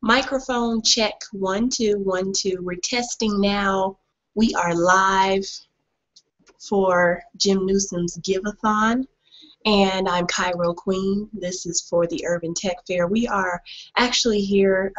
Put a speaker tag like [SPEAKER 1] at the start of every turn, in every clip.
[SPEAKER 1] Microphone check, 1 2 1 2. We're testing now. We are live for Jim Newsom's GIVE-A-THON, and I'm Cairo Qween. This is for the Urban Tech Fair. We are actually here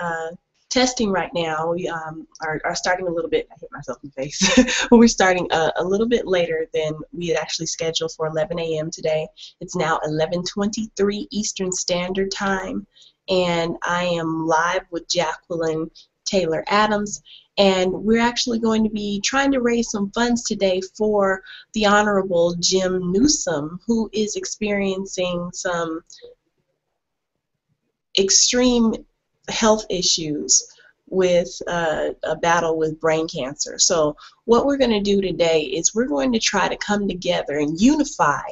[SPEAKER 1] testing right now. We are starting a little bit. I hit myself in the face. We're starting a little bit later than we had actually scheduled for 11 a.m. today. It's now 11:23 Eastern Standard Time, and I am live with Jacqueline Taylor Adams, and we're actually going to be trying to raise some funds today for the Honorable Jim Newsom, who is experiencing some extreme health issues with a battle with brain cancer. So what we're going to do today is we're going to try to come together and unify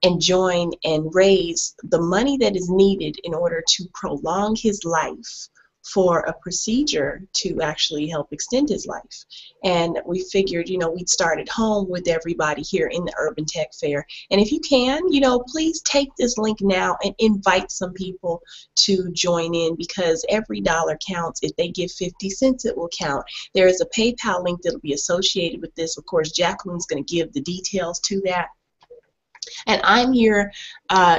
[SPEAKER 1] and join and raise the money that is needed in order to prolong his life for a procedure to actually help extend his life. And we figured, you know, we'd start at home with everybody here in the Urban Tech Fair. And if you can, you know, please take this link now and invite some people to join in, because every dollar counts. If they give 50 cents, it will count. There is a PayPal link that will be associated with this. Of course, Jacqueline's going to give the details to that. And I'm here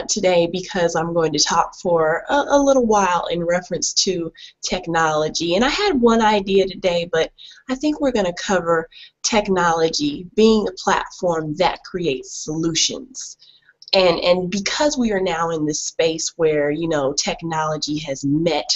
[SPEAKER 1] today because I'm going to talk for a little while in reference to technology. And I had one idea today, but I think we're going to cover technology being a platform that creates solutions. And because we are now in this space where, you know, technology has met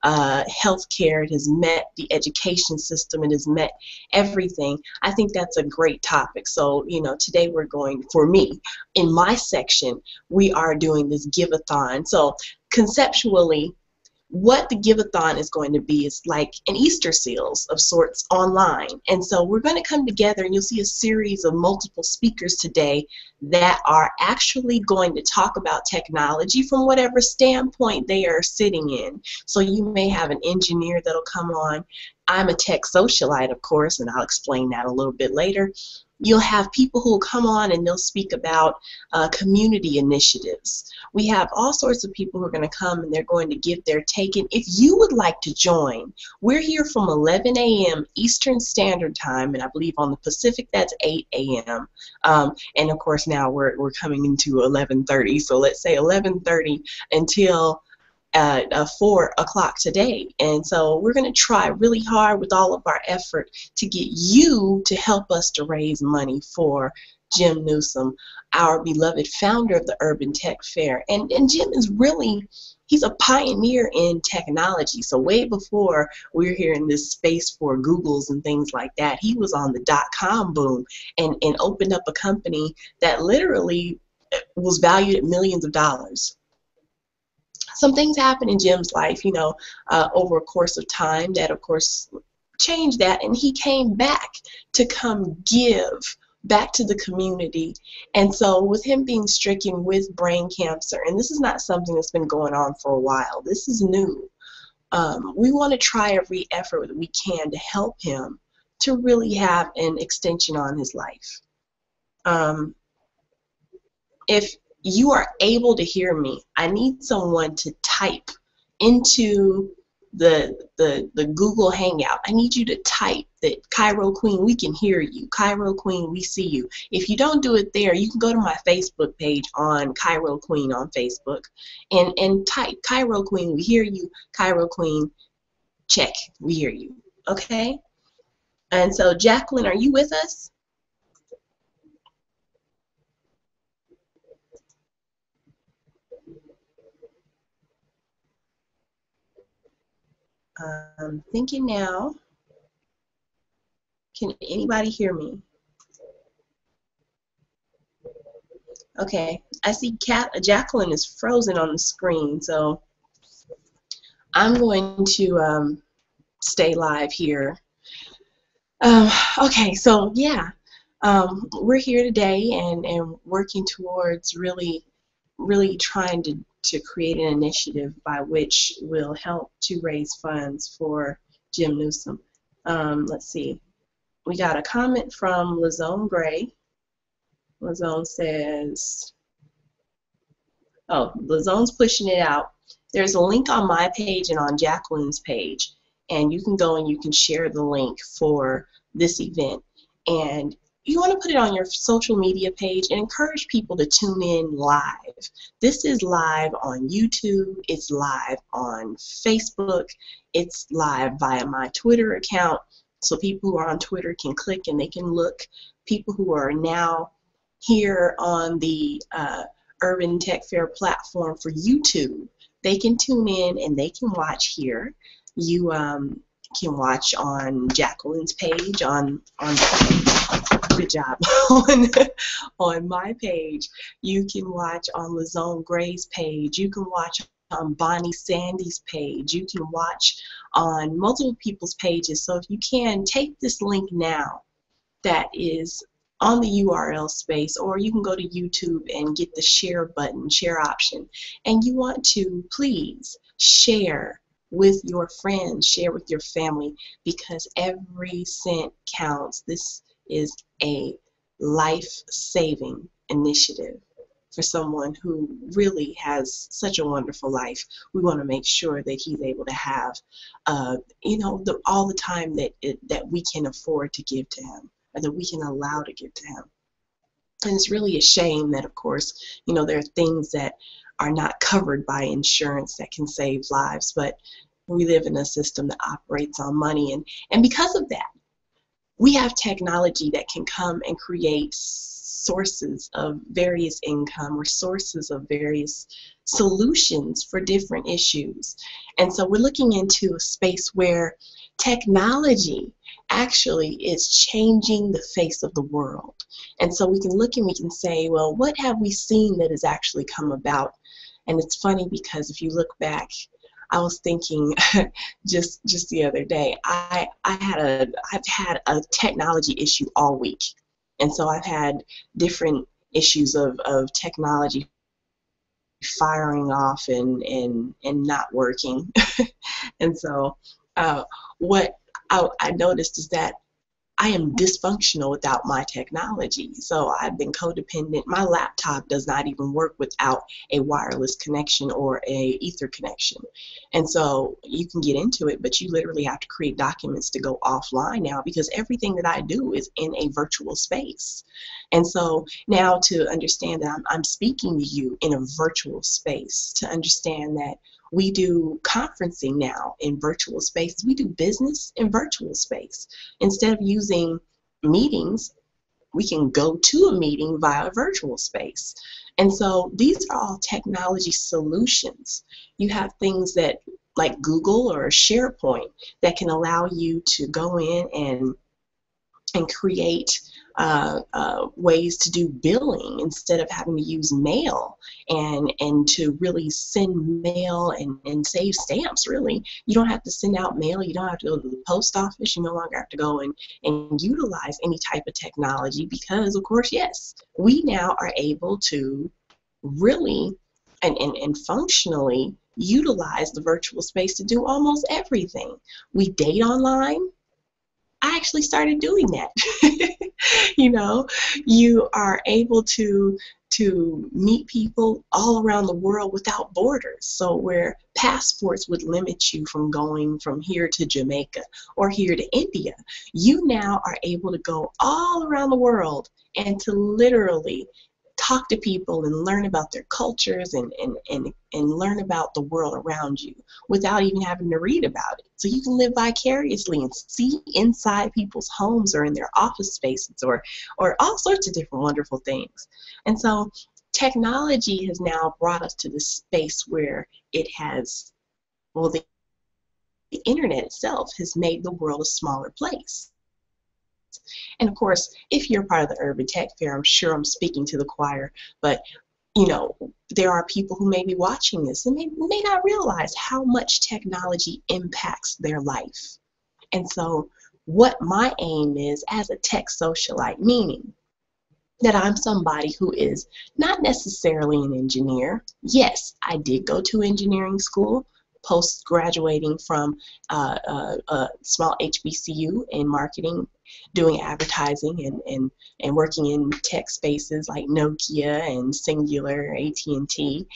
[SPEAKER 1] healthcare, it has met the education system, it has met everything, I think that's a great topic. So, you know, today we're going, for me, in my section, we are doing this GIVE-A-THON. So conceptually, what the GIVE-A-THON is going to be is like an Easter seals of sorts online. And so we're going to come together, and you'll see a series of multiple speakers today that are actually going to talk about technology from whatever standpoint they are sitting in. So you may have an engineer that'll come on. I'm a tech socialite, of course, and I'll explain that a little bit later. You'll have people who will come on and they'll speak about community initiatives. We have all sorts of people who are going to come and they're going to give their take. And if you would like to join, we're here from 11 a.m. Eastern Standard Time, and I believe on the Pacific that's 8 a.m. And of course now we're coming into 11:30, so let's say 11:30 until 4 o'clock today. And so we're going to try really hard with all of our effort to get you to help us to raise money for Jim Newsom, our beloved founder of the Urban Tech Fair. And Jim is really, he's a pioneer in technology. So way before we're here in this space for Googles and things like that, he was on the .com boom and opened up a company that literally was valued at millions of dollars. Some things happened in Jim's life, you know, over a course of time that, of course, changed that, and he came back to come give back to the community. And so with him being stricken with brain cancer, and this is not something that's been going on for a while, this is new, we want to try every effort that we can to help him to really have an extension on his life. If you are able to hear me, I need someone to type into the Google Hangout. I need you to type that Cairo Qween, we can hear you. Cairo Qween, we see you. If you don't do it there, you can go to my Facebook page on Cairo Qween on Facebook and type Cairo Qween, we hear you. Cairo Qween, check, we hear you. Okay? And so Jacqueline, are you with us? I'm thinking now. Can anybody hear me? Okay, I see Jacqueline is frozen on the screen, so I'm going to stay live here. Okay, so yeah, we're here today and working towards really trying to create an initiative by which will help to raise funds for Jim Newsom. Let's see. We got a comment from Lazone Gray. Lazone says, oh, Lazone's pushing it out. there's a link on my page and on Jacqueline's page, and you can go and you can share the link for this event. And you want to put it on your social media page and encourage people to tune in live. This is live on YouTube, it's live on Facebook, it's live via my Twitter account, so people who are on Twitter can click and they can look. People who are now here on the Urban Tech Fair platform for YouTube, they can tune in and they can watch here. You can watch on Jacqueline's page, on good job, on my page. You can watch on Lazone Gray's page. You can watch on Bonnie Sandy's page. You can watch on multiple people's pages. So if you can, take this link now that is on the URL space, or you can go to YouTube and get the share button, share option, and you want to please share with your friends, share with your family, because every cent counts. This is a life-saving initiative for someone who really has such a wonderful life. We want to make sure that he's able to have, you know, all the time that we can afford to give to him, or that we can allow to give to him. And it's really a shame that, of course, you know, there are things that are not covered by insurance that can save lives, but we live in a system that operates on money, and because of that, we have technology that can come and create sources of various income, or sources of various solutions for different issues. And so we're looking into a space where technology actually is changing the face of the world. And so we can look and we can say, well, what have we seen that has actually come about? And it's funny because if you look back, I was thinking just the other day, I've had a technology issue all week. And so I've had different issues of technology firing off and not working. And so what I noticed is that I am dysfunctional without my technology. So I've been codependent. My laptop does not even work without a wireless connection or a ether connection. And so you can get into it, but you literally have to create documents to go offline now, because everything that I do is in a virtual space. And so now to understand that I'm speaking to you in a virtual space, to understand that we do conferencing now in virtual spaces. We do business in virtual space. Instead of using meetings, we can go to a meeting via virtual space. And so these are all technology solutions. You have things that, like Google or SharePoint, that can allow you to go in and create ways to do billing instead of having to use mail, and to really send mail and save stamps. Really, you don't have to send out mail. You don't have to go to the post office. You no longer have to go and utilize any type of technology, because, of course, yes, we now are able to really and functionally utilize the virtual space to do almost everything. We date online. I actually started doing that. You know, you are able to meet people all around the world without borders. So where passports would limit you from going from here to Jamaica or here to India, you now are able to go all around the world and to literally talk to people and learn about their cultures and learn about the world around you without even having to read about it. So you can live vicariously and see inside people's homes or in their office spaces or all sorts of different wonderful things. And so technology has now brought us to this space where it has, well, the internet itself has made the world a smaller place. And of course, if you're part of the Urban Tech Fair, I'm sure I'm speaking to the choir, but you know, there are people who may be watching this and may not realize how much technology impacts their life. And so what my aim is as a tech socialite, meaning that I'm somebody who is not necessarily an engineer. Yes, I did go to engineering school, post-graduating from a small HBCU in marketing, doing advertising and working in tech spaces like Nokia and Singular, AT&T.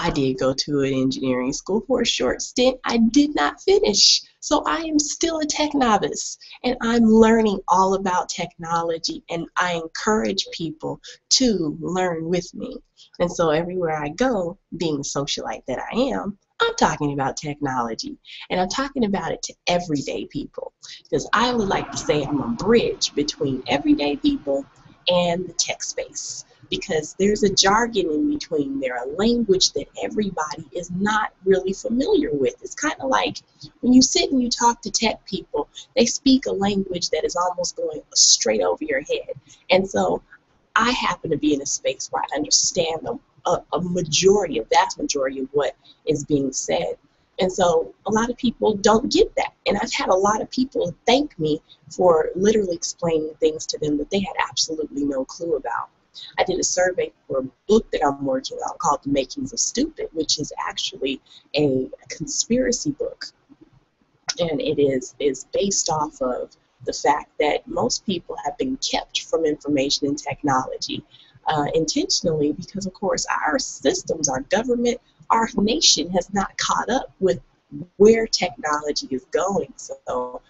[SPEAKER 1] I did go to an engineering school for a short stint. I did not finish. So I am still a tech novice, and I'm learning all about technology, and I encourage people to learn with me. And so everywhere I go, being the socialite that I am, I'm talking about technology, and I'm talking about it to everyday people, because I would like to say I'm a bridge between everyday people and the tech space, because there's a jargon in between there, a language that everybody is not really familiar with. It's kind of like when you sit and you talk to tech people, they speak a language that is almost going straight over your head. And so I happen to be in a space where I understand a vast majority of what is being said. And so a lot of people don't get that. And I've had a lot of people thank me for literally explaining things to them that they had absolutely no clue about. I did a survey for a book that I'm working on called The Makings of Stupid, which is actually a conspiracy book. And it is based off of the fact that most people have been kept from information and technology intentionally, because of course our systems, our government, our nation has not caught up with where technology is going. So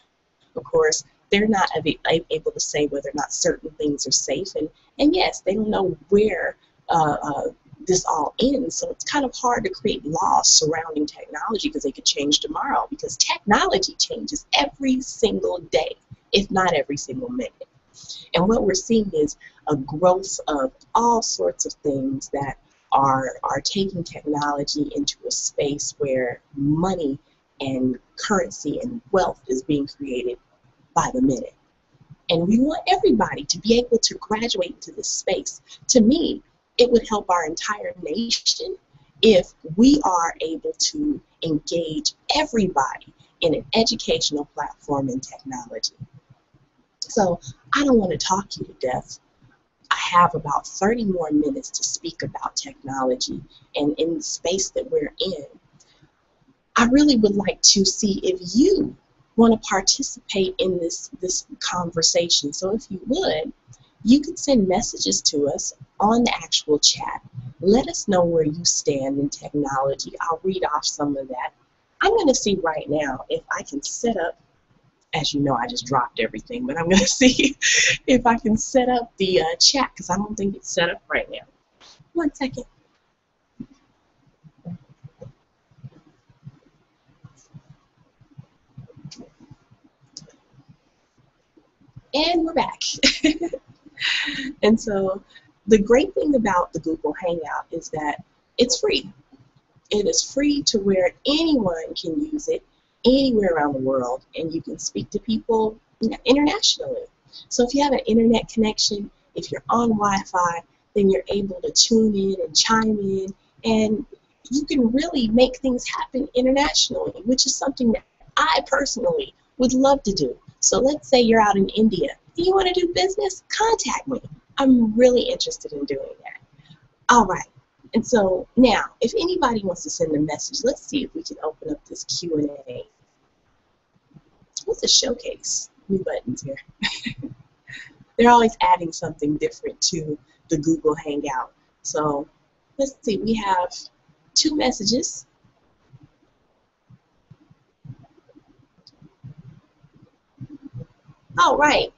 [SPEAKER 1] of course they're not able to say whether or not certain things are safe, and yes, they don't know where this all ends. So it's kind of hard to create laws surrounding technology, because they could change tomorrow, because technology changes every single day, if not every single minute. And what we're seeing is a growth of all sorts of things that are taking technology into a space where money and currency and wealth is being created by the minute. And we want everybody to be able to graduate into this space. To me, it would help our entire nation if we are able to engage everybody in an educational platform in technology. So I don't want to talk you to death. I have about 30 more minutes to speak about technology and in the space that we're in. I really would like to see if you want to participate in this conversation. So if you would, you could send messages to us on the actual chat. Let us know where you stand in technology. I'll read off some of that. I'm going to see right now if I can set up, as you know, I just dropped everything, but I'm going to see if I can set up the chat, because I don't think it's set up right now. 1 second. And we're back. And so the great thing about the Google Hangout is that it's free. It is free to where anyone can use it anywhere around the world, and you can speak to people internationally. So if you have an internet connection, if you're on Wi-Fi, then you're able to tune in and chime in, and you can really make things happen internationally, which is something that I personally would love to do. So let's say you're out in India and you want to do business, contact me. I'm really interested in doing that. All right. And so now, if anybody wants to send a message, let's see if we can open up this Q&A. What's a showcase? New buttons here. They're always adding something different to the Google Hangout. So let's see, we have 2 messages. All right.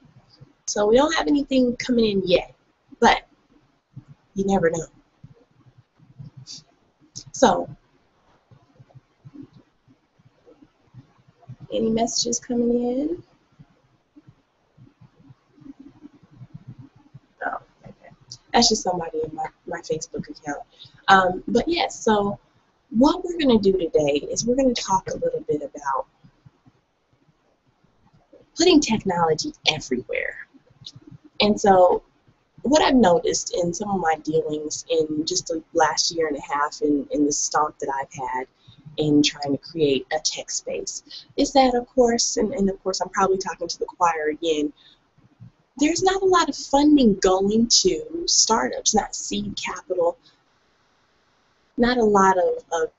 [SPEAKER 1] So we don't have anything coming in yet, but you never know. So, any messages coming in? Oh, okay. That's just somebody in my Facebook account. But yes, so what we're going to do today is we're going to talk a little bit about putting technology everywhere. And so what I've noticed in some of my dealings in just the last year and a half in the stomp that I've had in trying to create a tech space is that, of course, and of course I'm probably talking to the choir again, there's not a lot of funding going to startups, not seed capital, not a lot of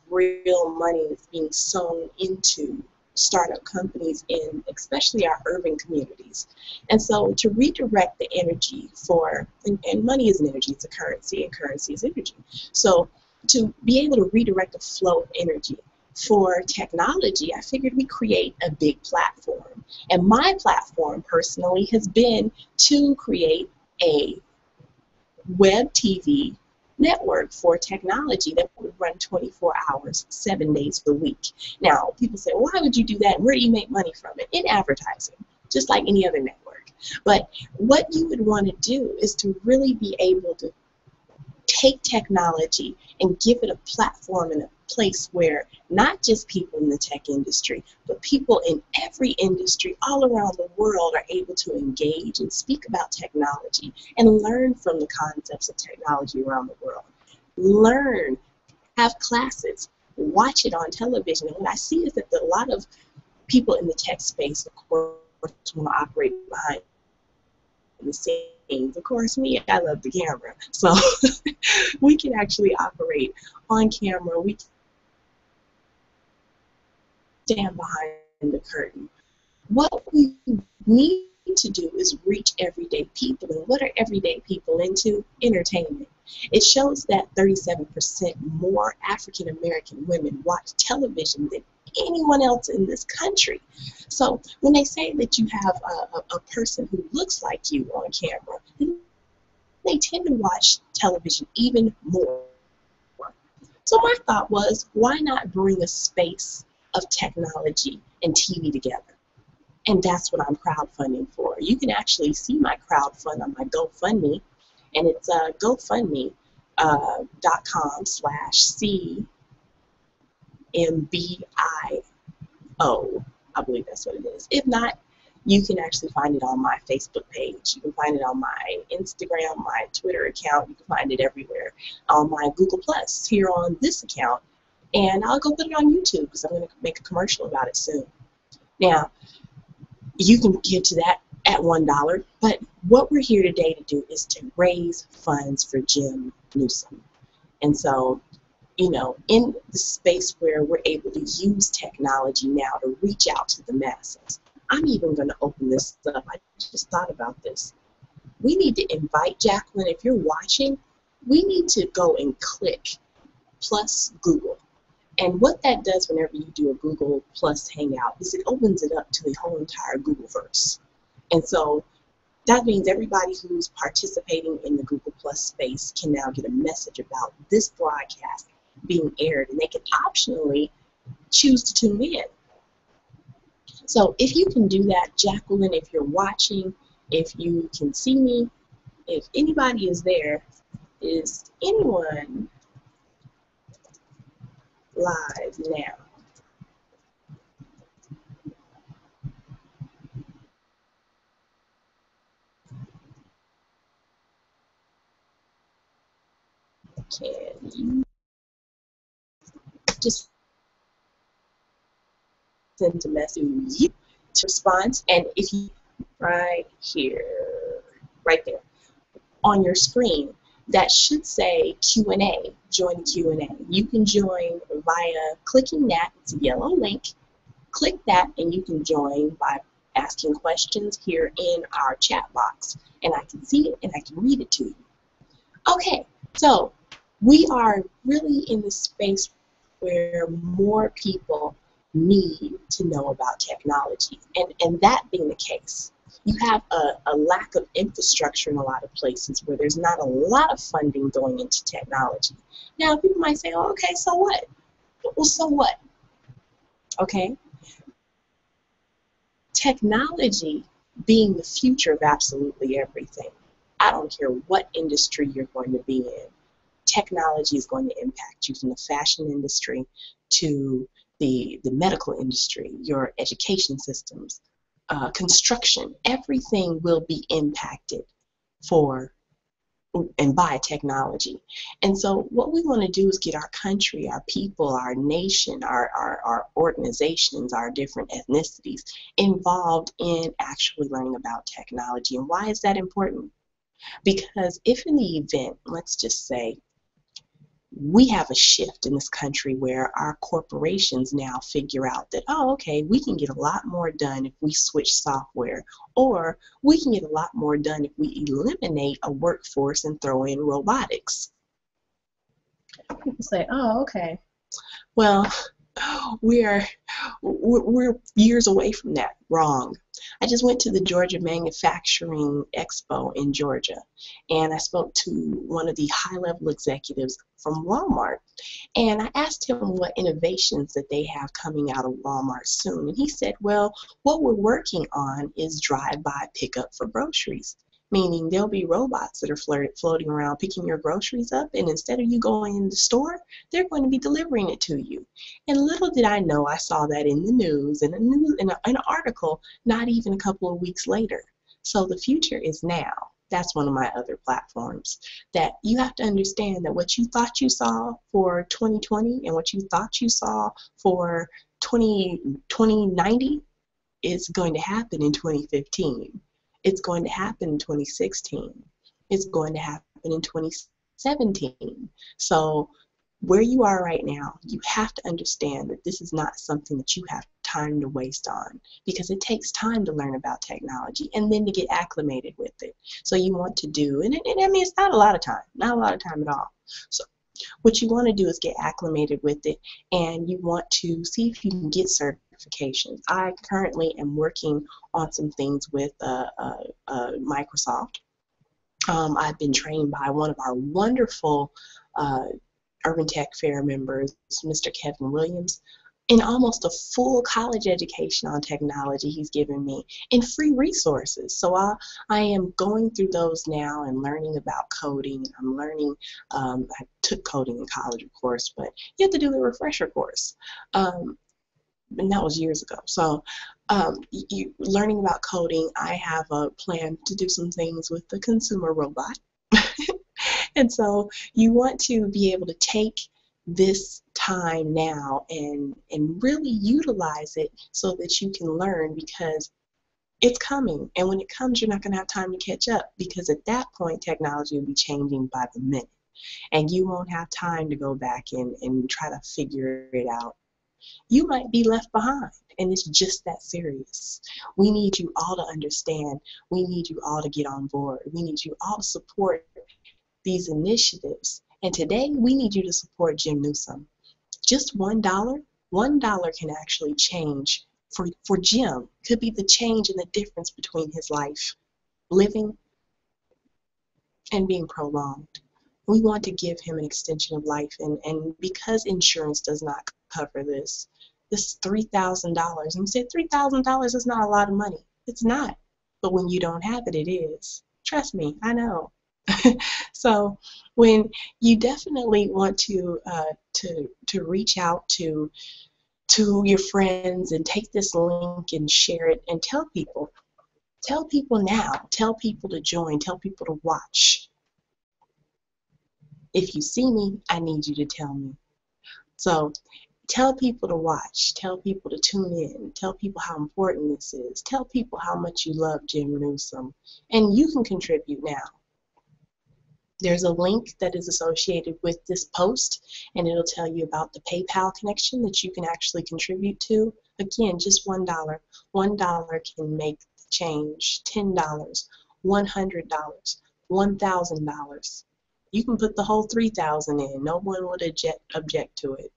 [SPEAKER 1] real money that's being sown into startup companies in especially our urban communities. And so to redirect the energy for, and money is an energy, it's a currency, and currency is energy. So to be able to redirect the flow of energy for technology, I figured we create a big platform. And my platform personally has been to create a web TV network for technology that would run 24 hours, 7 days a week. Now, people say, well, why would you do that? Where do you make money from it? In advertising, just like any other network. But what you would want to do is to really be able to take technology and give it a platform and a place where not just people in the tech industry, but people in every industry all around the world are able to engage and speak about technology and learn from the concepts of technology around the world. Learn, have classes, watch it on television. And what I see is that a lot of people in the tech space, of course, want to operate behind the scenes. Of course, me, I love the camera. So we can actually operate on camera. We stand behind the curtain. What we need to do is reach everyday people. And what are everyday people into? Entertainment. It shows that 37% more African American women watch television than anyone else in this country. So when they say that you have a person who looks like you on camera, they tend to watch television even more. So my thought was, why not bring a space of technology and TV together? And that's what I'm crowdfunding for. You can actually see my crowdfund on my GoFundMe, and it's GoFundMe.com/CMBIO. I believe that's what it is. If not, you can actually find it on my Facebook page. You can find it on my Instagram, my Twitter account. You can find it everywhere. On my Google Plus here on this account. And I'll go put it on YouTube because I'm going to make a commercial about it soon. Now, you can give to that at $1, but what we're here today to do is to raise funds for Jim Neusom. And so, you know, in the space where we're able to use technology now to reach out to the masses, I'm even going to open this up. I just thought about this. We need to invite Jacqueline. If you're watching, we need to go and click plus Google. And what that does whenever you do a Google Plus Hangout is it opens it up to the whole entire Googleverse. And so that means everybody who's participating in the Google Plus space can now get a message about this broadcast being aired, and they can optionally choose to tune in. So if you can do that, Jacqueline, if you're watching, if you can see me, if anybody is there, is anyone live now? Can you just send a message to respond? And if you right here, right there on your screen, that should say Q&A, join the Q&A. You can join via clicking that. It's a yellow link. Click that and you can join by asking questions here in our chat box. And I can see it and I can read it to you. Okay, so we are really in the space where more people need to know about technology. And that being the case, you have a lack of infrastructure in a lot of places where there's not a lot of funding going into technology. Now, people might say, oh, okay, so what? Well, so what? Okay? Technology being the future of absolutely everything. I don't care what industry you're going to be in. Technology is going to impact you, from the fashion industry to the medical industry, your education systems, construction. Everything will be impacted for and by technology. And so what we want to do is get our country, our people, our nation, our organizations, our different ethnicities involved in actually learning about technology. And why is that important? Because if in the event, let's just say, we have a shift in this country where our corporations now figure out that, oh, okay, we can get a lot more done if we switch software, or we can get a lot more done if we eliminate a workforce and throw in robotics. People say, oh, okay. Well, we're years away from that. Wrong. I just went to the Georgia Manufacturing Expo in Georgia, and I spoke to one of the high-level executives from Walmart, and I asked him what innovations that they have coming out of Walmart soon, and he said, well, what we're working on is drive-by pickup for groceries. Meaning there'll be robots that are floating around picking your groceries up, and instead of you going in the store, they're going to be delivering it to you. And little did I know, I saw that in the news, in an article, not even a couple of weeks later. So the future is now. That's one of my other platforms. That you have to understand that what you thought you saw for 2020 and what you thought you saw for 2090 is going to happen in 2015. It's going to happen in 2016. It's going to happen in 2017. So where you are right now, you have to understand that this is not something that you have time to waste on, because it takes time to learn about technology and then to get acclimated with it. So you want to do, and I mean, it's not a lot of time, not a lot of time at all. So what you want to do is get acclimated with it, and you want to see if you can get certifications. I currently am working on some things with Microsoft. I've been trained by one of our wonderful Urban Tech Fair members, Mr. Kevin Williams, in almost a full college education on technology he's given me, in free resources. So I am going through those now and learning about coding. I'm learning, I took coding in college, of course, but you have to do the refresher course. And that was years ago. So learning about coding, I have a plan to do some things with the consumer robot. And so you want to be able to take this time now and really utilize it so that you can learn, because it's coming. And when it comes, you're not going to have time to catch up, because at that point, technology will be changing by the minute. And you won't have time to go back and try to figure it out. You might be left behind, and it's just that serious. We need you all to understand. We need you all to get on board. We need you all to support these initiatives. And today, we need you to support Jim Neusom. Just $1 can actually change for Jim. Could be the change and the difference between his life living and being prolonged. We want to give him an extension of life, and because insurance does not cover this $3,000, and you say $3,000 is not a lot of money. It's not, but when you don't have it, it is. Trust me, I know. So when you definitely want to reach out to your friends and take this link and share it and tell people now, tell people to join, tell people to watch. If you see me, I need you to tell me. So tell people to watch, tell people to tune in, tell people how important this is, tell people how much you love Jim Neusom, and you can contribute now. There's a link that is associated with this post, and it'll tell you about the PayPal connection that you can actually contribute to. Again, just $1. $1 can make the change. $10, $100, $1,000. You can put the whole $3,000 in. No one would object to it.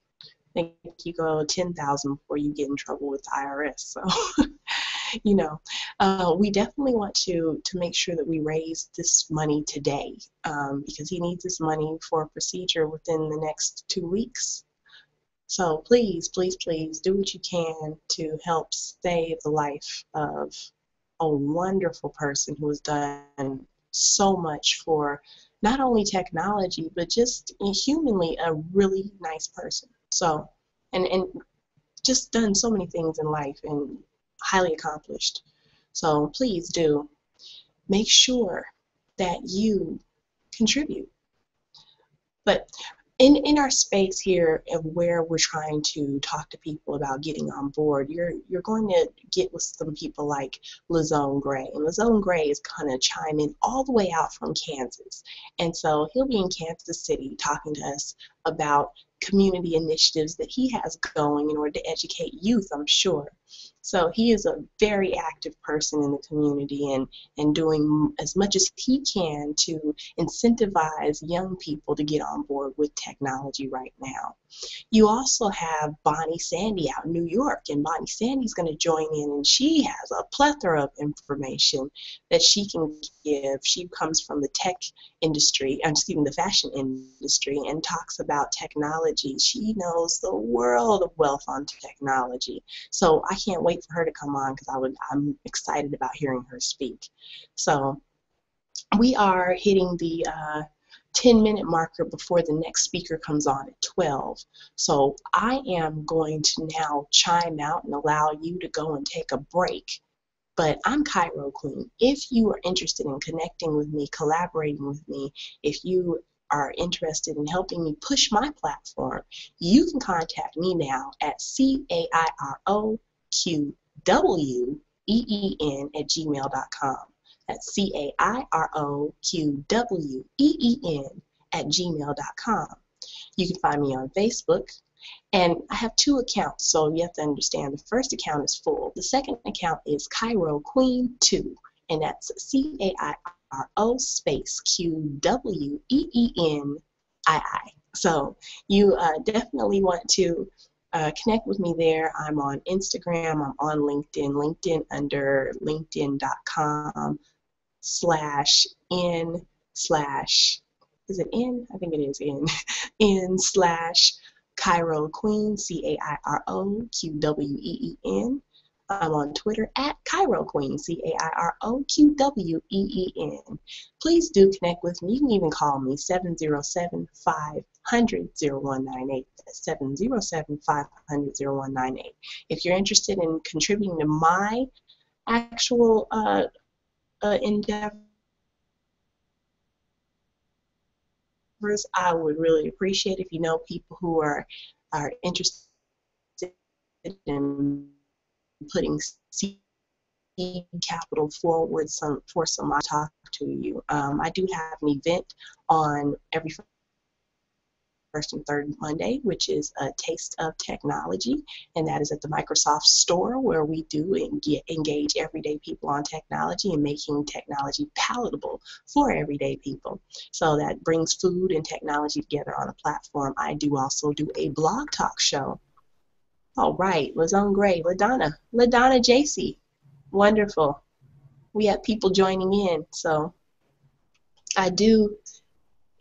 [SPEAKER 1] I think you go 10,000 before you get in trouble with the IRS. So, you know, we definitely want to make sure that we raise this money today, because he needs this money for a procedure within the next 2 weeks. So please, please, please do what you can to help save the life of a wonderful person who has done so much for not only technology, but just humanly a really nice person. So, and just done so many things in life and highly accomplished. So please do make sure that you contribute. But in our space here of where we're trying to talk to people about getting on board, you're going to get with some people like Lizone Gray. And Lizone Gray is going to chime in all the way out from Kansas. And so he'll be in Kansas City talking to us about community initiatives that he has going in order to educate youth, I'm sure. So he is a very active person in the community and doing as much as he can to incentivize young people to get on board with technology right now. You also have Bonnie Sandy out in New York, and Bonnie Sandy's going to join in, and she has a plethora of information that she can give. She comes from the tech industry, excuse me, the fashion industry, and talks about technology. She knows the world of wealth on technology. So I can't wait for her to come on because I'm excited about hearing her speak. So we are hitting the 10-minute marker before the next speaker comes on at 12. So I am going to now chime out and allow you to go and take a break. But I'm Cairo Qween. If you are interested in connecting with me, collaborating with me, if you are interested in helping me push my platform, you can contact me now at CAIROQWEEN@gmail.com. That's CAIROQWEEN@gmail.com. You can find me on Facebook. And I have two accounts, so you have to understand the first account is full. The second account is Cairo Qween 2, and that's CAIRO space QWEENII. So you definitely want to connect with me there. I'm on Instagram, I'm on LinkedIn under linkedin.com/n/ is it N? I think it is N. N/Cairo Qween, CAIROQWEEN. I'm on Twitter at Cairo Qween, CAIROQWEEN. Please do connect with me. You can even call me 707-500-0198. That's 707-500-0198. If you're interested in contributing to my actual endeavor, I would really appreciate if you know people who are interested in putting seed capital forward for some I'll talk to you. I do have an event on every first and third Monday, which is a Taste of Technology, and that is at the Microsoft Store, where we do engage everyday people on technology and making technology palatable for everyday people. So that brings food and technology together on a platform. I do also do a blog talk show. All right, Lazone Gray, LaDonna JC, wonderful. We have people joining in, so I do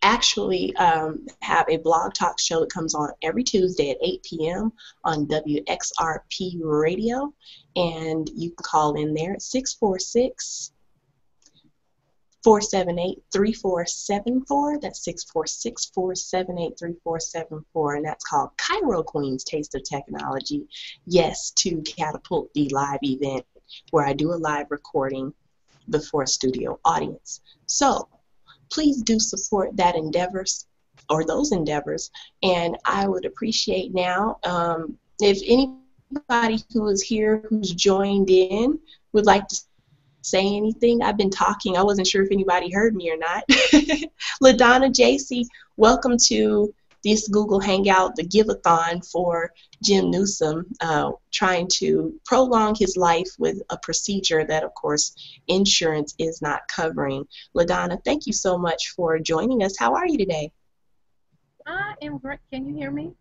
[SPEAKER 1] actually have a blog talk show that comes on every Tuesday at 8 p.m. on WXRP Radio, and you can call in there at 646-478-3474. That's 646-478-3474, and that's called Cairo Qween's Taste of Technology. Yes, to catapult the live event where I do a live recording before a studio audience. So please do support that endeavors or those endeavors, and I would appreciate now if anybody who is here who's joined in would like to say anything. I've been talking. I wasn't sure if anybody heard me or not. LaDonna JC, welcome to this Google Hangout, the Give-A-Thon for Jim Neusom, trying to prolong his life with a procedure that, of course, insurance is not covering. LaDonna, thank you so much for joining us. How are you today?
[SPEAKER 2] I am great. Can you hear me?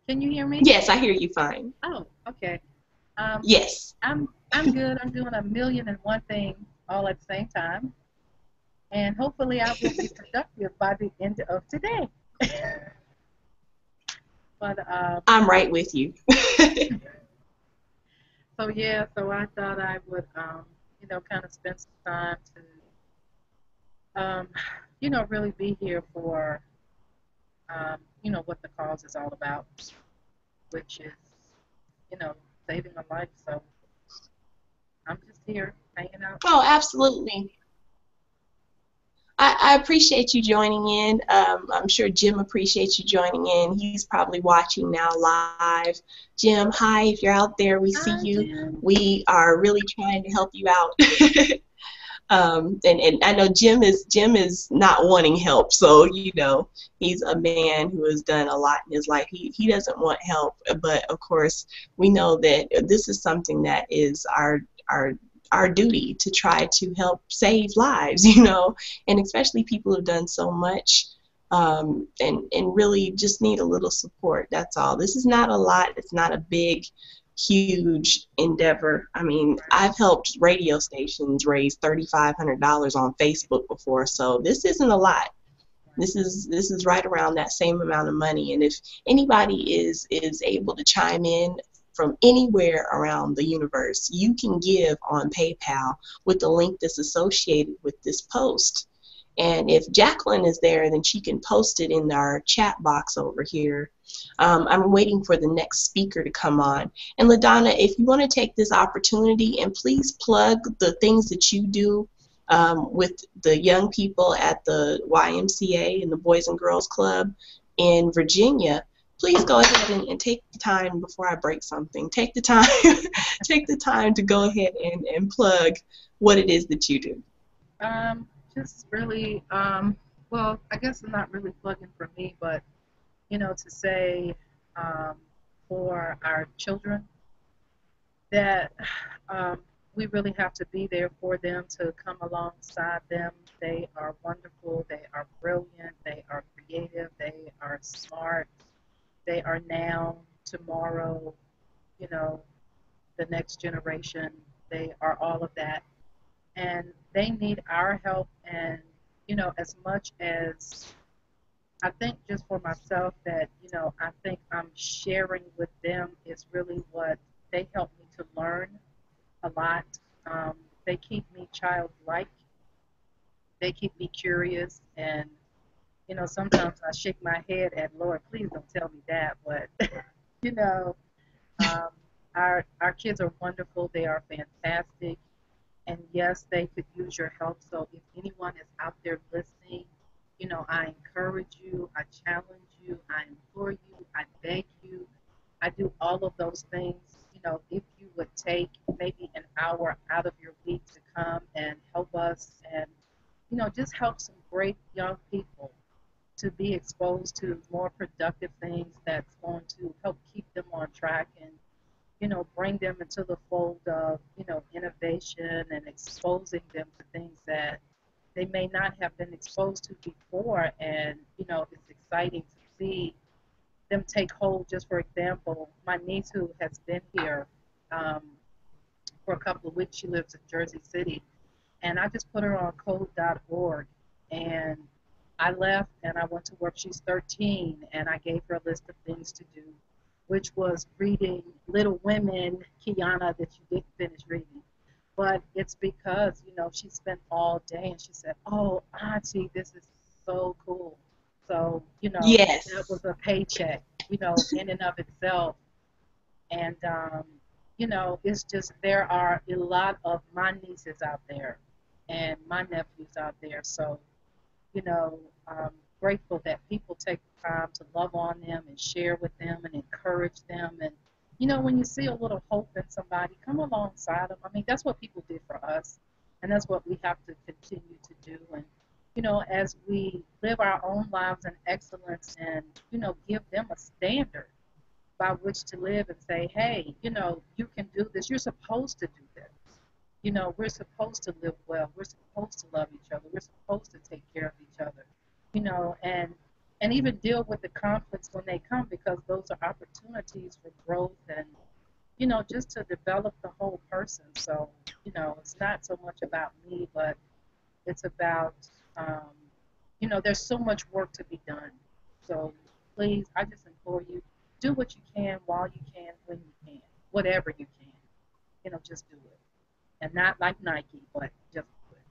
[SPEAKER 2] Can you hear me?
[SPEAKER 1] Yes, I hear you fine.
[SPEAKER 2] Oh, okay.
[SPEAKER 1] Yes.
[SPEAKER 2] I'm good. I'm doing 1,000,001 things all at the same time, and hopefully I will be productive by the end of today. But
[SPEAKER 1] I'm right with you.
[SPEAKER 2] So yeah, so I thought I would kind of spend some time to really be here for what the cause is all about, which is saving a life. So I'm just here hanging out.
[SPEAKER 1] Oh, absolutely. I appreciate you joining in. I'm sure Jim appreciates you joining in. He's probably watching now live. Jim, hi, if you're out there, we see you.
[SPEAKER 2] Jim.
[SPEAKER 1] We are really trying to help you out. And I know Jim is not wanting help, so he's a man who has done a lot in his life. He doesn't want help, but of course we know that this is something that is our our duty to try to help save lives, and especially people who've done so much, and really just need a little support. That's all. This is not a lot. It's not a big, huge endeavor. I mean, I've helped radio stations raise $3,500 on Facebook before, so this isn't a lot. This is right around that same amount of money. And if anybody is able to chime in from anywhere around the universe, you can give on PayPal with the link that's associated with this post. And if Jacqueline is there, then she can post it in our chat box over here. I'm waiting for the next speaker to come on. And LaDonna, if you want to take this opportunity and please plug the things that you do with the young people at the YMCA and the Boys and Girls Club in Virginia, please go ahead and take the time before I break something. Take the time, take the time to go ahead and plug what it is that you do.
[SPEAKER 2] Just really, well, I guess I'm not really plugging for me, but to say for our children that we really have to be there for them, to come alongside them. They are wonderful. They are brilliant. They are creative. They are smart. They are now, tomorrow, the next generation. They are all of that. And they need our help. And, as much as I think just for myself that, I think I'm sharing with them is really what they help me to learn a lot. They keep me childlike. They keep me curious. And, sometimes I shake my head at, Lord, please don't tell me that. But, you know, um, our kids are wonderful. They are fantastic. And yes, they could use your help. So if anyone is out there listening, I encourage you, I challenge you, I implore you, I beg you, I do all of those things. If you would take maybe an hour out of your week to come and help us and, just help some great young people to be exposed to more productive things that's going to help keep them on track and, bring them into the fold of, innovation and exposing them to things that they may not have been exposed to before. And, it's exciting to see them take hold. Just for example, my niece who has been here um, for a couple of weeks, she lives in Jersey City, and I just put her on code.org, and I left and I went to work. She's 13, and I gave her a list of things to do, which was reading Little Women, Kiana, that you didn't finish reading. But it's because, she spent all day and she said, oh, Auntie, this is so cool. So, that
[SPEAKER 1] Yes.
[SPEAKER 2] was a paycheck, in and of itself. And, it's just there are a lot of my nieces out there and my nephews out there. So, I'm grateful that people take the time to love on them and share with them and encourage them. And, when you see a little hope in somebody, come alongside them. I mean, that's what people did for us, and that's what we have to continue to do. And, as we live our own lives in excellence and, give them a standard by which to live and say, hey, you can do this. You're supposed to do this. We're supposed to live well. We're supposed to love each other. We're supposed to take care of each other, and even deal with the conflicts when they come, because those are opportunities for growth and, just to develop the whole person. So, it's not so much about me, but it's about, um, there's so much work to be done. So please, I just implore you, do what you can while you can, when you can, whatever you can, just do it. And not like Nike, but just do it.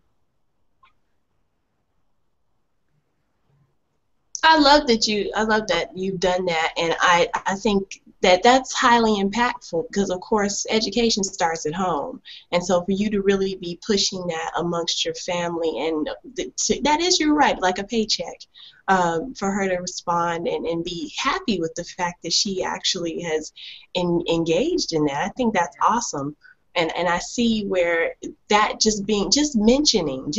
[SPEAKER 1] I love that you've done that, and I think that that's highly impactful, because of course education starts at home, and so for you to really be pushing that amongst your family, and that is your right, like a paycheck, for her to respond and be happy with the fact that she actually has engaged in that. I think that's awesome. And I see where that just mentioning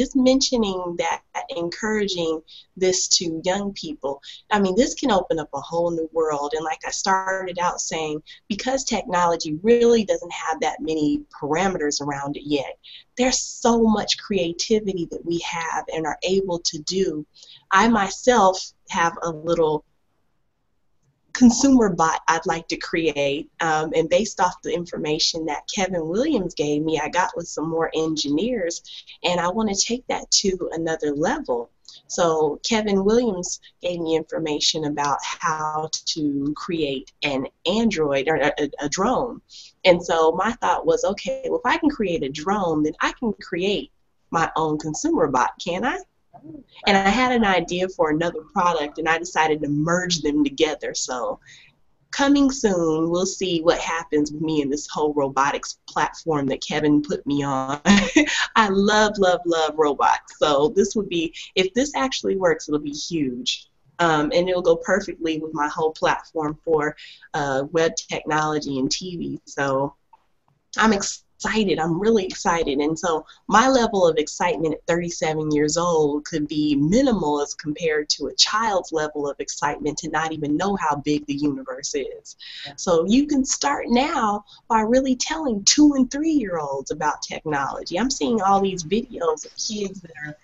[SPEAKER 1] that, encouraging this to young people, I mean, this can open up a whole new world. And like I started out saying, because technology really doesn't have that many parameters around it yet, there's so much creativity that we have and are able to do. I myself have a little consumer bot I'd like to create, and based off the information that Kevin Williams gave me, I got with some more engineers, and I want to take that to another level. So Kevin Williams gave me information about how to create an Android or a drone. And so my thought was, okay, well, if I can create a drone, then I can create my own consumer bot, can I? And I had an idea for another product, and I decided to merge them together. So coming soon, we'll see what happens with me and this whole robotics platform that Kevin put me on. I love, love, love robots. So this would be, if this actually works, it'll be huge. And it'll go perfectly with my whole platform for web technology and TV. So I'm excited. I'm really excited. And so my level of excitement at 37 years old could be minimal as compared to a child's level of excitement to not even know how big the universe is.
[SPEAKER 2] Yeah.
[SPEAKER 1] So you can start now by really telling 2- and 3-year-olds about technology. I'm seeing all these videos of kids that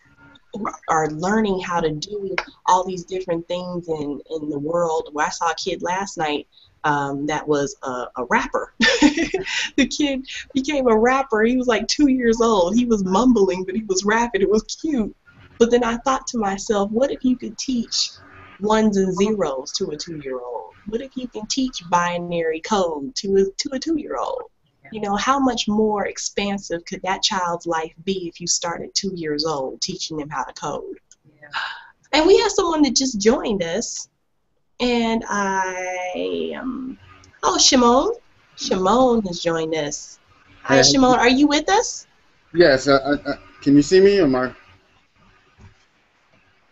[SPEAKER 1] are learning how to do all these different things in the world. Well, I saw a kid last night that was a rapper. The kid became a rapper. He was like 2 years old. He was mumbling, but he was rapping. It was cute. But then I thought to myself, what if you could teach ones and zeros to a 2-year-old? What if you can teach binary code to a 2-year-old? You know, how much more expansive could that child's life be if you start at 2 years old teaching them how to code?
[SPEAKER 2] Yeah.
[SPEAKER 1] And we have someone that just joined us. And oh, Shimon. Shimon has joined us. Hi, Shimon. Are you with us?
[SPEAKER 3] Yes. Can you see me? Or am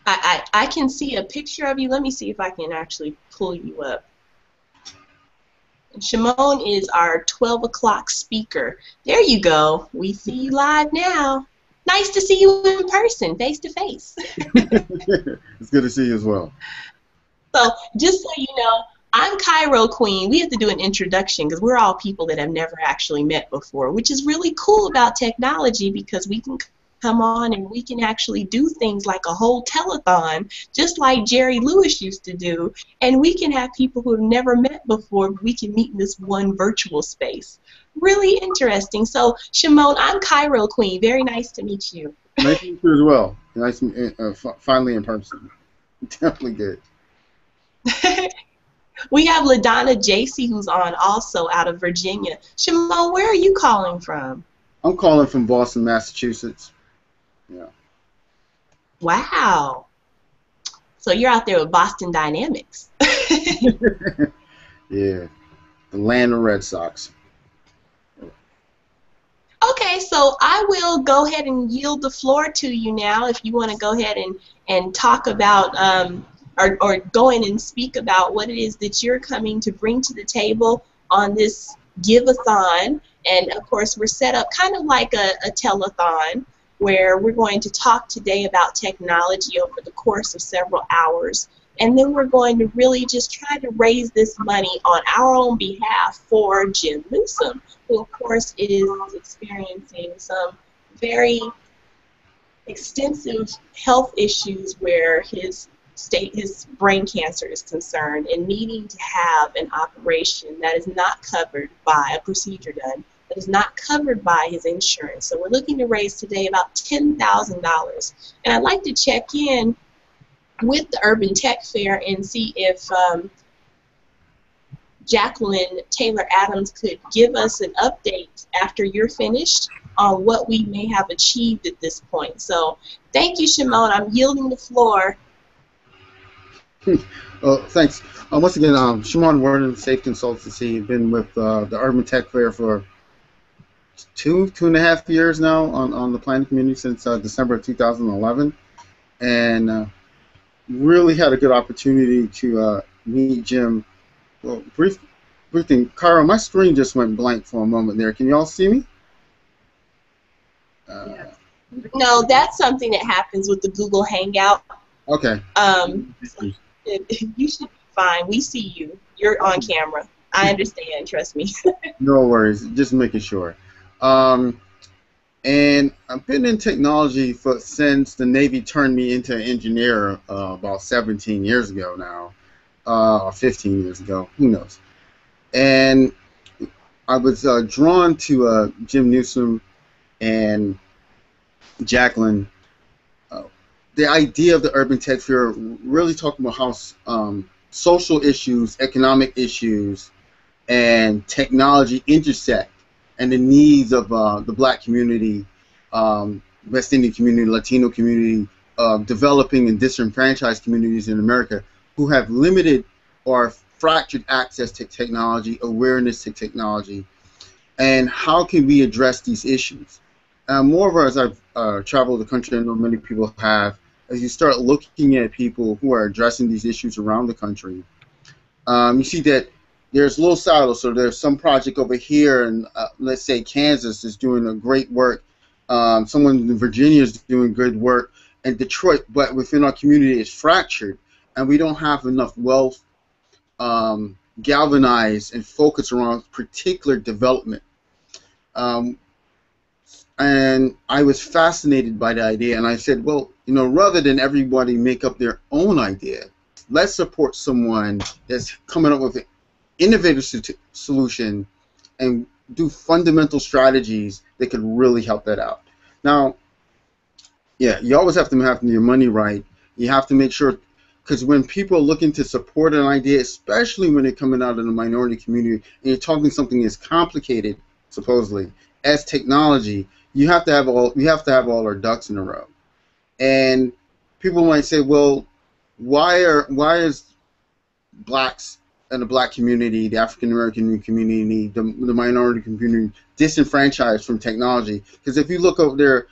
[SPEAKER 1] I can see a picture of you. Let me see if I can actually pull you up. Shimon is our 12 o'clock speaker. There you go. We see you live now. Nice to see you in person, face to face.
[SPEAKER 3] It's good to see you as well.
[SPEAKER 1] So just so you know, I'm Cairo Qween. We have to do an introduction because we're all people that have never actually met before, which is really cool about technology because we can come on and we can actually do things like a whole telethon, just like Jerry Lewis used to do, and we can have people who have never met before, but we can meet in this one virtual space. Really interesting. So, Shimon, I'm Cairo Qween. Very nice to meet you.
[SPEAKER 3] Nice to meet you as well. Nice to meet, finally in person. Definitely good.
[SPEAKER 1] We have LaDonna JC who's on also out of Virginia. Shimon, where are you calling from?
[SPEAKER 3] I'm calling from Boston, Massachusetts. Yeah.
[SPEAKER 1] Wow. So you're out there with Boston Dynamics.
[SPEAKER 3] Yeah. The land of Red Sox.
[SPEAKER 1] Okay, so I will go ahead and yield the floor to you now if you want to go ahead and talk about or go in and speak about what it is that you're coming to bring to the table on this GIVE-A-THON. And of course, we're set up kind of like a telethon where we're going to talk today about technology over the course of several hours. And then we're going to really just try to raise this money on our own behalf for Jim Neusom, who of course is experiencing some very extensive health issues where his brain cancer is concerned and needing to have an operation that is not covered by a procedure done, that is not covered by his insurance. So we're looking to raise today about $10,000. And I'd like to check in with the Urban Tech Fair and see if Jacqueline Taylor Adams could give us an update after you're finished on what we may have achieved at this point. So thank you, Shimon. I'm yielding the floor.
[SPEAKER 3] Thanks. Once again, Shimon Warden, Safe Consultancy. Been with the Urban Tech Fair for two and a half years now on the planning community since December of 2011, and really had a good opportunity to meet Jim. Well, brief thing. Cairo, my screen just went blank for a moment there. Can you all see me?
[SPEAKER 2] Yes.
[SPEAKER 1] No, that's something that happens with the Google Hangout.
[SPEAKER 3] Okay.
[SPEAKER 1] Um, you should be fine. We see you. You're on camera. I understand. Trust me.
[SPEAKER 3] No worries. Just making sure. Um, and I've been in technology since the Navy turned me into an engineer about 17 years ago now, or 15 years ago. Who knows? And I was drawn to Jim Newsom and Jacqueline. Uh, the idea of the urban tech fair really talking about how social issues, economic issues, and technology intersect, and the needs of the Black community, West Indian community, Latino community, developing and disenfranchised communities in America who have limited or fractured access to technology, awareness to technology, and how can we address these issues? Moreover, as I've traveled the country, I know many people have, as you start looking at people who are addressing these issues around the country, you see that there's little silos. So there's some project over here, and let's say Kansas is doing a great work. Someone in Virginia is doing good work, and Detroit, but within our community, is fractured, and we don't have enough wealth galvanized and focused around particular development. Um, and I was fascinated by the idea, and I said, well, you know, rather than everybody make up their own idea, let's support someone that's coming up with an innovative solution and do fundamental strategies that could really help that out. Now, yeah, you always have to have your money right. You have to make sure, because when people are looking to support an idea, especially when they're coming out of the minority community, and you're talking something as complicated, supposedly, as technology, you have to have all our ducks in a row. And people might say, well, why is blacks and the Black community, the African American community, the minority community disenfranchised from technology? Because if you look over there,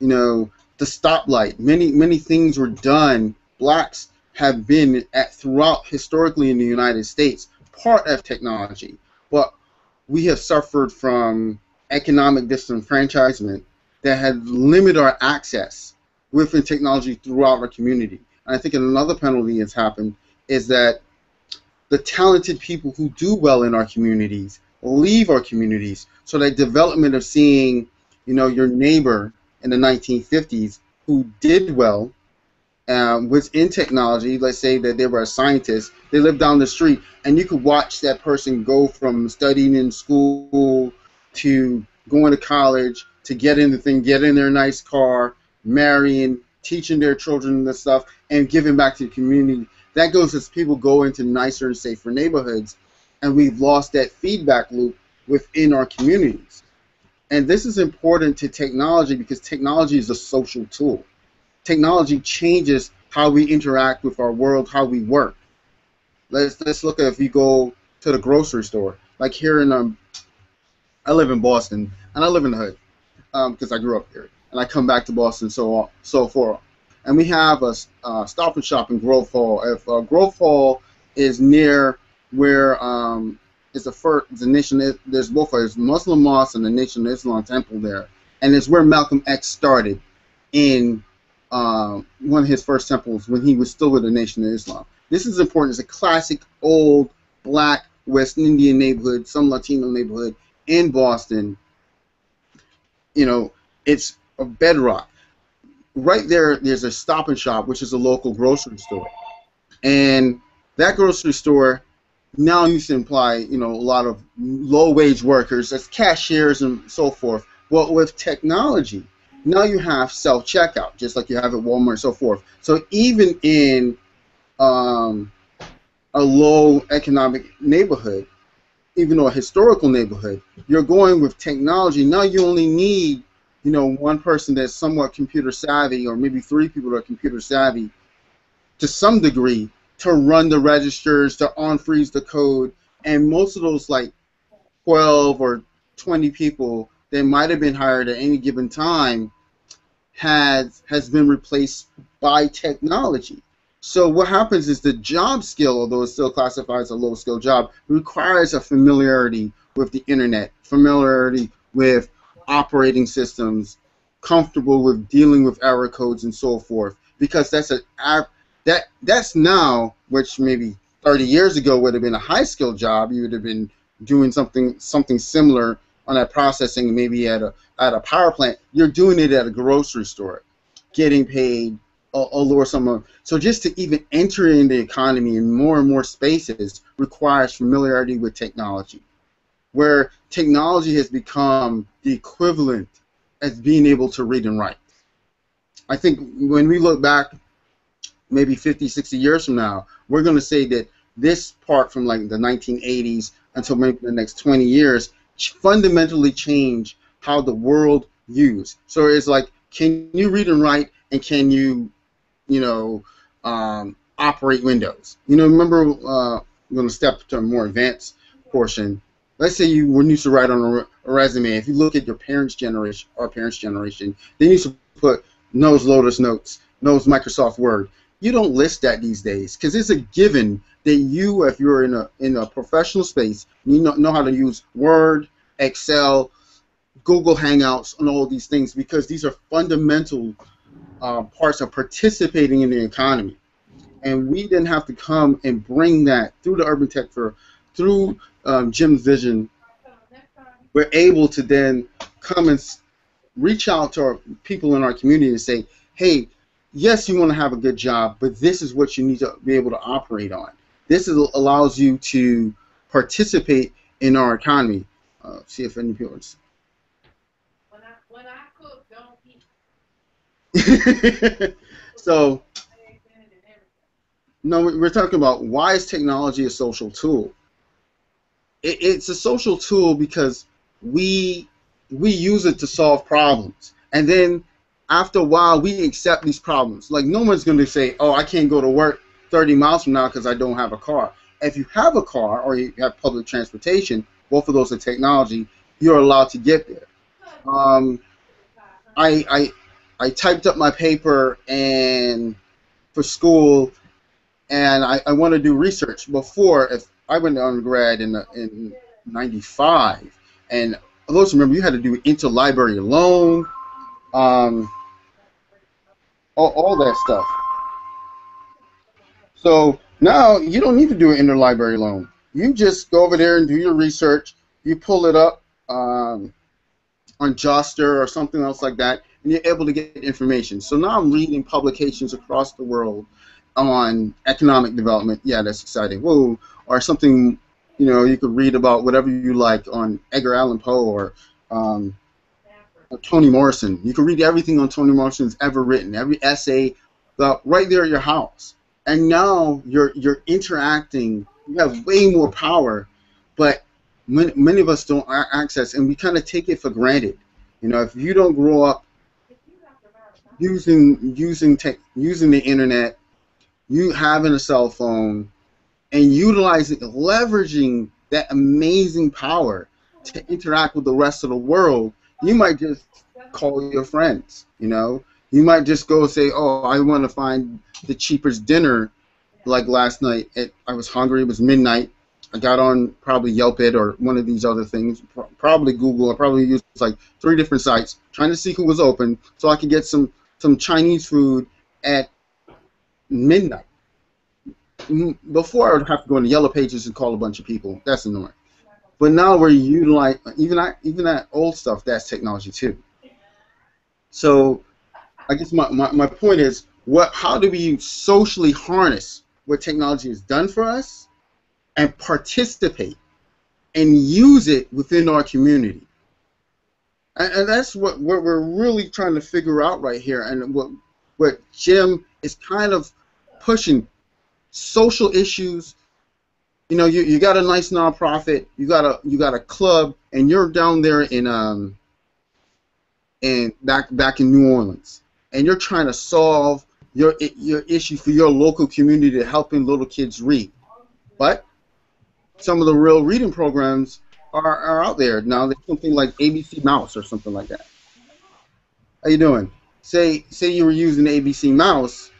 [SPEAKER 3] you know, the stoplight, many things were done. Blacks have been throughout historically in the United States part of technology, but we have suffered from economic disenfranchisement that had limited our access within technology throughout our community. And I think another penalty that's happened is that the talented people who do well in our communities leave our communities. So that development of seeing, you know, your neighbor in the 1950s who did well, was in technology, let's say that they were a scientist, they lived down the street, and you could watch that person go from studying in school to going to college to get in their nice car, marrying, teaching their children this stuff, and giving back to the community. That goes as people go into nicer and safer neighborhoods, and we've lost that feedback loop within our communities. And this is important to technology because technology is a social tool. Technology changes how we interact with our world, how we work. Let's look at if you go to the grocery store. Like here in I live in Boston, and I live in the hood because I grew up here, and I come back to Boston so forth. And we have a Stop and Shop in Grove Hall. If Grove Hall is near where it's the nation. There's both a Muslim mosque and the Nation of Islam temple there, and it's where Malcolm X started in one of his first temples when he was still with the Nation of Islam. This is important. It's a classic old Black West Indian neighborhood, some Latino neighborhood in Boston. You know, it's a bedrock. Right there, there's a Stop and Shop, which is a local grocery store, and that grocery store now used to imply, you know, a lot of low-wage workers as cashiers and so forth. But with technology, now you have self-checkout, just like you have at Walmart and so forth. So even in a low economic neighborhood, even though a historical neighborhood, you're going with technology. Now you only need, you know, one person that's somewhat computer savvy, or maybe three people that are computer savvy to some degree, to run the registers, to unfreeze the code. And most of those, like 12 or 20 people that might have been hired at any given time has been replaced by technology. So what happens is the job skill, although it's still classified as a low-skill job, requires a familiarity with the internet, familiarity with operating systems, comfortable with dealing with error codes and so forth, because that's now, which maybe 30 years ago would have been a high skill job. You would have been doing something similar on that processing, maybe at a power plant. You're doing it at a grocery store, getting paid a lower sum of. So just to even enter in the economy in more and more spaces requires familiarity with technology, where technology has become the equivalent as being able to read and write. I think when we look back maybe 50, 60 years from now, we're going to say that this part from like the 1980s until maybe the next 20 years fundamentally change how the world used. So it's like, can you read and write, and can you, operate Windows? Remember, I'm going to step to a more advanced portion. Let's say you were used to write on a resume. If you look at your parents' generation, our parents' generation, they used to put knows Lotus Notes, knows Microsoft Word. You don't list that these days because it's a given that you, if you're in a professional space, you know how to use Word, Excel, Google Hangouts, and all these things, because these are fundamental parts of participating in the economy. And we didn't have to come and bring that through the Urban Tech Fair, through Jim's vision. We're able to then come and reach out to our people in our community and say, hey, yes, you want to have a good job, but this is what you need to be able to operate on. This allows you to participate in our economy. See if any people when I cook, don't eat. So, no, we're talking about why is technology a social tool? It's a social tool because we use it to solve problems, and then after a while we accept these problems. Like, no one's going to say, oh, I can't go to work 30 miles from now because I don't have a car. If you have a car or you have public transportation, both of those are technology, you're allowed to get there. I typed up my paper and for school, and I want to do research. Before, if I went to undergrad in 95, and those remember you had to do interlibrary loan, all that stuff. So now you don't need to do an interlibrary loan. You just go over there and do your research. You pull it up on Joster or something else like that, and you're able to get information. So now I'm reading publications across the world on economic development. Yeah, that's exciting. Whoa. Or something, you could read about whatever you like on Edgar Allan Poe or Toni Morrison. You can read everything on Toni Morrison's ever written, every essay, right there at your house. And now you're interacting. You have way more power, but many of us don't access, and we kind of take it for granted. If you don't grow up using the internet, you having a cell phone, and leveraging that amazing power to interact with the rest of the world, you might just call your friends. You might just go say, oh, I want to find the cheapest dinner. Like last night, I was hungry. It was midnight. I got on probably Yelp it or one of these other things, probably Google. I probably used like 3 different sites trying to see who was open so I could get some Chinese food at midnight. Before I would have to go into Yellow Pages and call a bunch of people. That's annoying. But now we're utilizing even that old stuff. That's technology too. So I guess my point is, how do we socially harness what technology has done for us and participate and use it within our community? And that's what we're really trying to figure out right here, and what Jim is kind of pushing. Social issues. You got a nice nonprofit, you got a club, and you're down there in back in New Orleans, and you're trying to solve your issue for your local community to helping little kids read. But some of the real reading programs are out there now. There's something like ABC Mouse or something like that. How you doing? Say you were using ABC Mouse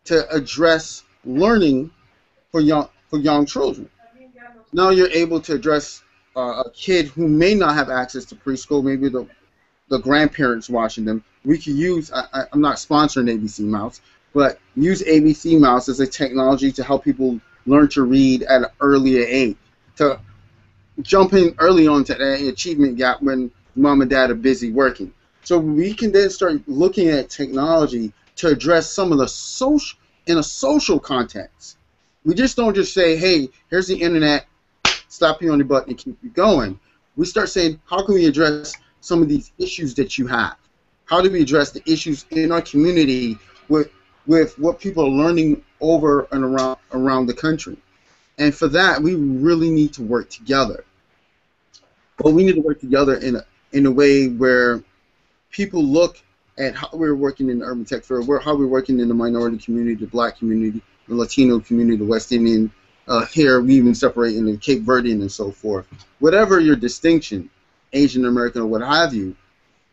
[SPEAKER 3] to address learning for young children. Now you're able to address a kid who may not have access to preschool, maybe the grandparents watching them, we could use, I'm not sponsoring ABC Mouse, but use ABC Mouse as a technology to help people learn to read at an earlier age, to jump in early on to that achievement gap when mom and dad are busy working. So we can then start looking at technology to address some of the social, in a social context. We just don't just say, hey, here's the internet, slap you on the butt and keep you going. We start saying, how can we address some of these issues that you have? How do we address the issues in our community with what people are learning over and around the country? And for that, we really need to work together. But we need to work together in a way where people look at how we're working in the urban tech fair, how we're working in the minority community, the black community, the Latino community, the West Indian. Here we even separate in the Cape Verdean and so forth. Whatever your distinction, Asian American or what have you,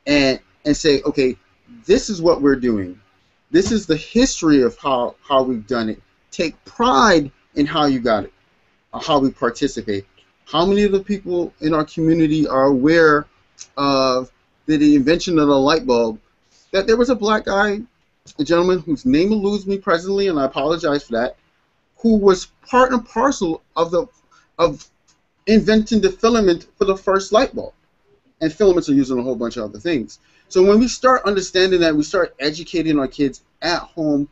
[SPEAKER 3] and say, okay, this is what we're doing. This is the history of how we've done it. Take pride in how you got it, how we participate. How many of the people in our community are aware of the invention of the light bulb? That there was a black guy, a gentleman whose name eludes me presently, and I apologize for that, who was part and parcel of inventing the filament for the first light bulb. And filaments are used in a whole bunch of other things. So when we start understanding that, we start educating our kids at home,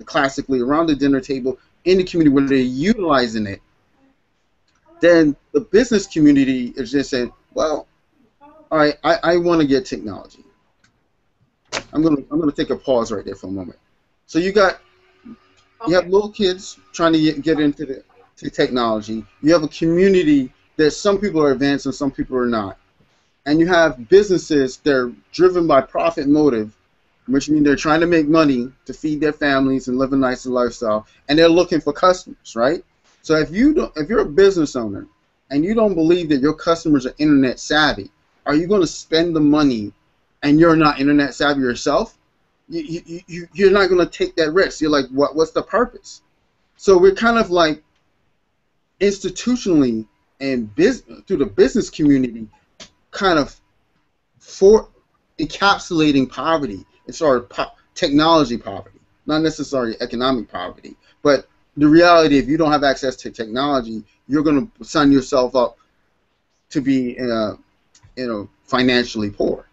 [SPEAKER 3] classically, around the dinner table, in the community where they're utilizing it, then the business community is just saying, well, all right, I want to get technology. I'm gonna take a pause right there for a moment. So you have little kids trying to get into technology. You have a community that some people are advanced and some people are not. And you have businesses that are driven by profit motive, which means they're trying to make money to feed their families and live a nicer lifestyle, and they're looking for customers, right? So if you're a business owner and you don't believe that your customers are internet savvy, are you going to spend the money and you're not internet savvy yourself? You're not going to take that risk. You're like, what's the purpose? So we're kind of like institutionally and through the business community kind of encapsulating poverty. It's our technology poverty, not necessarily economic poverty. But the reality, if you don't have access to technology, you're going to sign yourself up to be financially poor.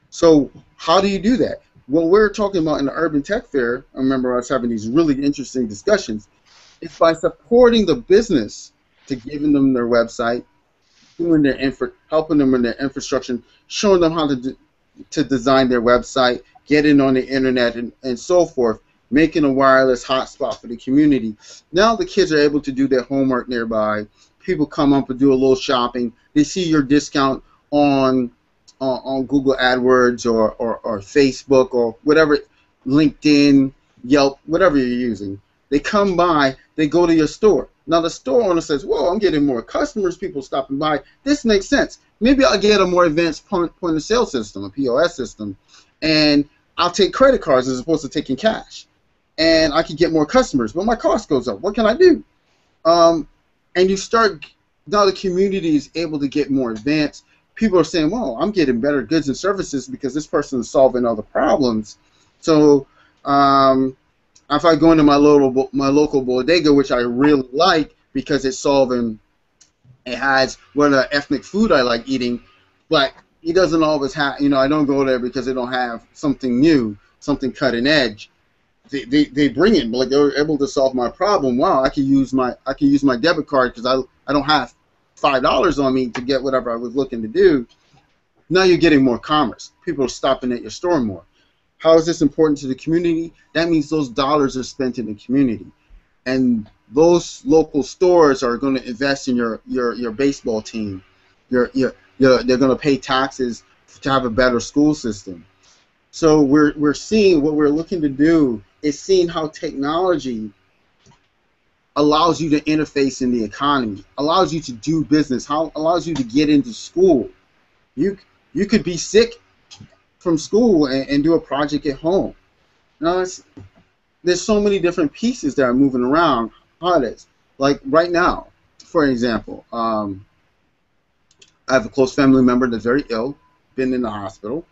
[SPEAKER 3] So how do you do that? What we're talking about in the Urban Tech Fair, I remember us having these really interesting discussions, is by supporting the business to giving them their website, doing helping them in their infrastructure, showing them how to design their website, getting on the internet and so forth, making a wireless hotspot for the community. Now the kids are able to do their homework nearby. People come up and do a little shopping. They see your discount on Google AdWords or Facebook or whatever, LinkedIn, Yelp, whatever you're using. They come by, they go to your store. Now the store owner says, whoa, I'm getting more customers, people stopping by. This makes sense. Maybe I'll get a more advanced point of sale system, a POS system, and I'll take credit cards as opposed to taking cash. And I can get more customers, but my cost goes up. What can I do? And you start, now the community is able to get more advanced. People are saying, well, I'm getting better goods and services because this person is solving other problems. So if I go into my local bodega, which I really like because it has what ethnic food I like eating, but it doesn't always have, I don't go there because they don't have something new, something cutting edge. They bring it, like they're able to solve my problem. Wow, I can use my debit card because I don't have $5 on me to get whatever I was looking to do. Now you're getting more commerce. People are stopping at your store more. How is this important to the community? That means those dollars are spent in the community, and those local stores are going to invest in your baseball team. They're going to pay taxes to have a better school system. So we're seeing, what we're looking to do is seeing how technology allows you to interface in the economy, allows you to do business, how allows you to get into school. You could be sick from school and do a project at home. Now there's so many different pieces that are moving around. How it is, like right now, for example, I have a close family member that's very ill, been in the hospital.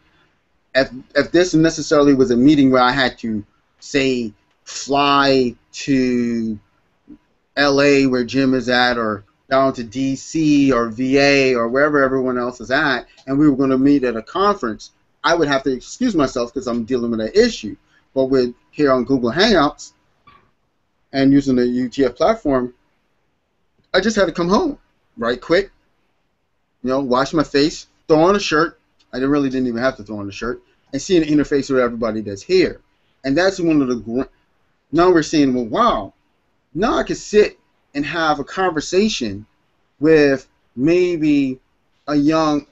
[SPEAKER 3] If this necessarily was a meeting where I had to, say, fly to LA where Jim is at, or down to DC or VA or wherever everyone else is at, and we were going to meet at a conference, I would have to excuse myself because I'm dealing with an issue. But with here on Google Hangouts and using the UTF platform, I just had to come home, right quick, wash my face, throw on a shirt. I really didn't even have to throw on a shirt, and see an interface with everybody that's here. And that's one of the, now we're saying, well, wow, now I could sit and have a conversation with maybe a young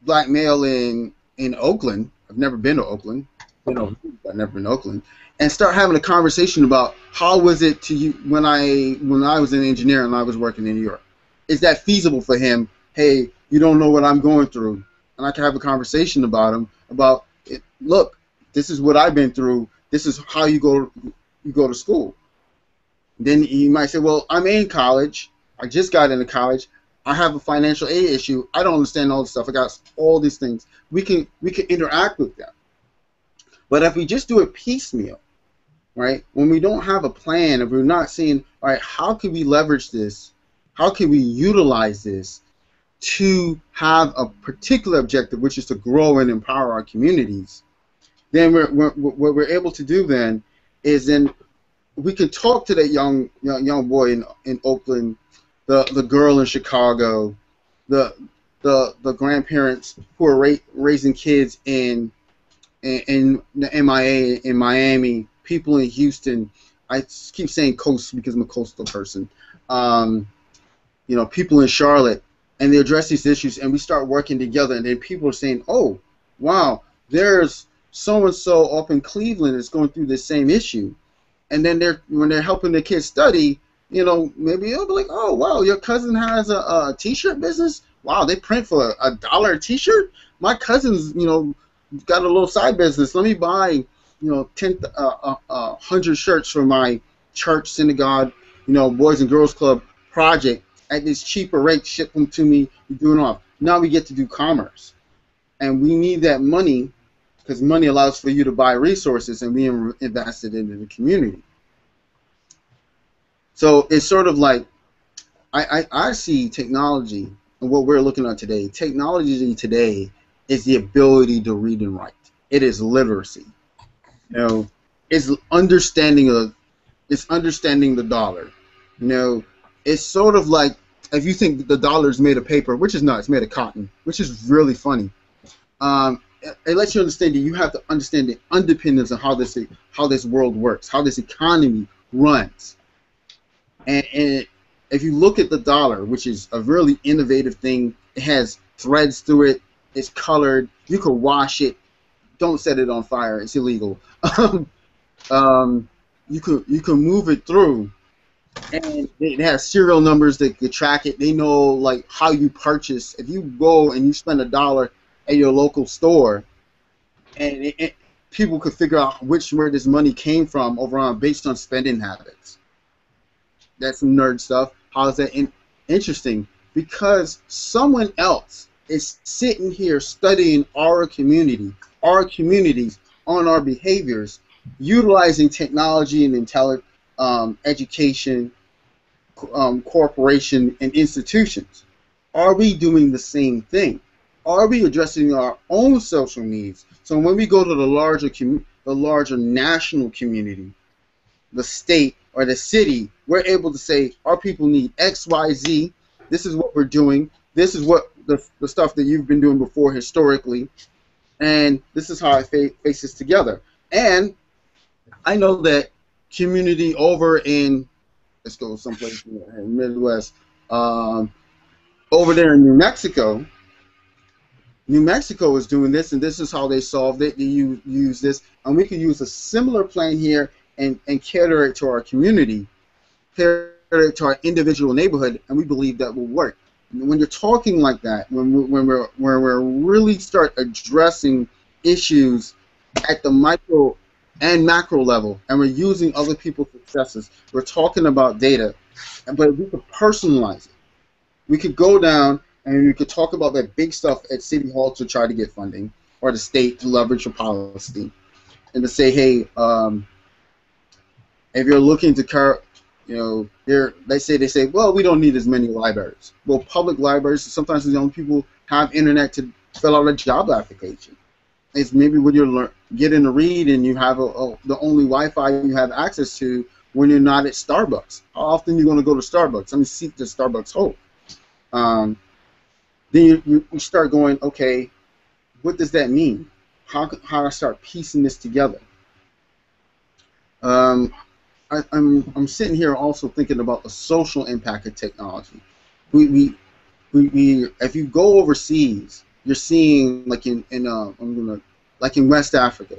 [SPEAKER 3] black male in Oakland. I've never been to Oakland. I've never been to Oakland. And start having a conversation about how was it to you when I was an engineer and I was working in New York. Is that feasible for him? Hey, you don't know what I'm going through. And I can have a conversation about him about it. Look, this is what I've been through. This is how you go to school. Then you might say, well, I'm in college. I just got into college. I have a financial aid issue. I don't understand all this stuff. I got all these things. We can interact with them. But if we just do it piecemeal, right, when we don't have a plan, if we're not seeing, all right, how can we leverage this? How can we utilize this to have a particular objective, which is to grow and empower our communities? Then what we're able to do then is then we can talk to that young boy in Oakland, the girl in Chicago, the grandparents who are raising kids in MIA, in Miami, people in Houston. I keep saying coast because I'm a coastal person. People in Charlotte, and they address these issues, and we start working together, and then people are saying, oh, wow, there's so-and-so up in Cleveland that's going through the same issue. And then when they're helping the kids study, maybe they'll be like, oh, wow, your cousin has a T-shirt business? Wow, they print for $1 a T-shirt? My cousin's, got a little side business. Let me buy, 100 shirts for my church, synagogue, Boys and Girls Club project at this cheaper rate, ship them to me, you're doing off. Now we get to do commerce. And we need that money because money allows for you to buy resources, and we invest it into the community. So it's sort of like, I see technology, and what we're looking at today, technology today is the ability to read and write. It is literacy. It's understanding the dollar. It's sort of like, if you think the dollar is made of paper, which is not, it's made of cotton, which is really funny. It lets you understand that you have to understand the underpinnings of how this world works, how this economy runs. And if you look at the dollar, which is a really innovative thing, it has threads through it, it's colored, you can wash it, don't set it on fire, it's illegal. You can move it through, and it has serial numbers that can track it. They know like how you purchase. If you go and you spend $1 at your local store, and people could figure out where this money came from based on spending habits. That's some nerd stuff. How is that interesting? Because someone else is sitting here studying our communities on our behaviors, utilizing technology and education, corporation, and institutions. Are we doing the same thing? Are we addressing our own social needs? So when we go to the larger national community, the state or the city, we're able to say our people need X, Y, Z. This is what we're doing. This is what the stuff that you've been doing before historically, and this is how it faces together. And I know that community over in, let's go someplace in the Midwest, over there in New Mexico is doing this, and this is how they solved it. They use this, and we can use a similar plan here and cater it to our community, cater it to our individual neighborhood, and we believe that will work. When you're talking like that, when we're really start addressing issues at the micro and macro level, and we're using other people's successes, we're talking about data, but we could personalize it. We could go down And you could talk about that big stuff at City Hall to try to get funding, or the state to leverage your policy, and to say, hey, if you're looking to, they say, well, we don't need as many libraries. Well, public libraries, sometimes the young people have internet to fill out a job application. It's maybe when you're getting to read and you have the only Wi-Fi you have access to when you're not at Starbucks. How often are you going to go to Starbucks? I mean, seek the Starbucks hope. Then you start going, okay, what does that mean? How do I start piecing this together? I'm sitting here also thinking about the social impact of technology. If you go overseas, you're seeing like in West Africa,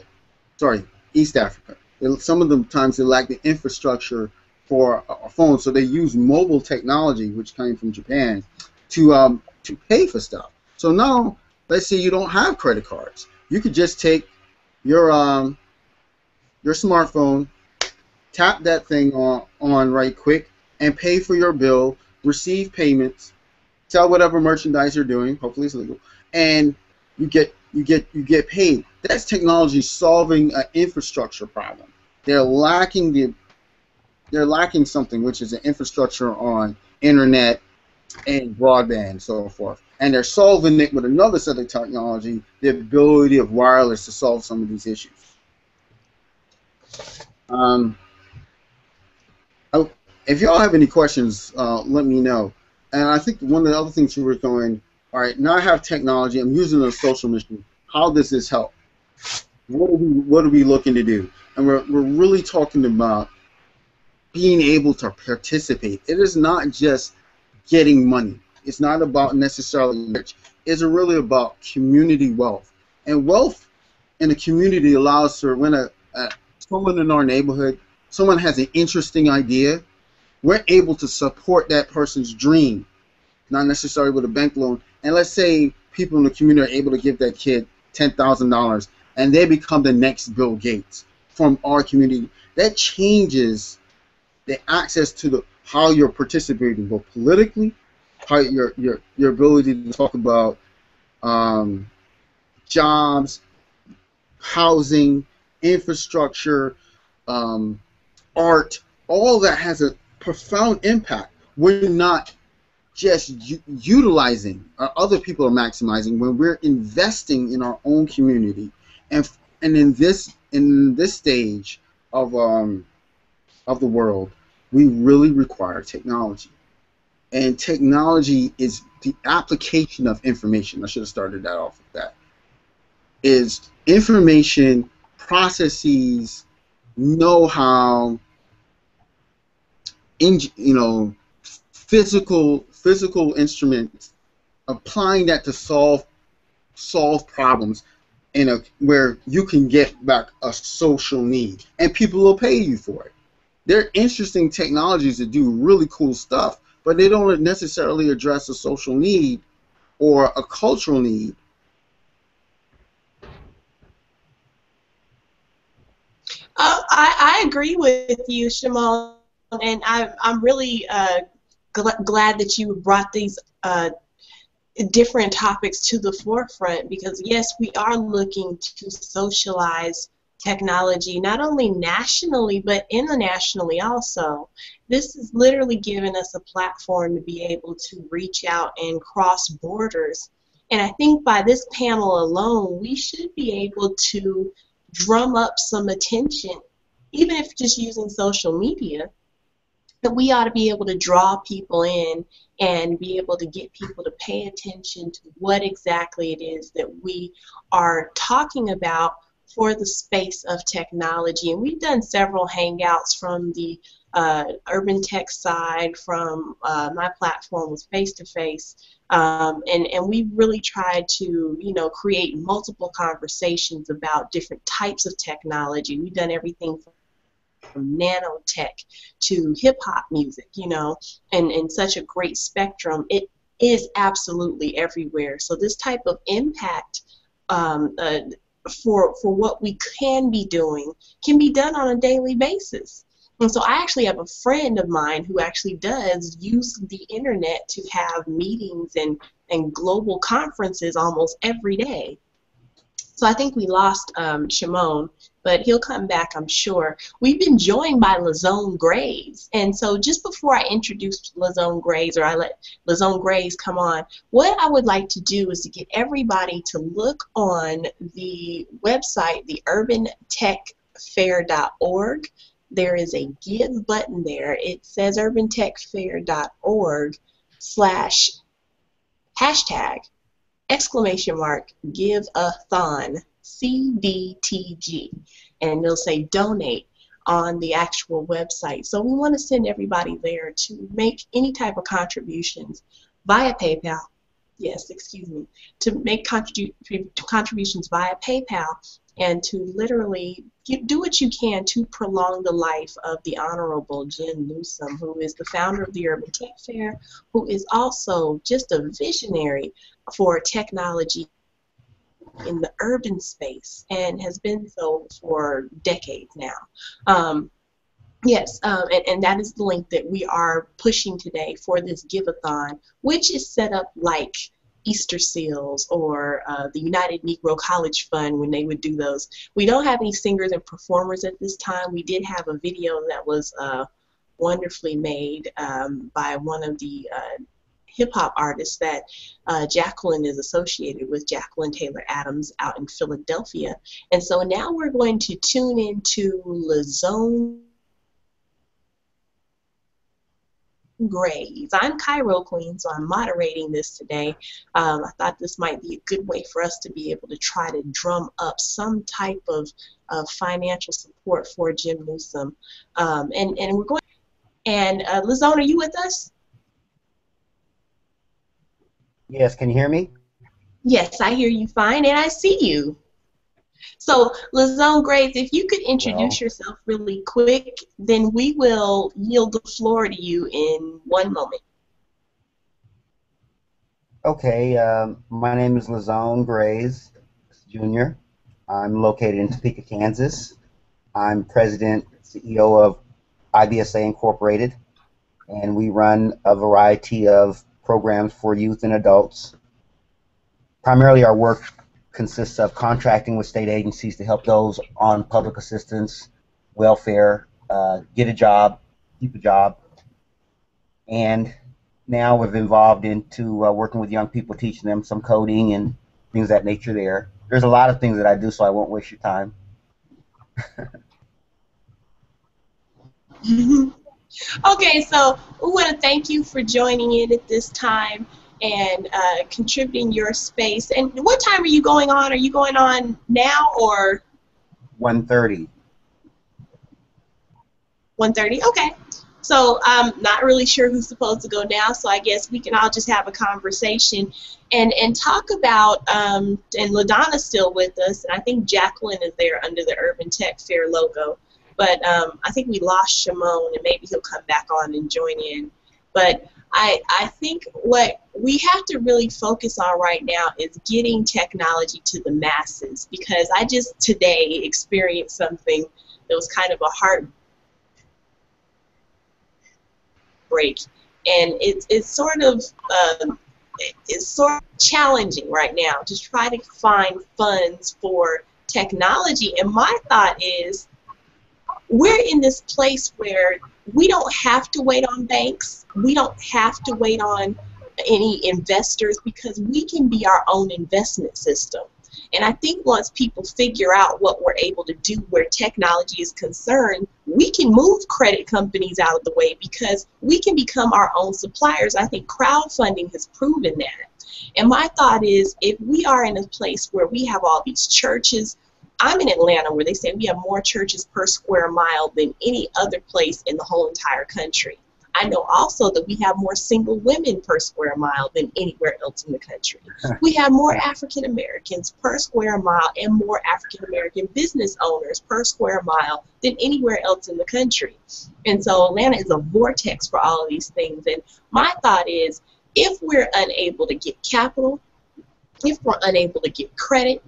[SPEAKER 3] sorry, East Africa. Some of the times they lack the infrastructure for a phone, so they use mobile technology, which came from Japan, to pay for stuff. So now, let's say you don't have credit cards, you could just take your smartphone, tap that thing on right quick, and pay for your bill, receive payments, sell whatever merchandise you're doing, hopefully it's legal, and you get paid. That's technology solving an infrastructure problem. They're lacking something, which is an infrastructure on internet and broadband and so forth. And they're solving it with another set of technology, the ability of wireless to solve some of these issues. If y'all have any questions, let me know. And I think one of the other things you were going, all right, now I have technology, I'm using a social mission. How does this help? What are we looking to do? And we're really talking about being able to participate. It is not just getting money. It's not about necessarily rich. It's really about community wealth. And wealth in a community allows for when someone in our neighborhood, someone has an interesting idea, we're able to support that person's dream, not necessarily with a bank loan. And let's say people in the community are able to give that kid $10,000 and they become the next Bill Gates from our community. That changes the access to how you're participating, both politically, how your ability to talk about jobs, housing, infrastructure, art. All that has a profound impact. We're not just utilizing, or other people are maximizing, when we're investing in our own community. And in this stage of the world, we really require technology. And technology is the application of information. I should have started that off with that. Is information, processes, know-how, physical instruments, applying that to solve problems where you can get back a social need, and people will pay you for it. They're interesting technologies that do really cool stuff, but they don't necessarily address a social need or a cultural need.
[SPEAKER 1] I agree with you, Shimon, and I'm really glad that you brought these different topics to the forefront, because yes, we are looking to socialize technology, not only nationally but internationally also. This is literally giving us a platform to be able to reach out and cross borders. And I think by this panel alone, we should be able to drum up some attention, even if just using social media, that we ought to be able to draw people in and be able to get people to pay attention to what exactly it is that we are talking about for the space of technology. And we've done several hangouts from the urban tech side, from my platform was face-to-face, and we really tried to, create multiple conversations about different types of technology. We've done everything from nanotech to hip-hop music, and such a great spectrum. It is absolutely everywhere. So this type of impact for what we can be doing can be done on a daily basis. And so I actually have a friend of mine who actually does use the internet to have meetings and and global conferences almost every day. So I think we lost Shimon, but he'll come back, I'm sure. We've been joined by Lazone Graves. And so just before I introduce Lazone Graves, or I let Lazone Graves come on, what I would like to do is to get everybody to look on the website, the urbantechfair.org. There is a give button there. It says urbantechfair.org/hashtag !Give-A-THON CDTG, and they'll say donate on the actual website. So we want to send everybody there to make any type of contributions via PayPal. Yes, excuse me, to make contributions via PayPal and to literally do what you can to prolong the life of the Honorable Jim Neusom, who is the founder of the Urban Tech Fair, who is also just a visionary for technology in the urban space and has been so for decades now. Yes, and that is the link that we are pushing today for this Give-A-Thon, which is set up like Easter Seals or the United Negro College Fund when they would do those. We don't have any singers and performers at this time. We did have a video that was wonderfully made by one of the hip-hop artists that Jacqueline is associated with, Jacqueline Taylor Adams, out in Philadelphia. And so now we're going to tune into Lazone Graves. I'm Cairo Qween, so I'm moderating this today. I thought this might be a good way for us to be able to try to drum up some type of financial support for Jim Neusom. And we're going. And Lazone, are you with us?
[SPEAKER 4] Yes, can you hear me?
[SPEAKER 1] Yes, I hear you fine, and I see you. So, Lazone Graves, if you could introduce yourself really quick, then we will yield the floor to you in one moment.
[SPEAKER 4] Okay, my name is Lazone Graves, Jr. I'm located in Topeka, Kansas. I'm president, CEO of IBSA Incorporated, and we run a variety of programs for youth and adults. Primarily our work consists of contracting with state agencies to help those on public assistance, welfare, get a job, keep a job, and now we've evolved into working with young people, teaching them some coding and things of that nature there. There's a lot of things that I do, so I won't waste your time.
[SPEAKER 1] Okay, so we want to thank you for joining in at this time and contributing your space. And what time are you going on? Are you going on now or?
[SPEAKER 4] 1:30.
[SPEAKER 1] 1:30, okay. So I'm not really sure who's supposed to go now, so I guess we can all just have a conversation and talk about, and LaDonna's still with us, and I think Jacqueline is there under the Urban Tech Fair logo. But I think we lost Shimon, and maybe he'll come back on and join in. But I think what we have to really focus on right now is getting technology to the masses, because I just today experienced something that was kind of a heartbreak, and it's sort of challenging right now to try to find funds for technology. And my thought is, we're in this place where we don't have to wait on banks. We don't have to wait on any investors, because we can be our own investment system. And I think once people figure out what we're able to do where technology is concerned, we can move credit companies out of the way, because we can become our own suppliers. I think crowdfunding has proven that. And my thought is, if we are in a place where we have all these churches, I'm in Atlanta, where they say we have more churches per square mile than any other place in the whole entire country. I know also that we have more single women per square mile than anywhere else in the country. We have more African Americans per square mile and more African American business owners per square mile than anywhere else in the country. And so Atlanta is a vortex for all of these things. And my thought is, if we're unable to get capital, if we're unable to get credit,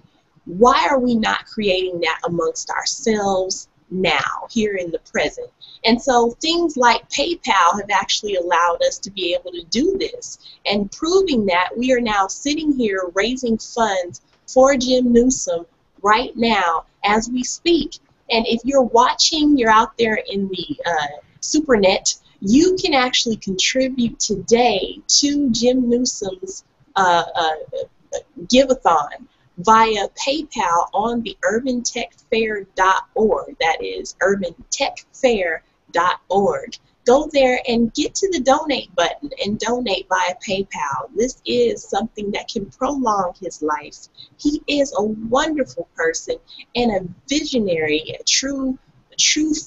[SPEAKER 1] why are we not creating that amongst ourselves? now, here in the present. And so things like PayPal have actually allowed us to be able to do this, and proving that we are now sitting here raising funds for Jim Neusom right now as we speak. And if you're watching, you're out there in the supernet, you can actually contribute today to Jim Neusom's Give-A-Thon via PayPal on the urbantechfair.org. That is urbantechfair.org. Go there and get to the donate button and donate via PayPal. This is something that can prolong his life. He is a wonderful person and a visionary, a true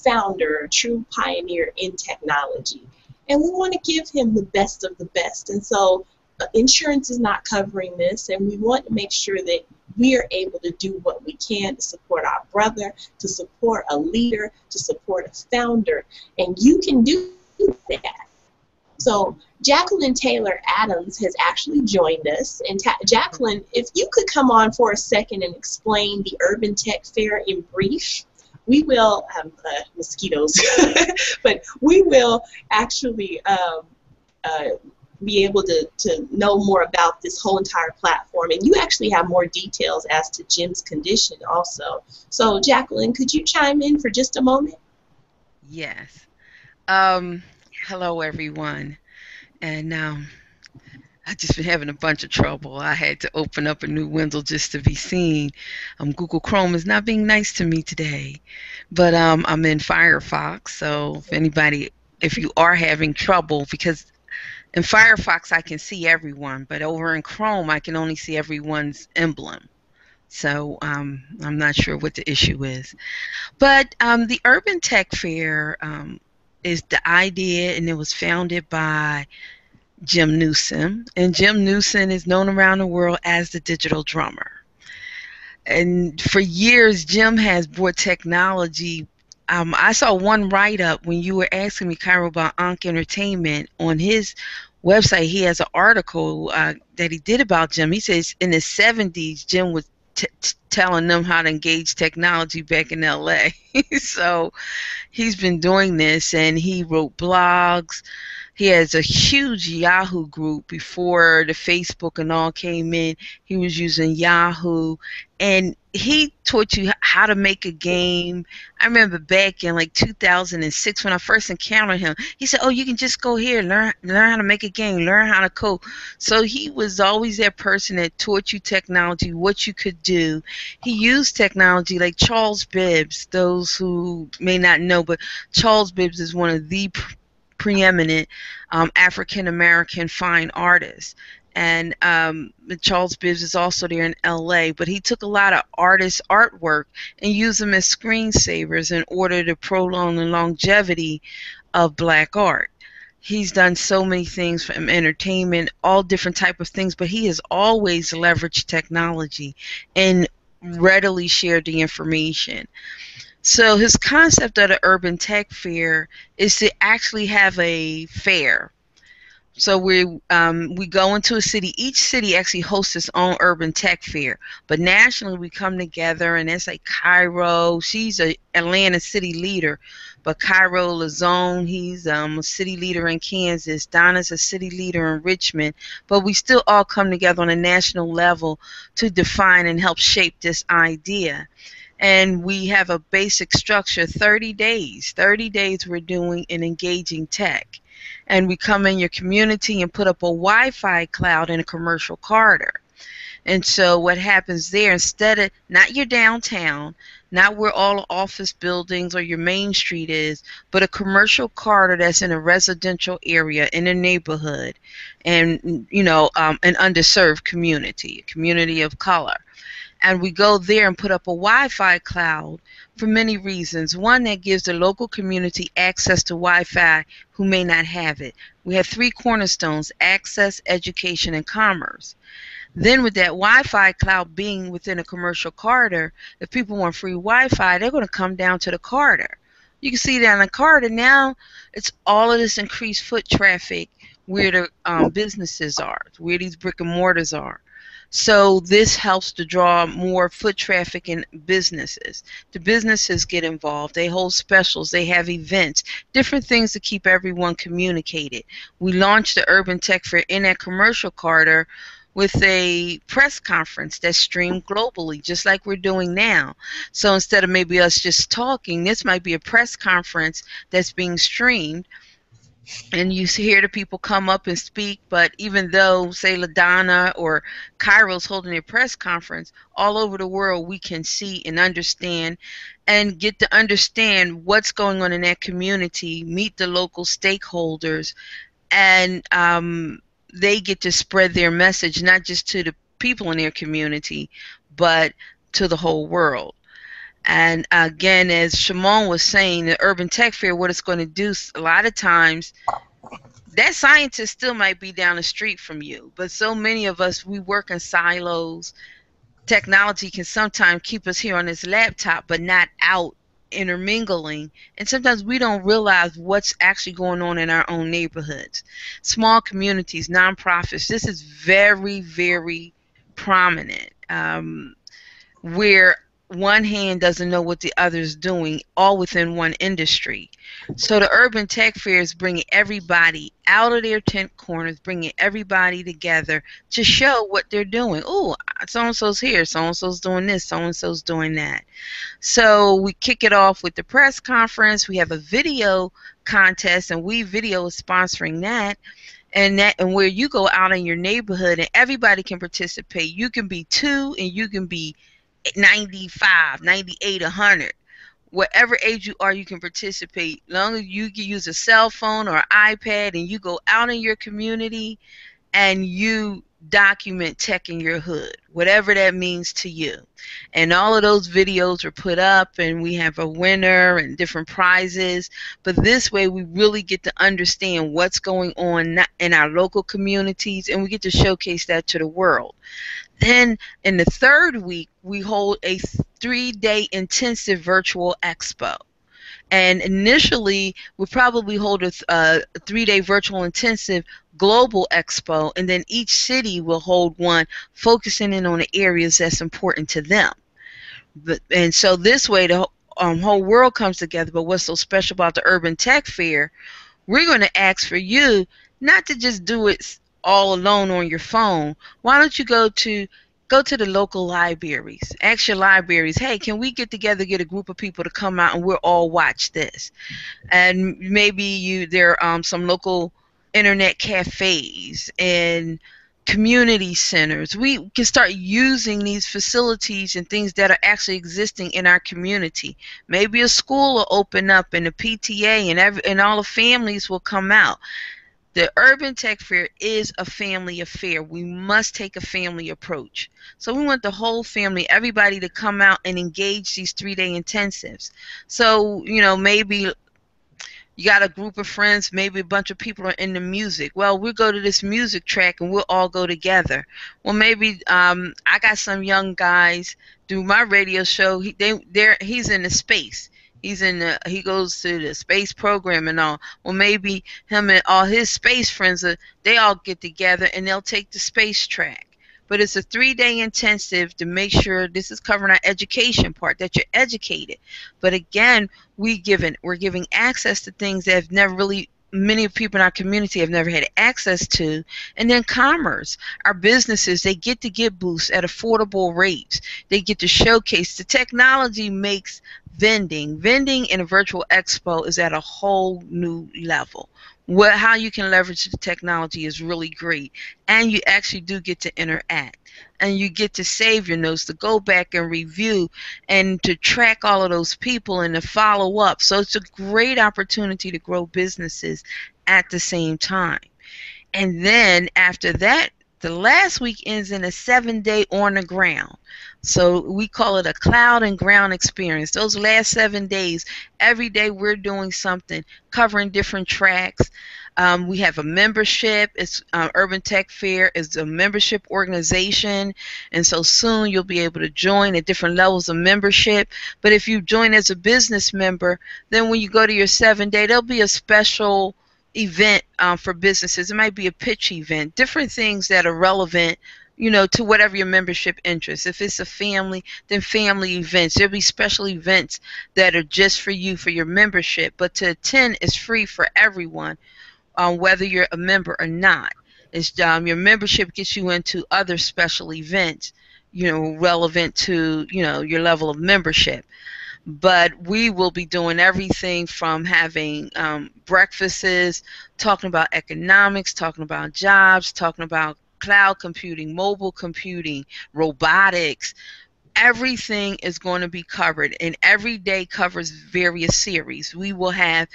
[SPEAKER 1] founder, a true pioneer in technology. And we want to give him the best of the best. And so insurance is not covering this, and we want to make sure that we are able to do what we can to support our brother, to support a leader, to support a founder, and you can do that. So Jacqueline Taylor Adams has actually joined us, and Jacqueline, if you could come on for a second and explain the Urban Tech Fair in brief. We will have mosquitoes, but we will actually be able to know more about this whole entire platform. And you actually have more details as to Jim's condition also. So Jacqueline, could you chime in for just a moment?
[SPEAKER 5] Yes. Hello, everyone. And I've just been having a bunch of trouble. I had to open up a new window just to be seen. Google Chrome is not being nice to me today. But I'm in Firefox, so if you are having trouble, because in Firefox I can see everyone, but over in Chrome I can only see everyone's emblem. So I'm not sure what the issue is. But the Urban Tech Fair is the idea, and it was founded by Jim Neusom. And Jim Neusom is known around the world as the digital drummer. And for years, Jim has brought technology. I saw one write-up when you were asking me, Cairo, about Ankh Entertainment. On his website, he has an article that he did about Jim. He says in the 70s, Jim was telling them how to engage technology back in LA. So he's been doing this, and he wrote blogs. He has a huge Yahoo group. Before the Facebook and all came in, he was using Yahoo, and he taught you how to make a game. I remember back in like 2006 when I first encountered him, he said, oh, you can just go here, learn how to make a game, learn how to code. So he was always that person that taught you technology, what you could do. He used technology like Charles Bibbs. Those who may not know, but Charles Bibbs is one of the preeminent African-American fine artists. And Charles Bibbs is also there in LA, but he took a lot of artists' artwork and used them as screensavers in order to prolong the longevity of black art. He's done so many things from entertainment, all different type of things, but he has always leveraged technology and readily shared the information. So his concept of the Urban Tech Fair is to actually have a fair. So we go into a city. Each city actually hosts its own Urban Tech Fair. But nationally, we come together, and it's like Cairo. She's a Atlanta city leader. But Cairo Lazone, he's a city leader in Kansas. Donna's a city leader in Richmond. But we still all come together on a national level to define and help shape this idea. And we have a basic structure, 30 days. 30 days we're doing and engaging tech. And we come in your community and put up a Wi-Fi cloud in a commercial corridor. And so what happens there, instead of, not your downtown, not where all the office buildings or your main street is, but a commercial corridor that's in a residential area in a neighborhood, and, you know, an underserved community, a community of color. And we go there and put up a Wi-Fi cloud for many reasons. One, that gives the local community access to Wi-Fi who may not have it. We have 3 cornerstones: access, education, and commerce. Then with that Wi-Fi cloud being within a commercial corridor, if people want free Wi-Fi, they're going to come down to the corridor. You can see down the corridor now, it's all of this increased foot traffic where the businesses are, where these brick and mortars are. So this helps to draw more foot traffic in businesses. The businesses get involved. They hold specials. They have events, different things to keep everyone communicated. We launched the Urban Tech Fair in that commercial corridor with a press conference that's streamed globally, just like we're doing now. So instead of maybe us just talking, this might be a press conference that's being streamed, and you hear the people come up and speak. But even though, say, LaDonna or Cairo's holding a press conference, all over the world we can see and understand and get to understand what's going on in that community, meet the local stakeholders, and they get to spread their message, not just to the people in their community, but to the whole world. And again, as Shimon was saying, the Urban Tech Fair, what it's going to do, a lot of times, that scientist still might be down the street from you, but so many of us, we work in silos. Technology can sometimes keep us here on this laptop, but not out intermingling. And sometimes we don't realize what's actually going on in our own neighborhoods. Small communities, nonprofits, this is very, very prominent. Where one hand doesn't know what the other is doing, all within one industry. So the Urban Tech Fair is bringing everybody out of their tent corners, bringing everybody together to show what they're doing. Oh, so-and-so's here, so-and-so's doing this, so-and-so's doing that. So we kick it off with the press conference. We have a video contest, and Video is sponsoring that. And where you go out in your neighborhood and everybody can participate. You can be 2 and you can be 95, 98, 100. Whatever age you are, you can participate. As long as you can use a cell phone or iPad and you go out in your community and you document tech in your hood, whatever that means to you. And all of those videos are put up, and we have a winner and different prizes. But this way we really get to understand what's going on in our local communities, and we get to showcase that to the world. Then in the third week, we hold a 3-day intensive virtual expo. And initially, we'll probably hold a 3-day virtual intensive global expo, and then each city will hold one focusing in on the areas that's important to them. And so this way, the whole world comes together. But what's so special about the Urban Tech Fair, we're going to ask for you not to just do it all alone on your phone. Why don't you go to the local libraries? Ask your libraries, hey, can we get together, get a group of people to come out and we'll all watch this? And maybe there are some local internet cafes and community centers. We can start using these facilities and things that are actually existing in our community. Maybe a school will open up and the PTA and all the families will come out. The Urban Tech Fair is a family affair. We must take a family approach. So we want the whole family, everybody, to come out and engage these 3-day intensives. So, maybe you got a group of friends, maybe a bunch of people are into music. Well, we'll go to this music track and we'll all go together. Well, maybe I got some young guys do my radio show. He's in the space. He goes to the space program and all. Well, maybe him and all his space friends, they all get together and they'll take the space track. But it's a 3-day intensive to make sure this is covering our education part, that you're educated. But again, we're giving access to things that have never really, many people in our community have never had access to. And then commerce, our businesses, they get to get boosts at affordable rates. They get to showcase the technology makes vending in a virtual expo is at a whole new level. How you can leverage the technology is really great, and you actually do get to interact, and you get to save your notes, to go back and review, and to track all of those people and to follow up. So it's a great opportunity to grow businesses at the same time. And then after that, the last week ends in a 7-day on the ground. So we call it a cloud and ground experience. Those last 7 days, every day we're doing something, covering different tracks. We have a membership. It's Urban Tech Fair is a membership organization, and so soon you'll be able to join at different levels of membership. But if you join as a business member, then when you go to your 7-day, there'll be a special event for businesses. It might be a pitch event, different things that are relevant to whatever your membership interests. If it's a family, then family events. There'll be special events that are just for you, for your membership. But to attend is free for everyone, whether you're a member or not. It's your membership gets you into other special events, relevant to your level of membership. But we will be doing everything from having breakfasts, talking about economics, talking about jobs, talking about cloud computing, mobile computing, robotics. Everything is going to be covered, and every day covers various series. We will have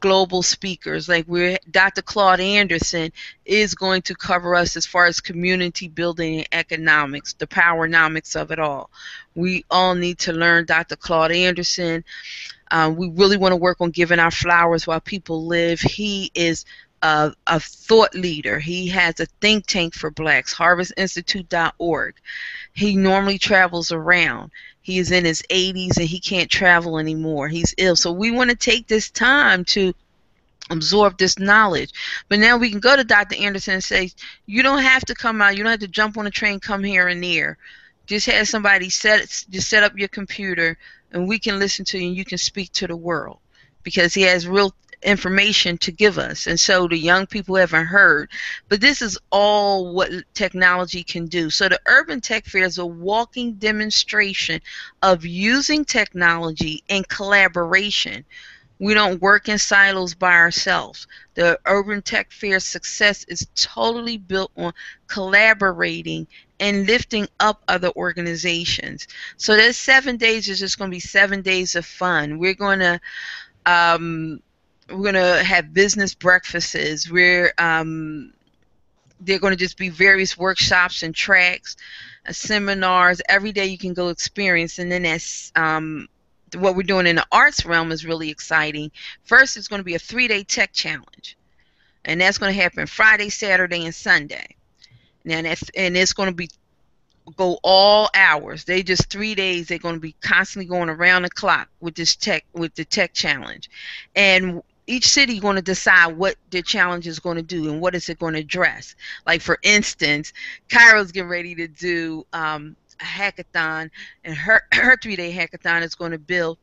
[SPEAKER 5] global speakers like Dr. Claude Anderson is going to cover us as far as community building and economics, the powernomics of it all. We all need to learn Dr. Claude Anderson. We really want to work on giving our flowers while people live. He is a thought leader. He has a think tank for blacks, harvestinstitute.org. He normally travels around. He is in his 80s and he can't travel anymore. He's ill. So we want to take this time to absorb this knowledge. But now we can go to Dr. Anderson and say, you don't have to come out. You don't have to jump on a train, come here and there. Just have somebody set up your computer and we can listen to you and you can speak to the world, because he has real information to give us. And so the young people haven't heard, but this is all what technology can do. So the Urban Tech Fair is a walking demonstration of using technology in collaboration. We don't work in silos by ourselves. The Urban Tech Fair's success is totally built on collaborating and lifting up other organizations. So those 7 days is just going to be 7 days of fun. We're going to have business breakfasts. They're going to just be various workshops and tracks, seminars. Every day you can go experience. And then that's what we're doing in the arts realm is really exciting. First, it's going to be a 3-day tech challenge, and that's going to happen Friday, Saturday, and Sunday. And it's going to be go all hours. They just 3 days. They're going to be constantly going around the clock with the tech challenge, and each city is going to decide what their challenge is going to do and what is it going to address. Like, for instance, Cairo's getting ready to do a hackathon, and her 3-day hackathon is going to build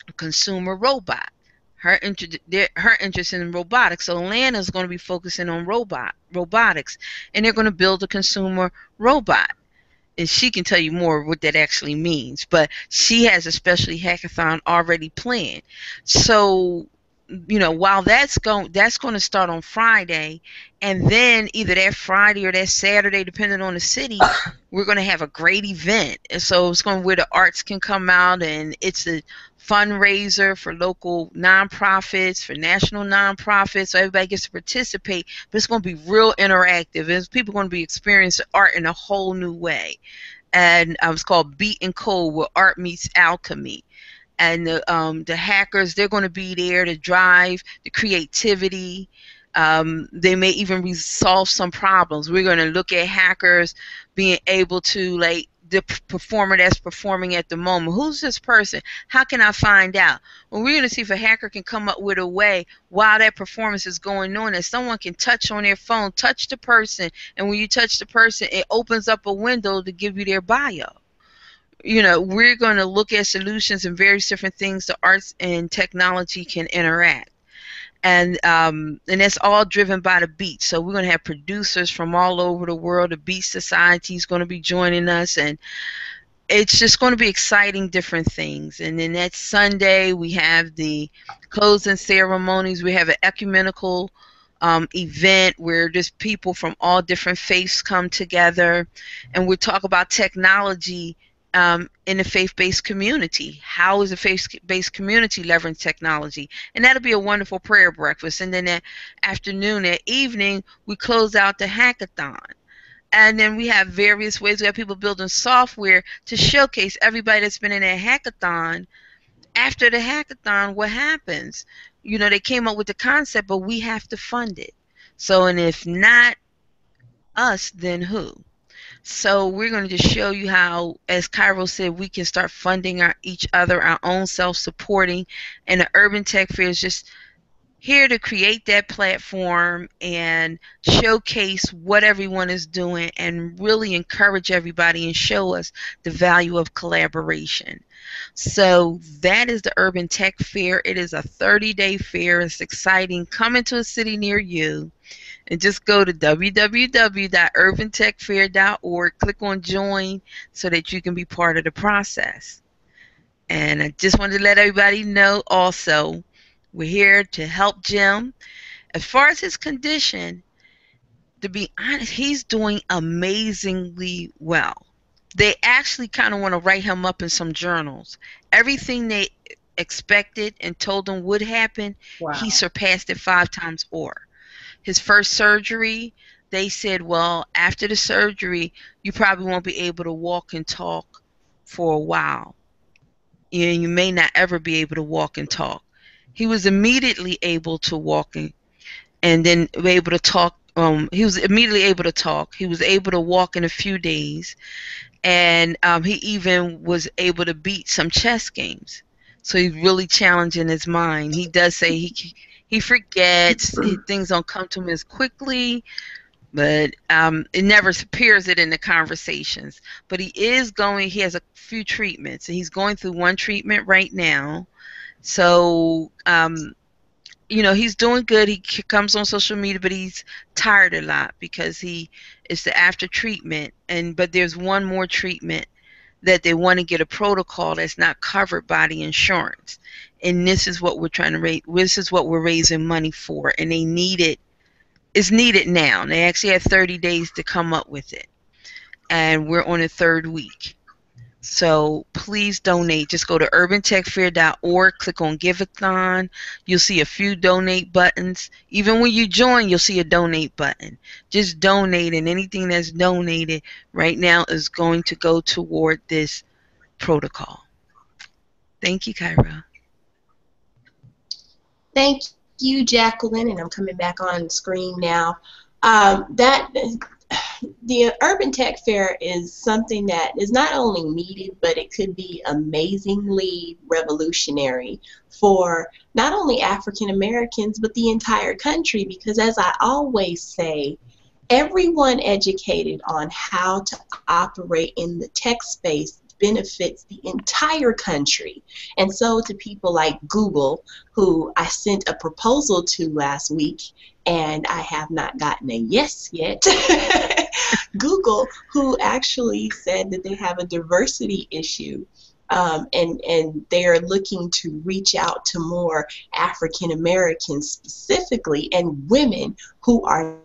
[SPEAKER 5] a consumer robot. Her interest in robotics. So Atlanta's going to be focusing on robotics, and they're going to build a consumer robot. And she can tell you more what that actually means. But she has a specialty hackathon already planned. So, while that's going to start on Friday, and then either that Friday or that Saturday, depending on the city, we're going to have a great event. And so it's going where the arts can come out, and it's a fundraiser for local nonprofits, for national nonprofits, so everybody gets to participate. But it's going to be real interactive, and people are going to be experiencing art in a whole new way. And it's called Beat and Code, where art meets alchemy. And the hackers, they're going to be there to drive the creativity. They may even solve some problems. We're going to look at hackers being able to, like, the performer that's performing at the moment. Who's this person? How can I find out? Well, we're going to see if a hacker can come up with a way while that performance is going on that someone can touch on their phone, touch the person, and when you touch the person, it opens up a window to give you their bio. We're going to look at solutions and various different things the arts and technology can interact. And that's all driven by the Beat. So we're going to have producers from all over the world. The Beat Society is going to be joining us, and it's just going to be exciting different things. And then that Sunday, we have the closing ceremonies. We have an ecumenical event where just people from all different faiths come together, and we talk about technology in the faith-based community. How is the faith-based community leveraging technology? And that'll be a wonderful prayer breakfast. And then that afternoon, that evening, we close out the hackathon. And then we have various ways. We have people building software to showcase everybody that's been in a hackathon. After the hackathon, what happens? They came up with the concept, but we have to fund it. So, and if not us, then who? So we're going to just show you how, as Cairo said, we can start funding each other, our own self-supporting. And the Urban Tech Fair is just here to create that platform and showcase what everyone is doing and really encourage everybody and show us the value of collaboration. So that is the Urban Tech Fair. It is a 30-day fair. It's exciting. Coming to a city near you. And just go to www.urbantechfair.org, click on join so that you can be part of the process. And I just wanted to let everybody know also, we're here to help Jim. As far as his condition, to be honest, he's doing amazingly well. They actually kind of want to write him up in some journals. Everything they expected and told him would happen,
[SPEAKER 1] Wow.
[SPEAKER 5] he surpassed it 5 times over. His first surgery, they said, well, after the surgery, you probably won't be able to walk and talk for a while. You may not ever be able to walk and talk. He was immediately able to walk and then able to talk. He was immediately able to talk. He was able to walk in a few days, and he even was able to beat some chess games. So he's really challenging his mind. He does say he forgets, things don't come to him as quickly, but it never appears it in the conversations. But he has a few treatments, and he's going through one treatment right now. So he's doing good. He comes on social media, but he's tired a lot because it's the after treatment, but there's one more treatment that they want to get a protocol that's not covered by the insurance, and this is what we're trying to raise. This is what we're raising money for, and they need it. It's needed now. They actually have 30 days to come up with it, and we're on the 3rd week. So please donate. Just go to urbantechfair.org, click on GIVE-A-THON. You'll see a few donate buttons. Even when you join, you'll see a donate button. Just donate, and anything that's donated right now is going to go toward this protocol. Thank you, Cairo.
[SPEAKER 1] Thank you, Jacqueline, and I'm coming back on screen now. The Urban Tech Fair is something that is not only needed, but it could be amazingly revolutionary for not only African Americans, but the entire country, because as I always say, everyone educated on how to operate in the tech space benefits the entire country. And so to people like Google, who I sent a proposal to last week, and I have not gotten a yes yet, Google, who actually said that they have a diversity issue, and they're looking to reach out to more African Americans specifically, and women who are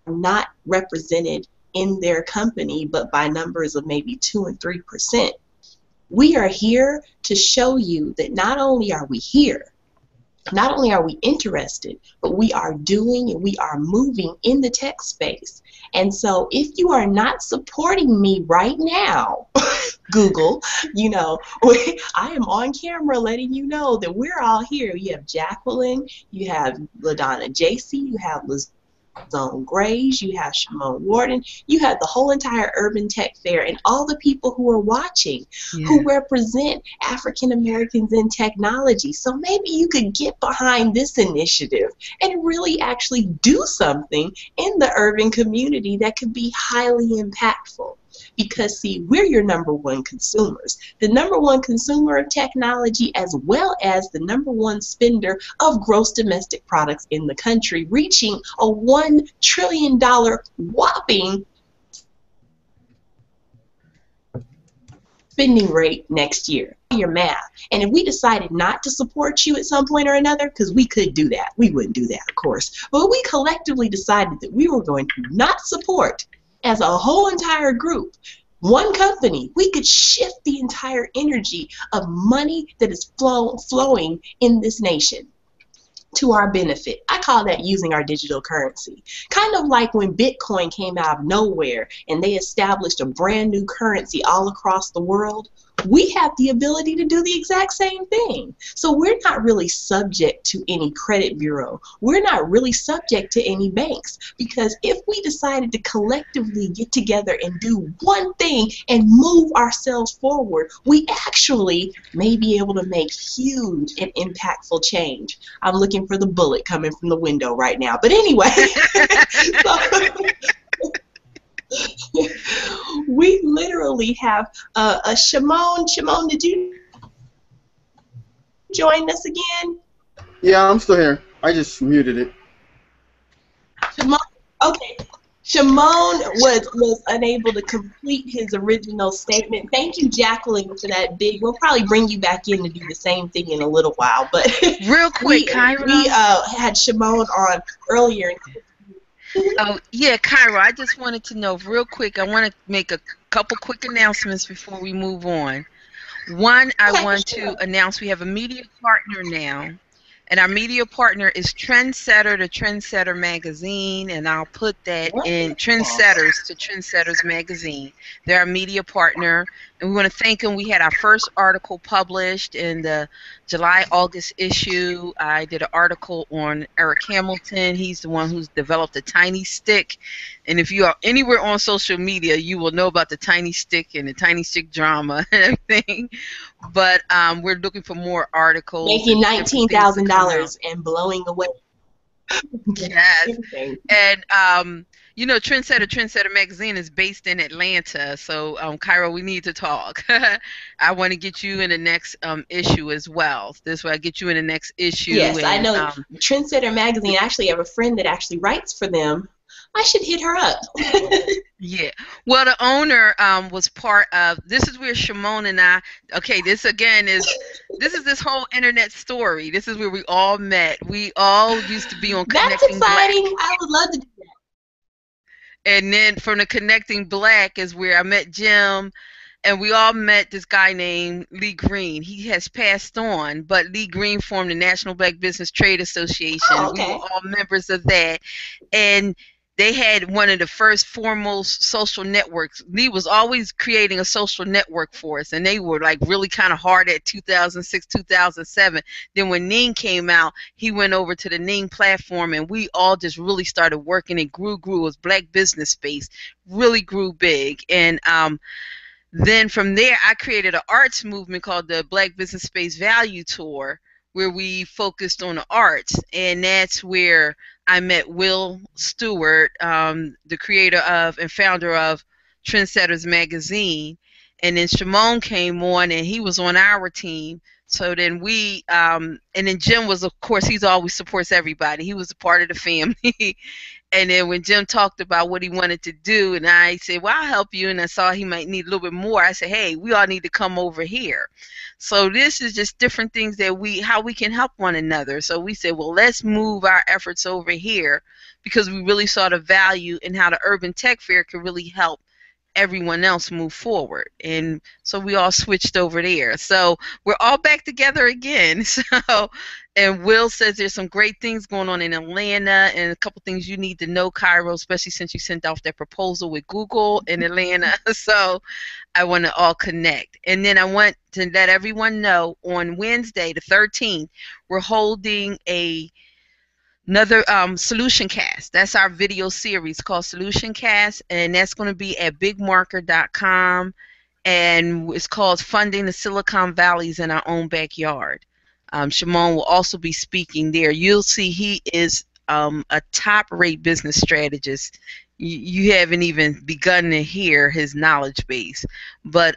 [SPEAKER 1] not represented in their company, but by numbers of maybe 2 and 3%. We are here to show you that not only are we here, not only are we interested, but we are doing and we are moving in the tech space. And so if you are not supporting me right now, Google, I am on camera letting you know that we're all here. You have Jacqueline, you have LaDonna JC, you have Zone Grays, you have Shimon Warden, you have the whole entire Urban Tech Fair, and all the people who are watching who represent African Americans in technology. So maybe you could get behind this initiative and really actually do something in the urban community that could be highly impactful. Because, see, we're your #1 consumers. The #1 consumer of technology, as well as the #1 spender of gross domestic products in the country, reaching a $1 trillion whopping spending rate next year. Your math. And if we decided not to support you at some point or another, because we could do that, we wouldn't do that, of course, but we collectively decided that we were going to not support, as a whole entire group, one company, we could shift the entire energy of money that is flowing in this nation to our benefit. I call that using our digital currency. Kind of like when Bitcoin came out of nowhere and they established a brand new currency all across the world. we have the ability to do the exact same thing. So we're not really subject to any credit bureau. We're not really subject to any banks, because if we decided to collectively get together and do one thing and move ourselves forward, we actually may be able to make huge and impactful change. I'm looking for the bullet coming from the window right now. But anyway, we literally have a Shimon. Shimon, did you join us again?
[SPEAKER 3] Yeah, I'm still here. I just muted it.
[SPEAKER 1] Shimon, okay. Shimon was unable to complete his original statement. Thank you, Jacqueline, for that big. We'll probably bring you back in to do the same thing in a little while. But
[SPEAKER 5] Real quick, Cairo.
[SPEAKER 1] we had Shimon on earlier.
[SPEAKER 5] Oh, yeah, Cairo, I just wanted to know real quick. I want to make a couple quick announcements before we move on. One, I want to announce we have a media partner now, and our media partner is Trendsetter, the Trendsetter magazine, and I'll put that in Trendsetters to Trendsetters magazine. They're our media partner, and we want to thank them. We had our first article published in the July-August issue. I did an article on Eric Hamilton. He's the one who's developed the tiny stick, and if you are anywhere on social media, you will know about the tiny stick and the tiny stick drama and everything. But we're looking for more articles.
[SPEAKER 1] Making $19,000 and blowing away.
[SPEAKER 5] Yes. And you know, Trendsetter magazine is based in Atlanta, so Cairo, we need to talk. I want to get you in the next issue as well. This way I get you in the next issue.
[SPEAKER 1] Yes,
[SPEAKER 5] and,
[SPEAKER 1] I know Trendsetter magazine. I actually have a friend that actually writes for them. I should hit her up.
[SPEAKER 5] Yeah. Well, the owner was part of. This is where Shimon and I. Okay, this again is. This is this whole internet story. This is where we all met. We all used to be on
[SPEAKER 1] That's
[SPEAKER 5] Connecting
[SPEAKER 1] exciting.
[SPEAKER 5] Black.
[SPEAKER 1] I would love to do that.
[SPEAKER 5] And then from the Connecting Black is where I met Jim, and we all met this guy named Lee Green. He has passed on, but Lee Green formed the National Black Business Trade Association.
[SPEAKER 1] Oh, okay.
[SPEAKER 5] We were all members of that, and they had one of the first foremost social networks. Lee was always creating a social network for us, and they were like really kind of hard at 2006, 2007. Then when Ning came out, he went over to the Ning platform, and we all just really started working. It grew. It was Black Business Space, really grew big. And then from there, I created an arts movement called the Black Business Space Value Tour, where we focused on the arts, and that's where I met Will Stewart, the creator of and founder of Trendsetters magazine, and then Shimon came on, and he was on our team. So then we, and then Jim was, of course, he's always supports everybody. He was a part of the family. And then when Jim talked about what he wanted to do, and I said, well, I'll help you, and I saw he might need a little bit more, I said, hey, we all need to come over here. So this is just different things that how we can help one another. So we said, well, let's move our efforts over here, because we really saw the value in how the Urban Tech Fair could really help everyone else move forward. And so we all switched over there. So we're all back together again. So, and Will says there's some great things going on in Atlanta, and a couple things you need to know, Cairo, especially since you sent off that proposal with Google in Atlanta. So I want to all connect. And then I want to let everyone know on Wednesday, the 13th, we're holding another Solution Cast. That's our video series called Solution Cast, and that's going to be at bigmarker.com, and it's called Funding the Silicon Valleys in Our Own Backyard. Shimon will also be speaking there. You'll see he is a top-rate business strategist. You haven't even begun to hear his knowledge base. But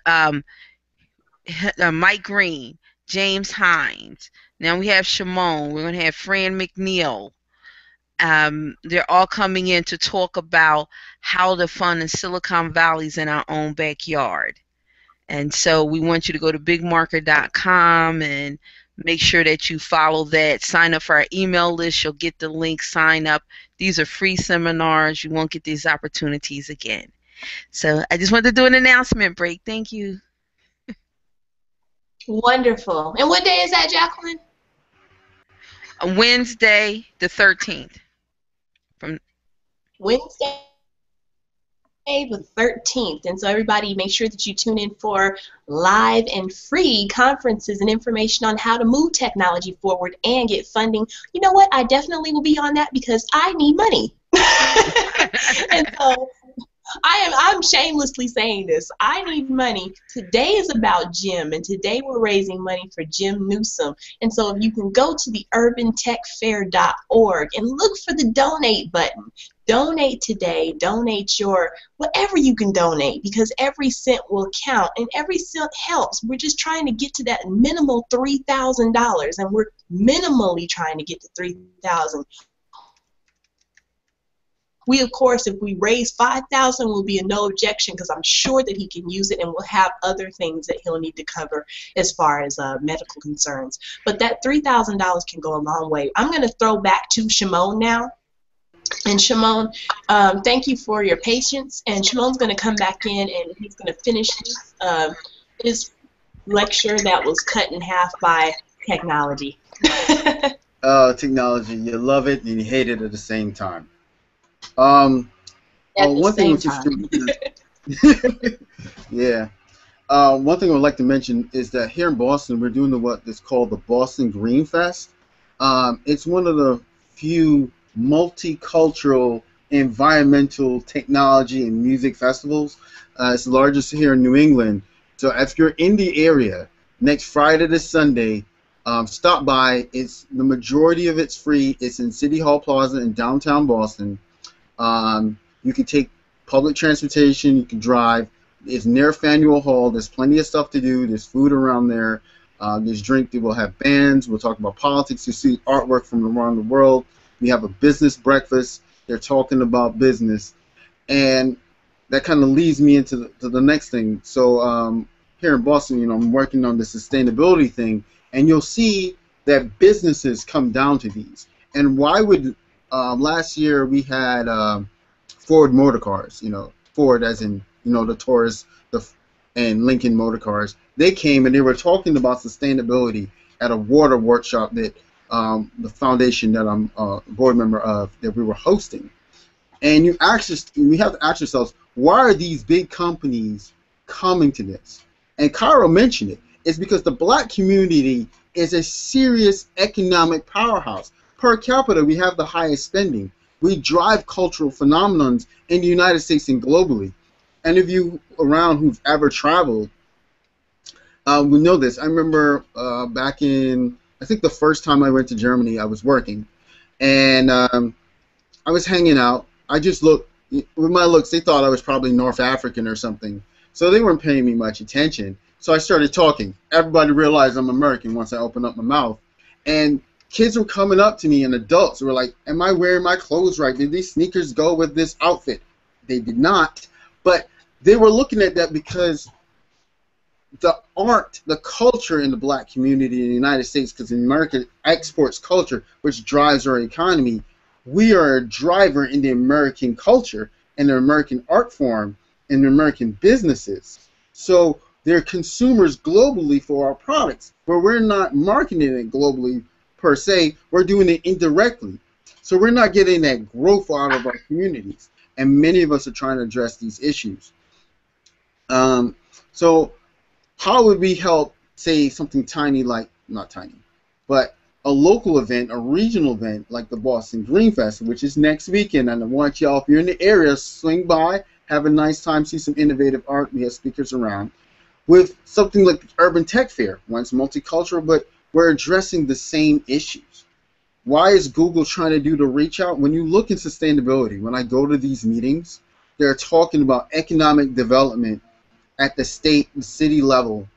[SPEAKER 5] Mike Green, James Hines, now we have Shimon, we're going to have Fran McNeil. They're all coming in to talk about how to fund the Silicon Valleys in our own backyard. And so we want you to go to bigmarker.com and make sure that you follow that. Sign up for our email list. You'll get the link. Sign up. These are free seminars. You won't get these opportunities again. So I just wanted to do an announcement break. Thank you.
[SPEAKER 1] Wonderful. And what day is that, Jacqueline?
[SPEAKER 5] Wednesday the 13th. From
[SPEAKER 1] Wednesday the 13th. And so everybody make sure that you tune in for live and free conferences and information on how to move technology forward and get funding. You know what? I definitely will be on that because I need money. And so I'm shamelessly saying this. I need money. Today is about Jim, and today we're raising money for Jim Neusom. And so if you can go to the urbantechfair.org and look for the donate button. Donate today. Donate your whatever you can donate, because every cent will count and every cent helps. We're just trying to get to that minimal $3,000, and we're minimally trying to get to $3,000. We, of course, if we raise $5,000, will be a no objection, because I'm sure that he can use it, and we'll have other things that he'll need to cover as far as medical concerns. But that $3,000 can go a long way. I'm going to throw back to Shimon now. And Shimon, thank you for your patience. And Shimon's going to come back in, and he's going to finish his lecture that was cut in half by technology.
[SPEAKER 3] Technology, you love it and you hate it at the same time. One thing which is yeah. One thing I would like to mention is that here in Boston, we're doing what is called the Boston Green Fest. It's one of the few multicultural environmental technology and music festivals. It's the largest here in New England. So if you're in the area, next Friday to Sunday, stop by. It's the majority of it's free. It's in City Hall Plaza in downtown Boston. You can take public transportation, you can drive. It's near Faneuil Hall. There's plenty of stuff to do. There's food around there. There's drink. We'll have bands. We'll talk about politics. You see artwork from around the world. We have a business breakfast. They're talking about business. And that kind of leads me into the next thing. So here in Boston, you know, I'm working on the sustainability thing. And you'll see that businesses come down to these. And why would last year we had Ford Motor Cars, you know, Ford as in, you know, the Taurus and Lincoln Motor Cars. They came and they were talking about sustainability at a water workshop that the foundation that I'm a board member of, that we were hosting. And we have to ask ourselves, why are these big companies coming to this? And Cairo mentioned it. It's because the black community is a serious economic powerhouse. Per capita, we have the highest spending. We drive cultural phenomenons in the United States and globally. And if you around who've ever traveled, we know this. I remember back in, I think the first time I went to Germany, I was working. And I was hanging out. I just looked, with my looks, they thought I was probably North African or something. So they weren't paying me much attention. So I started talking. Everybody realized I'm American once I opened up my mouth. And kids were coming up to me, and adults were like, am I wearing my clothes right? Did these sneakers go with this outfit? They did not. But they were looking at that because the art, the culture in the black community in the United States, because America exports culture, which drives our economy, we are a driver in the American culture and the American art form and the American businesses. So they're consumers globally for our products, but we're not marketing it globally per se. We're doing it indirectly. So we're not getting that growth out of our communities. And many of us are trying to address these issues. So how would we help, say, something tiny like, not tiny, but a local event, a regional event like the Boston Green Fest, which is next weekend? And I want y'all, if you're in the area, swing by, have a nice time, see some innovative art. We have speakers around. With something like the Urban Tech Fair, one's multicultural, but we're addressing the same issues. Why is Google trying to do the reach out? When you look in sustainability, when I go to these meetings, they're talking about economic development at the state and city level.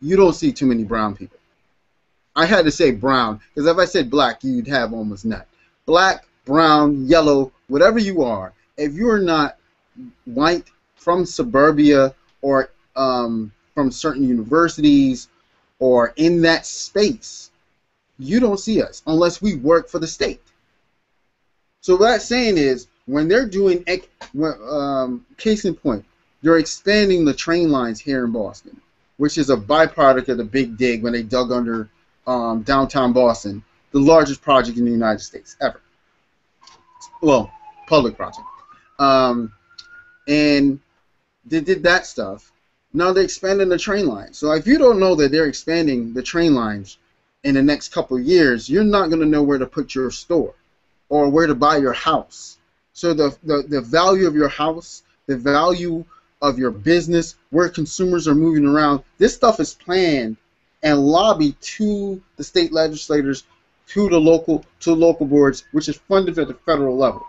[SPEAKER 3] You don't see too many brown people. I had to say brown, because if I said black, you'd have almost none. Black, brown, yellow, whatever you are, if you're not white, from suburbia, or from certain universities, or in that space, you don't see us unless we work for the state. So what that's saying is, when they're doing, case in point, they're expanding the train lines here in Boston, which is a byproduct of the Big Dig when they dug under downtown Boston, the largest project in the United States ever. Well, public project. and they did that stuff. Now they're expanding the train line. So if you don't know that they're expanding the train lines in the next couple of years, you're not going to know where to put your store or where to buy your house. So the value of your house, the value of your business, where consumers are moving around, this stuff is planned and lobbied to the state legislators, to the local boards, which is funded at the federal level.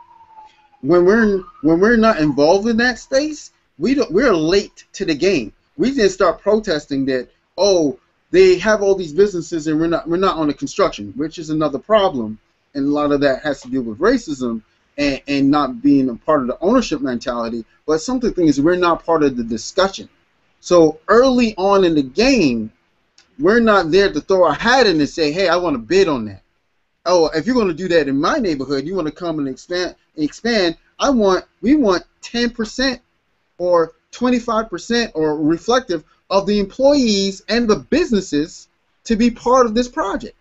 [SPEAKER 3] When we're not involved in that space, we're late to the game. We didn't start protesting that, oh, they have all these businesses and we're not on the construction, which is another problem, and a lot of that has to do with racism and not being a part of the ownership mentality. But some of the things, we're not part of the discussion. So early on in the game, we're not there to throw our hat in and say, hey, I want to bid on that. Oh, if you're going to do that in my neighborhood, you want to come and expand. We want 10% or 25% or reflective of the employees and the businesses to be part of this project.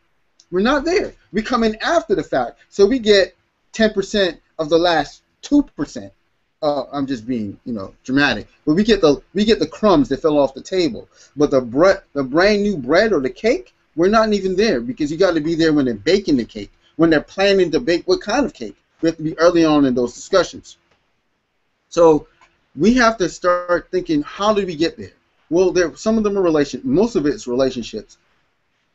[SPEAKER 3] We're not there. We come in after the fact, so we get 10% of the last 2%. I'm just being, dramatic. But we get the crumbs that fell off the table. But the brand new bread or the cake, we're not even there, because you got to be there when they're baking the cake, when they're planning to bake what kind of cake. We have to be early on in those discussions. So we have to start thinking, how did we get there? Well, some of them are most of it's relationships.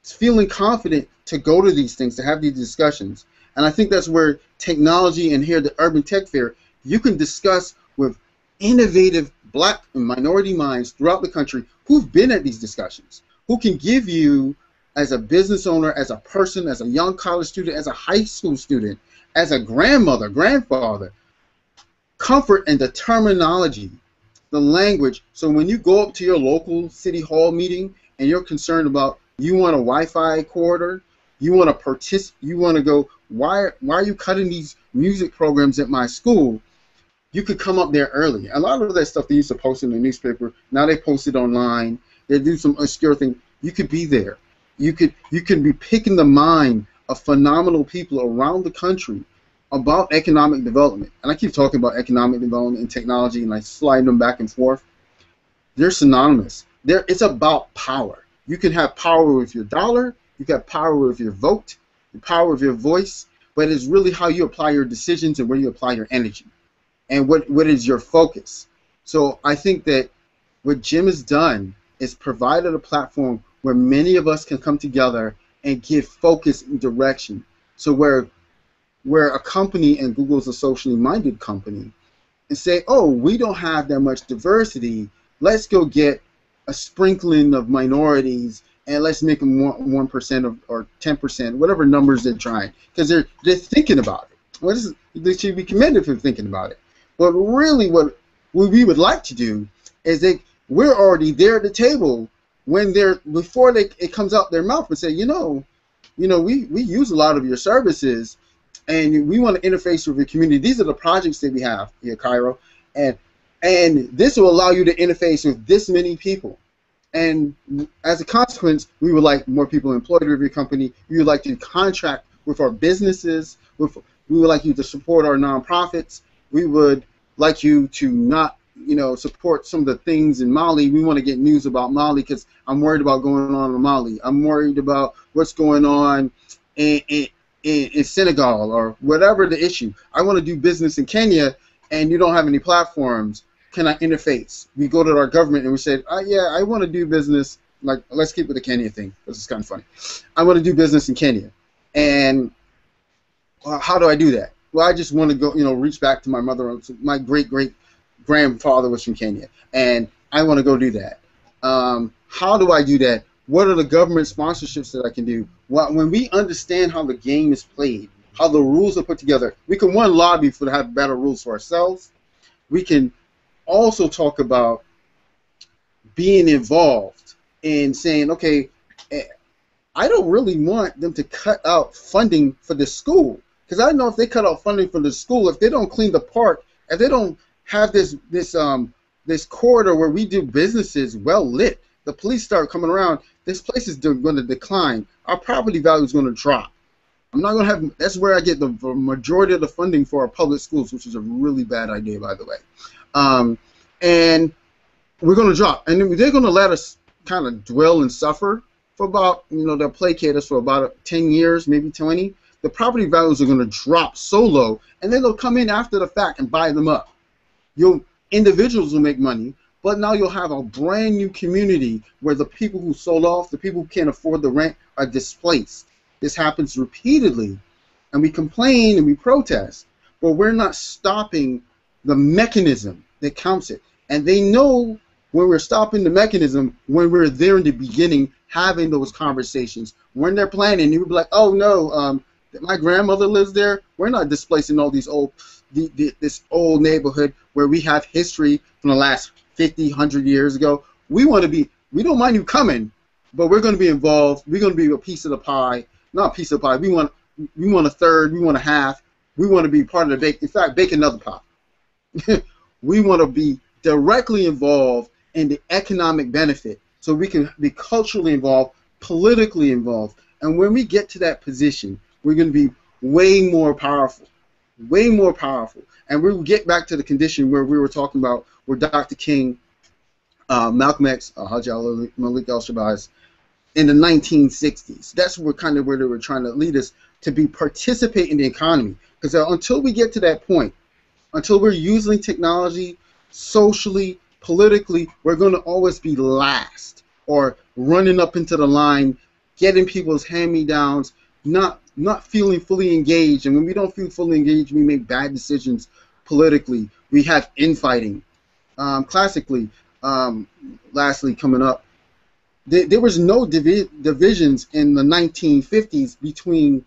[SPEAKER 3] It's feeling confident to go to these things, to have these discussions. And I think that's where technology, and here the Urban Tech Fair, you can discuss with innovative black and minority minds throughout the country who've been at these discussions, who can give you, as a business owner, as a person, as a young college student, as a high school student, as a grandmother, grandfather, comfort in the terminology, the language. So when you go up to your local city hall meeting and you're concerned about, you want a Wi-Fi corridor, you want to go, why are you cutting these music programs at my school? You could come up there early. A lot of that stuff they used to post in the newspaper, now they post it online. They do some obscure thing. You could be there. You could be picking the mind of phenomenal people around the country about economic development. And I keep talking about economic development and technology, and I slide them back and forth. They're synonymous. It's about power. You can have power with your dollar. You can have power with your vote, the power of your voice. But it's really how you apply your decisions and where you apply your energy, and what is your focus. So I think that what Jim has done is provided a platform where many of us can come together and give focus and direction. So where a company, and Google's a socially minded company, and say, oh, we don't have that much diversity, let's go get a sprinkling of minorities and let's make them 1% or 10%, whatever numbers they're trying, because they're thinking about it. They should be commended for thinking about it. But really what we would like to do is we're already there at the table before it comes out their mouth, and say, we use a lot of your services, and we want to interface with your community. These are the projects that we have here at Cairo, and this will allow you to interface with this many people. And as a consequence, we would like more people employed with your company. We would like to contract with our businesses. We would like you to support our nonprofits. We would like you to not, support some of the things in Mali. We want to get news about Mali because I'm worried about going on in Mali. I'm worried about what's going on in Senegal or whatever the issue. I want to do business in Kenya, and you don't have any platforms. Can I interface? We go to our government and we say, yeah, I want to do business. Like, let's keep with the Kenya thing. This is kind of funny. I want to do business in Kenya, and how do I do that? Well, I just want to go, reach back to my mother. My great-great-grandfather was from Kenya, and I want to go do that. How do I do that? What are the government sponsorships that I can do? Well, when we understand how the game is played, how the rules are put together, we can, one, lobby to have better rules for ourselves. We can also talk about being involved in saying, okay, I don't really want them to cut out funding for the school, because I know if they cut out funding for the school, if they don't clean the park, if they don't have this corridor where we do businesses well lit, the police start coming around, this place is going to decline. Our property value is going to drop. I'm not going to have. That's where I get the majority of the funding for our public schools, which is a really bad idea, by the way. And we're going to drop, and they're going to let us kind of dwell and suffer for about, they'll placate us for about 10 years, maybe 20. The property values are going to drop so low, and then they'll come in after the fact and buy them up. Individuals will make money, but now you'll have a brand new community where the people who sold off, the people who can't afford the rent, are displaced. This happens repeatedly, and we complain and we protest, but we're not stopping the mechanism that counts it. And they know when we're stopping the mechanism, when we're there in the beginning having those conversations, when they're planning, you would be like, oh no, my grandmother lives there. We're not displacing all these this old neighborhood where we have history from the last 50, 100 years ago. We don't mind you coming, but we're going to be involved. We're going to be a piece of the pie. Not a piece of the pie. We want a third. We want a half. We want to be part of the bake. In fact, bake another pie. We want to be directly involved in the economic benefit, so we can be culturally involved, politically involved. And when we get to that position, we're going to be way more powerful, and we will get back to the condition where we were talking about, where Dr. King, Malcolm X, Haji Malik al-Shabazz, in the 1960s. That's where they were trying to lead us to participate in the economy. Because until we get to that point, until we're using technology socially, politically, we're going to always be last, or running up into the line, getting people's hand-me-downs, not feeling fully engaged. And when we don't feel fully engaged, we make bad decisions politically. We have infighting. Classically, lastly, coming up, there was no divisions in the 1950s between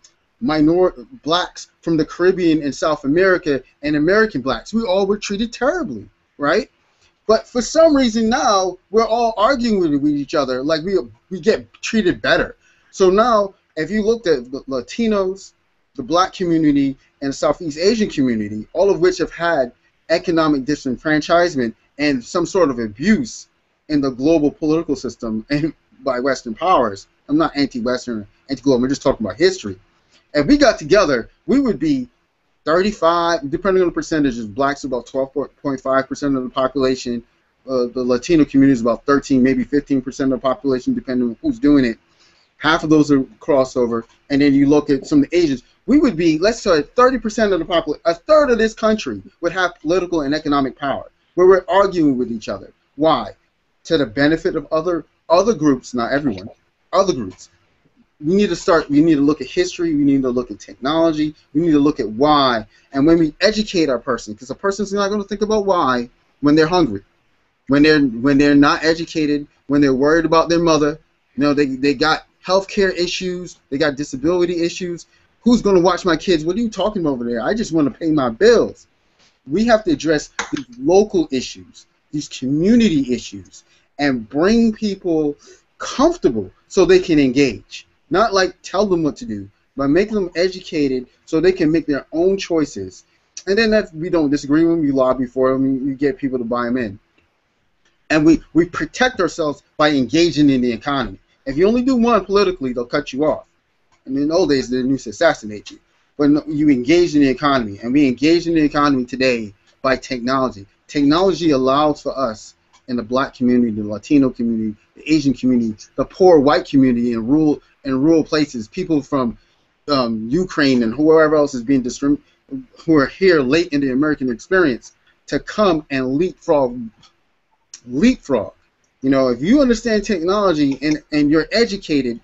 [SPEAKER 3] blacks from the Caribbean and South America and American blacks. We all were treated terribly, right? But for some reason now, we're all arguing with each other like we get treated better. So now, if you looked at the Latinos, the black community, and the Southeast Asian community, all of which have had economic disenfranchisement and some sort of abuse in the global political system and by Western powers. I'm not anti-Western, anti-global. We're just talking about history. If we got together, we would be 35, depending on the percentages. Blacks are about 12.5% of the population. The Latino community is about 13, maybe 15% of the population, depending on who's doing it. Half of those are crossover. And then you look at some of the Asians. We would be, let's say, 30% of the population. A third of this country would have political and economic power, where we're arguing with each other. Why? To the benefit of other groups, not everyone, other groups. We need to look at history, we need to look at technology, we need to look at why. And when we educate our person, because a person's not going to think about why when they're hungry, when they're not educated, when they're worried about their mother, they got healthcare issues, they got disability issues. Who's going to watch my kids? What are you talking about over there? I just want to pay my bills. We have to address these local issues, these community issues, and bring people comfortable so they can engage. Not like tell them what to do, but make them educated so they can make their own choices. And then we don't disagree with them, we lobby for them, you get people to buy them in. And we protect ourselves by engaging in the economy. If you only do one politically, they'll cut you off. And in the old days, they used to assassinate you. But you engage in the economy, and we engage in the economy today by technology. Technology allows for us in the black community, the Latino community, the Asian community, the poor white community in rural places, people from Ukraine and whoever else is being discriminated, who are here late in the American experience, to come and leapfrog. If you understand technology and you're educated,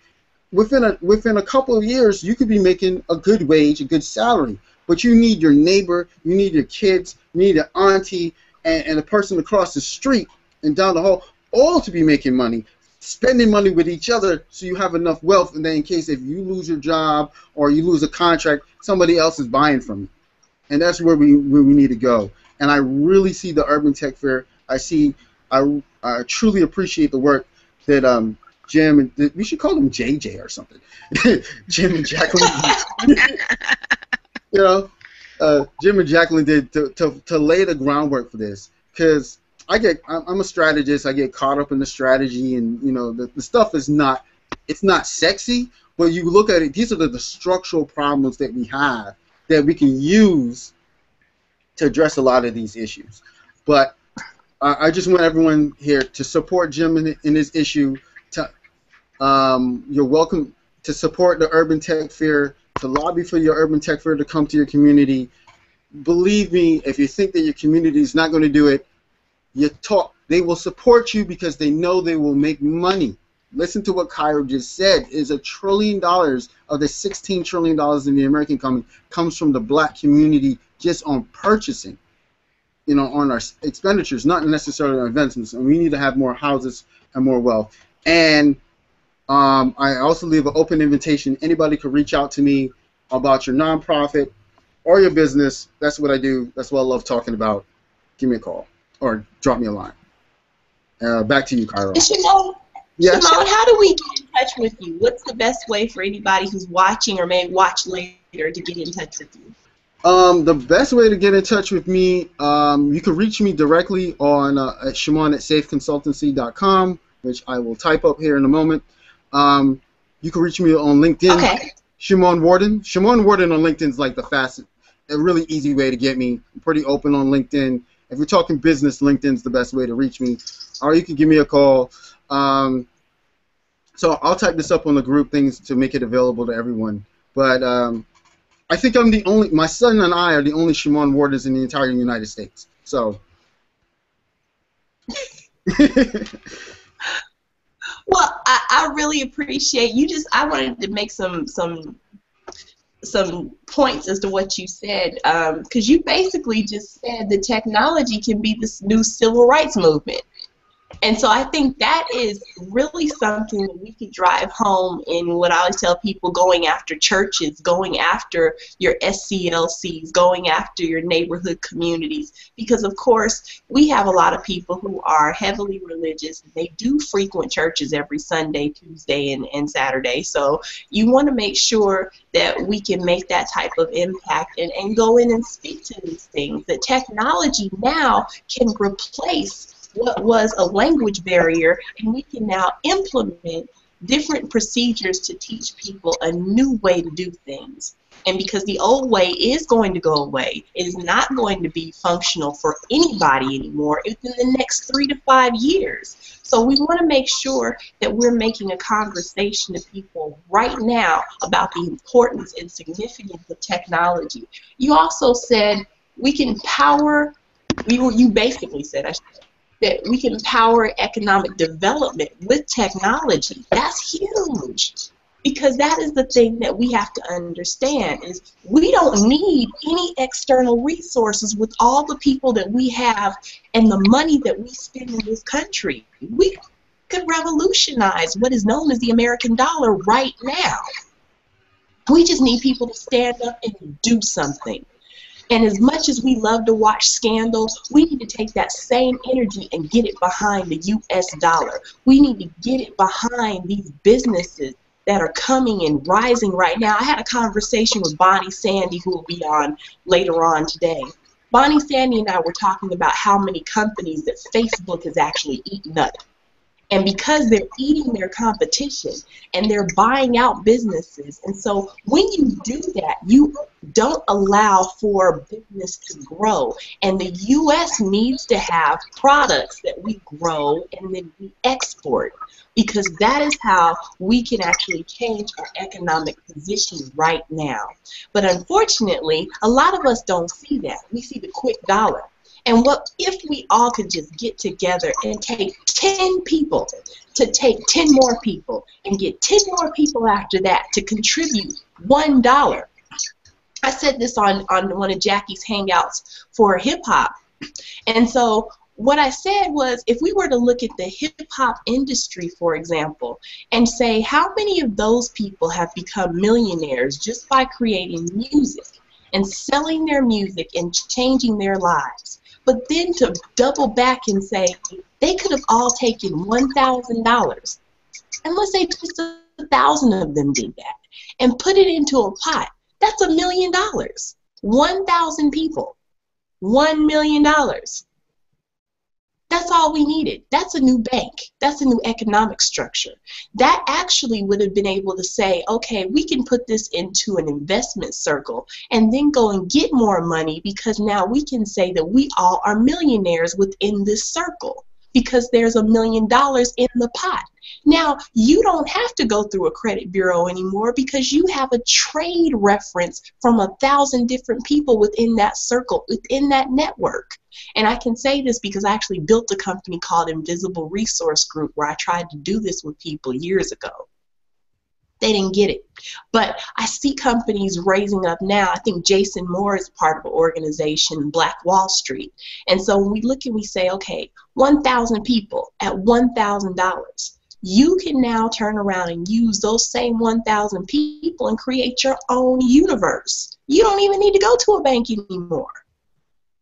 [SPEAKER 3] within a couple of years, you could be making a good wage, a good salary. But you need your neighbor, you need your kids, you need your auntie, and the person across the street and down the hall, all to be making money, spending money with each other, so you have enough wealth, and then in case if you lose your job or you lose a contract, somebody else is buying from you. And that's where we need to go. And I really see the Urban Tech Fair. I truly appreciate the work that Jim, and we should call him JJ or something. Jim and Jacqueline. Jim and Jacqueline did to lay the groundwork for this, because I'm a strategist. I get caught up in the strategy, and the stuff is not sexy, but you look at it. These are the structural problems that we have that we can use to address a lot of these issues. But I just want everyone here to support Jim in his issue. To, you're welcome to support the Urban Tech Fair, to lobby for your Urban Tech Fair to come to your community. Believe me, if you think that your community is not going to do it, they will support you because they know they will make money. Listen to what Cairo just said. Is $1 trillion of the $16 trillion in the American economy comes from the black community just on purchasing, on our expenditures, not necessarily on investments. And we need to have more houses and more wealth. And I also leave an open invitation. Anybody could reach out to me about your nonprofit or your business. That's what I do. That's what I love talking about. Give me a call or drop me a line. Back to you, Cairo.
[SPEAKER 1] Shimon,
[SPEAKER 3] Yes.
[SPEAKER 1] Shimon, how do we get in touch with you? What's the best way for anybody who's watching or may watch later to get in touch with you?
[SPEAKER 3] The best way to get in touch with me, you can reach me directly on at Shimon@safeconsultancy.com, which I will type up here in a moment. You can reach me on LinkedIn.
[SPEAKER 1] Okay.
[SPEAKER 3] Shimon Warden. Shimon Warden on LinkedIn is like the fastest, a really easy way to get me. I'm pretty open on LinkedIn. If you're talking business, LinkedIn's the best way to reach me. Or you can give me a call. So I'll type this up on the group things to make it available to everyone. But I think I'm the only, my son and I are the only Shimon Wardens in the entire United States. So.
[SPEAKER 1] Well, I really appreciate you. I wanted to make some points as to what you said, because you basically just said the technology can be this new civil rights movement. And so I think that is really something that we could drive home in what I always tell people: going after churches, going after your SCLCs, going after your neighborhood communities. Because, of course, we have a lot of people who are heavily religious. They do frequent churches every Sunday, Tuesday, and Saturday. So you want to make sure that we can make that type of impact and go in and speak to these things. That technology now can replace what was a language barrier, and we can now implement different procedures to teach people a new way to do things. And because the old way is going to go away, it is not going to be functional for anybody anymore within the next 3 to 5 years. So we want to make sure that we're making a conversation to people right now about the importance and significance of technology. You also said we can power, you basically said, that we can power economic development with technology. That's huge, because that is the thing that we have to understand is we don't need any external resources with all the people that we have and the money that we spend in this country. We could revolutionize what is known as the American dollar right now. We just need people to stand up and do something. And as much as we love to watch scandal, we need to take that same energy and get it behind the U.S. dollar. We need to get it behind these businesses that are coming and rising right now. I had a conversation with Bonnie Sandy, who will be on later on today. Bonnie Sandy and I were talking about how many companies that Facebook has actually eaten up. And because they're eating their competition and they're buying out businesses, and so when you do that, you don't allow for business to grow. And the U.S. needs to have products that we grow and then we export, because that is how we can actually change our economic position right now. But unfortunately, a lot of us don't see that. We see the quick dollar. And what if we all could just get together and take 10 people to take 10 more people and get 10 more people after that to contribute $1? I said this on one of Jackie's Hangouts for hip-hop. And so what I said was, if we were to look at the hip-hop industry, for example, and say how many of those people have become millionaires just by creating music and selling their music and changing their lives. But then to double back and say they could have all taken $1,000, and let's say just 1,000 of them did that, and put it into a pot, that's $1 million. 1,000 people, $1 million. That's all we needed. That's a new bank. That's a new economic structure. That actually would have been able to say, okay, we can put this into an investment circle and then go and get more money, because now we can say that we all are millionaires within this circle because there's $1 million in the pot. Now, you don't have to go through a credit bureau anymore because you have a trade reference from 1,000 different people within that circle, within that network. And I can say this because I actually built a company called Invisible Resource Group where I tried to do this with people years ago. They didn't get it. But I see companies raising up now. I think Jason Moore is part of an organization, Black Wall Street. And so when we look and we say, okay, 1,000 people at $1,000, you can now turn around and use those same 1,000 people and create your own universe. You don't even need to go to a bank anymore.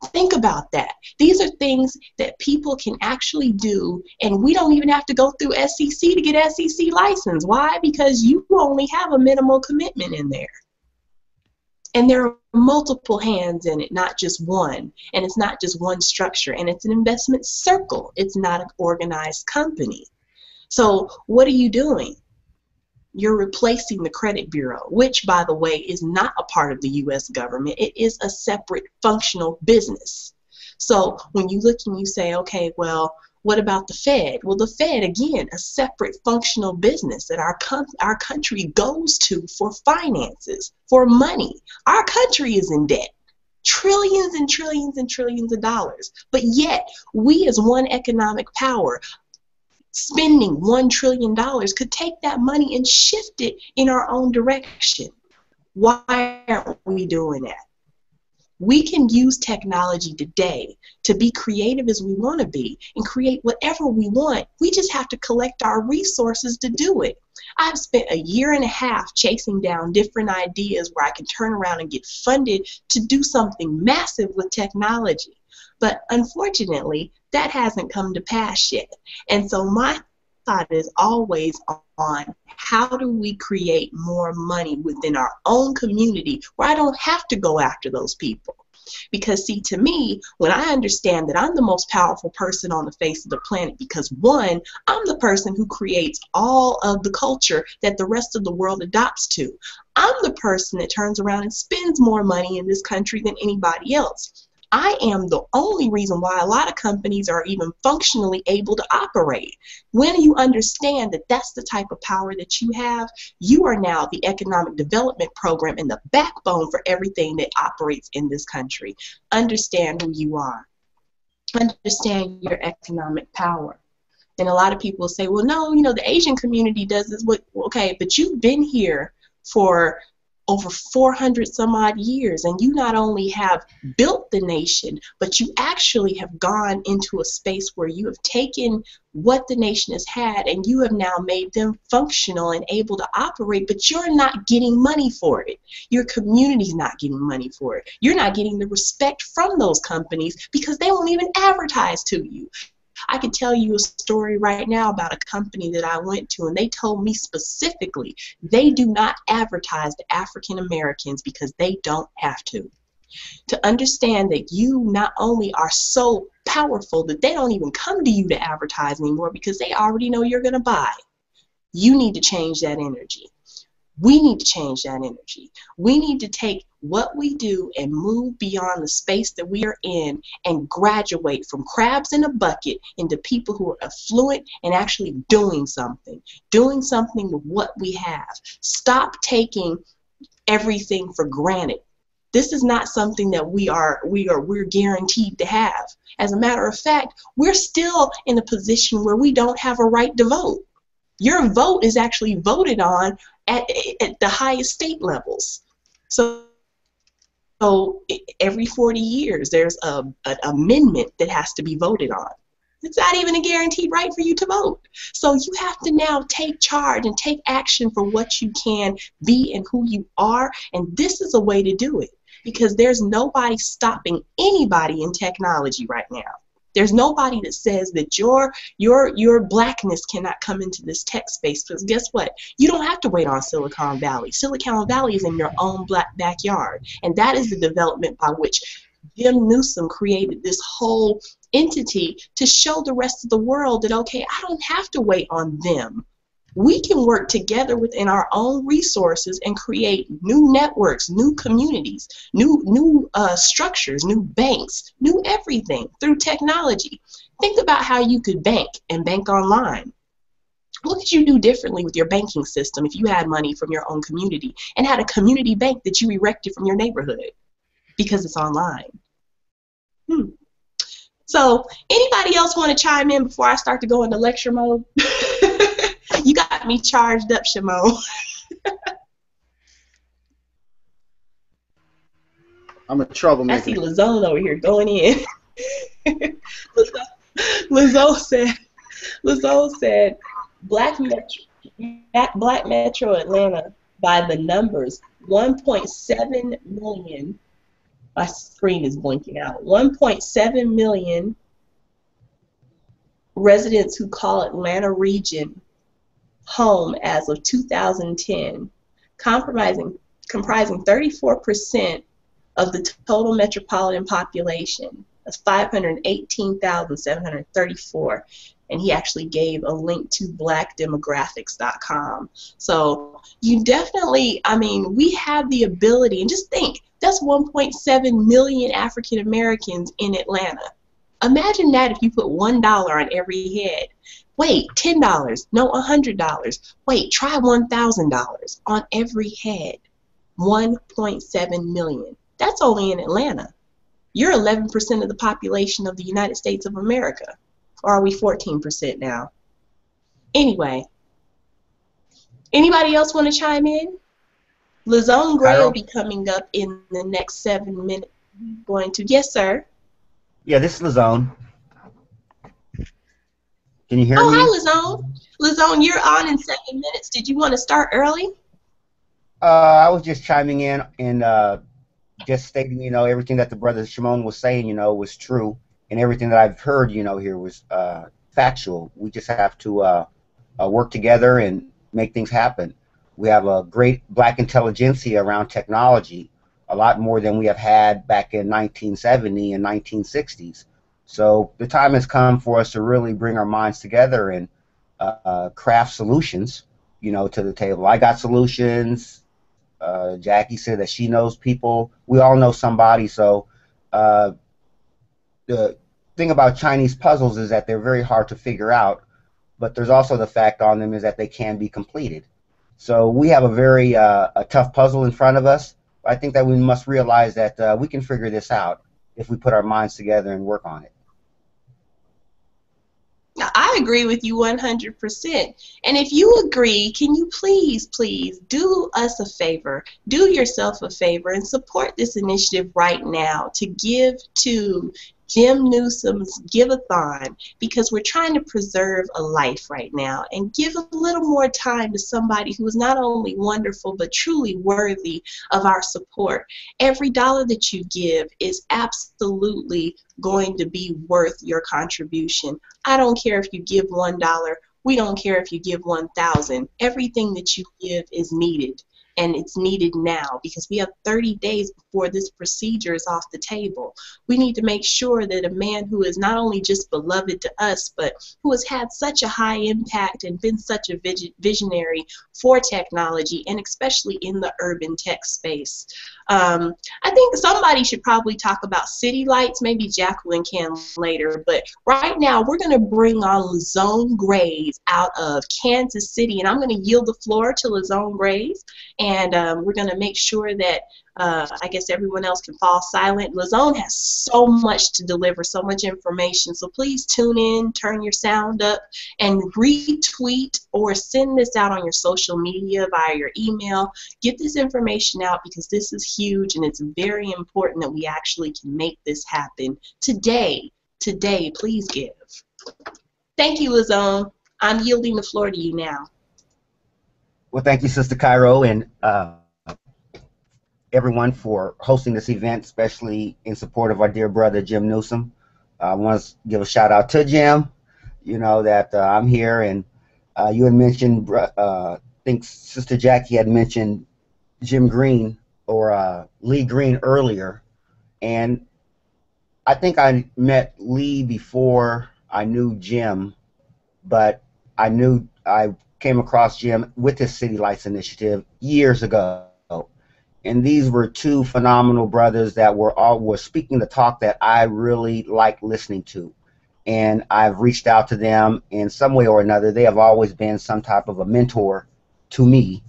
[SPEAKER 1] Think about that. These are things that people can actually do, and we don't even have to go through SEC to get SEC license. Why? Because you only have a minimal commitment in there. And there are multiple hands in it, not just one. And it's not just one structure. And it's an investment circle. It's not an organized company. So what are you doing? You're replacing the credit bureau, which, by the way, is not a part of the U.S. government. It is a separate functional business. So when you look and you say, okay, well, what about the Fed? Well, the Fed, again, a separate functional business that our country goes to for finances, for money. Our country is in debt. Trillions and trillions and trillions of dollars. But yet, we as one economic power, spending $1 trillion, could take that money and shift it in our own direction. Why aren't we doing that? We can use technology today to be creative as we want to be and create whatever we want. We just have to collect our resources to do it. I've spent 1.5 years chasing down different ideas where I can turn around and get funded to do something massive with technology. But unfortunately, that hasn't come to pass yet. And so my thought is always on how do we create more money within our own community where I don't have to go after those people. Because see, to me, when I understand that I'm the most powerful person on the face of the planet because, one, I'm the person who creates all of the culture that the rest of the world adopts to. I'm the person that turns around and spends more money in this country than anybody else. I am the only reason why a lot of companies are even functionally able to operate. When you understand that that's the type of power that you have, you are now the economic development program and the backbone for everything that operates in this country. Understand who you are. Understand your economic power. And a lot of people say, well, no, you know, the Asian community does this. Okay, but you've been here for over 400 some odd years, and you not only have built the nation, but you actually have gone into a space where you have taken what the nation has had and you have now made them functional and able to operate, but you're not getting money for it. Your community's not getting money for it. You're not getting the respect from those companies because they won't even advertise to you. I could tell you a story right now about a company that I went to, and they told me specifically they do not advertise to African Americans because they don't have to. To understand that you not only are so powerful that they don't even come to you to advertise anymore because they already know you're going to buy. You need to change that energy. We need to change that energy. We need to take what we do and move beyond the space that we are in and graduate from crabs in a bucket into people who are affluent and actually doing something with what we have. Stop taking everything for granted. This is not something that we're guaranteed to have. As a matter of fact, we're still in a position where we don't have a right to vote. Your vote is actually voted on at the highest state levels. So every 40 years there's an amendment that has to be voted on. It's not even a guaranteed right for you to vote. So you have to now take charge and take action for what you can be and who you are, and this is a way to do it because there's nobody stopping anybody in technology right now. There's nobody that says that your blackness cannot come into this tech space because guess what? You don't have to wait on Silicon Valley. Silicon Valley is in your own black backyard, and that is the development by which Jim Neusom created this whole entity to show the rest of the world that, okay, I don't have to wait on them. We can work together within our own resources and create new networks, new communities, new structures, new banks, new everything through technology. Think about how you could bank and bank online. What could you do differently with your banking system if you had money from your own community and had a community bank that you erected from your neighborhood because it's online? So anybody else want to chime in before I start to go into lecture mode? You got me charged up, Shimon.
[SPEAKER 3] I'm a
[SPEAKER 1] I
[SPEAKER 3] troublemaker.
[SPEAKER 1] see Lazone over here going in. Lazone said, Black Metro Atlanta, by the numbers, 1.7 million. My screen is blinking out. 1.7 million residents who call Atlanta region home as of 2010, comprising 34% of the total metropolitan population. That's 518,734. And he actually gave a link to blackdemographics.com. So you definitely, I mean, we have the ability, and just think, that's 1.7 million African Americans in Atlanta. Imagine that if you put $1 on every head. Wait, $10, no, $100. Wait, try $1,000 on every head. 1.7 million. That's only in Atlanta. You're 11% of the population of the United States of America. Or are we 14% now? Anyway, anybody else want to chime in? Lazone Gray will be coming up in the next 7 minutes. Going to, yes, sir.
[SPEAKER 4] Yeah, this is Lazone. Can you hear me?
[SPEAKER 1] Oh, hi, Lazone. Lazone, you're on in 7 minutes. Did you want to start early?
[SPEAKER 4] I was just chiming in and just stating, you know, everything that the brother Shimon was saying, you know, was true, and everything that I've heard, you know, here was factual. We just have to work together and make things happen. We have a great black intelligentsia around technology, a lot more than we have had back in 1970 and 1960s. So the time has come for us to really bring our minds together and craft solutions, you know, to the table. I got solutions. Jackie said that she knows people. We all know somebody. So the thing about Chinese puzzles is that they're very hard to figure out, but there's also the fact on them is that they can be completed. So we have a very a tough puzzle in front of us. I think that we must realize that we can figure this out if we put our minds together and work on it.
[SPEAKER 1] I agree with you 100%. And if you agree, can you please do us a favor, do yourself a favor, and support this initiative right now to give to Jim Newsom's GIVE-A-THON, because we're trying to preserve a life right now and give a little more time to somebody who is not only wonderful but truly worthy of our support. Every dollar that you give is absolutely going to be worth your contribution. I don't care if you give $1. We don't care if you give 1,000. Everything that you give is needed. And it's needed now because we have 30 days before this procedure is off the table. We need to make sure that a man who is not only just beloved to us, but who has had such a high impact and been such a visionary for technology, and especially in the urban tech space. I think somebody should probably talk about city lights. Maybe Jacqueline can later. But right now, we're going to bring on Lazone Grays out of Kansas City. And I'm going to yield the floor to Lazone Grays. And we're going to make sure that I guess everyone else can fall silent. Lazone has so much to deliver, so much information. So please tune in, turn your sound up, and retweet or send this out on your social media via your email. Get this information out because this is huge and it's very important that we actually can make this happen today. Today, please give. Thank you, Lazone. I'm yielding the floor to you now.
[SPEAKER 4] Well, thank you, Sister Cairo, and everyone for hosting this event, especially in support of our dear brother Jim Newsom. I want to give a shout out to Jim. You know that I'm here, and you had mentioned, I think Sister Jackie had mentioned Jim Green or Lee Green earlier, and I think I met Lee before I knew Jim, but I came across Jim with his City Lights initiative years ago. And these were two phenomenal brothers that were speaking the talk that I really like listening to. And I've reached out to them in some way or another. They have always been some type of a mentor to me,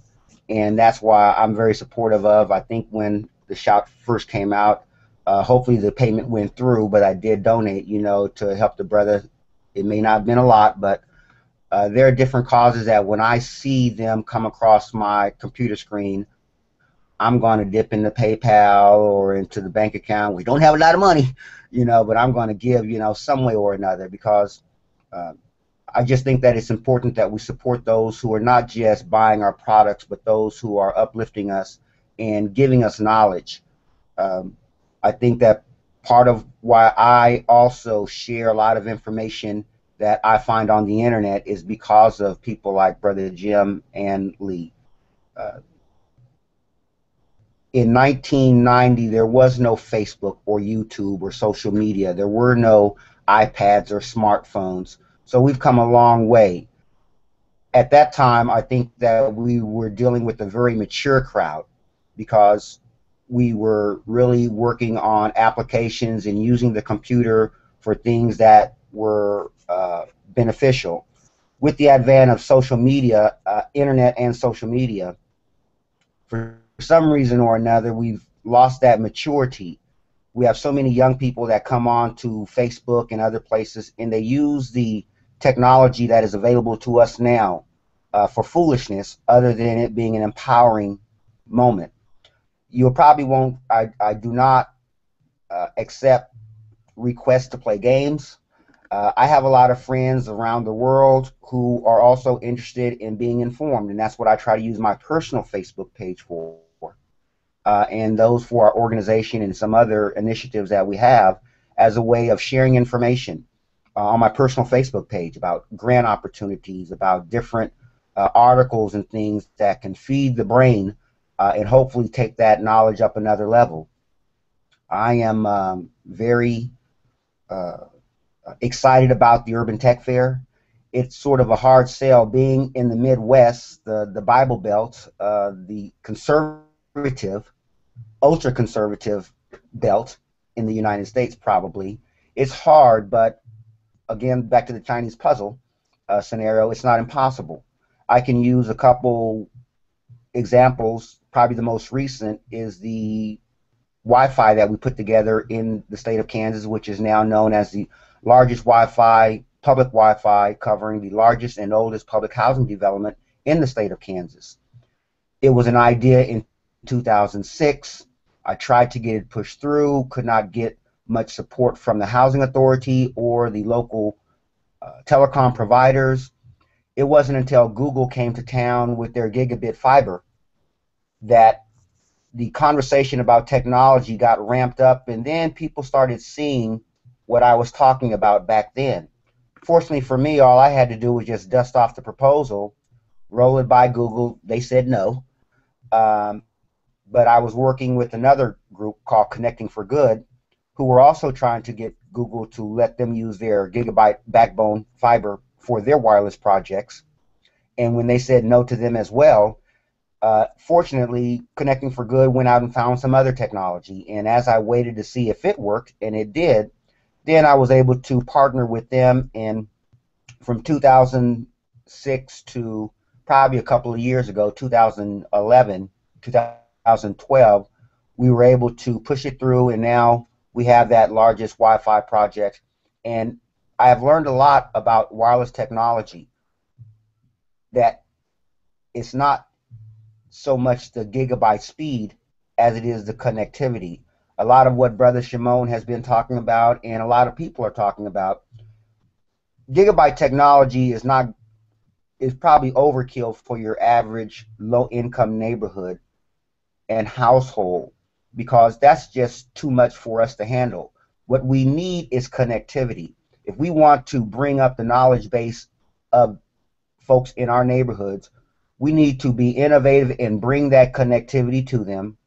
[SPEAKER 4] and that's why I'm very supportive of. I think when the shout first came out, hopefully the payment went through, but I did donate, to help the brother. It may not have been a lot, but there are different causes that when I see them come across my computer screen, I'm going to dip into PayPal or into the bank account. We don't have a lot of money, but I'm going to give, some way or another, because uh, I just think that it's important that we support those who are not just buying our products, but those who are uplifting us and giving us knowledge. Um, I think that part of why I also share a lot of information that I find on the internet is because of people like Brother Jim and Lee. Uh, in 1990, there was no Facebook or YouTube or social media. There were no iPads or smartphones. So we've come a long way. At that time, I think that we were dealing with a very mature crowd, because we were really working on applications and using the computer for things that were beneficial. With the advent of social media, internet and social media, for some reason or another, we've lost that maturity. We have so many young people that come on to Facebook and other places, and they use the technology that is available to us now for foolishness, other than it being an empowering moment. You probably won't. I do not accept requests to play games. I have a lot of friends around the world who are also interested in being informed, and that's what I try to use my personal Facebook page for. And those for our organization and some other initiatives that we have, as a way of sharing information on my personal Facebook page about grant opportunities, about different articles and things that can feed the brain and hopefully take that knowledge up another level. I am very excited about the Urban Tech Fair. It's sort of a hard sell being in the Midwest, the Bible Belt, the conservative, ultra conservative belt in the United States. Probably it's hard, but again, back to the Chinese puzzle scenario, it's not impossible. I can use a couple examples. Probably the most recent is the Wi-Fi that we put together in the state of Kansas, which is now known as the largest public Wi-Fi, covering the largest and oldest public housing development in the state of Kansas. It was an idea in 2006. I tried to get it pushed through, could not get much support from the housing authority or the local telecom providers. It wasn't until Google came to town with their gigabit fiber that the conversation about technology got ramped up, and then people started seeing what I was talking about back then. Fortunately for me, all I had to do was just dust off the proposal, roll it by Google. They said no. But I was working with another group called Connecting for Good, who were also trying to get Google to let them use their gigabyte backbone fiber for their wireless projects. And when they said no to them as well, fortunately, Connecting for Good went out and found some other technology. And as I waited to see if it worked, and it did, then I was able to partner with them. And from 2006 to probably a couple of years ago, 2011, 2012, we were able to push it through, and now we have that largest Wi-Fi project. And I have learned a lot about wireless technology, that it's not so much the gigabyte speed as it is the connectivity. A lot of what Brother Shimon has been talking about, and a lot of people are talking about, gigabyte technology is probably overkill for your average low-income neighborhood and household, because that's just too much for us to handle. What we need is connectivity. If we want to bring up the knowledge base of folks in our neighborhoods, we need to be innovative and bring that connectivity to them.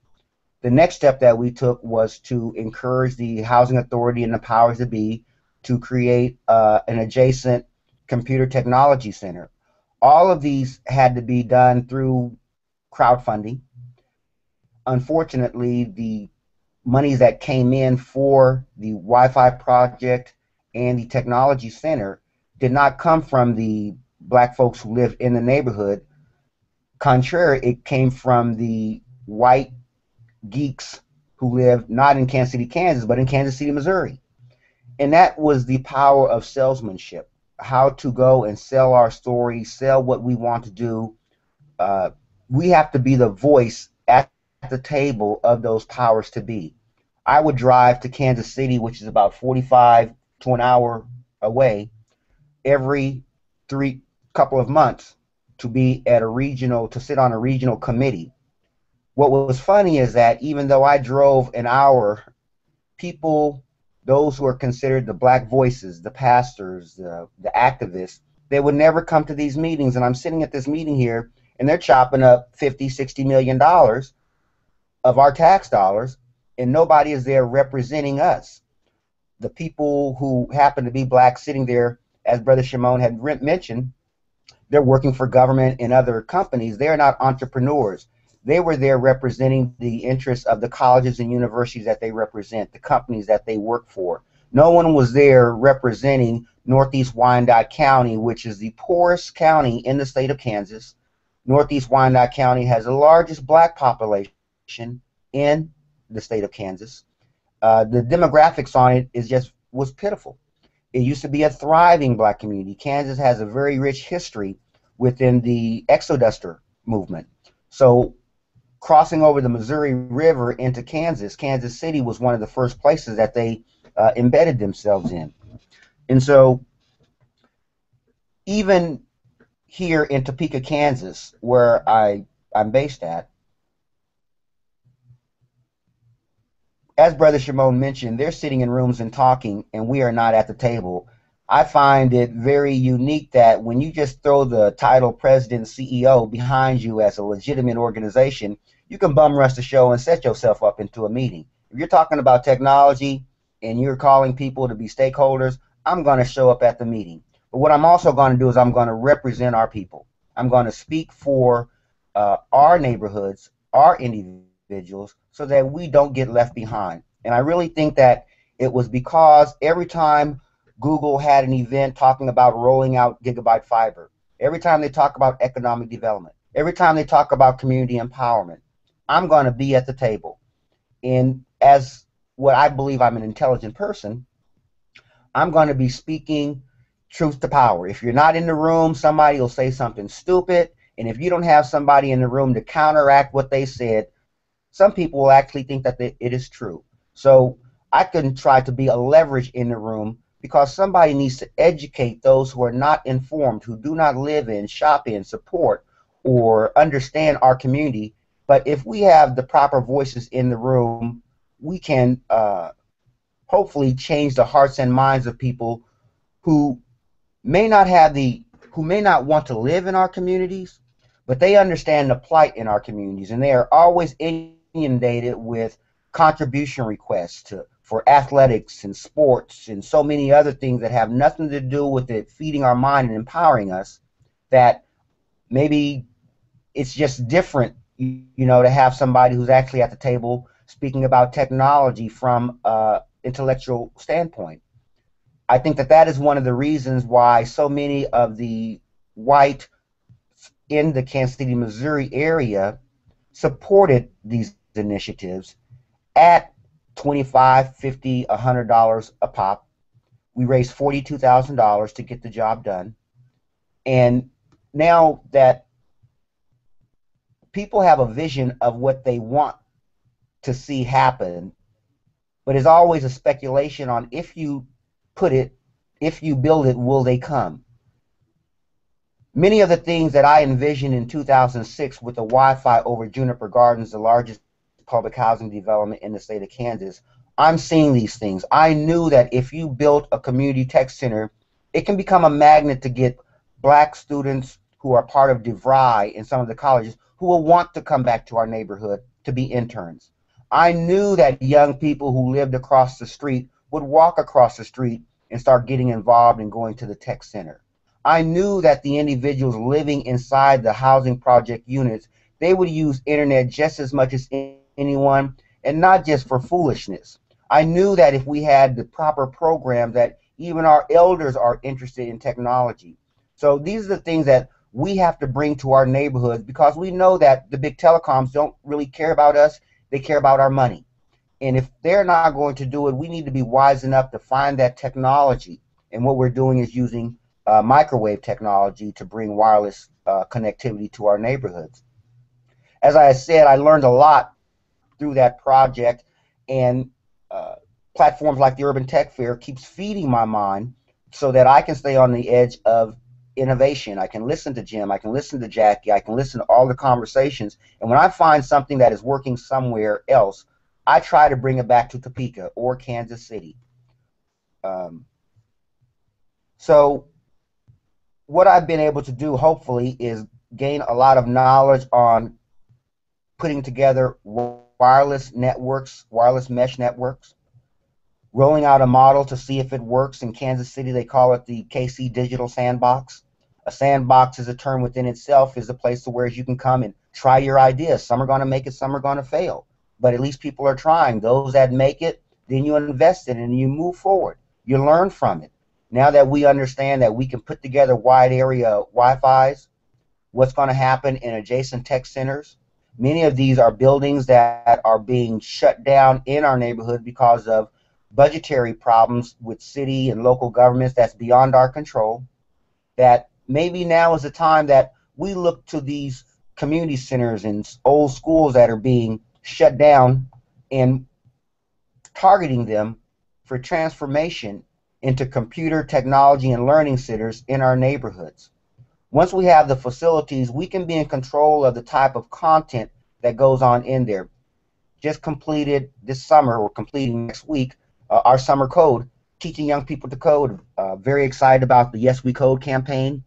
[SPEAKER 4] The next step that we took was to encourage the housing authority and the powers that be to create an adjacent computer technology center. All of these had to be done through crowdfunding. Unfortunately, the monies that came in for the Wi-Fi project and the technology center did not come from the black folks who lived in the neighborhood. Contrary, it came from the white geeks who live not in Kansas City, Kansas, but in Kansas City, Missouri. And that was the power of salesmanship, how to go and sell our story, sell what we want to do. We have to be the voice at the table of those powers to be. I would drive to Kansas City, which is about 45 to an hour away, every couple of months to be at a regional, to sit on a regional committee. What was funny is that even though I drove an hour, people, those who are considered the black voices, the pastors, the activists, they would never come to these meetings. And I'm sitting at this meeting here, and they're chopping up $50–60 million of our tax dollars, and nobody is there representing us. The people who happen to be black sitting there, as Brother Shimon had mentioned, they're working for government and other companies. They're not entrepreneurs. They were there representing the interests of the colleges and universities that they represent, the companies that they work for. No one was there representing Northeast Wyandotte County, which is the poorest county in the state of Kansas. Northeast Wyandotte County has the largest black population in the state of Kansas. The demographics on it was pitiful. It used to be a thriving black community. Kansas has a very rich history within the Exoduster movement. So crossing over the Missouri River into Kansas, Kansas City was one of the first places that they embedded themselves in. And so even here in Topeka, Kansas, where I'm based at, as Brother Shimon mentioned, they're sitting in rooms and talking, and we are not at the table. I find it very unique that when you just throw the title President CEO behind you as a legitimate organization, you can bum rush the show and set yourself up into a meeting. If you're talking about technology and you're calling people to be stakeholders, I'm going to show up at the meeting. But what I'm also going to do is I'm going to represent our people. I'm going to speak for our neighborhoods, our individuals, so that we don't get left behind. And I really think that it was because every time Google had an event talking about rolling out gigabyte fiber, every time they talk about economic development, every time they talk about community empowerment, I'm going to be at the table. And as what I believe I'm an intelligent person, I'm going to be speaking truth to power. If you're not in the room, somebody will say something stupid. And if you don't have somebody in the room to counteract what they said, some people will actually think that it is true. So I can try to be a leverage in the room because somebody needs to educate those who are not informed, who do not live in, shop in, support, or understand our community. But if we have the proper voices in the room, we can hopefully change the hearts and minds of people who may not want to live in our communities, but they understand the plight in our communities, and they are always inundated with contribution requests for athletics and sports and so many other things that have nothing to do with it feeding our mind and empowering us, that maybe it's just different, to have somebody who's actually at the table speaking about technology from an intellectual standpoint. I think that is one of the reasons why so many of the white in the Kansas City, Missouri area supported these initiatives at $25, $50, $100 a pop. We raised $42,000 to get the job done. And now that people have a vision of what they want to see happen, but it's always a speculation on if you build it, will they come? Many of the things that I envisioned in 2006 with the Wi-Fi over Juniper Gardens, the largest public housing development in the state of Kansas, I'm seeing these things. I knew that if you built a community tech center, it can become a magnet to get black students who are part of DeVry in some of the colleges who will want to come back to our neighborhood to be interns. I knew that young people who lived across the street would walk across the street and start getting involved in going to the tech center. I knew that the individuals living inside the housing project units, they would use internet just as much as anyone, and not just for foolishness. I knew that if we had the proper program, that even our elders are interested in technology. So these are the things that we have to bring to our neighborhoods, because we know that the big telecoms don't really care about us. They care about our money. And if they're not going to do it, we need to be wise enough to find that technology. And what we're doing is using microwave technology to bring wireless connectivity to our neighborhoods. As I said, I learned a lot through that project, and uh, platforms like the Urban Tech Fair keeps feeding my mind so that I can stay on the edge of innovation. I can listen to Jim, I can listen to Jackie, I can listen to all the conversations, and when I find something that is working somewhere else, I try to bring it back to Topeka or Kansas City. Um, so what I've been able to do, hopefully, is gain a lot of knowledge on putting together wireless networks, wireless mesh networks, rolling out a model to see if it works. In Kansas City, they call it the KC Digital Sandbox. A sandbox is a term within itself, is a place to where you can come and try your ideas. Some are going to make it, some are going to fail. But at least people are trying. Those that make it, then you invest in it and you move forward. You learn from it. Now that we understand that we can put together wide area Wi-Fis, what's going to happen in adjacent tech centers? Many of these are buildings that are being shut down in our neighborhood because of budgetary problems with city and local governments that's beyond our control. That maybe now is the time that we look to these community centers and old schools that are being shut down and targeting them for transformation into computer technology and learning centers in our neighborhoods. Once we have the facilities, we can be in control of the type of content that goes on in there. Just completed this summer, or completing next week, our summer code, teaching young people to code. Very excited about the Yes We Code campaign.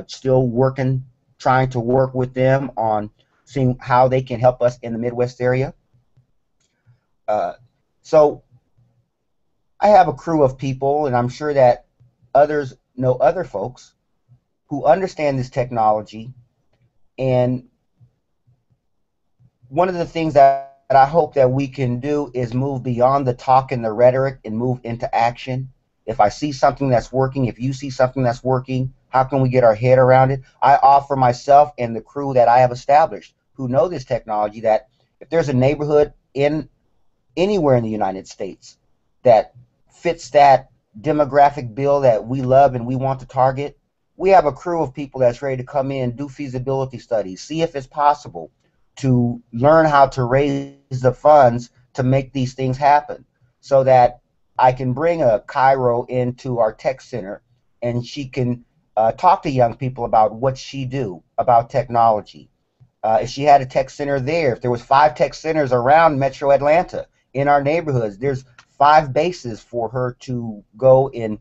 [SPEAKER 4] Still working, trying to work with them on seeing how they can help us in the Midwest area. So I have a crew of people, and I'm sure that others know other folks who understand this technology. And one of the things that I hope that we can do is move beyond the talk and the rhetoric and move into action. If I see something that's working, if you see something that's working, how can we get our head around it? I offer myself and the crew that I have established who know this technology that if there's a neighborhood in anywhere in the United States that fits that demographic bill that we love and we want to target, we have a crew of people that's ready to come in, do feasibility studies, see if it's possible to learn how to raise the funds to make these things happen, so that I can bring a Cairo into our tech center and she can talk to young people about what she do about technology. If she had a tech center there, if there was 5 tech centers around Metro Atlanta in our neighborhoods, there's 5 bases for her to go and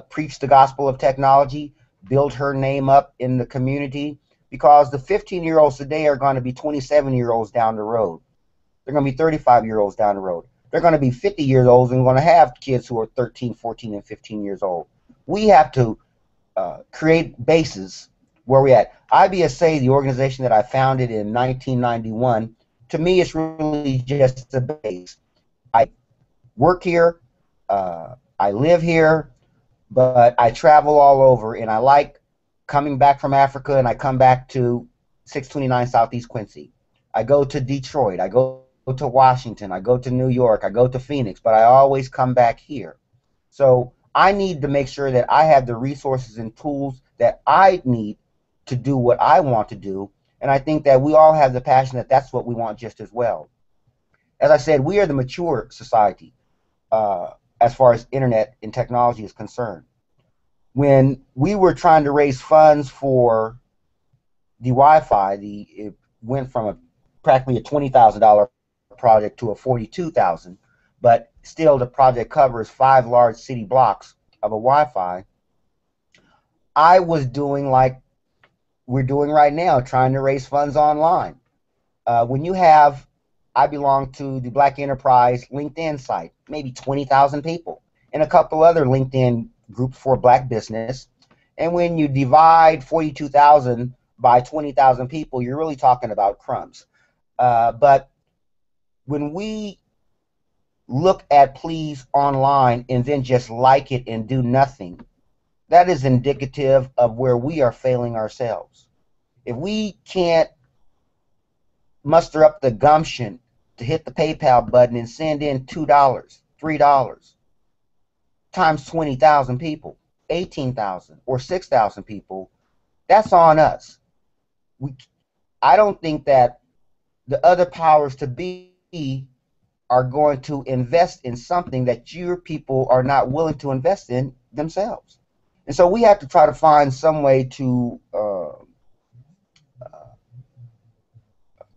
[SPEAKER 4] preach the gospel of technology, build her name up in the community, because the 15-year-olds today are going to be 27-year-olds down the road. They're going to be 35-year-olds down the road. They're going to be 50 years old and going to have kids who are 13, 14, and 15 years old. We have to create bases where we at. IBSA, the organization that I founded in 1991, to me it's really just a base. I work here, I live here, but I travel all over, and I like coming back from Africa, and I come back to 629 Southeast Quincy. I go to Detroit, I go to Washington, I go to New York, I go to Phoenix, but I always come back here. So I need to make sure that I have the resources and tools that I need to do what I want to do, and I think that we all have the passion that that's what we want just as well. As I said, we are the mature society as far as internet and technology is concerned. When we were trying to raise funds for the Wi-Fi, it went from practically a $20,000 project to a $42,000, but still the project covers 5 large city blocks of a Wi-Fi. I was doing like we're doing right now, trying to raise funds online. When you have I belong to the Black Enterprise LinkedIn site, maybe 20,000 people, and a couple other LinkedIn groups for Black business. And when you divide 42,000 by 20,000 people, you're really talking about crumbs. But when we look at Please online and then just like it and do nothing, that is indicative of where we are failing ourselves. If we can't muster up the gumption to hit the PayPal button and send in $2, $3 times 20,000 people, 18,000 or 6,000 people, that's on us. I don't think that the other powers to be are going to invest in something that your people are not willing to invest in themselves. And so we have to try to find some way to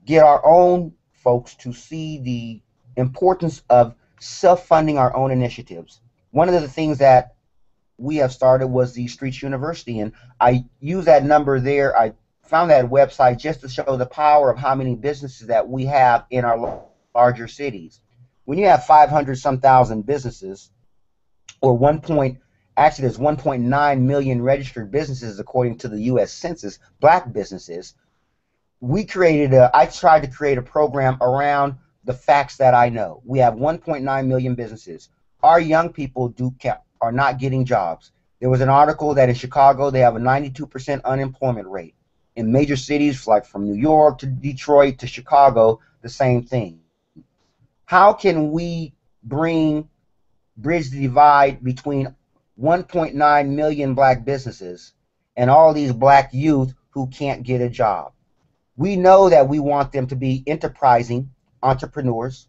[SPEAKER 4] get our own folks to see the importance of self-funding our own initiatives. One of the things that we have started was the Streets University, and I use that number there. I found that website just to show the power of how many businesses that we have in our larger cities. When you have 500 some thousand businesses, or actually there's 1.9 million registered businesses according to the U.S. Census, Black businesses. I tried to create a program around the facts that I know. We have 1.9 million businesses. Our young people are not getting jobs. There was an article that in Chicago they have a 92% unemployment rate. In major cities like from New York to Detroit to Chicago, the same thing. How can we bridge the divide between 1.9 million Black businesses and all these Black youth who can't get a job? We know that we want them to be enterprising entrepreneurs.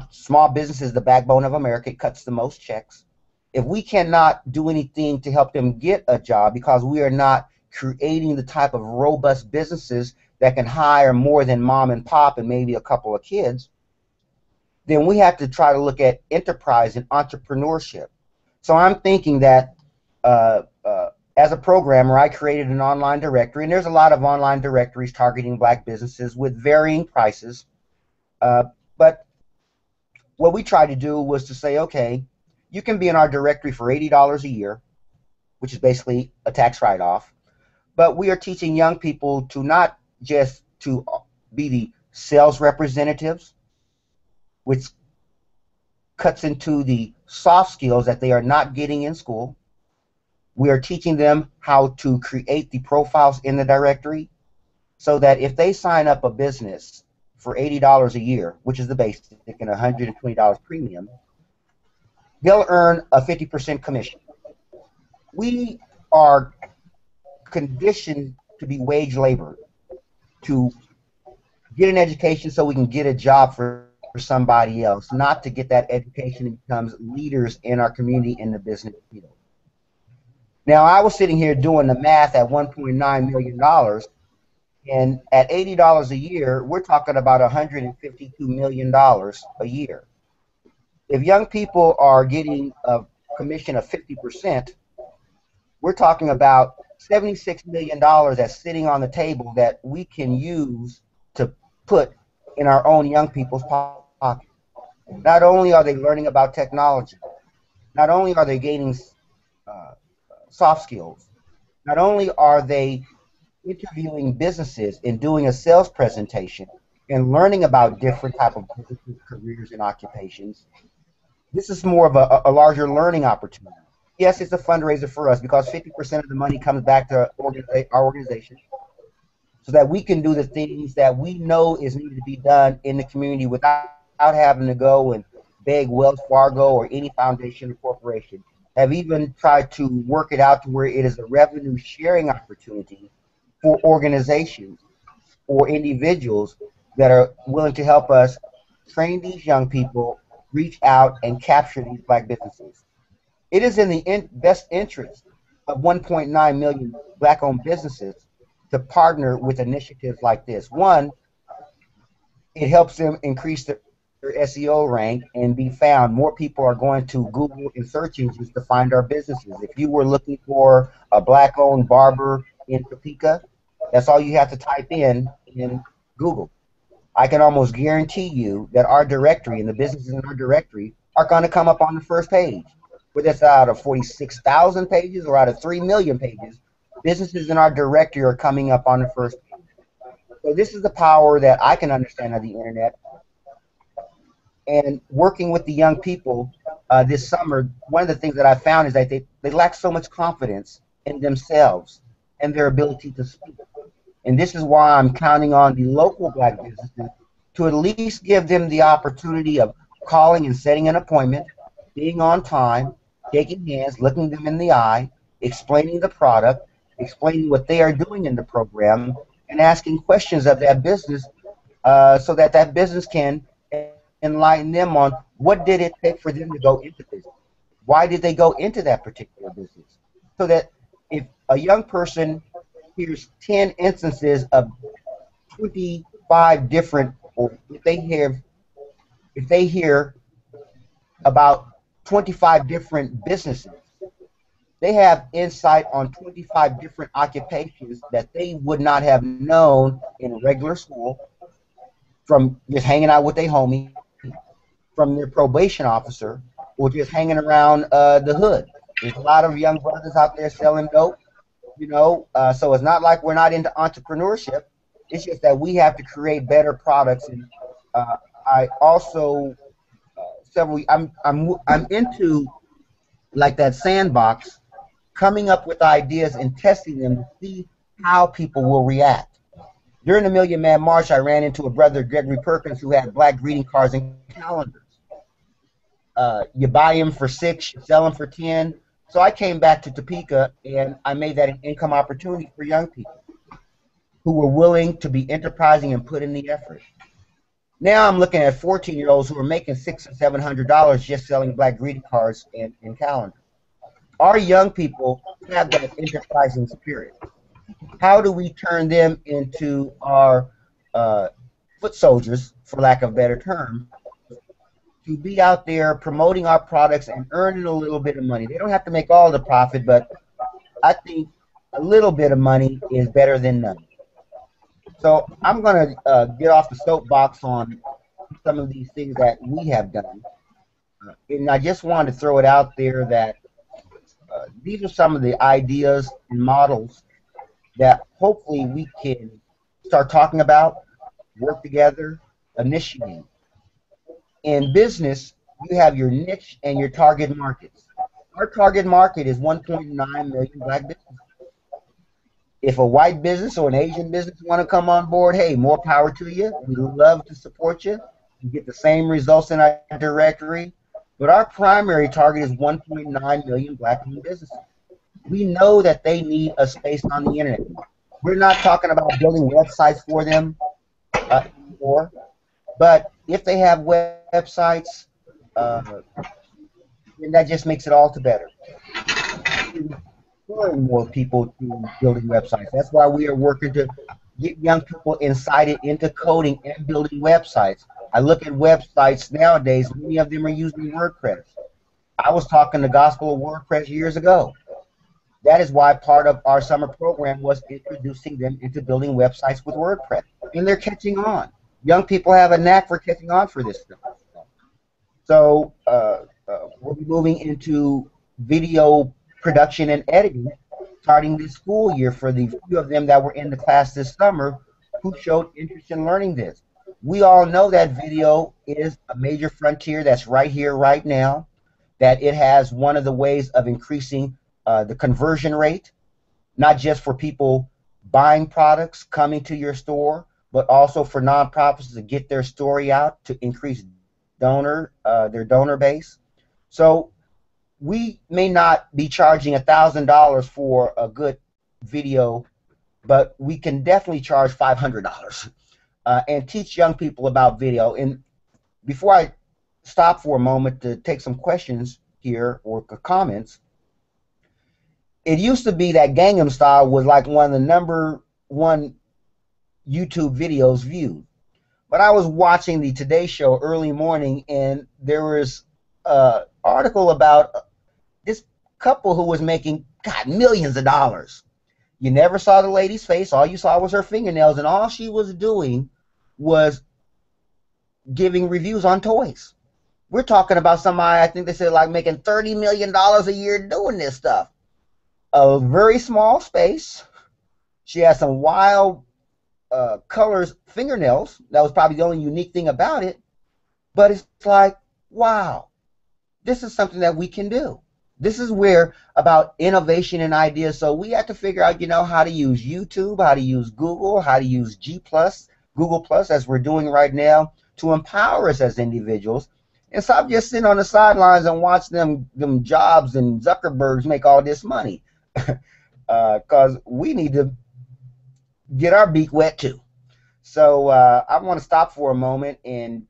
[SPEAKER 4] Small business is the backbone of America. It cuts the most checks. If we cannot do anything to help them get a job because we are not creating the type of robust businesses that can hire more than mom and pop and maybe a couple of kids, then we have to try to look at enterprise and entrepreneurship. So I'm thinking that as a programmer, I created an online directory, and there's a lot of online directories targeting Black businesses with varying prices. But what we tried to do was to say, okay, you can be in our directory for $80 a year, which is basically a tax write-off. But we are teaching young people to not just to be the sales representatives, which cuts into the soft skills that they are not getting in school. We are teaching them how to create the profiles in the directory so that if they sign up a business for $80 a year, which is the basic, and $120 premium, they'll earn a 50% commission. We are conditioned to be wage labor, to get an education so we can get a job for somebody else, not to get that education and becomes leaders in our community in the business field. Now, I was sitting here doing the math at $1.9 million, and at $80 a year, we're talking about $152 million a year. If young people are getting a commission of 50%, we're talking about $76 million that's sitting on the table that we can use to put in our own young people's pocket. Not only are they learning about technology, not only are they gaining soft skills, not only are they interviewing businesses and doing a sales presentation and learning about different type of businesses, careers, and occupations, this is more of a larger learning opportunity. Yes, it's a fundraiser for us because 50% of the money comes back to our organization so that we can do the things that we know is needed to be done in the community without having to go and beg Wells Fargo or any foundation or corporation. Have even tried to work it out to where it is a revenue sharing opportunity for organizations or individuals that are willing to help us train these young people, reach out, and capture these Black businesses. It is in the best interest of 1.9 million Black-owned businesses to partner with initiatives like this. One, it helps them increase their SEO rank and be found. More people are going to Google and search engines to find our businesses. If you were looking for a Black-owned barber in Topeka, that's all you have to type in Google. I can almost guarantee you that our directory and the businesses in our directory are going to come up on the first page. Whether it's out of 46,000 pages or out of 3 million pages, businesses in our directory are coming up on the first page. So this is the power that I can understand of the internet. And working with the young people this summer, one of the things that I found is that they lack so much confidence in themselves and their ability to speak. And this is why I'm counting on the local black businesses to at least give them the opportunity of calling and setting an appointment, being on time, shaking hands, looking them in the eye, explaining the product, explaining what they are doing in the program, and asking questions of that business so that that business can enlighten them on what did it take for them to go into business. Why did they go into that particular business? So that if a young person hears 10 instances of 25 different, or if they hear about 25 different businesses, they have insight on 25 different occupations that they would not have known in regular school from just hanging out with their homie, from their probation officer, or just hanging around the hood. There's a lot of young brothers out there selling dope, so it's not like we're not into entrepreneurship. It's just that we have to create better products. And I also I'm into like that sandbox, coming up with ideas and testing them to see how people will react. During the Million Man March, I ran into a brother, Gregory Perkins, who had black greeting cards and calendars. You buy them for $6, you sell them for $10. So I came back to Topeka, and I made that an income opportunity for young people who were willing to be enterprising and put in the effort. Now I'm looking at 14-year-olds who are making $600 and $700 just selling black greeting cards and calendars. Our young people have that enterprising spirit. How do we turn them into our foot soldiers, for lack of a better term, to be out there promoting our products and earning a little bit of money? They don't have to make all the profit, but I think a little bit of money is better than none. So I'm going to get off the soapbox on some of these things that we have done. And I just wanted to throw it out there that these are some of the ideas and models that hopefully we can start talking about, work together, initiate. In business, you have your niche and your target markets. Our target market is 1.9 million black businesses. If a white business or an Asian business want to come on board, hey, more power to you. We'd love to support you. You get the same results in our directory. But our primary target is 1.9 million black-owned businesses. We know that they need a space on the internet. We're not talking about building websites for them anymore. But if they have websites, then that just makes it all the better. Employing more people to building websites. That's why we are working to get young people incited into coding and building websites. I look at websites nowadays, many of them are using WordPress. I was talking the gospel of WordPress years ago. That is why part of our summer program was introducing them into building websites with WordPress. And they're catching on. Young people have a knack for catching on for this stuff. So we'll be moving into video production and editing starting this school year for the few of them that were in the class this summer who showed interest in learning this. We all know that video is a major frontier that's right here, right now, that it has one of the ways of increasing the conversion rate, not just for people buying products, coming to your store, but also for nonprofits to get their story out to increase their donor base. So we may not be charging $1,000 for a good video, but we can definitely charge $500 and teach young people about video. And before I stop for a moment to take some questions here or comments, it used to be that Gangnam Style was like one of the #1 YouTube videos viewed. But I was watching the Today Show early morning, and there was an article about this couple who was making, God, millions of dollars. You never saw the lady's face. All you saw was her fingernails, and all she was doing was giving reviews on toys. We're talking about somebody, I think they said, like making $30 million a year doing this stuff. A very small space. She has some wild colors fingernails. That was probably the only unique thing about it. But it's like, wow, this is something that we can do. This is where about innovation and ideas. So we have to figure out, how to use YouTube, how to use Google, how to use Google Plus, as we're doing right now, to empower us as individuals, and stop just sitting on the sidelines and watch them Jobs and Zuckerbergs make all this money. Because we need to get our beak wet too. So I want to stop for a moment and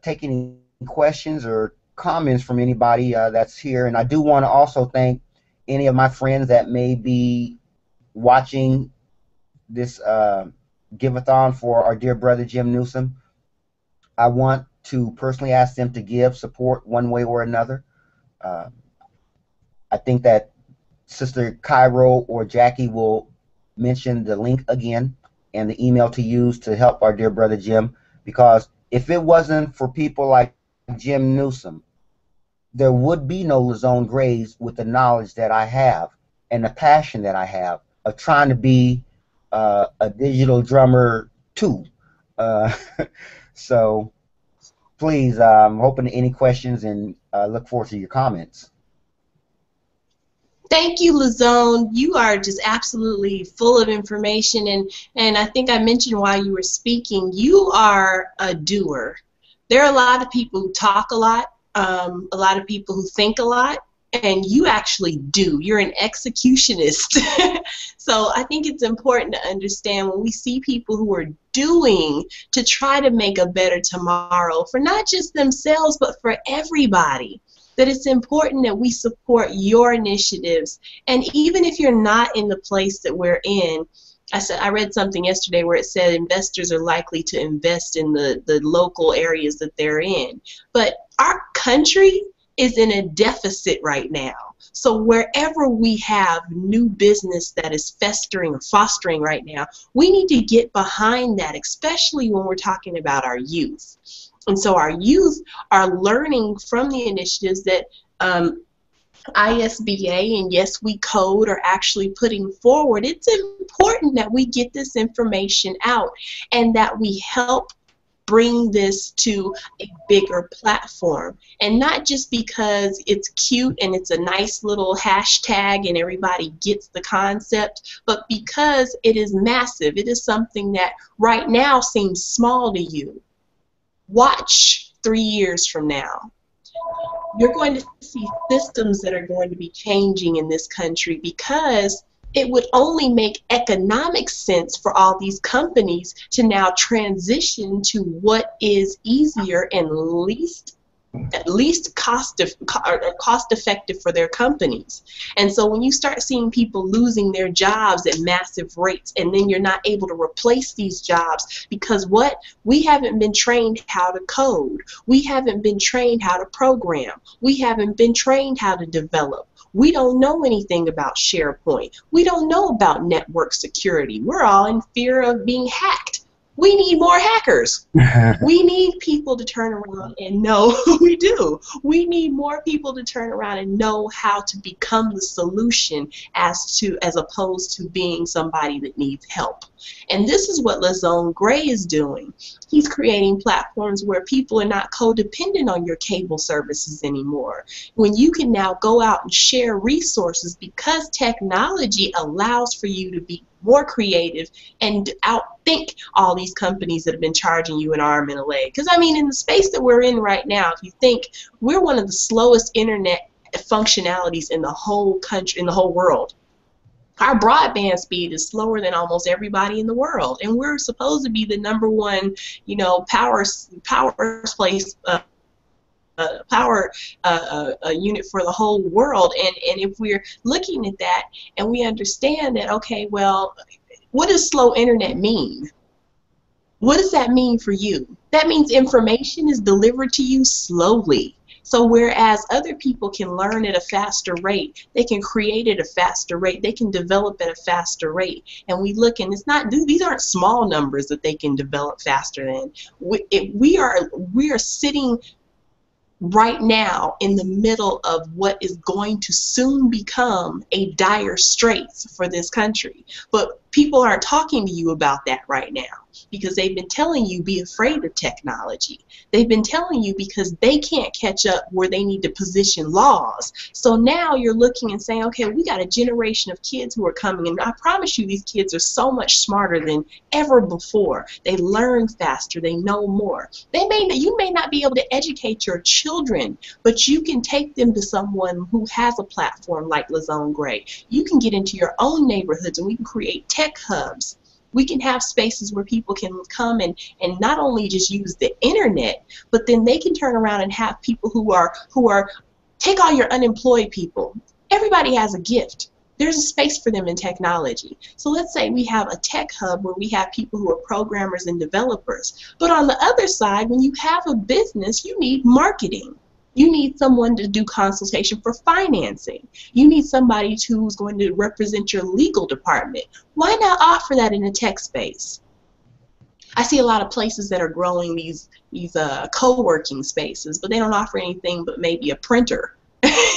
[SPEAKER 4] take any questions or comments from anybody that's here. And I do want to also thank any of my friends that may be watching this Give-A-Thon for our dear brother Jim Neusom. I want to personally ask them to give support one way or another. I think that Sister Cairo or Jackie will mention the link again and the email to use to help our dear brother Jim, because if it wasn't for people like Jim Neusom, there would be no Lizone Grays with the knowledge that I have and the passion that I have of trying to be a digital drummer too. So please, I'm open to any questions and look forward to your comments.
[SPEAKER 1] Thank you, Lizone. You are just absolutely full of information, and I think I mentioned while you were speaking, you are a doer. There are a lot of people who talk a lot of people who think a lot, and you actually do. You're an executionist. So I think it's important to understand when we see people who are doing to try to make a better tomorrow for not just themselves but for everybody, that it's important that we support your initiatives. And even if you're not in the place that we're in, I read something yesterday where it said investors are likely to invest in the local areas that they're in. But our country is in a deficit right now. So wherever we have new business that is festering or fostering right now, we need to get behind that, especially when we're talking about our youth. And so our youth are learning from the initiatives that ISBA and Yes We Code are actually putting forward. It's important that we get this information out and that we help bring this to a bigger platform. And not just because it's cute and it's a nice little hashtag and everybody gets the concept, but because it is massive. It is something that right now seems small to you. Watch 3 years from now. You're going to see systems that are going to be changing in this country, because it would only make economic sense for all these companies to now transition to what is easier and least cost effective for their companies. And so when you start seeing people losing their jobs at massive rates, and then you're not able to replace these jobs because we haven't been trained how to code, we haven't been trained how to program, we haven't been trained how to develop. We don't know anything about SharePoint. We don't know about network security. We're all in fear of being hacked. We need more hackers. We need people to turn around and know. We do. We need more people to turn around and know how to become the solution as opposed to being somebody that needs help. And this is what Lizone Gray is doing. He's creating platforms where people are not codependent on your cable services anymore. When you can now go out and share resources, because technology allows for you to be more creative and outthink all these companies that have been charging you an arm and a leg. Because I mean, in the space that we're in right now, if you think, we're one of the slowest internet functionalities in the whole country, in the whole world. Our broadband speed is slower than almost everybody in the world, and we're supposed to be the #1, power unit for the whole world. And if we're looking at that and we understand that, okay, well, what does slow internet mean? What does that mean for you? That means information is delivered to you slowly. So whereas other people can learn at a faster rate, they can create at a faster rate, they can develop at a faster rate. And we look, and it's not, these aren't small numbers that they can develop faster than. We are sitting right now in the middle of what is going to soon become a dire straits for this country. But people aren't talking to you about that right now because they've been telling you be afraid of technology. They've been telling you because they can't catch up where they need to position laws. So now you're looking and saying, okay, we got a generation of kids who are coming, and I promise you these kids are so much smarter than ever before. They learn faster, they know more. You may not be able to educate your children, but you can take them to someone who has a platform like LaZone Gray. You can get into your own neighborhoods and we can create tech hubs. We can have spaces where people can come and not only just use the internet, but then they can turn around and have people who are take all your unemployed people. Everybody has a gift. There's a space for them in technology. So let's say we have a tech hub where we have people who are programmers and developers. But on the other side, when you have a business, you need marketing. You need someone to do consultation for financing. You need somebody who's going to represent your legal department. Why not offer that in a tech space? I see a lot of places that are growing these co-working spaces, but they don't offer anything but maybe a printer.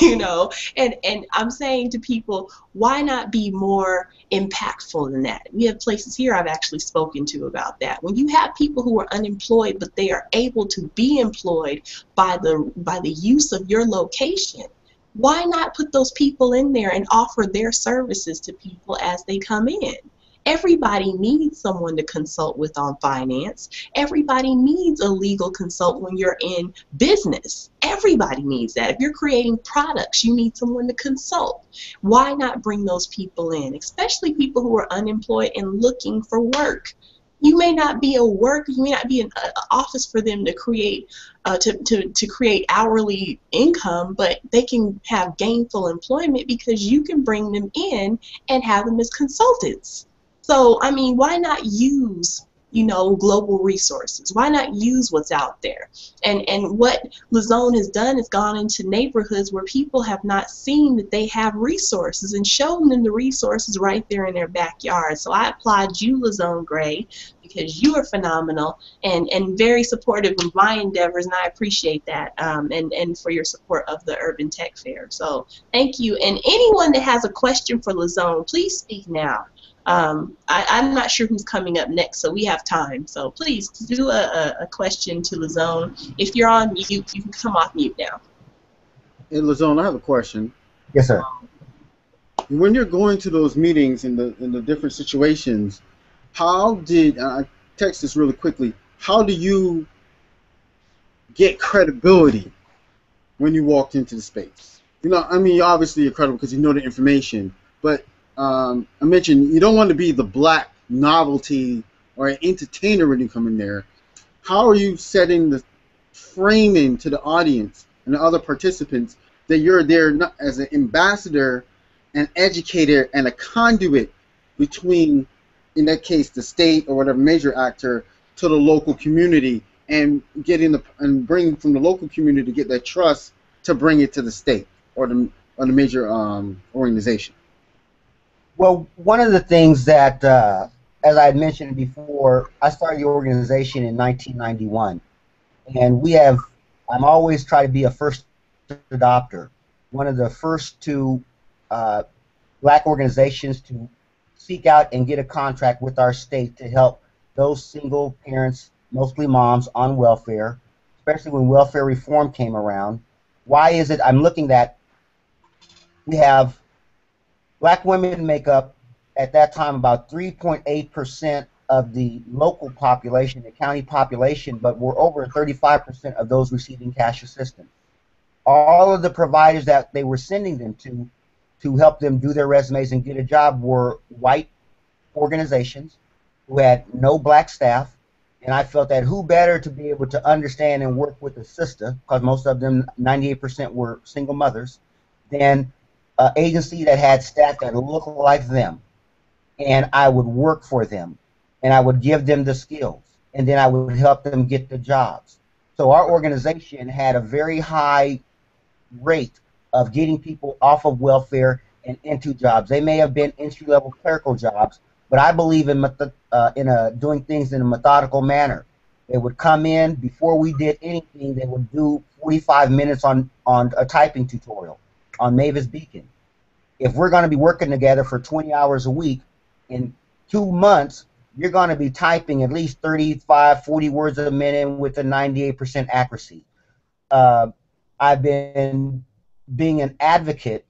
[SPEAKER 1] You know, and I'm saying to people, why not be more impactful than that? We have places here I've actually spoken to about that. When you have people who are unemployed, but they are able to be employed by the use of your location, why not put those people in there and offer their services to people as they come in? Everybody needs someone to consult with on finance. Everybody needs a legal consult when you're in business. Everybody needs that. If you're creating products, you need someone to consult. Why not bring those people in, especially people who are unemployed and looking for work? You may not be you may not be an office for them to create to create hourly income, but they can have gainful employment because you can bring them in and have them as consultants. So, I mean, why not use, you know, global resources? Why not use what's out there? And what LaZone has done is gone into neighborhoods where people have not seen that they have resources and shown them the resources right there in their backyard. So I applaud you, LaZone Gray, because you are phenomenal and very supportive of my endeavors, and I appreciate that, and for your support of the Urban Tech Fair. So thank you. And anyone that has a question for LaZone, please speak now. I'm not sure who's coming up next, so we have time. So please do a question to LaZone. If you're on mute, you can come off mute now.
[SPEAKER 3] Hey, LaZone, I have a question.
[SPEAKER 4] Yes, sir.
[SPEAKER 3] When you're going to those meetings in the different situations, how did I text this really quickly? How do you get credibility when you walked into the space? You know, I mean, obviously you're credible because you know the information, but I mentioned you don't want to be the black novelty or an entertainer when you come in there. How are you setting the framing to the audience and the other participants that you're there not as an ambassador, an educator, and a conduit between, in that case, the state or whatever major actor to the local community, and bring from the local community to get that trust to bring it to the state or the major organization?
[SPEAKER 4] Well, one of the things that, as I had mentioned before, I started the organization in 1991, and I'm always trying to be a first adopter, one of the first two black organizations to seek out and get a contract with our state to help those single parents, mostly moms, on welfare, especially when welfare reform came around. Why is it I'm looking at, we have black women make up, at that time, about 3.8% of the local population, the county population, but we're over 35% of those receiving cash assistance. All of the providers that they were sending them to help them do their resumes and get a job were white organizations who had no black staff, and I felt that who better to be able to understand and work with a sister, because most of them, 98% were single mothers, than an agency that had staff that looked like them. And I would work for them, and I would give them the skills, and then I would help them get the jobs. So our organization had a very high rate of getting people off of welfare and into jobs. They may have been entry-level clerical jobs, but I believe in doing things in a methodical manner. They would come in before we did anything. They would do 45 minutes on a typing tutorial on Mavis Beacon. If we're going to be working together for 20 hours a week, in 2 months, you're going to be typing at least 35, 40 words a minute with a 98% accuracy. I've been being an advocate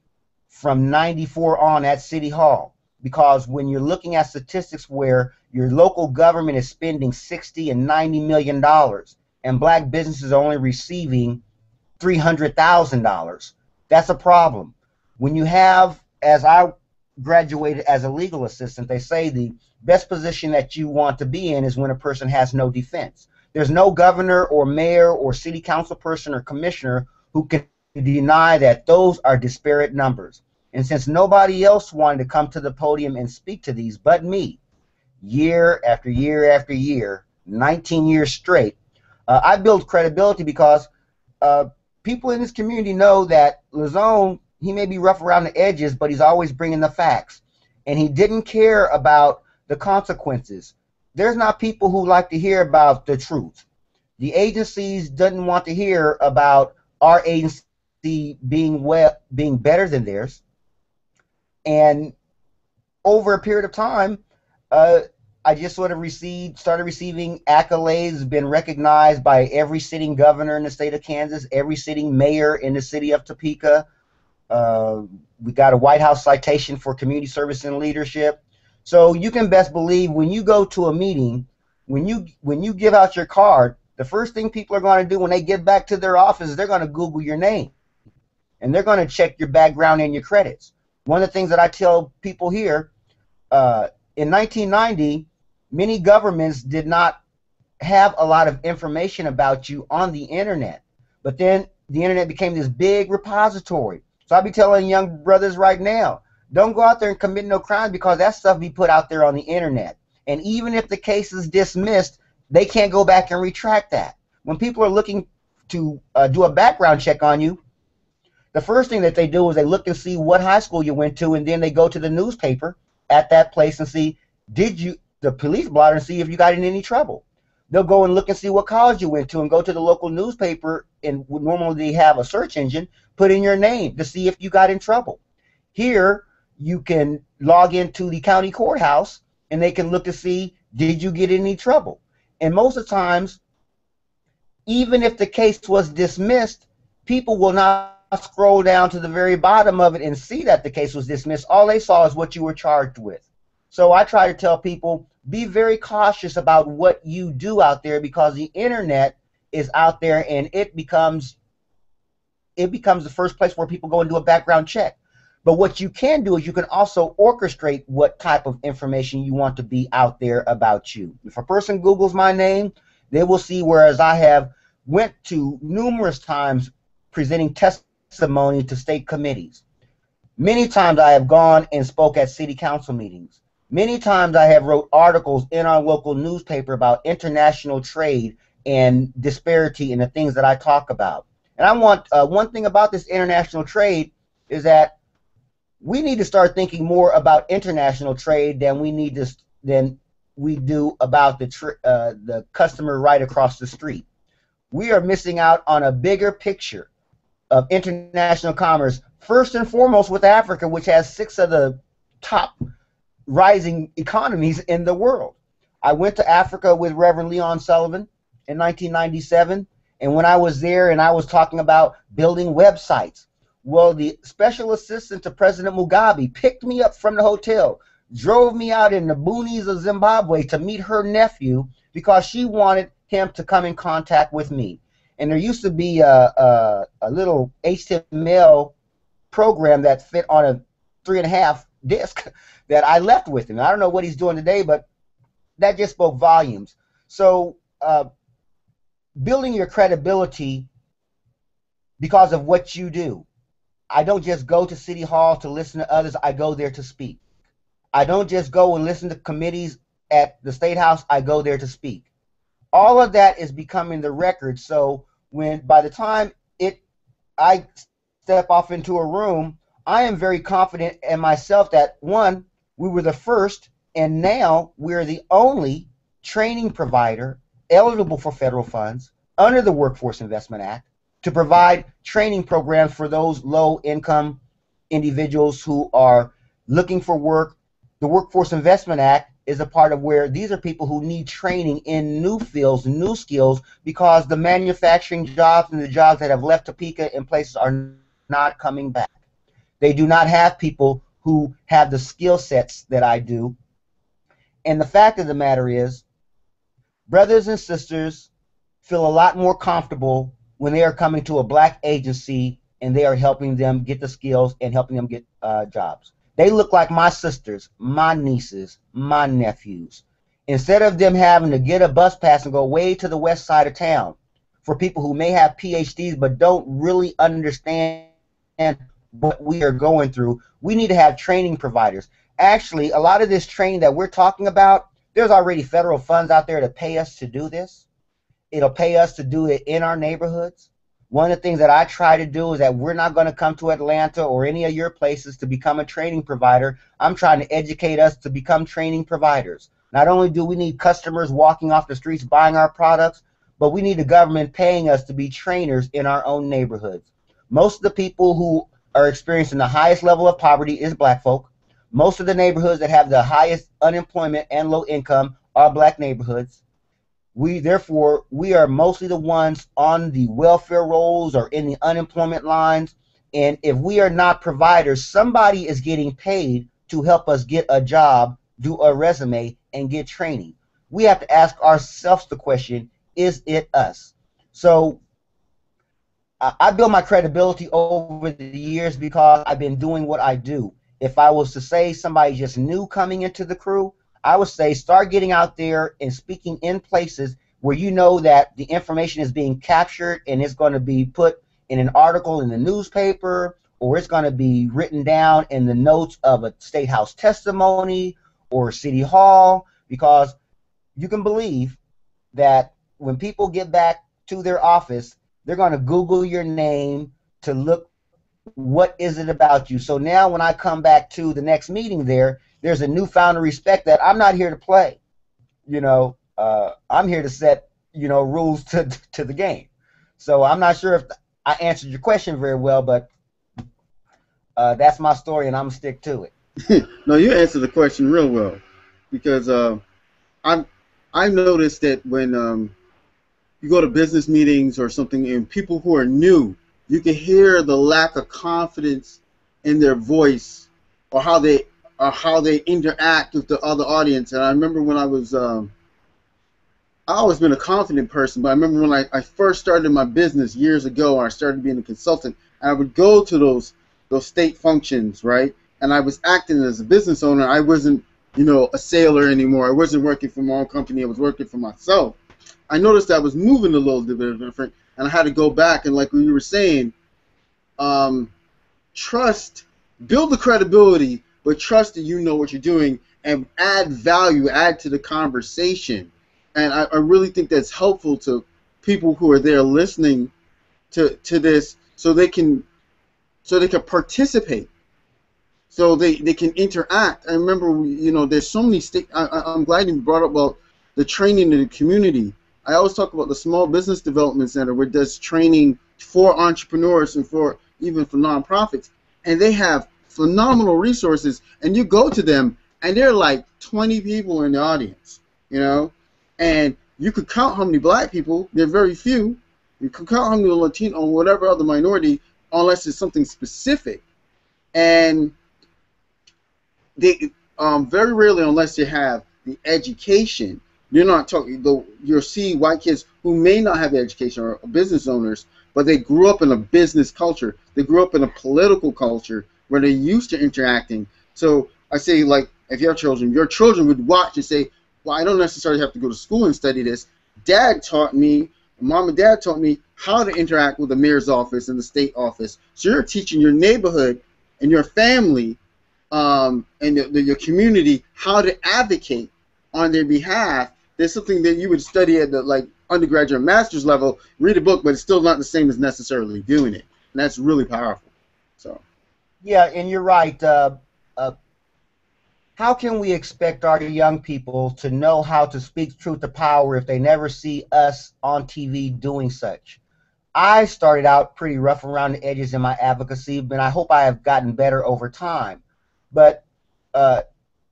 [SPEAKER 4] from 94 on at City Hall, because when you're looking at statistics where your local government is spending $60 and $90 million and black businesses are only receiving $300,000, that's a problem. When you have, as I graduated as a legal assistant, they say the best position that you want to be in is when a person has no defense. There's no governor or mayor or city council person or commissioner who can deny that those are disparate numbers. And since nobody else wanted to come to the podium and speak to these but me, year after year after year, 19 years straight, I built credibility because people in this community know that Lizone, he may be rough around the edges, but he's always bringing the facts. And he didn't care about the consequences. There's not people who like to hear about the truth. The agencies didn't want to hear about our agency being better than theirs. And over a period of time, I just sort of started receiving accolades, been recognized by every sitting governor in the state of Kansas, every sitting mayor in the city of Topeka. We got a White House citation for community service and leadership. So you can best believe when you go to a meeting, when you give out your card, the first thing people are going to do when they get back to their office is they're going to Google your name. And they're going to check your background and your credits. One of the things that I tell people here, in 1990, many governments did not have a lot of information about you on the internet. But then the internet became this big repository. So I'll be telling young brothers right now, don't go out there and commit no crime, because that stuff be put out there on the internet. And even if the case is dismissed, they can't go back and retract that. When people are looking to do a background check on you, the first thing that they do is they look and see what high school you went to, and then they go to the newspaper at that place and see, the police blotter, and see if you got in any trouble. They'll go and look and see what college you went to and go to the local newspaper, and normally they have a search engine, put in your name to see if you got in trouble. Here, you can log into the county courthouse and they can look to see, did you get in any trouble? And most of the times, even if the case was dismissed, people will not scroll down to the very bottom of it and see that the case was dismissed. All they saw is what you were charged with. So I try to tell people, be very cautious about what you do out there, because the internet is out there and it becomes the first place where people go and do a background check. But what you can do is you can also orchestrate what type of information you want to be out there about you. If a person Googles my name, they will see, whereas I have went to numerous times presenting testimony to state committees. Many times I have gone and spoke at city council meetings. Many times I have wrote articles in our local newspaper about international trade and disparity in the things that I talk about. And I want one thing about this international trade is that we need to start thinking more about international trade than we do about the customer right across the street. We are missing out on a bigger picture of international commerce, first and foremost with Africa, which has 6 of the top rising economies in the world. I went to Africa with Reverend Leon Sullivan in 1997, and when I was there and I was talking about building websites, well, the special assistant to President Mugabe picked me up from the hotel, drove me out in the boonies of Zimbabwe to meet her nephew because she wanted him to come in contact with me. And there used to be a little HTML program that fit on a 3.5 disc that I left with him. I don't know what he's doing today, but that just spoke volumes. So building your credibility because of what you do. I don't just go to City Hall to listen to others. I go there to speak. I don't just go and listen to committees at the State House. I go there to speak. all of that is becoming the record. So by the time I step off into a room, I am very confident in myself that, one, we were the first, and now we're the only training provider eligible for federal funds under the Workforce Investment Act to provide training programs for those low-income individuals who are looking for work. The Workforce Investment Act is a part of where these are people who need training in new fields, new skills, because the manufacturing jobs and the jobs that have left Topeka in places are not coming back. They do not have people who have the skill sets that I do. And the fact of the matter is, brothers and sisters feel a lot more comfortable when they are coming to a black agency and they are helping them get the skills and helping them get jobs. They look like my sisters, my nieces, my nephews. Instead of them having to get a bus pass and go way to the west side of town for people who may have PhDs but don't really understand what we are going through, we need to have training providers. Actually, a lot of this training that we're talking about, there's already federal funds out there to pay us to do this. It'll pay us to do it in our neighborhoods. One of the things that I try to do is that we're not going to come to Atlanta or any of your places to become a training provider. I'm trying to educate us to become training providers. Not only do we need customers walking off the streets buying our products, but we need the government paying us to be trainers in our own neighborhoods. Most of the people who are experiencing the highest level of poverty is black folk. Most of the neighborhoods that have the highest unemployment and low income are black neighborhoods. Therefore, we are mostly the ones on the welfare rolls or in the unemployment lines. And if we are not providers, somebody is getting paid to help us get a job, do a resume, and get training. We have to ask ourselves the question, is it us? So I build my credibility over the years because I've been doing what I do. If I was to say somebody just new coming into the crew, I would say start getting out there and speaking in places where you know that the information is being captured and it's going to be put in an article in the newspaper, or it's going to be written down in the notes of a state house testimony or city hall, because you can believe that when people get back to their office, they're going to Google your name to look what is it about you. So now when I come back to the next meeting there's a newfound respect that I'm not here to play. I'm here to set, rules to the game. So I'm not sure if I answered your question very well, but that's my story and I'm going to stick to it.
[SPEAKER 3] No, you answered the question real well, because I noticed that when you go to business meetings or something and people who are new, you can hear the lack of confidence in their voice or how they interact with the other audience. And I remember when I was I've always been a confident person, but I remember when I first started my business years ago, and I started being a consultant, and I would go to those state functions, right? And I was acting as a business owner. I wasn't, a sailor anymore. I wasn't working for my own company. I was working for myself. I noticed I was moving a little bit different, and I had to go back and, like you were saying, trust, build the credibility, but trust that you know what you're doing, and add value, add to the conversation. And I really think that's helpful to people who are there listening to this, so they can participate, so they can interact. I remember, there's so many I'm glad you brought up about the training in the community. I always talk about the Small Business Development Center, where it does training for entrepreneurs and even for nonprofits, and they have phenomenal resources. And you go to them, and there are like 20 people in the audience, and you could count how many black people. They're very few. You could count how many Latino or whatever other minority, unless it's something specific. And they very rarely, unless you have the education. You're not talking, though. You'll see white kids who may not have education or business owners, but they grew up in a business culture. They grew up in a political culture where they're used to interacting. So I say, like, if you have children, your children would watch and say, well, I don't necessarily have to go to school and study this. Dad taught me, Mom and Dad taught me how to interact with the mayor's office and the state office. So you're teaching your neighborhood and your family and your community how to advocate on their behalf there's something that you would study at the like undergraduate master's level, read a book, but it's still not the same as necessarily doing it, and that's really powerful. So
[SPEAKER 4] Yeah, and you're right. How can we expect our young people to know how to speak truth to power if they never see us on TV doing such? I started out pretty rough around the edges in my advocacy, but I hope I have gotten better over time. But uh,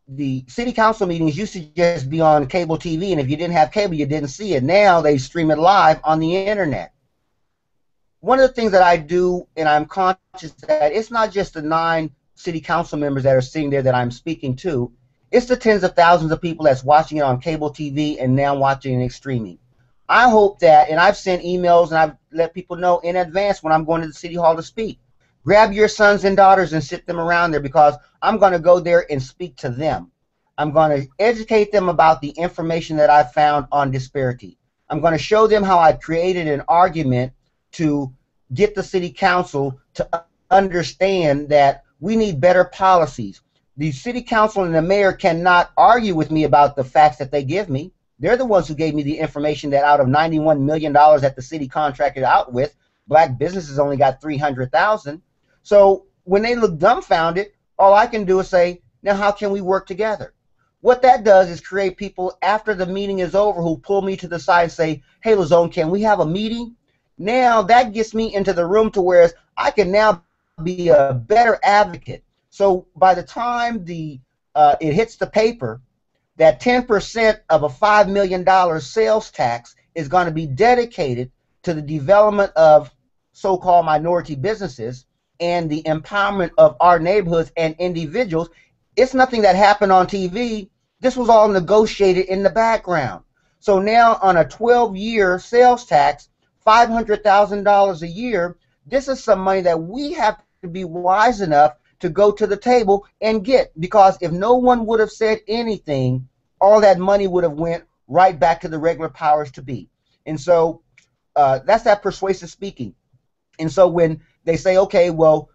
[SPEAKER 4] the city council meetings used to just be on cable TV, and if you didn't have cable, you didn't see it. Now they stream it live on the internet. One of the things that I do, and I'm conscious that it's not just the 9 city council members that are sitting there that I'm speaking to, it's the tens of thousands of people that's watching it on cable TV and now watching it streaming. I hope that, and I've sent emails and I've let people know in advance when I'm going to the city hall to speak. Grab your sons and daughters and sit them around there, because I'm going to go there and speak to them. I'm going to educate them about the information that I found on disparity. I'm going to show them how I created an argument to get the city council to understand that we need better policies. The city council and the mayor cannot argue with me about the facts that they give me. They're the ones who gave me the information that out of $91 million that the city contracted out with, black businesses only got $300,000. So when they look dumbfounded, all I can do is say, now how can we work together? What that does is create people after the meeting is over who pull me to the side and say, hey, Lazone, can we have a meeting? Now that gets me into the room to where I can now be a better advocate. So by the time it hits the paper, that 10% of a $5 million sales tax is going to be dedicated to the development of so-called minority businesses and the empowerment of our neighborhoods and individuals. It's nothing that happened on TV. This was all negotiated in the background. So now on a 12-year sales tax, $500,000 a year, this is some money that we have to be wise enough to go to the table and get, because if no one would have said anything, all that money would have went right back to the regular powers to be. And so that's that persuasive speaking. And so when they say, okay, well,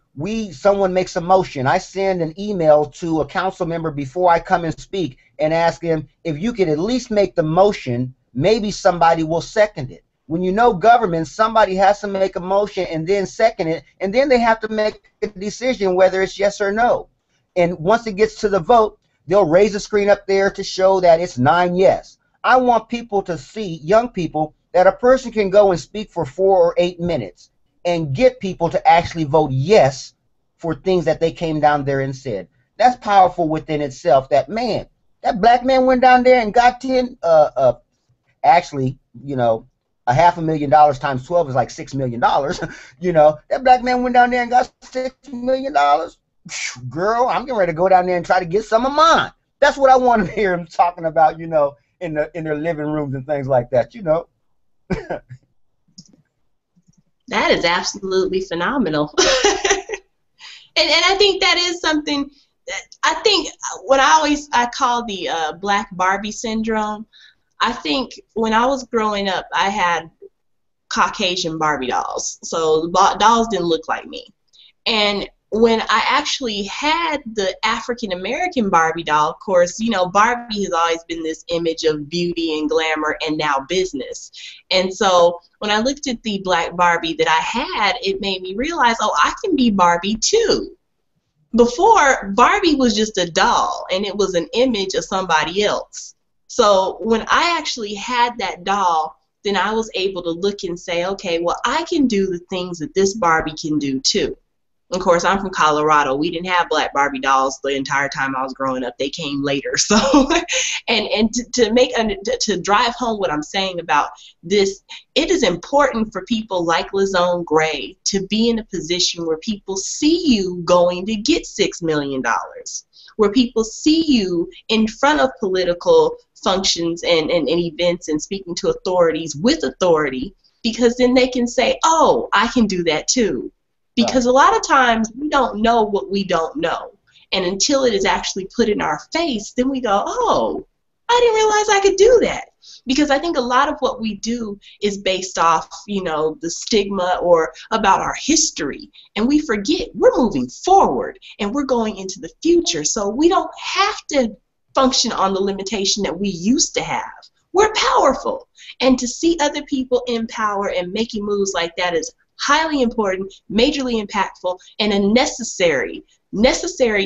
[SPEAKER 4] someone makes a motion, I send an email to a council member before I come and speak and ask him, if you could at least make the motion, maybe somebody will second it. When you know government, somebody has to make a motion and then second it, and then they have to make a decision whether it's yes or no. And once it gets to the vote, they'll raise the screen up there to show that it's 9 yes. I want people to see, young people, that a person can go and speak for 4 or 8 minutes and get people to actually vote yes for things that they came down there and said. That's powerful within itself. That man, that black man went down there and got 10, actually, you know, $500,000 times 12 is like $6 million. You know, that black man went down there and got $6 million. Girl, I'm getting ready to go down there and try to get some of mine. That's what I want to hear him talking about, you know, in their living rooms and things like that, you know.
[SPEAKER 1] That is absolutely phenomenal. And I think that is something that I think what I call the Black Barbie syndrome. I think when I was growing up, I had Caucasian Barbie dolls. So the dolls didn't look like me. And when I actually had the African American Barbie doll, of course, you know, Barbie has always been this image of beauty and glamour and now business. And so when I looked at the Black Barbie that I had, it made me realize, oh, I can be Barbie too. Before, Barbie was just a doll and it was an image of somebody else. So when I actually had that doll, then I was able to look and say, okay, well, I can do the things that this Barbie can do too. Of course, I'm from Colorado. We didn't have Black Barbie dolls the entire time I was growing up. They came later. So, and to drive home what I'm saying about this, it is important for people like Lazone Gray to be in a position where people see you going to get $6 million, where people see you in front of political functions and events and speaking to authorities with authority, because then they can say, oh, I can do that too. Because a lot of times we don't know what we don't know. And until it is actually put in our face, then we go, oh, I didn't realize I could do that. Because I think a lot of what we do is based off, you know, the stigma or about our history. And we forget we're moving forward and we're going into the future. So we don't have to function on the limitation that we used to have. we're powerful. And to see other people in power and making moves like that is highly important, majorly impactful, and a necessary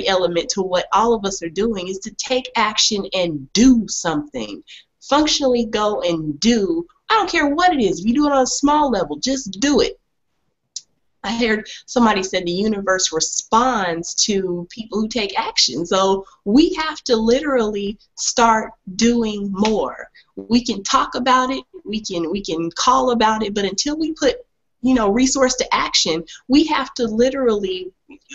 [SPEAKER 1] element to what all of us are doing is to take action and do something. Functionally go and do. I don't care what it is. If you do it on a small level, just do it. I heard somebody said the universe responds to people who take action. So we have to literally start doing more. We can talk about it, we can call about it, but until we put, resource to action, we have to literally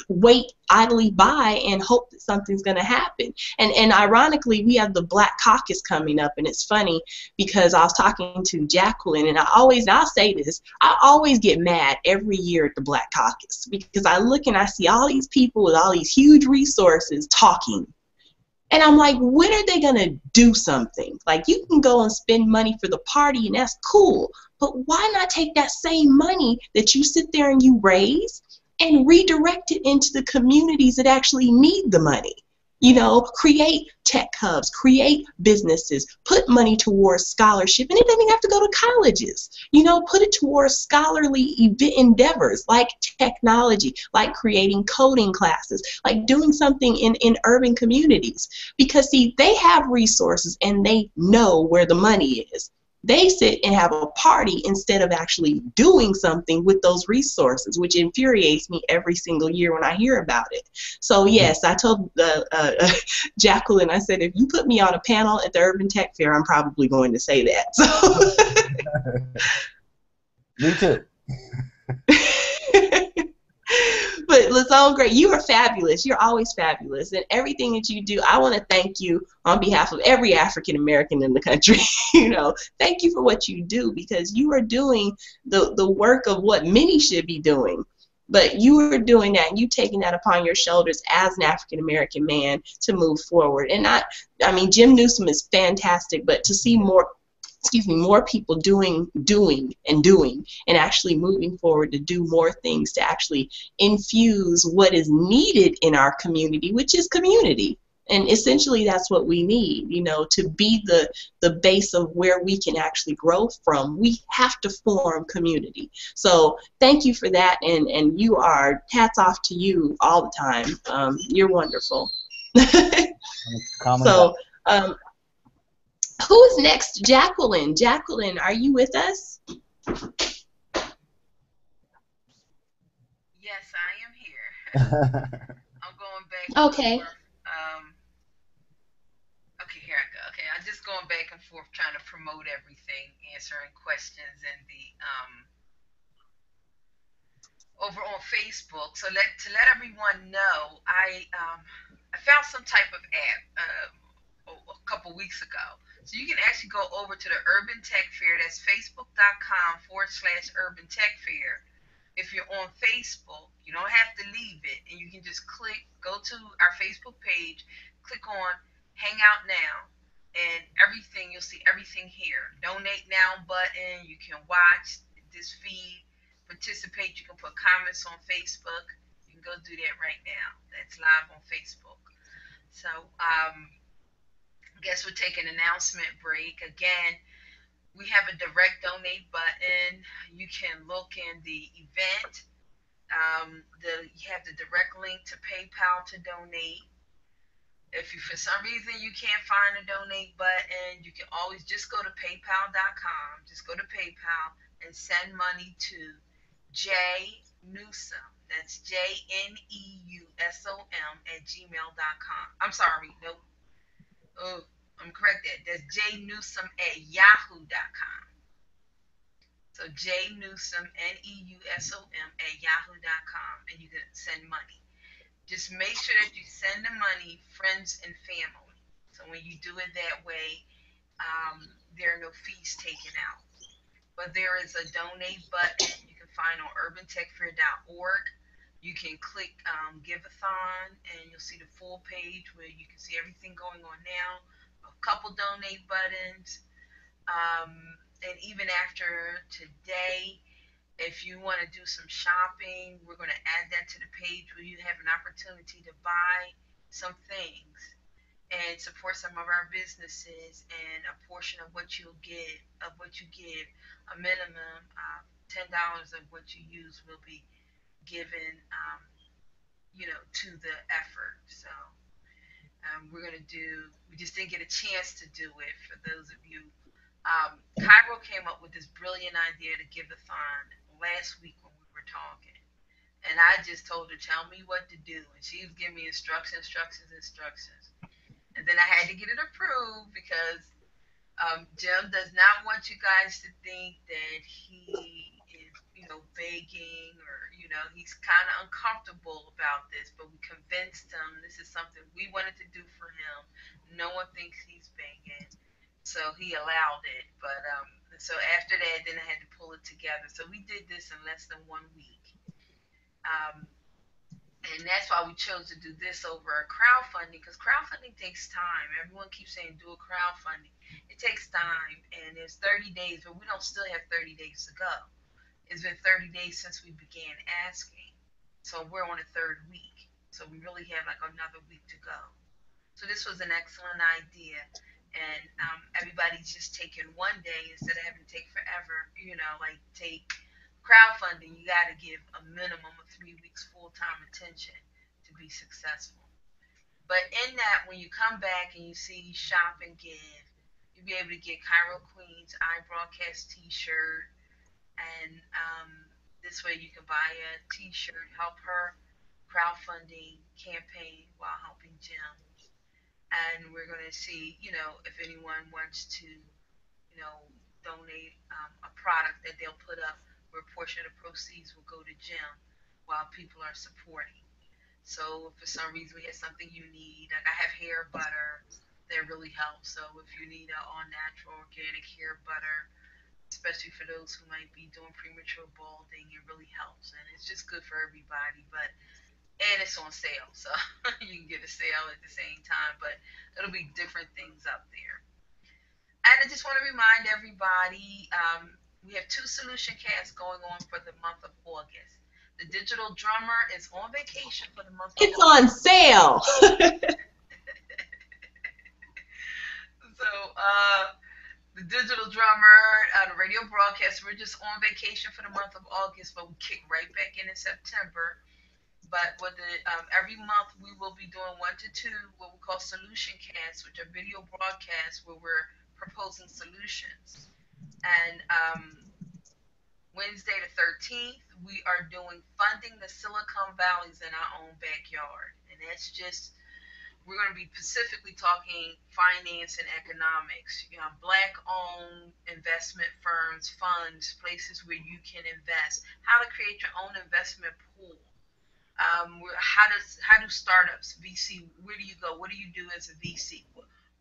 [SPEAKER 1] wait idly by and hope that something's going to happen. And ironically, we have the Black Caucus coming up, and it's funny because I was talking to Jacqueline, and I'll say this, I always get mad every year at the Black Caucus because I look and I see all these people with all these huge resources talking. And I'm like, when are they going to do something? Like, you can go and spend money for the party, and that's cool. But why not take that same money that you sit there and you raise and redirect it into the communities that actually need the money? Create tech hubs, create businesses, put money towards scholarship, and it doesn't even have to go to colleges. Put it towards scholarly endeavors like technology, like creating coding classes, like doing something in urban communities. Because, see, they have resources and they know where the money is. They sit and have a party instead of actually doing something with those resources, which infuriates me every single year when I hear about it. So yes, I told Jacqueline, I said, if you put me on a panel at the Urban Tech Fair, I'm probably going to say that. So.
[SPEAKER 4] Me too.
[SPEAKER 1] But Lizone, great. You are fabulous. You're always fabulous. And everything that you do, I want to thank you on behalf of every African American in the country. Thank you for what you do, because you are doing the work of what many should be doing. But you are doing that, and you taking that upon your shoulders as an African American man to move forward. And I mean, Jim Neusom is fantastic, but to see more people doing and actually moving forward to do more things to actually infuse what is needed in our community, which is community. And essentially that's what we need, to be the base of where we can actually grow from. We have to form community. So thank you for that, and you are, hats off to you all the time. You're wonderful. So who is next? Jacqueline. Jacqueline, are you with us?
[SPEAKER 5] Yes, I am here. I'm going back.
[SPEAKER 1] Okay.
[SPEAKER 5] Okay, here I go. Okay, I'm just going back and forth trying to promote everything, answering questions in the over on Facebook. So to let everyone know, I found some type of app a couple weeks ago. So you can actually go over to the Urban Tech Fair. That's facebook.com/Urban Tech Fair. If you're on Facebook, you don't have to leave it, and you can just go to our Facebook page, click on Hangout Now, and you'll see everything here. Donate Now button. You can watch this feed, participate. You can put comments on Facebook. You can go do that right now. That's live on Facebook. So, I guess we'll take an announcement break. Again, we have a direct donate button. You can look in the event. You have the direct link to PayPal to donate. If for some reason you can't find a donate button, you can always just go to paypal.com. Just go to PayPal and send money to J Neusom. That's JNEUSOM @gmail.com. I'm sorry, nope. Oh, I'm corrected. That's jnewsom @yahoo.com. So jnewsom NEUSOM @yahoo.com, and you can send money. Just make sure that you send the money, friends and family. So when you do it that way, there are no fees taken out. But there is a donate button you can find on urbantechfair.org. You can click GIVE-A-THON, and you'll see the full page where you can see everything going on now. A couple donate buttons. And even after today, if you want to do some shopping, we're going to add that to the page where you have an opportunity to buy some things. and support some of our businesses. And a portion of what you give, a minimum of $10 of what you use will be given, to the effort. So we just didn't get a chance to do it for those of you. Cairo came up with this brilliant idea to give-a-thon last week when we were talking. And I just told her, tell me what to do. And she was giving me instructions. And then I had to get it approved because Jim does not want you guys to think that he is, begging or, he's kind of uncomfortable about this. But we convinced him this is something we wanted to do for him. No one thinks he's begging. So he allowed it. But so after that, then I had to pull it together. So we did this in less than 1 week. Um, and that's why we chose to do this over crowdfunding, because crowdfunding takes time. Everyone keeps saying do a crowdfunding. It takes time, and it's 30 days, but we don't still have 30 days to go. It's been 30 days since we began asking. So we're on the third week. So we really have like another week to go. So this was an excellent idea. And everybody's just taking one day instead of having to take forever, like take crowdfunding, you got to give a minimum of 3 weeks full-time attention to be successful. But in that, when you come back and you see Shop and Give, you'll be able to get Cairo Qween's iBroadcast t-shirt. And this way you can buy a t-shirt, help her crowdfunding campaign while helping Jim. And we're going to see, if anyone wants to, donate a product that they'll put up where a portion of the proceeds will go to Jim while people are supporting. So if for some reason we have something you need, like I have hair butter that really helps. So if you need an all natural organic hair butter, especially for those who might be doing premature balding, it really helps. And it's just good for everybody. And it's on sale, so you can get a sale at the same time, but it'll be different things up there. And I just want to remind everybody, we have 2 solution casts going on for the month of August. The digital drummer is on vacation for the month of
[SPEAKER 1] It's
[SPEAKER 5] August.
[SPEAKER 1] on sale.
[SPEAKER 5] So the digital drummer, the radio broadcast, we're just on vacation for the month of August, but we kick right back in September. But with every month we will be doing 1 to 2 what we call solution casts, which are video broadcasts where we're proposing solutions. And Wednesday the 13th, we are doing funding the Silicon Valleys in our own backyard. And that's just, we're going to be specifically talking finance and economics, Black-owned investment firms, funds, places where you can invest, how to create your own investment pool. How do startups, VC, where do you go? What do you do as a VC?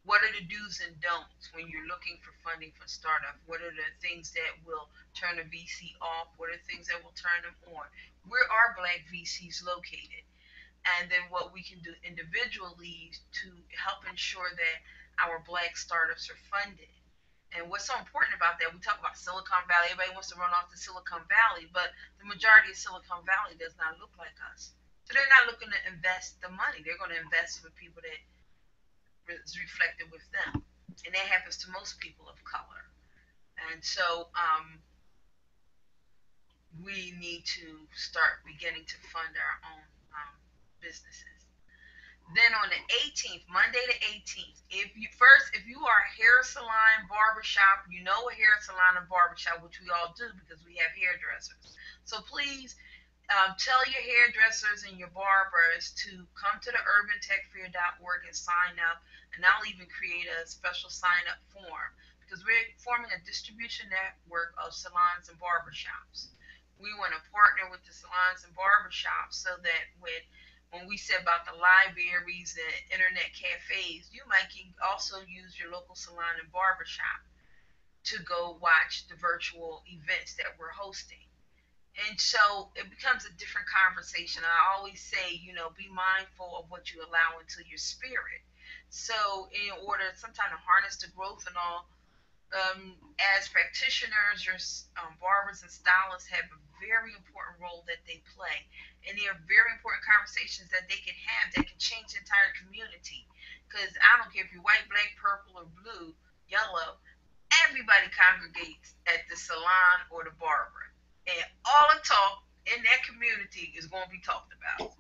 [SPEAKER 5] What are the do's and don'ts when you're looking for funding for startup? What are the things that will turn a VC off? What are the things that will turn them on? Where are Black VCs located? And then what we can do individually to help ensure that our Black startups are funded. And what's so important about that, we talk about Silicon Valley. Everybody wants to run off to Silicon Valley, but the majority of Silicon Valley does not look like us. So they're not looking to invest the money. They're going to invest with people that is reflected with them. And that happens to most people of color. And so we need to start beginning to fund our own businesses. Then on the 18th, Monday the 18th, if you are a hair salon, barbershop, you know a hair salon and barbershop, which we all do because we have hairdressers. So please tell your hairdressers and your barbers to come to the urbantechfair.org and sign up. And I'll even create a special sign up form because we're forming a distribution network of salons and barbershops. We want to partner with the salons and barbershops so that when we say about the libraries and internet cafes, you might also use your local salon and barbershop to go watch the virtual events that we're hosting. And so it becomes a different conversation. I always say, be mindful of what you allow into your spirit. So in order sometimes to harness the growth and all, as practitioners, your barbers and stylists have a very important role that they play. And they are very important conversations that they can have that can change the entire community. Because I don't care if you're white, black, purple, or blue, yellow, everybody congregates at the salon or the barber. And all the talk in that community is going to be talked about.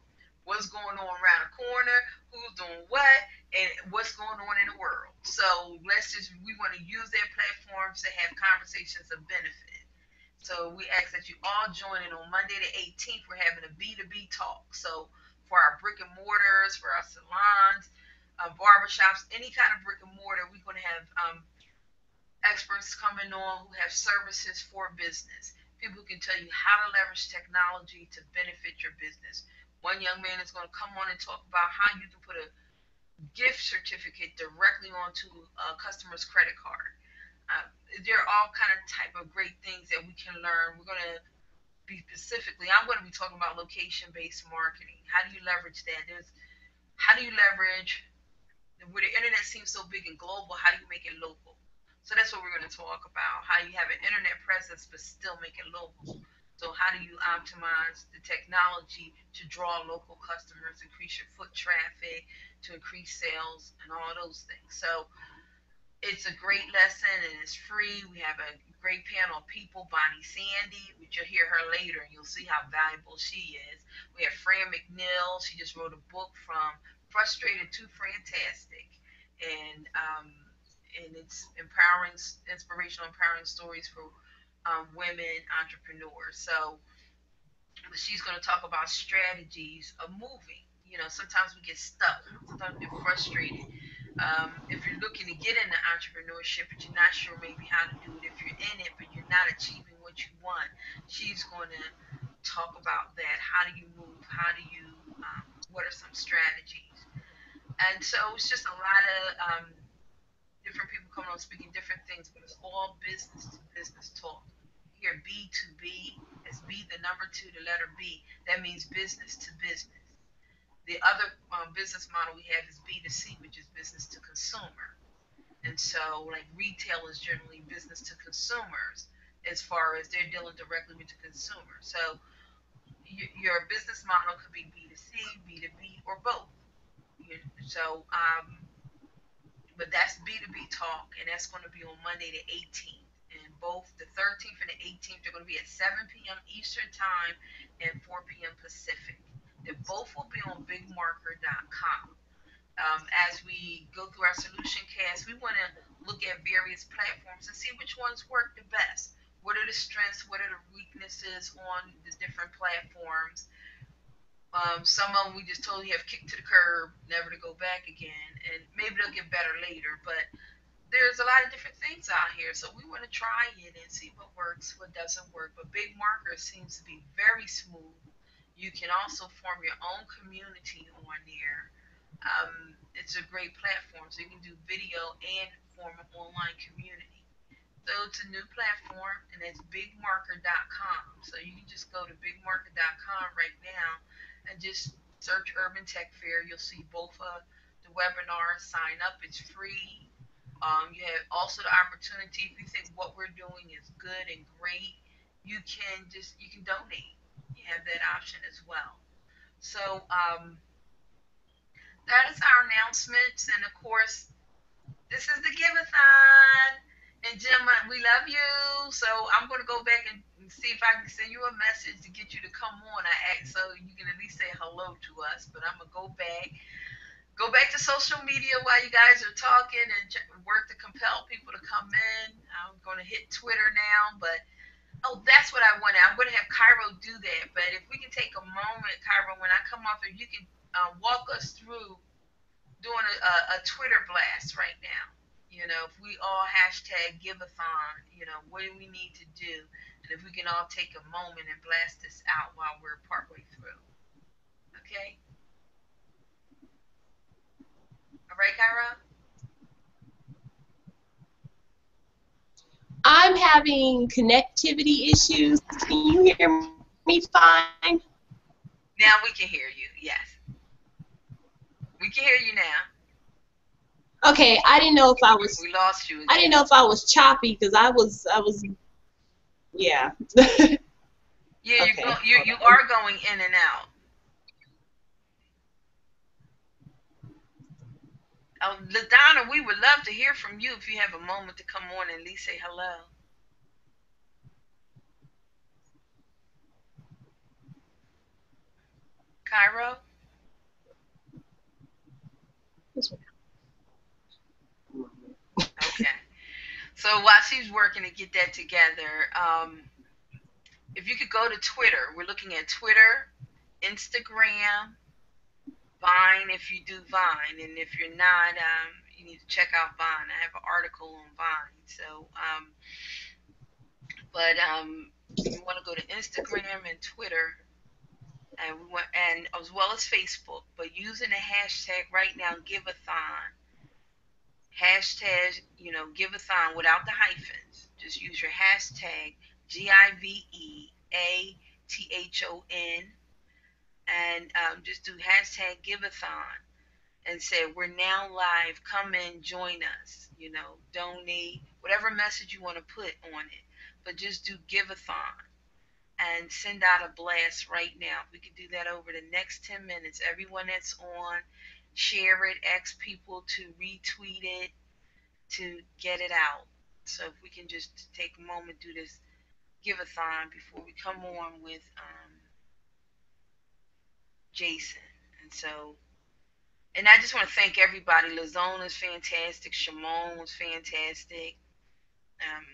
[SPEAKER 5] What's going on around the corner, who's doing what, and what's going on in the world. So we want to use their platforms to have conversations of benefit. So we ask that you all join in on Monday the 18th. We're having a B2B talk. So for our brick and mortars, for our salons, barbershops, any kind of brick and mortar, we're going to have experts coming on who have services for business. People who can tell you how to leverage technology to benefit your business. One young man is going to come on and talk about how you can put a gift certificate directly onto a customer's credit card. There are all kind of type of great things that we can learn. We're going to I'm going to be talking about location-based marketing. How do you leverage that? How do you leverage, where the internet seems so big and global, how do you make it local? So that's what we're going to talk about. How you have an internet presence but still make it local. So how do you optimize the technology to draw local customers, increase your foot traffic, to increase sales, and all those things. So it's a great lesson and it's free. We have a great panel of people, Bonnie Sandy, which you'll hear her later and you'll see how valuable she is. We have Fran McNeil. She just wrote a book, From Frustrated to Fantastic. And it's inspirational, empowering stories for women entrepreneurs. So she's going to talk about strategies of moving. You know, sometimes we get stuck. Sometimes we get frustrated. If you're looking to get into entrepreneurship, but you're not sure maybe how to do it, if you're in it, but you're not achieving what you want, she's going to talk about that. How do you move? How do you, what are some strategies? And so it's just a lot of different people coming on speaking different things, but it's all business to business talk. Here, B2B, it's B, the number 2, the letter B. That means business to business. The other business model we have is B2C, which is business to consumer. And so, like, retail is generally business to consumers as far as they're dealing directly with the consumer. So your business model could be B2C, B2B, or both. So, but that's B2B talk, and that's going to be on Monday the 18th. And both the 13th and the 18th are going to be at 7 p.m. Eastern Time and 4 p.m. Pacific. They both will be on bigmarker.com. As we go through our solution cast, we want to look at various platforms and see which ones work the best. What are the strengths? What are the weaknesses on the different platforms? Some of them we just totally have kicked to the curb, never to go back again, and maybe they'll get better later. But there's a lot of different things out here, so we want to try it and see what works, what doesn't work. But Big Marker seems to be very smooth. You can also form your own community on there. It's a great platform, so you can do video and form an online community. So it's a new platform, and it's bigmarker.com. So you can just go to bigmarker.com right now and just search Urban Tech Fair. You'll see both of the webinars. Sign up. It's free. You have also the opportunity, if you think what we're doing is good and great, you can donate. You have that option as well. So that is our announcements, and of course, this is the Give-A-Thon. And Jim, we love you. So I'm going to go back and see if I can send you a message to get you to come on. So you can at least say hello to us. But I'm going to go back to social media while you guys are talking and work to compel people to come in. I'm going to hit Twitter now, but that's what I wanted. I'm going to have Cairo do that. But if we can take a moment, Cairo, when I come off, if you can walk us through doing a Twitter blast right now. You know, if we all hashtag Give-A-Thon, you know, what do we need to do? And if we can all take a moment and blast this out while we're partway through. Okay? All right, Cairo?
[SPEAKER 1] I'm having connectivity issues. Can you hear me fine?
[SPEAKER 5] Now we can hear you, yes. We can hear you now.
[SPEAKER 1] Okay, I didn't know if I was.
[SPEAKER 5] We lost you again.
[SPEAKER 1] I didn't know if I was choppy because I was. Yeah.
[SPEAKER 5] Yeah,
[SPEAKER 1] Okay,
[SPEAKER 5] you
[SPEAKER 1] hold on.
[SPEAKER 5] are going in and out. LaDonna, we would love to hear from you if you have a moment to come on and at least say hello. Cairo?
[SPEAKER 1] This one.
[SPEAKER 5] Okay. So while she's working to get that together, if you could go to Twitter, we're looking at Twitter, Instagram, Vine if you do Vine, and if you're not, you need to check out Vine. I have an article on Vine. So, but you want to go to Instagram and Twitter, and we want, and as well as Facebook. But using the hashtag right now, Give-A-Thon. Hashtag, Give-A-Thon without the hyphens. Just use your hashtag GIVEATHON and just do hashtag Give-A-Thon and say we're now live. Come in, join us. Donate whatever message you want to put on it, but just do Give-A-Thon and send out a blast right now. We could do that over the next 10 minutes. Everyone that's on, share it, ask people to retweet it, to get it out. So if we can just take a moment, do this Give-A-Thon before we come on with Jason. And so, and I just want to thank everybody. Lazone is fantastic. Shimon was fantastic. Um,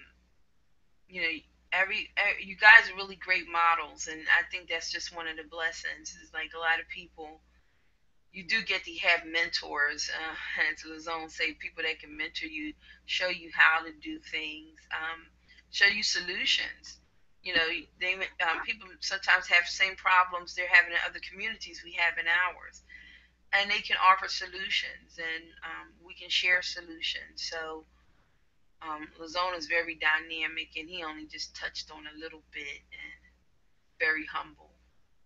[SPEAKER 5] you know, you guys are really great models, and I think that's just one of the blessings. Is like a lot of people, you do get to have mentors, as Lazone say, people that can mentor you, show you how to do things, show you solutions. They people sometimes have the same problems they're having in other communities we have in ours, and they can offer solutions, and we can share solutions. So Lazone is very dynamic, and he only just touched on a little bit, and very humble,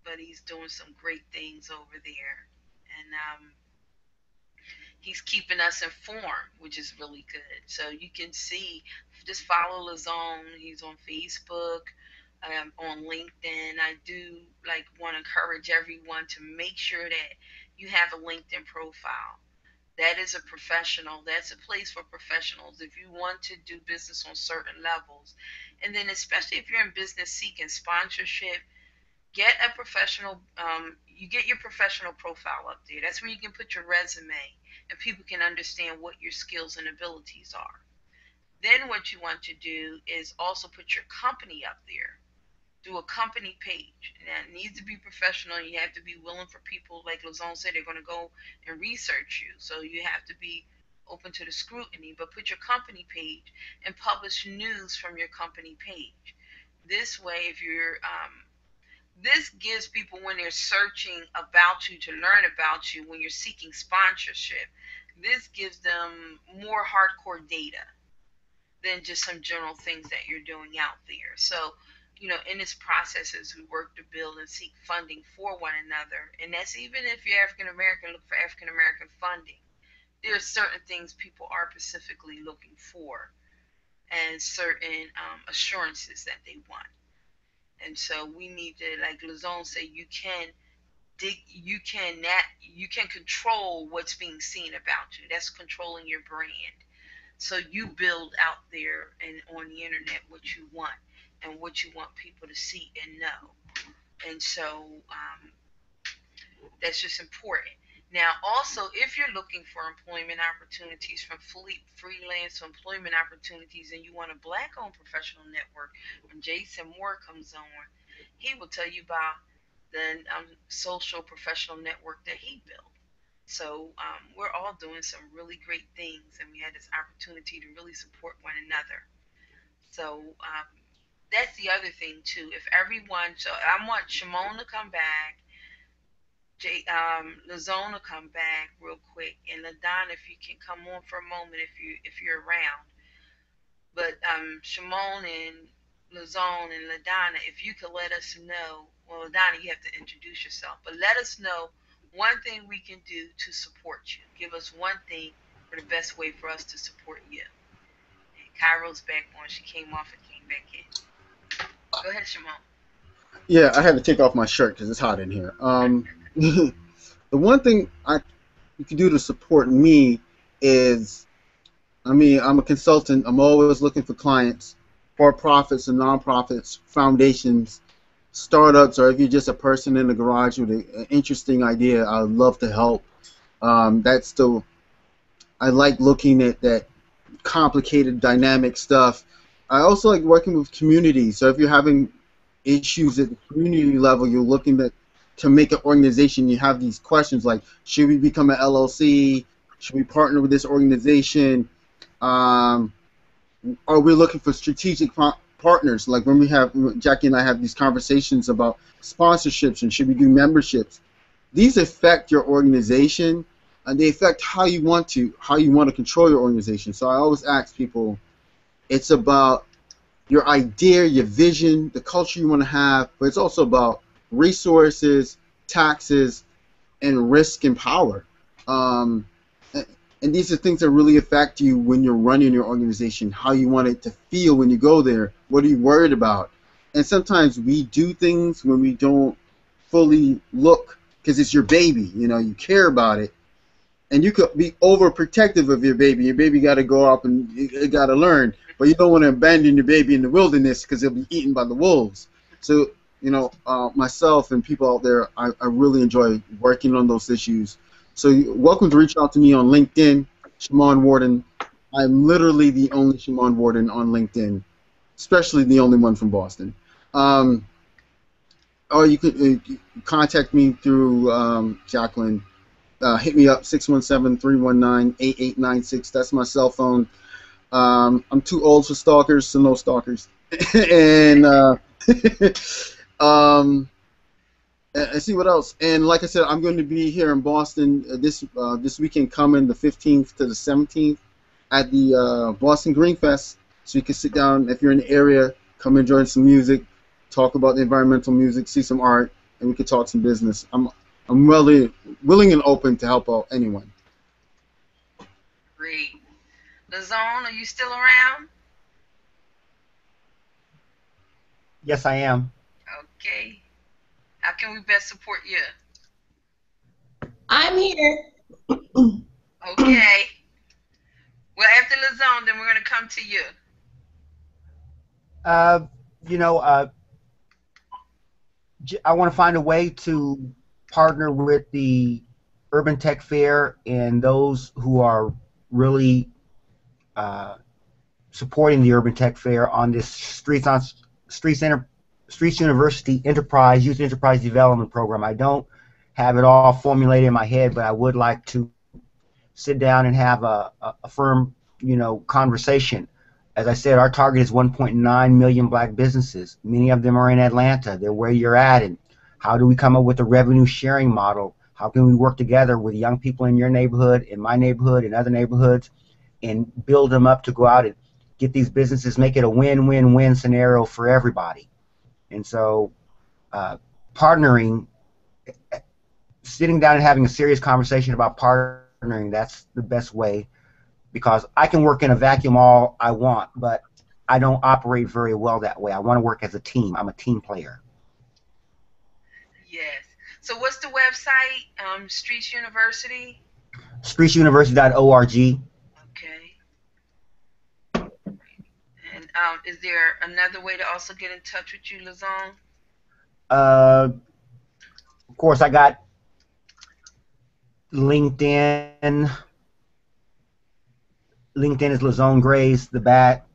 [SPEAKER 5] but he's doing some great things over there, and he's keeping us informed, which is really good. So you can see, just follow Lazone. He's on Facebook, on LinkedIn. I do want to encourage everyone to make sure that you have a LinkedIn profile. That is a professional. That's a place for professionals. If you want to do business on certain levels, and then especially if you're in business seeking sponsorship, get a professional. You get your professional profile up there. That's where you can put your resume, and people can understand what your skills and abilities are. Then what you want to do is also put your company up there. Do a company page. And that needs to be professional. You have to be willing for people, like Lazone said, they're going to go and research you. So you have to be open to the scrutiny, but put your company page and publish news from your company page. This way, if you're this gives people, when they're searching about you to learn about you, when you're seeking sponsorship, this gives them more hardcore data than just some general things that you're doing out there. So, in this process, as we work to build and seek funding for one another, and that's even if you're African American, look for African American funding. There are certain things people are specifically looking for, and certain assurances that they want. And so we need to, like Lazone said, you can control what's being seen about you. That's controlling your brand. So you build out there and on the internet what you want and what you want people to see and know. And so that's just important. Now, also, if you're looking for employment opportunities, from freelance to employment opportunities, and you want a black-owned professional network, when Jason Moore comes on, he will tell you about the social professional network that he built. So we're all doing some really great things, and we had this opportunity to really support one another. So that's the other thing too. If everyone, so I want Shimon to come back, Lazone to come back real quick, and LaDonna, if you can come on for a moment, if you're around. But Shimon and Lazone and LaDonna, if you could let us know. Well, LaDonna, you have to introduce yourself, but let us know one thing we can do to support you. Give us one thing for the best way for us to support you. And Cairo's back on. She came off and came back in. Go ahead, Shimon.
[SPEAKER 3] Yeah, I had to take off my shirt because it's hot in here. The one thing you can do to support me is, I mean, I'm a consultant. I'm always looking for clients, for profits and nonprofits, foundations, startups, or if you're just a person in the garage with an interesting idea, I'd love to help. That's the I like looking at that complicated, dynamic stuff. I also like working with communities. So if you're having issues at the community level, you're looking to make an organization. You have these questions like, should we become an LLC? Should we partner with this organization? Um, are we looking for strategic partners? Like when Jackie and I have these conversations about sponsorships and should we do memberships? These affect your organization, and they affect how you want to control your organization. So I always ask people, it's about your idea, your vision, the culture you want to have, but it's also about resources, taxes, and risk and power. Um, and these are things that really affect you when you're running your organization, how you want it to feel when you go there, what are you worried about. And sometimes we do things when we don't fully look because it's your baby, you care about it. And you could be overprotective of your baby. Your baby got to go up and it got to learn, but you don't want to abandon your baby in the wilderness because it'll be eaten by the wolves. So, myself and people out there, I really enjoy working on those issues. So, welcome to reach out to me on LinkedIn, Shimon Warden. I'm literally the only Shimon Warden on LinkedIn, especially the only one from Boston. Or you could contact me through Jacqueline. Hit me up, 617-319-8896. That's my cell phone. I'm too old for stalkers, so no stalkers. and um, and see what else. And like I said, I'm going to be here in Boston this weekend coming, the 15th to the 17th, at the Boston Green Fest. So you can sit down if you're in the area, come enjoy some music, talk about the environmental music, see some art, and we can talk some business. I'm really willing and open to help out anyone.
[SPEAKER 5] Great. Lazone, are you still around?
[SPEAKER 4] Yes, I am.
[SPEAKER 5] Okay. How can we best support you?
[SPEAKER 1] I'm here.
[SPEAKER 5] Okay. Well, after Lazone, then we're going to come to you.
[SPEAKER 4] You know, I want to find a way to partner with the Urban Tech Fair and those who are really supporting the Urban Tech Fair on this Streets University Youth Enterprise Development Program. I don't have it all formulated in my head, but I would like to sit down and have a firm, conversation. As I said, our target is 1.9 million black businesses. Many of them are in Atlanta. They're where you're at. And how do we come up with a revenue sharing model? How can we work together with young people in your neighborhood, in my neighborhood, in other neighborhoods, and build them up to go out and get these businesses, make it a win-win-win scenario for everybody? And so partnering, sitting down and having a serious conversation about partnering, that's the best way, because I can work in a vacuum all I want, but I don't operate very well that way. I want to work as a team. I'm a team player.
[SPEAKER 5] Yes. So what's the website? Streets University?
[SPEAKER 4] Streetsuniversity.org.
[SPEAKER 5] Okay. And is there another way to also get in touch with you, Lazone?
[SPEAKER 4] Of course, I got LinkedIn. LinkedIn is Lazone Grace, the back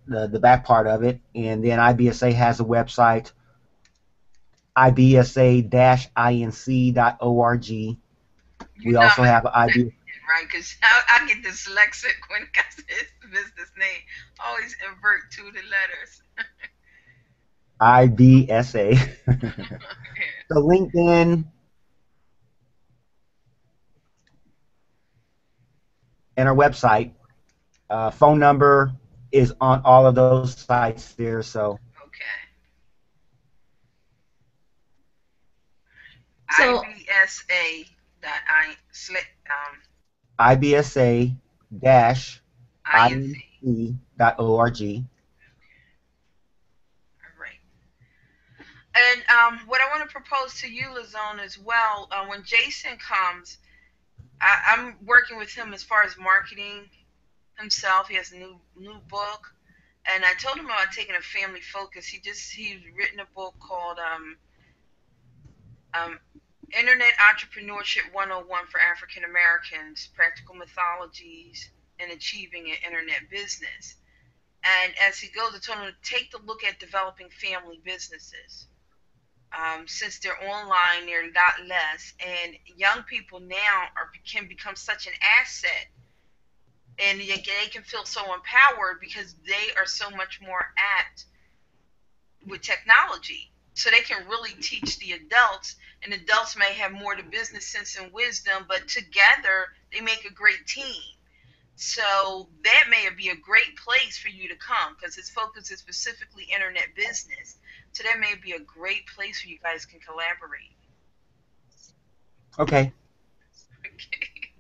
[SPEAKER 4] part of it, and then IBSA has a website, ibsa-inc.org. We also have IB.
[SPEAKER 5] Right, because I get dyslexic when it comes to his business name. Always invert to the letters.
[SPEAKER 4] IBSA. So LinkedIn and our website. Phone number is on all of those sites there. So.
[SPEAKER 5] Okay.
[SPEAKER 1] So
[SPEAKER 4] IBSA-inc.org.
[SPEAKER 5] All right. And what I want to propose to you, Lizone, as well, when Jason comes, I'm working with him as far as marketing himself. He has a new book, and I told him about taking a family focus. He's written a book called um, Internet Entrepreneurship 101 for African Americans: Practical Mythologies in Achieving an Internet Business. And as he goes, I told him to take the look at developing family businesses. Since they're online, they're a lot less, and young people now can become such an asset, and they can feel so empowered because they are so much more apt with technology. So they can really teach the adults, and adults may have more to business sense and wisdom, but together they make a great team. So that may be a great place for you to come because its focus is specifically internet business. So that may be a great place where you guys can collaborate.
[SPEAKER 4] Okay.
[SPEAKER 5] Okay.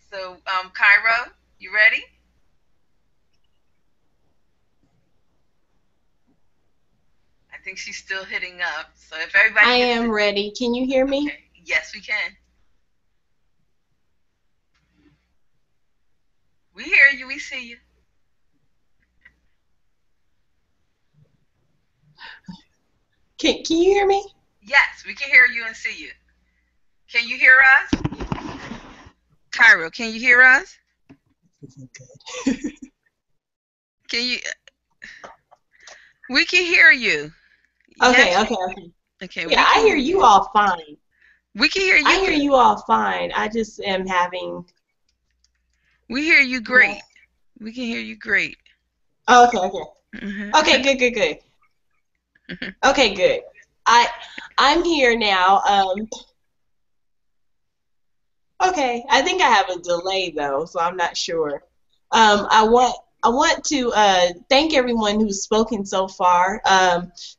[SPEAKER 5] So, Cairo, you ready? I think she's still hitting up. So if everybody
[SPEAKER 1] I
[SPEAKER 5] gets
[SPEAKER 1] am ready. Can you hear me?
[SPEAKER 5] Okay. Yes, we can. We hear you. We see you.
[SPEAKER 1] Can you hear me?
[SPEAKER 5] Yes, we can hear you and see you. Can you hear us? Cairo, can you hear us?
[SPEAKER 1] Good.
[SPEAKER 5] Can you? We can hear you.
[SPEAKER 1] Okay,
[SPEAKER 5] Yes.
[SPEAKER 1] okay.
[SPEAKER 5] Okay.
[SPEAKER 1] Yeah, I hear you all fine.
[SPEAKER 5] We can hear you.
[SPEAKER 1] I hear you all fine. I just am having.
[SPEAKER 5] We hear you great. We can hear you great.
[SPEAKER 1] Oh, okay. Okay, good. Okay, good. I'm here now. Okay, I think I have a delay though, so I'm not sure. I want to thank everyone who's spoken so far.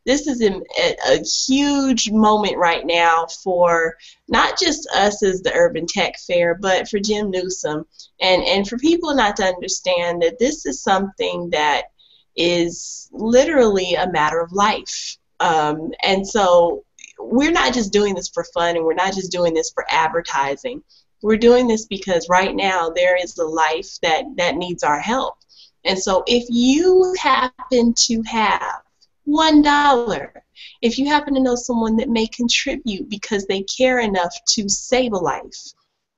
[SPEAKER 1] This is a huge moment right now for not just us as the Urban Tech Fair, but for Jim Newsom, and for people not to understand that this is something that is literally a matter of life. And so we're not just doing this for fun, and we're not just doing this for advertising. We're doing this because right now there is a life that needs our help. And so if you happen to have $1, if you happen to know someone that may contribute because they care enough to save a life,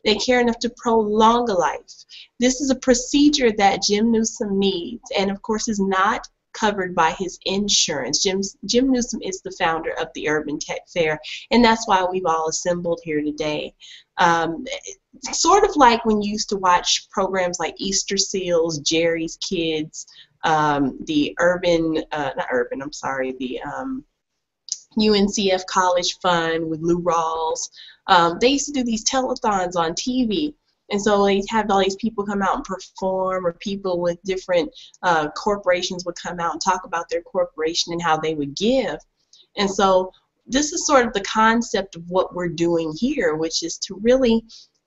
[SPEAKER 1] they care enough to prolong a life, this is a procedure that Jim Newsom needs, and of course is not covered by his insurance. Jim Newsom is the founder of the Urban Tech Fair, and that's why we've all assembled here today. Sort of like when you used to watch programs like Easter Seals, Jerry's Kids, the UNCF College Fund with Lou Rawls. They used to do these telethons on TV. And so they have all these people come out and perform, or people with different corporations would come out and talk about their corporation and how they would give. And so this is sort of the concept of what we're doing here, which is to really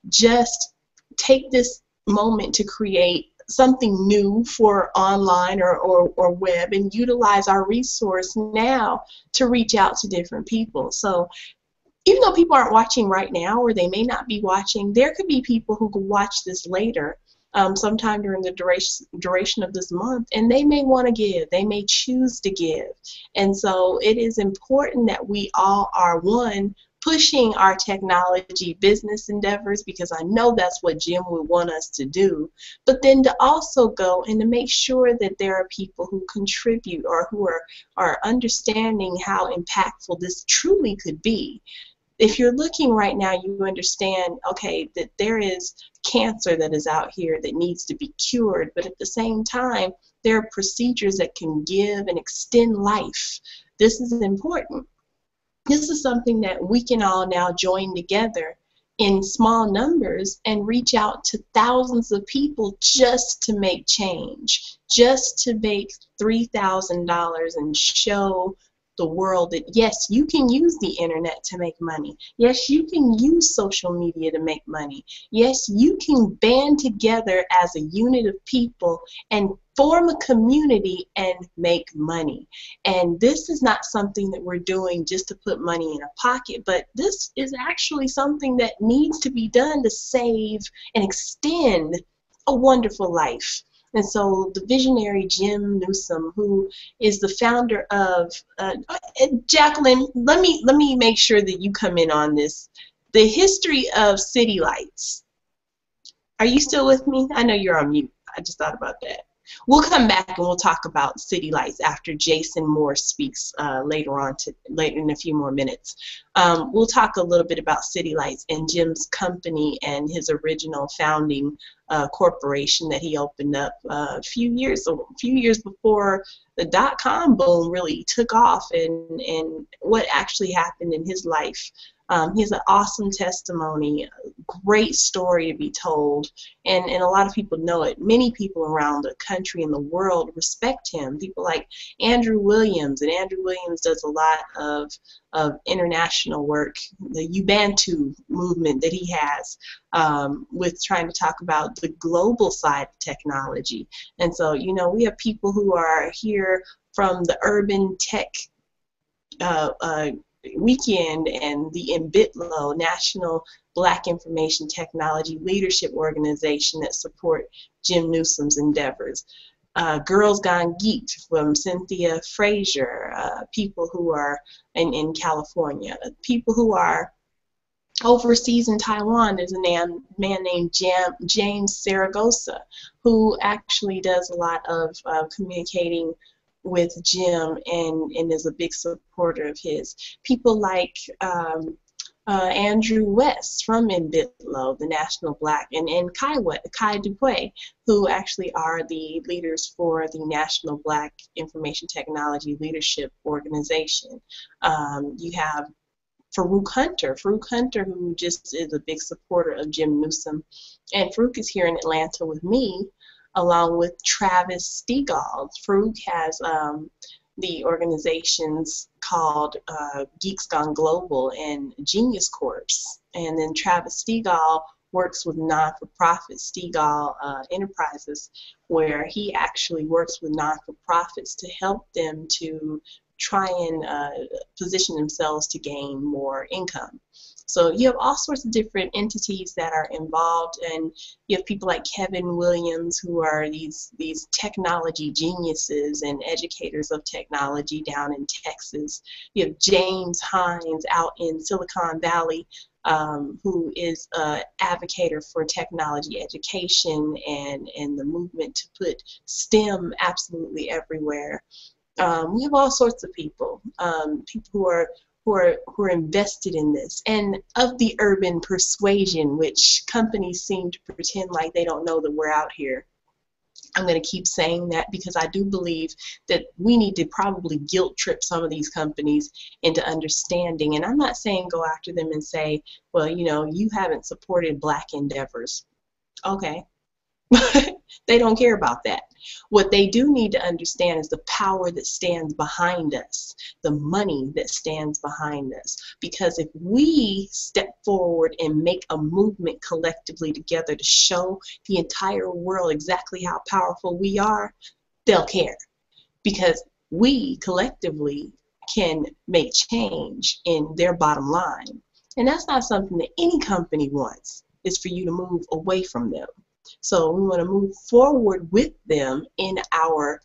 [SPEAKER 1] just take this moment to create something new for online or web, and utilize our resource now to reach out to different people. So even though people aren't watching right now, or they may not be watching, there could be people who could watch this later, sometime during the duration of this month, and they may want to give, they may choose to give. And so it is important that we all are, one, pushing our technology business endeavors, because I know that's what Jim would want us to do, but then to also go and to make sure that there are people who contribute, or who are understanding how impactful this truly could be. If you're looking right now, you understand, okay, that there is cancer that is out here that needs to be cured, but at the same time, there are procedures that can give and extend life. This is important. This is something that we can all now join together in small numbers and reach out to thousands of people just to make change, just to make $3,000 and show the world that, yes, you can use the internet to make money. Yes, you can use social media to make money. Yes, you can band together as a unit of people and form a community and make money. And this is not something that we're doing just to put money in a pocket, but this is actually something that needs to be done to save and extend a wonderful life. And so the visionary Jim Neusom, who is the founder of, Jacqueline, let me make sure that you come in on this. The history of city lights. Are you still with me? I know you're on mute. I just thought about that. We'll come back and we'll talk about city lights after Jason Moore speaks later in a few more minutes. We'll talk a little bit about city lights and Jim's company and his original founding corporation that he opened up a few years before the dot-com boom really took off, and what actually happened in his life. He has an awesome testimony, great story to be told, and a lot of people know it. Many people around the country and the world respect him. People like Andrew Williams, and Andrew Williams does a lot of international work, the Ubuntu movement that he has, with trying to talk about the global side of technology. And so, you know, we have people who are here from the urban tech weekend and the NBITLO, National Black Information Technology Leadership Organization, that support Jim Newsom's endeavors. Girls Gone Geeked from Cynthia Frazier, people who are in California, people who are overseas in Taiwan. There's a man named James Saragosa, who actually does a lot of communicating with Jim and is a big supporter of his. People like Andrew West from NBITLO, the National Black, and Kai Dupuy, who actually are the leaders for the National Black Information Technology Leadership Organization. You have Farouk Hunter, who just is a big supporter of Jim Newsom. And Farouk is here in Atlanta with me, along with Travis Stegall. Farouk has the organizations called Geeks Gone Global and Genius Corps. And then Travis Stegall works with non-for-profit Stegall Enterprises, where he actually works with non-for-profits to help them to try and position themselves to gain more income. So you have all sorts of different entities that are involved, and you have people like Kevin Williams, who are these technology geniuses and educators of technology down in Texas. You have James Hines out in Silicon Valley, who is an advocate for technology education and the movement to put STEM absolutely everywhere. We have all sorts of people, people who are invested in this, and of the urban persuasion, which companies seem to pretend like they don't know that we're out here. I'm going to keep saying that because I do believe that we need to probably guilt trip some of these companies into understanding. And I'm not saying go after them and say, well, you know, you haven't supported Black endeavors. Okay. They don't care about that. What they do need to understand is the power that stands behind us, the money that stands behind us. Because if we step forward and make a movement collectively together to show the entire world exactly how powerful we are, they'll care. Because we collectively can make change in their bottom line. And that's not something that any company wants, is for you to move away from them. So we want to move forward with them in our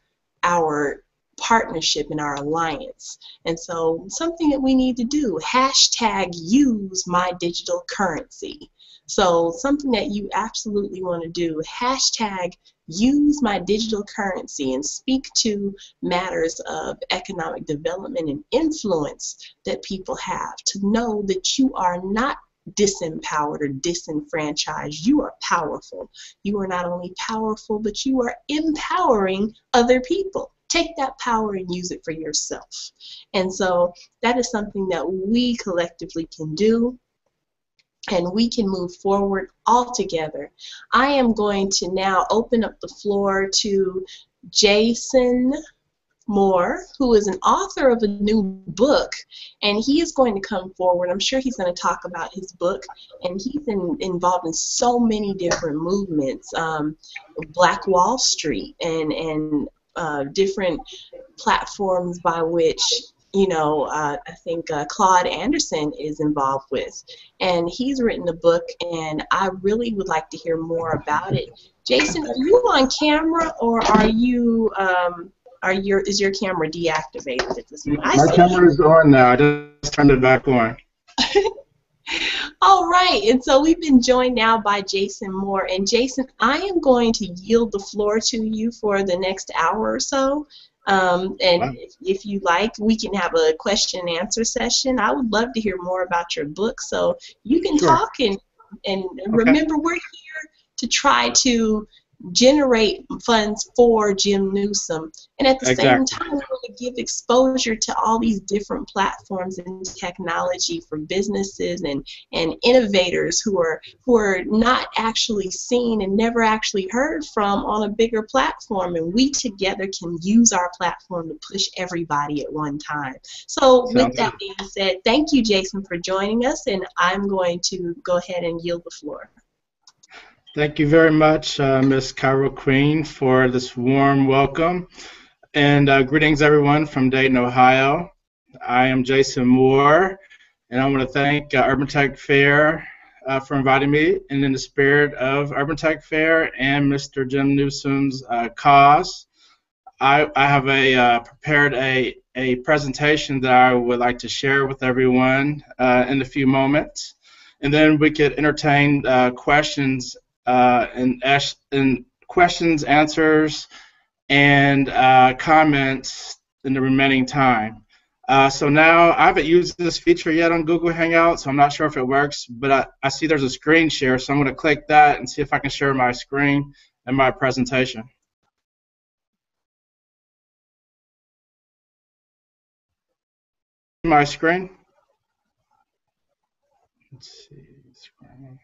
[SPEAKER 1] partnership, in our alliance. And so something that we need to do, hashtag use my digital currency. So something that you absolutely want to do, hashtag use my digital currency, and speak to matters of economic development and influence that people have, to know that you are not disempowered or disenfranchised. You are powerful. You are not only powerful, but you are empowering other people. Take that power and use it for yourself. And so that is something that we collectively can do, and we can move forward all together. I am going to now open up the floor to Jason Moore, who is an author of a new book, and he is going to come forward. I'm sure he's going to talk about his book, and he's involved in so many different movements, Black Wall Street, and different platforms by which, I think Claude Anderson is involved with. And he's written a book, and I really would like to hear more about it. Jason, are you on camera, or are you, is your camera deactivated at this point?
[SPEAKER 6] My camera is on now. I just turned it back on.
[SPEAKER 1] All right, and so we've been joined now by Jason Moore. And Jason, I am going to yield the floor to you for the next hour or so. And
[SPEAKER 6] Wow.
[SPEAKER 1] if you like, we can have a question and answer session. I would love to hear more about your book, so you can
[SPEAKER 6] Sure.
[SPEAKER 1] talk, and remember, we're here to try to generate funds for Jim Newsom, and at the same time we want to give exposure to all these different platforms and technology for businesses and innovators who are not actually seen and never actually heard from on a bigger platform, and we together can use our platform to push everybody at one time. So with that being said, thank you, Jason, for joining us, and I'm going to go ahead and yield the floor.
[SPEAKER 6] Thank you very much, Ms. Cairo Qween, for this warm welcome. And greetings, everyone, from Dayton, Ohio. I am Jason Moore, and I want to thank Urban Tech Fair for inviting me, and in the spirit of Urban Tech Fair and Mr. Jim Newsom's cause, I have prepared a presentation that I would like to share with everyone in a few moments. And then we could entertain questions and questions, answers, and comments in the remaining time. So now I haven't used this feature yet on Google Hangout, so I'm not sure if it works, but I see there's a screen share, so I'm going to click that and see if I can share my screen and my presentation. My screen. Let's see. Screen.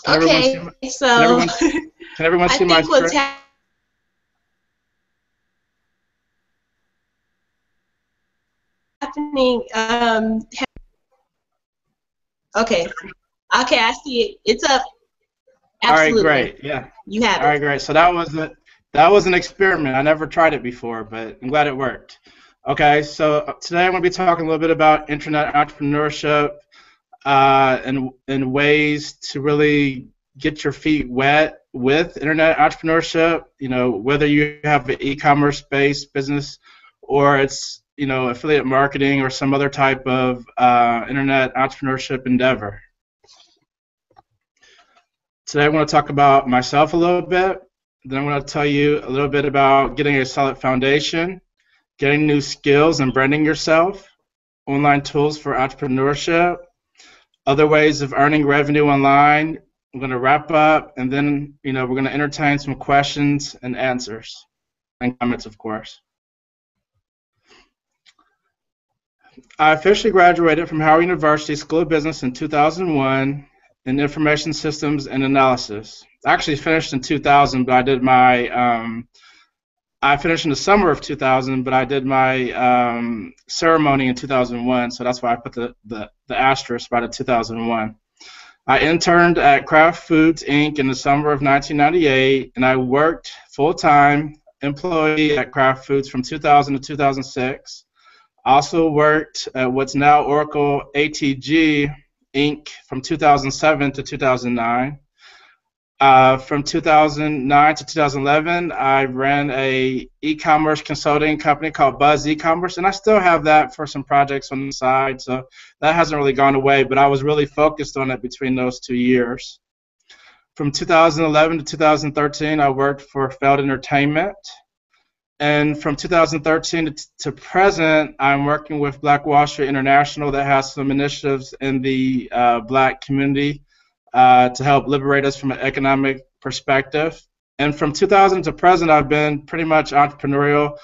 [SPEAKER 1] Okay, so
[SPEAKER 6] can everyone see my
[SPEAKER 1] I think what's
[SPEAKER 6] screen?
[SPEAKER 1] happening, okay, I see it. It's up. Absolutely.
[SPEAKER 6] All right, great. Yeah.
[SPEAKER 1] You have it.
[SPEAKER 6] All right, great. So that was an experiment. I never tried it before, but I'm glad it worked. Okay, so today I'm going to be talking a little bit about internet entrepreneurship and ways to really get your feet wet with internet entrepreneurship. You know, whether you have an e-commerce based business or it's, you know, affiliate marketing or some other type of internet entrepreneurship endeavor. Today I want to talk about myself a little bit. Then I'm going to tell you a little bit about getting a solid foundation, getting new skills and branding yourself, online tools for entrepreneurship, other ways of earning revenue online. I'm going to wrap up, and then, you know, we're going to entertain some questions and answers and comments, of course. I officially graduated from Howard University School of Business in 2001 in Information Systems and Analysis. I actually finished in 2000, but I did my I finished in the summer of 2000, but I did my ceremony in 2001, so that's why I put the asterisk by the 2001. I interned at Kraft Foods, Inc. in the summer of 1998, and I worked full-time employee at Kraft Foods from 2000 to 2006. I also worked at what's now Oracle ATG, Inc. from 2007 to 2009. From 2009 to 2011, I ran a e-commerce consulting company called Buzz E-commerce, and I still have that for some projects on the side, so that hasn't really gone away, but I was really focused on it between those 2 years. From 2011 to 2013, I worked for Feld Entertainment, and from 2013 to present, I'm working with Black Wall Street International that has some initiatives in the Black community to help liberate us from an economic perspective. And from 2000 to present, I've been pretty much entrepreneurial.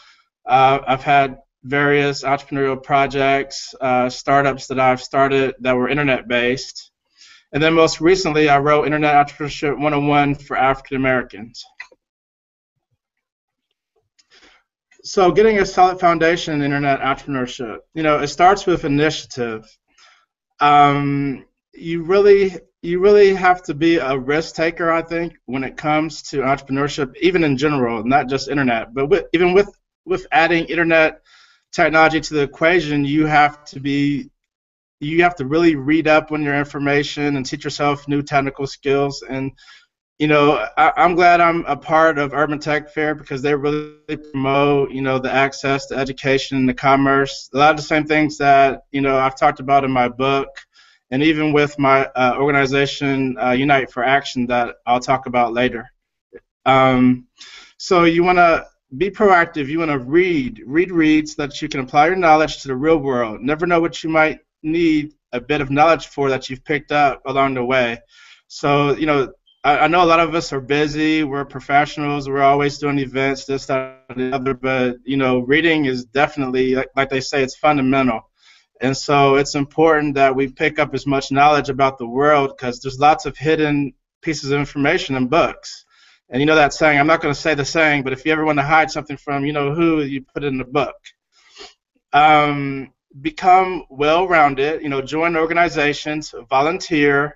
[SPEAKER 6] I've had various entrepreneurial projects, startups that I've started that were internet-based. And then most recently, I wrote Internet Entrepreneurship 101 for African Americans. So getting a solid foundation in internet entrepreneurship, it starts with initiative. You really have to be a risk taker, I think, when it comes to entrepreneurship, even in general, not just internet, but even with adding internet technology to the equation, you have to really read up on your information and teach yourself new technical skills. And I'm glad I'm a part of Urban Tech Fair because they really promote, the access to education, the commerce, a lot of the same things that, I've talked about in my book, and even with my organization, Unite for Action, that I'll talk about later. So you want to be proactive. You want to read so that you can apply your knowledge to the real world. Never know what you might need a bit of knowledge for that you've picked up along the way. So, I know a lot of us are busy, we're professionals, we're always doing events, this, that, and the other, but, reading is definitely, like they say, it's fundamental. And so it's important that we pick up as much knowledge about the world because there's lots of hidden pieces of information in books. And that saying, I'm not going to say the saying, but if you ever want to hide something from who, you put it in the book. Become well-rounded, join organizations, volunteer,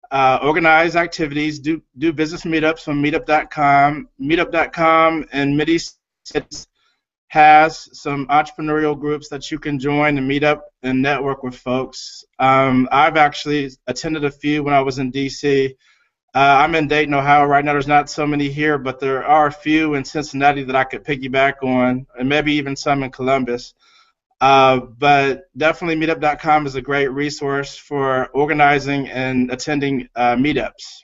[SPEAKER 6] organize activities, do business meetups on meetup.com. Meetup.com in Mid-East has some entrepreneurial groups that you can join and meet up and network with folks. I've actually attended a few when I was in D.C. I'm in Dayton, Ohio right now. There's not so many here, but there are a few in Cincinnati that I could piggyback on, and maybe even some in Columbus. But definitely meetup.com is a great resource for organizing and attending meetups.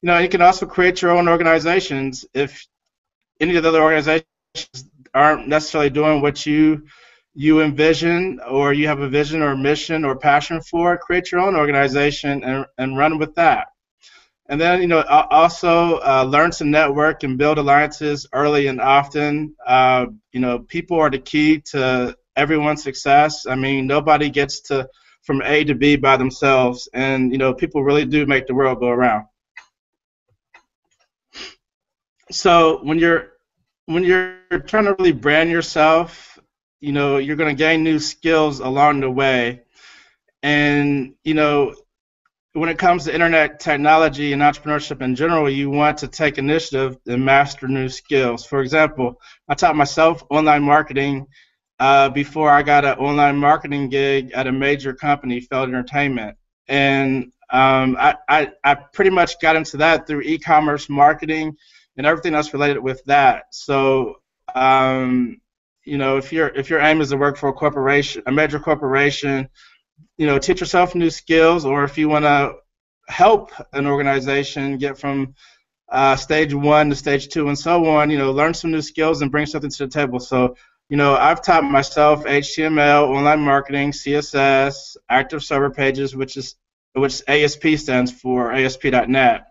[SPEAKER 6] You can also create your own organizations. If any of the other organizations aren't necessarily doing what you envision, or you have a vision or mission or passion for, create your own organization and run with that. And then, also learn to network and build alliances early and often. People are the key to everyone's success. I mean, nobody gets from A to B by themselves, and people really do make the world go around. So when you're trying to really brand yourself, you're going to gain new skills along the way. And when it comes to internet technology and entrepreneurship in general, you want to take initiative and master new skills. For example, I taught myself online marketing before I got an online marketing gig at a major company, Feld Entertainment. And I pretty much got into that through e-commerce marketing and everything else related with that. So, if your aim is to work for a corporation, a major corporation, teach yourself new skills, or if you want to help an organization get from stage 1 to stage 2 and so on, learn some new skills and bring something to the table. So, I've taught myself HTML, online marketing, CSS, active server pages, which ASP stands for, ASP.NET.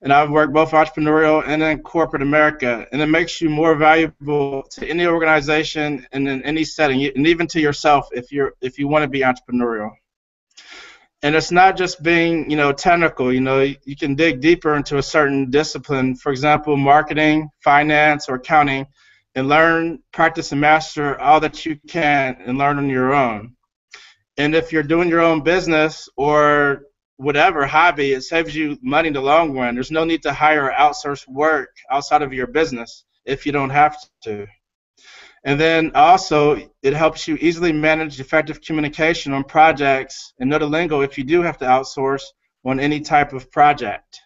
[SPEAKER 6] And I've worked both entrepreneurial and in corporate America, and it makes you more valuable to any organization and in any setting, and even to yourself if you want to be entrepreneurial. And it's not just being, technical. You can dig deeper into a certain discipline, for example, marketing, finance, or accounting, and learn, practice, and master all that you can and learn on your own. And if you're doing your own business or whatever hobby, it saves you money in the long run. There's no need to hire or outsource work outside of your business if you don't have to. And then also, it helps you easily manage effective communication on projects and know the lingo if you do have to outsource on any type of project.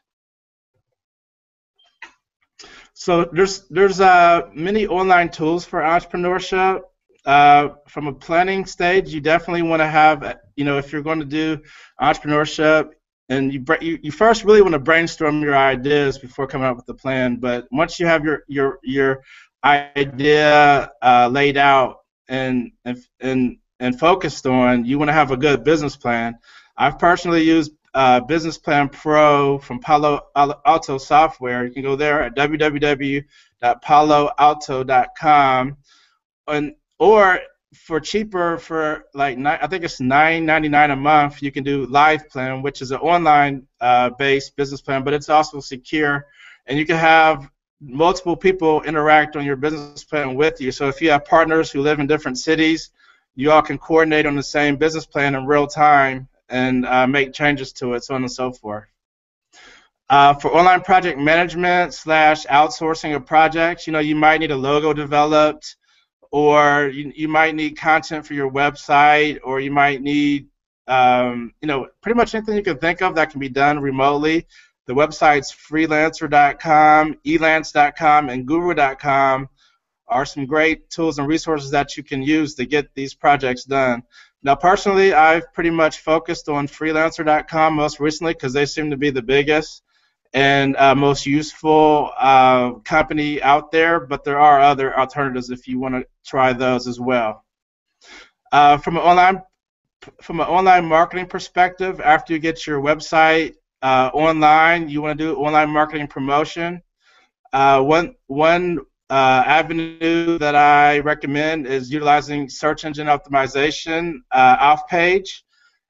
[SPEAKER 6] So there's many online tools for entrepreneurship. From a planning stage, you definitely want to have, if you're going to do entrepreneurship, and you first really want to brainstorm your ideas before coming up with the plan. But once you have your idea laid out and focused on, you want to have a good business plan. I've personally used Business Plan Pro from Palo Alto Software. You can go there at www.paloalto.com, or for cheaper, for like I think it's $9.99 a month, you can do Live Plan, which is an online based business plan, but it's also secure, and you can have multiple people interact on your business plan with you. So if you have partners who live in different cities, you all can coordinate on the same business plan in real time and make changes to it, so on and so forth. For online project management / outsourcing of projects, you might need a logo developed, or you might need content for your website, or you might need, pretty much anything you can think of that can be done remotely. The websites freelancer.com, elance.com, and guru.com are some great tools and resources that you can use to get these projects done. Now, personally, I've pretty much focused on freelancer.com most recently because they seem to be the biggest and most useful company out there, but there are other alternatives if you want to try those as well. From an online marketing perspective, after you get your website online, you want to do online marketing promotion. One avenue that I recommend is utilizing search engine optimization off-page.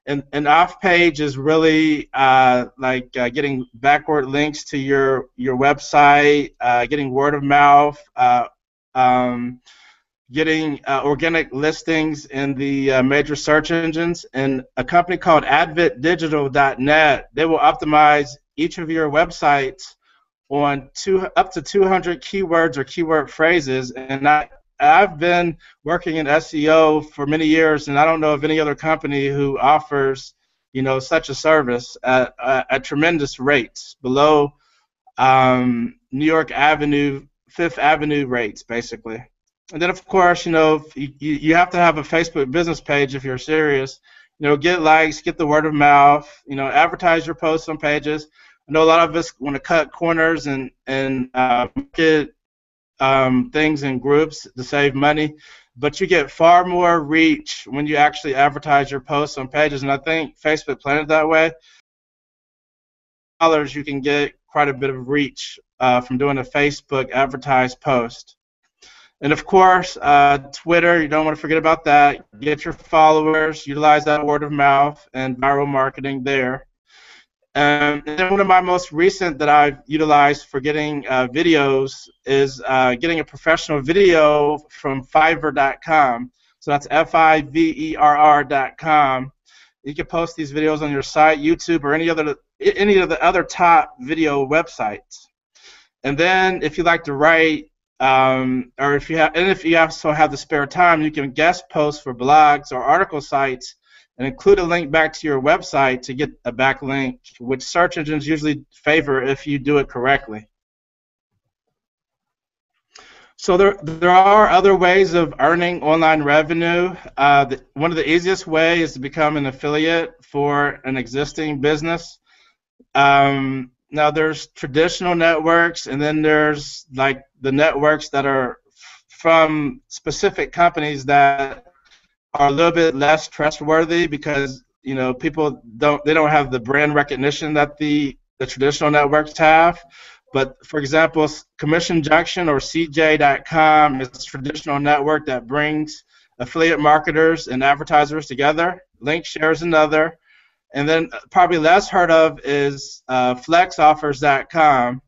[SPEAKER 6] And off-page is really getting backward links to your website, getting word of mouth, getting organic listings in the major search engines. And a company called adventdigital.net, they will optimize each of your websites on up to 200 keywords or keyword phrases. And I've been working in SEO for many years, and I don't know of any other company who offers, such a service at tremendous rates, below New York Avenue, Fifth Avenue rates, basically. And then, of course, you have to have a Facebook business page if you're serious. Get likes, get the word of mouth, advertise your posts on pages. I know a lot of us want to cut corners and get things in groups to save money, but you get far more reach when you actually advertise your posts on pages, and I think Facebook planned it that way. You can get quite a bit of reach from doing a Facebook advertised post. And of course, Twitter, you don't want to forget about that. Get your followers, utilize that word of mouth and viral marketing there. And then one of my most recent that I've utilized for getting videos is getting a professional video from Fiverr.com. So that's Fiverr.com. You can post these videos on your site, YouTube, or any of the other top video websites. And then if you like to write, or if you also have the spare time, you can guest post for blogs or article sites and include a link back to your website to get a backlink, which search engines usually favor if you do it correctly. So there are other ways of earning online revenue. One of the easiest ways is to become an affiliate for an existing business. Now there's traditional networks, and then there's like the networks that are from specific companies that are a little bit less trustworthy because people don't have the brand recognition that the traditional networks have. But for example, Commission Junction or CJ.com is a traditional network that brings affiliate marketers and advertisers together. Linkshare is another. And then probably less heard of is FlexOffers.com.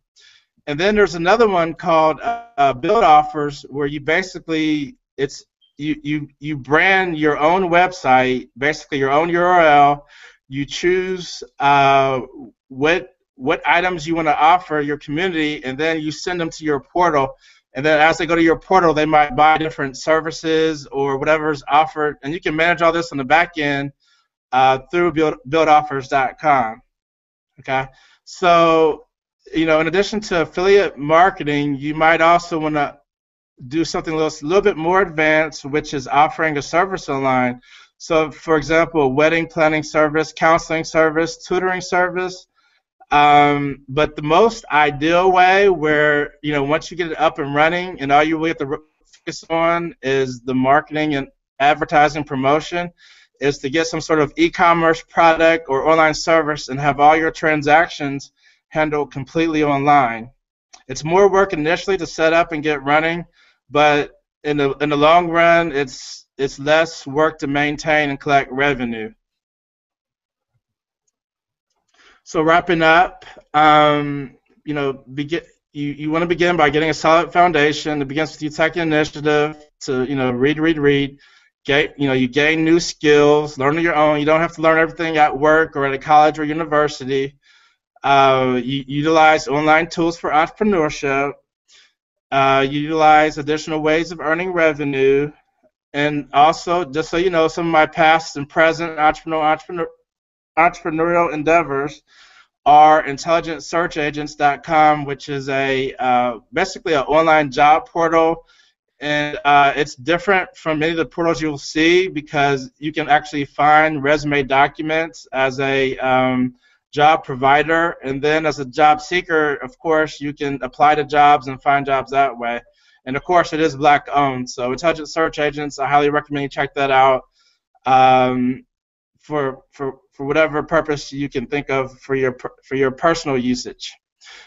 [SPEAKER 6] And then there's another one called Build Offers, where you basically you brand your own website, basically your own URL. You choose what items you want to offer your community, and then you send them to your portal. And then as they go to your portal, they might buy different services or whatever is offered, and you can manage all this on the back end through buildoffers.com. Okay, so in addition to affiliate marketing, you might also want to do something a little bit more advanced, which is offering a service online. So, for example, a wedding planning service, counseling service, tutoring service. But the most ideal way, where once you get it up and running, and all you really have to focus on is the marketing and advertising promotion, is to get some sort of e-commerce product or online service and have all your transactions handled completely online. It's more work initially to set up and get running, but in the long run, it's less work to maintain and collect revenue. So wrapping up, you know, you want to begin by getting a solid foundation. It begins with you taking initiative to, you know, read. You gain new skills, learn on your own. You don't have to learn everything at work or at a college or university. You utilize online tools for entrepreneurship. You utilize additional ways of earning revenue. And also, just so you know, some of my past and present entrepreneurial endeavors are intelligentsearchagents.com, which is basically an online job portal. And it's different from many of the portals you'll see because you can actually find resume documents as a job provider, and then as a job seeker, of course, you can apply to jobs and find jobs that way. And of course, it is black owned. So Intelligent Search Agents, I highly recommend you check that out for whatever purpose you can think of for your personal usage.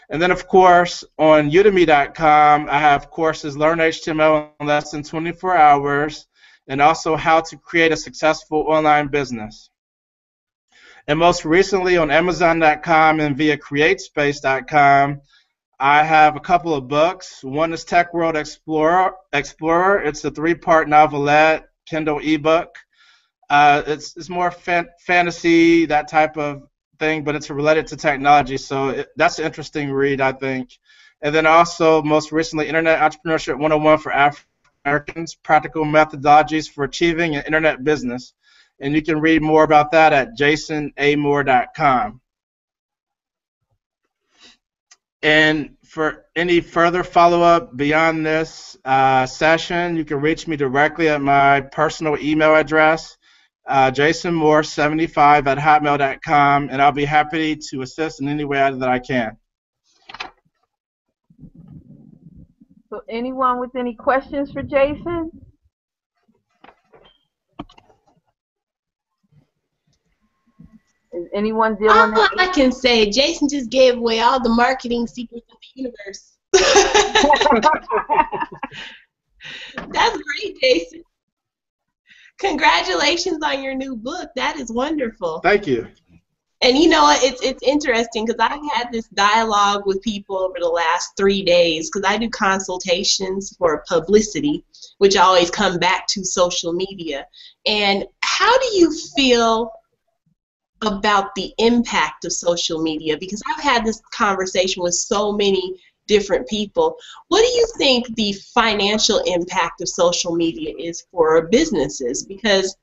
[SPEAKER 6] And then, of course, on udemy.com, I have courses, Learn HTML in less than 24 hours, and also how to create a successful online business. And most recently on amazon.com and via createspace.com, I have a couple of books. One is Tech World Explorer. It's a 3-part novelette, Kindle ebook. It's more fantasy, that type of thing, but it's related to technology, so that's an interesting read, I think. And then also, most recently, Internet Entrepreneurship 101 for African Americans, Practical Methodologies for Achieving an Internet Business. And you can read more about that at jasonamore.com. And for any further follow-up beyond this session, you can reach me directly at my personal email address, jasonmore75@hotmail.com, and I'll be happy to assist in any way that I can.
[SPEAKER 2] So anyone with any questions for Jason? Is anyone dealing
[SPEAKER 1] All I can say, Jason just gave away all the marketing secrets of the universe. That's great, Jason. Congratulations on your new book. That is wonderful.
[SPEAKER 6] Thank you.
[SPEAKER 1] And you know what? It's interesting because I've had this dialogue with people over the last 3 days because I do consultations for publicity, which I always come back to social media. And how do you feel about the impact of social media? Because I've had this conversation with so many different people. What do you think the financial impact of social media is for businesses? Because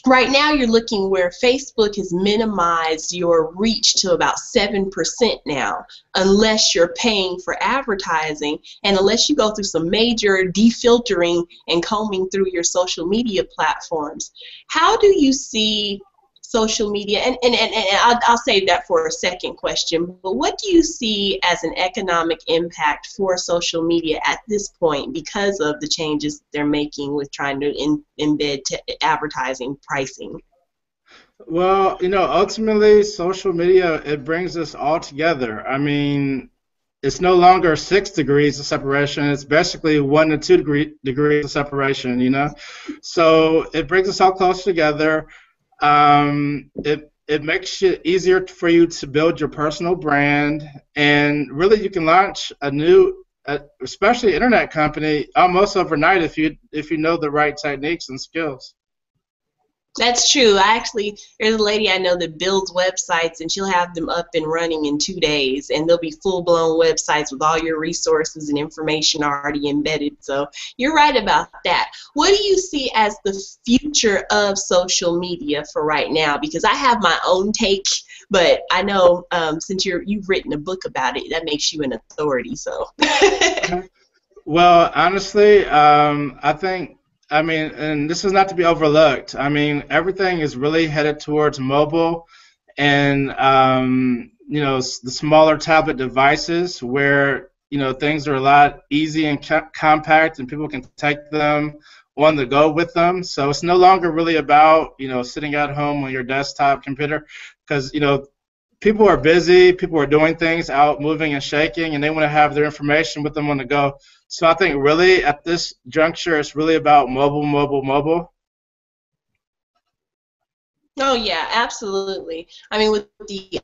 [SPEAKER 1] right now you're looking where Facebook has minimized your reach to about 7% now, unless you're paying for advertising and unless you go through some major defiltering and combing through your social media platforms. How do you see social media, and I'll save that for a second question, but what do you see as an economic impact for social media at this point because of the changes they're making with trying to embed advertising pricing?
[SPEAKER 6] Well, you know, ultimately, social media, it brings us all together. I mean, it's no longer 6 degrees of separation. It's basically 1 to 2 degrees of separation, you know? So it brings us all close together. It makes it easier for you to build your personal brand, and really you can launch a new, especially internet company, almost overnight if you know the right techniques and skills.
[SPEAKER 1] That's true. There's a lady I know that builds websites, and she'll have them up and running in 2 days, and they'll be full-blown websites with all your resources and information already embedded. So you're right about that. What do you see as the future of social media for right now? Because I have my own take, but I know since you've written a book about it, that makes you an authority. So.
[SPEAKER 6] Well, honestly, I mean, and this is not to be overlooked. I mean, everything is really headed towards mobile and, you know, the smaller tablet devices where, you know, things are a lot easy and compact and people can take them on the go with them. So it's no longer really about, you know, sitting at home on your desktop computer because, you know, people are busy, people are doing things out, moving and shaking, and they want to have their information with them on the go. So I think really at this juncture, it's really about mobile, mobile, mobile.
[SPEAKER 1] Oh yeah, absolutely. I mean, with the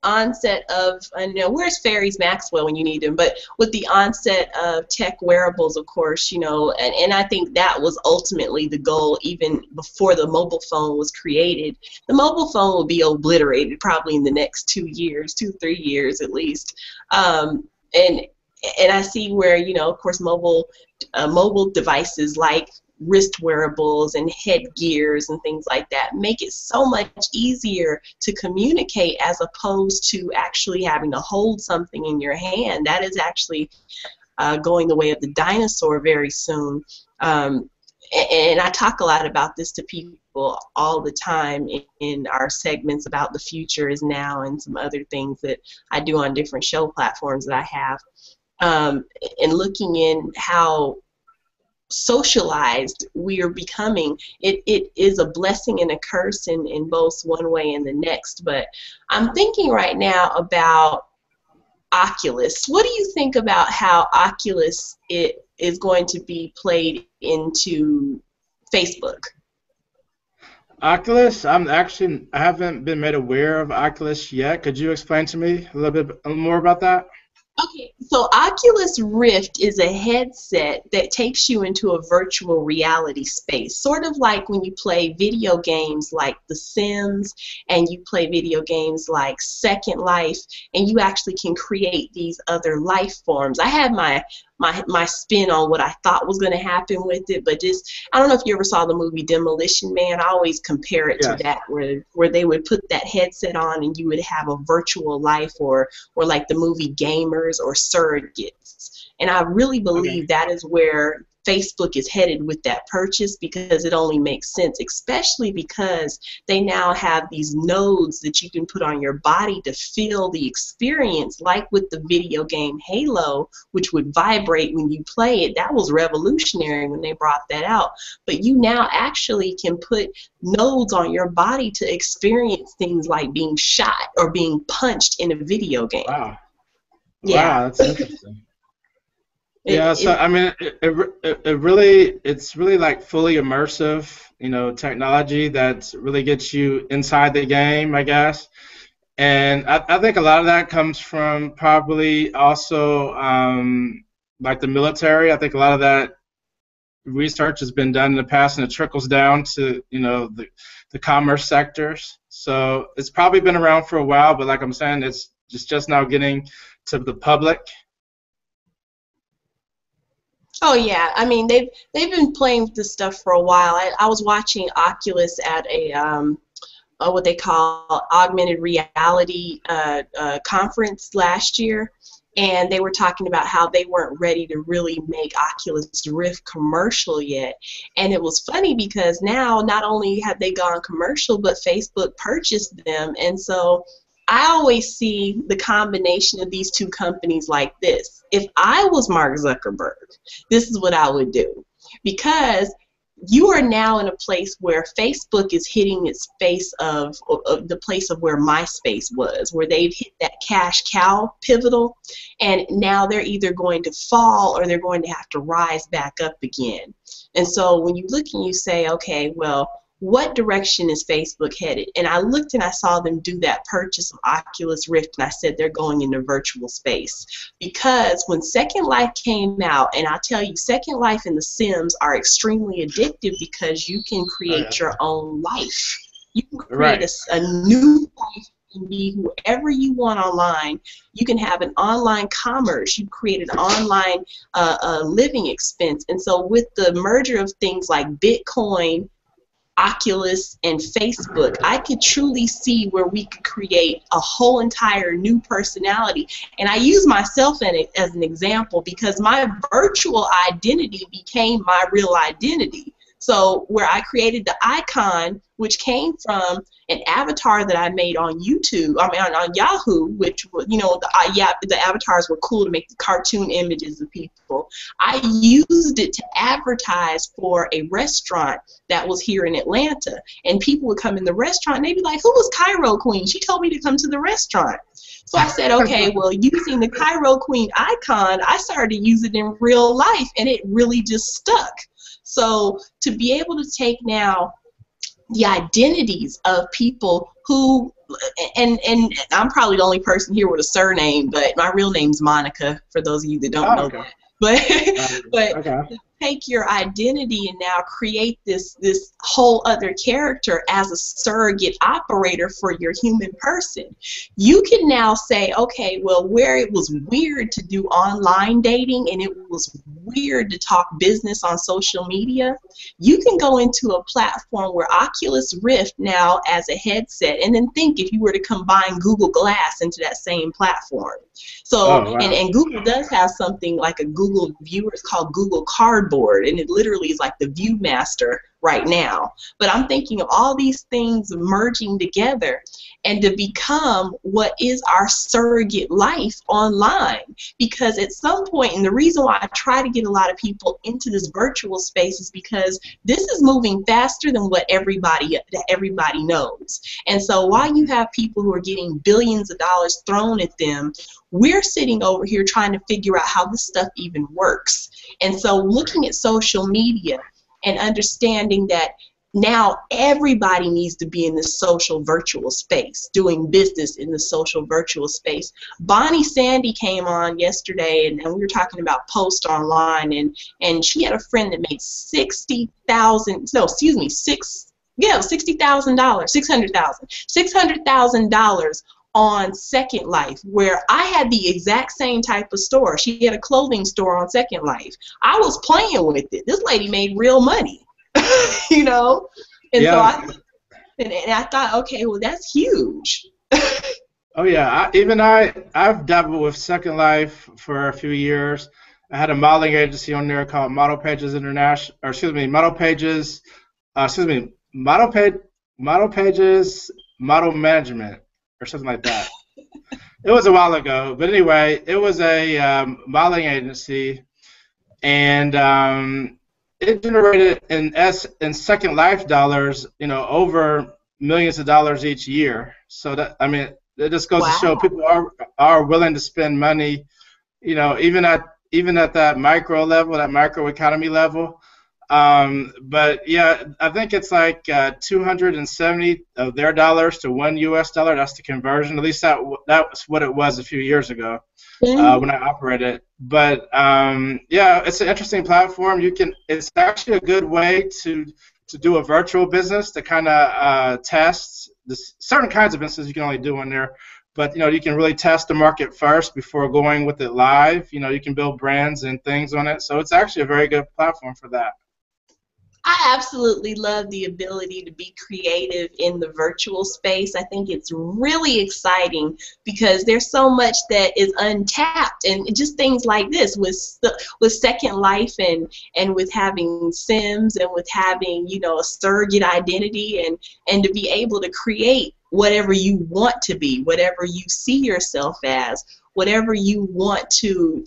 [SPEAKER 1] onset of, I know, where's Fairies Maxwell when you need him, but with the onset of tech wearables, of course, you know, and I think that was ultimately the goal even before the mobile phone was created. The mobile phone will be obliterated probably in the next 2 years, 2, 3 years at least. And I see where, you know, of course, mobile devices like wrist wearables and headgears and things like that make it so much easier to communicate as opposed to actually having to hold something in your hand. That is actually going the way of the dinosaur very soon. And I talk a lot about this to people all the time in our segments about the future is now and some other things that I do on different show platforms that I have. And looking in how socialized we are becoming, it is a blessing and a curse in both one way and the next. But I'm thinking right now about Oculus. What do you think about how Oculus is going to be played into Facebook?
[SPEAKER 6] Oculus, I haven't been made aware of Oculus yet. Could you explain to me a little bit more about that?
[SPEAKER 1] Okay, so Oculus Rift is a headset that takes you into a virtual reality space, sort of like when you play video games like The Sims and you play video games like Second Life, and you actually can create these other life forms. I had my spin on what I thought was going to happen with it, but just, I don't know if you ever saw the movie Demolition Man. I always compare it to that, where they would put that headset on and you would have a virtual life, or like the movie Gamers or Surrogates. And I really believe that is where Facebook is headed with that purchase, because it only makes sense, especially because they now have these nodes that you can put on your body to feel the experience, like with the video game Halo, which would vibrate when you play it. That was revolutionary when they brought that out. But you now actually can put nodes on your body to experience things like being shot or being punched in a video game.
[SPEAKER 6] Wow.
[SPEAKER 1] Yeah.
[SPEAKER 6] Wow, that's interesting. Yeah, so I mean, it's really like fully immersive, you know, technology that really gets you inside the game, I guess. And I think a lot of that comes from probably also like the military. I think a lot of that research has been done in the past, and it trickles down to, you know, the commerce sectors. So it's probably been around for a while, but like I'm saying, it's just now getting to the public.
[SPEAKER 1] Oh yeah, I mean they've been playing with this stuff for a while. I was watching Oculus at a what they call augmented reality conference last year, and they were talking about how they weren't ready to really make Oculus Rift commercial yet. And it was funny because now not only have they gone commercial, but Facebook purchased them, and so I always see the combination of these two companies like this. If I was Mark Zuckerberg, this is what I would do. Because you are now in a place where Facebook is hitting its face of the place of where MySpace was, where they've hit that cash cow pivotal, and now they're either going to fall or they're going to have to rise back up again. And so when you look and you say, okay, well, what direction is Facebook headed? And I looked and I saw them do that purchase of Oculus Rift, and I said they're going into virtual space. Because when Second Life came out, and I'll tell you, Second Life and The Sims are extremely addictive because you can create your own life. You can create a new life and be whoever you want online. You can have an online commerce. You create an online living expense. And so with the merger of things like Bitcoin, Oculus, and Facebook, I could truly see where we could create a whole entire new personality. And I use myself as an example because my virtual identity became my real identity. So where I created the icon, which came from an avatar that I made on YouTube, on Yahoo, which, you know, the avatars were cool to make the cartoon images of people. I used it to advertise for a restaurant that was here in Atlanta. And people would come in the restaurant and they'd be like, who was Cairo Qween? She told me to come to the restaurant. So I said, okay, well, using the Cairo Qween icon, I started to use it in real life, and it really just stuck. So to be able to take now the identities of people who, and I'm probably the only person here with a surname, but my real name's Monica, for those of you that don't know.
[SPEAKER 6] Okay.
[SPEAKER 1] But
[SPEAKER 6] Okay.
[SPEAKER 1] to take your identity and now create this whole other character as a surrogate operator for your human person. You can now say, okay, well, where it was weird to do online dating and it was weird to talk business on social media, you can go into a platform where Oculus Rift now as a headset, and then think if you were to combine Google Glass into that same platform. So,
[SPEAKER 6] Wow.
[SPEAKER 1] and Google does have something like a Google viewer. It's called Google Cardboard, and it literally is like the Viewmaster right now. But I'm thinking of all these things merging together and to become what is our surrogate life online. Because at some point, and the reason why I try to get a lot of people into this virtual space is because this is moving faster than what everybody knows. And so while you have people who are getting billions of dollars thrown at them, we're sitting over here trying to figure out how this stuff even works. And so looking at social media and understanding that now everybody needs to be in this social virtual space, doing business in the social virtual space. Bonnie Sandy came on yesterday, and we were talking about post online, and she had a friend that made $60,000 on Second Life, where I had the exact same type of store. She had a clothing store on Second Life. I was playing with it. This lady made real money, you know? And
[SPEAKER 6] Yeah.
[SPEAKER 1] so I thought, okay, well, that's huge.
[SPEAKER 6] Oh yeah, I've dabbled with Second Life for a few years. I had a modeling agency on there called Model Pages International, or Model Pages, Model Pages Model Management, or something like that. It was a while ago, but anyway, it was a modeling agency, and it generated in Second Life dollars, over millions of dollars each year. So that, I mean, it just goes to show people are willing to spend money, even at that micro level, that microeconomy level. But yeah, I think it's like 270 of their dollars to $1 US. That's the conversion. At least that was what it was a few years ago when I operated. But yeah, it's an interesting platform. It's actually a good way to do a virtual business to kind of test certain kinds of businesses you can only do on there. But you can really test the market first before going with it live. You can build brands and things on it. So it's actually a very good platform for that.
[SPEAKER 1] I absolutely love the ability to be creative in the virtual space. I think it's really exciting because there's so much that is untapped, and just things like this with Second Life and with having Sims and with having a surrogate identity and to be able to create whatever you want to be, whatever you see yourself as, whatever you want to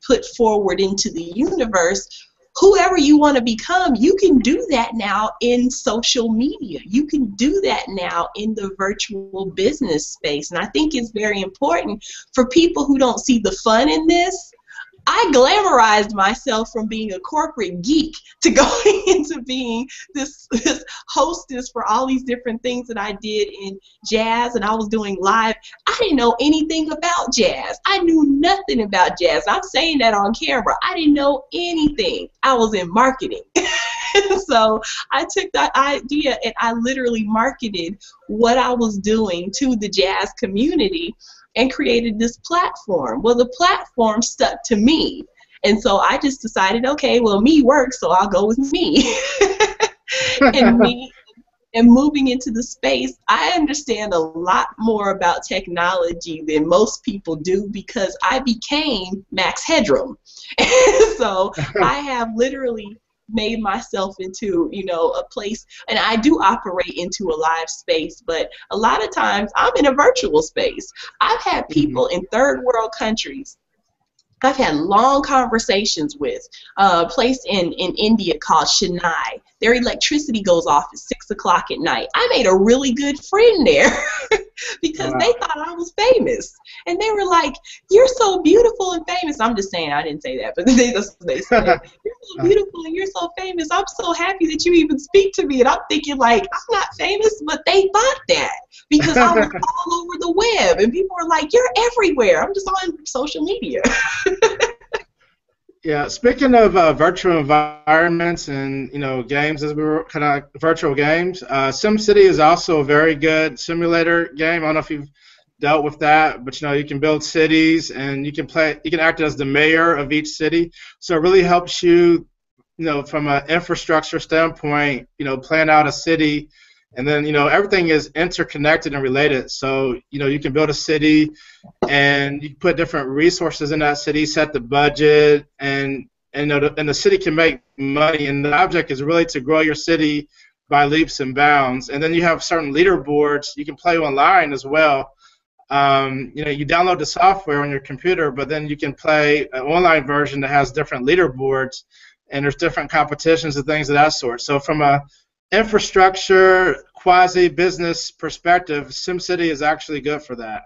[SPEAKER 1] put forward into the universe. Whoever you want to become, you can do that now in social media. You can do that now in the virtual business space. And I think it's very important for people who don't see the fun in this. I glamorized myself from being a corporate geek to going into being this hostess for all these different things that I did in jazz, and I was doing live. I didn't know anything about jazz. I knew nothing about jazz. I'm saying that on camera. I didn't know anything. I was in marketing. So I took that idea and I literally marketed what I was doing to the jazz community and created this platform. Well, the platform stuck to me. And so I just decided, okay, well, me works, so I'll go with me. And moving into the space, I understand a lot more about technology than most people do because I became Max Headroom. So I have literally made myself into a place, and I do operate into a live space, but a lot of times I'm in a virtual space. I've had people in third world countries I've had long conversations with a place in India called Chennai. Their electricity goes off at 6 o'clock at night. I made a really good friend there because they thought I was famous. And they were like, "You're so beautiful and famous." I'm just saying, I didn't say that, but they said, "You're so beautiful and you're so famous. I'm so happy that you even speak to me." And I'm thinking, like, I'm not famous, but they thought that because I was all over the web. And people were like, "You're everywhere." I'm just on social media.
[SPEAKER 6] Yeah, speaking of virtual environments and games, as we were kind of virtual games, SimCity is also a very good simulator game. I don't know if you've dealt with that, but you can build cities and you can act as the mayor of each city. So it really helps you, from an infrastructure standpoint, plan out a city, and then everything is interconnected and related. So you can build a city and you put different resources in that city, set the budget, and the city can make money. And the object is really to grow your city by leaps and bounds. And then you have certain leaderboards. You can play online as well. You download the software on your computer, but then you can play an online version that has different leaderboards, and there's different competitions and things of that sort. So from a infrastructure quasi-business perspective, SimCity is actually good for that.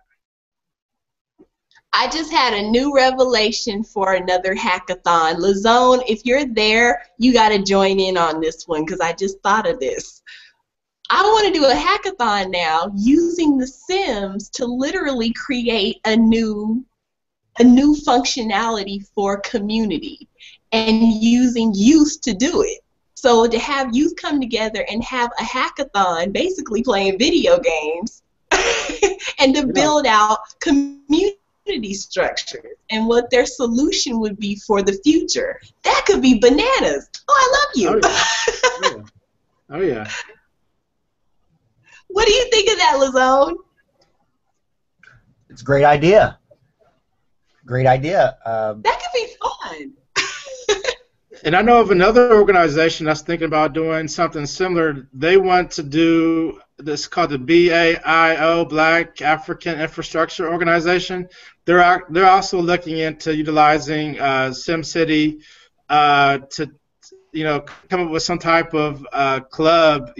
[SPEAKER 1] I just had a new revelation for another hackathon. Lazone, if you're there, you got to join in on this one because I just thought of this. I want to do a hackathon now using the Sims to literally create a new functionality for community and using youth to do it. So to have youth come together and have a hackathon, basically playing video games, and to build out community structures and what their solution would be for the future. That could be bananas. Oh, I love you.
[SPEAKER 6] Oh, yeah. Oh, yeah.
[SPEAKER 1] What do you think of that, Lazone?
[SPEAKER 4] It's a great idea. Great idea.
[SPEAKER 1] That could be fun.
[SPEAKER 6] And I know of another organization that's thinking about doing something similar. They want to do this called the BAIO, Black African Infrastructure Organization. They're also looking into utilizing SimCity to come up with some type of club,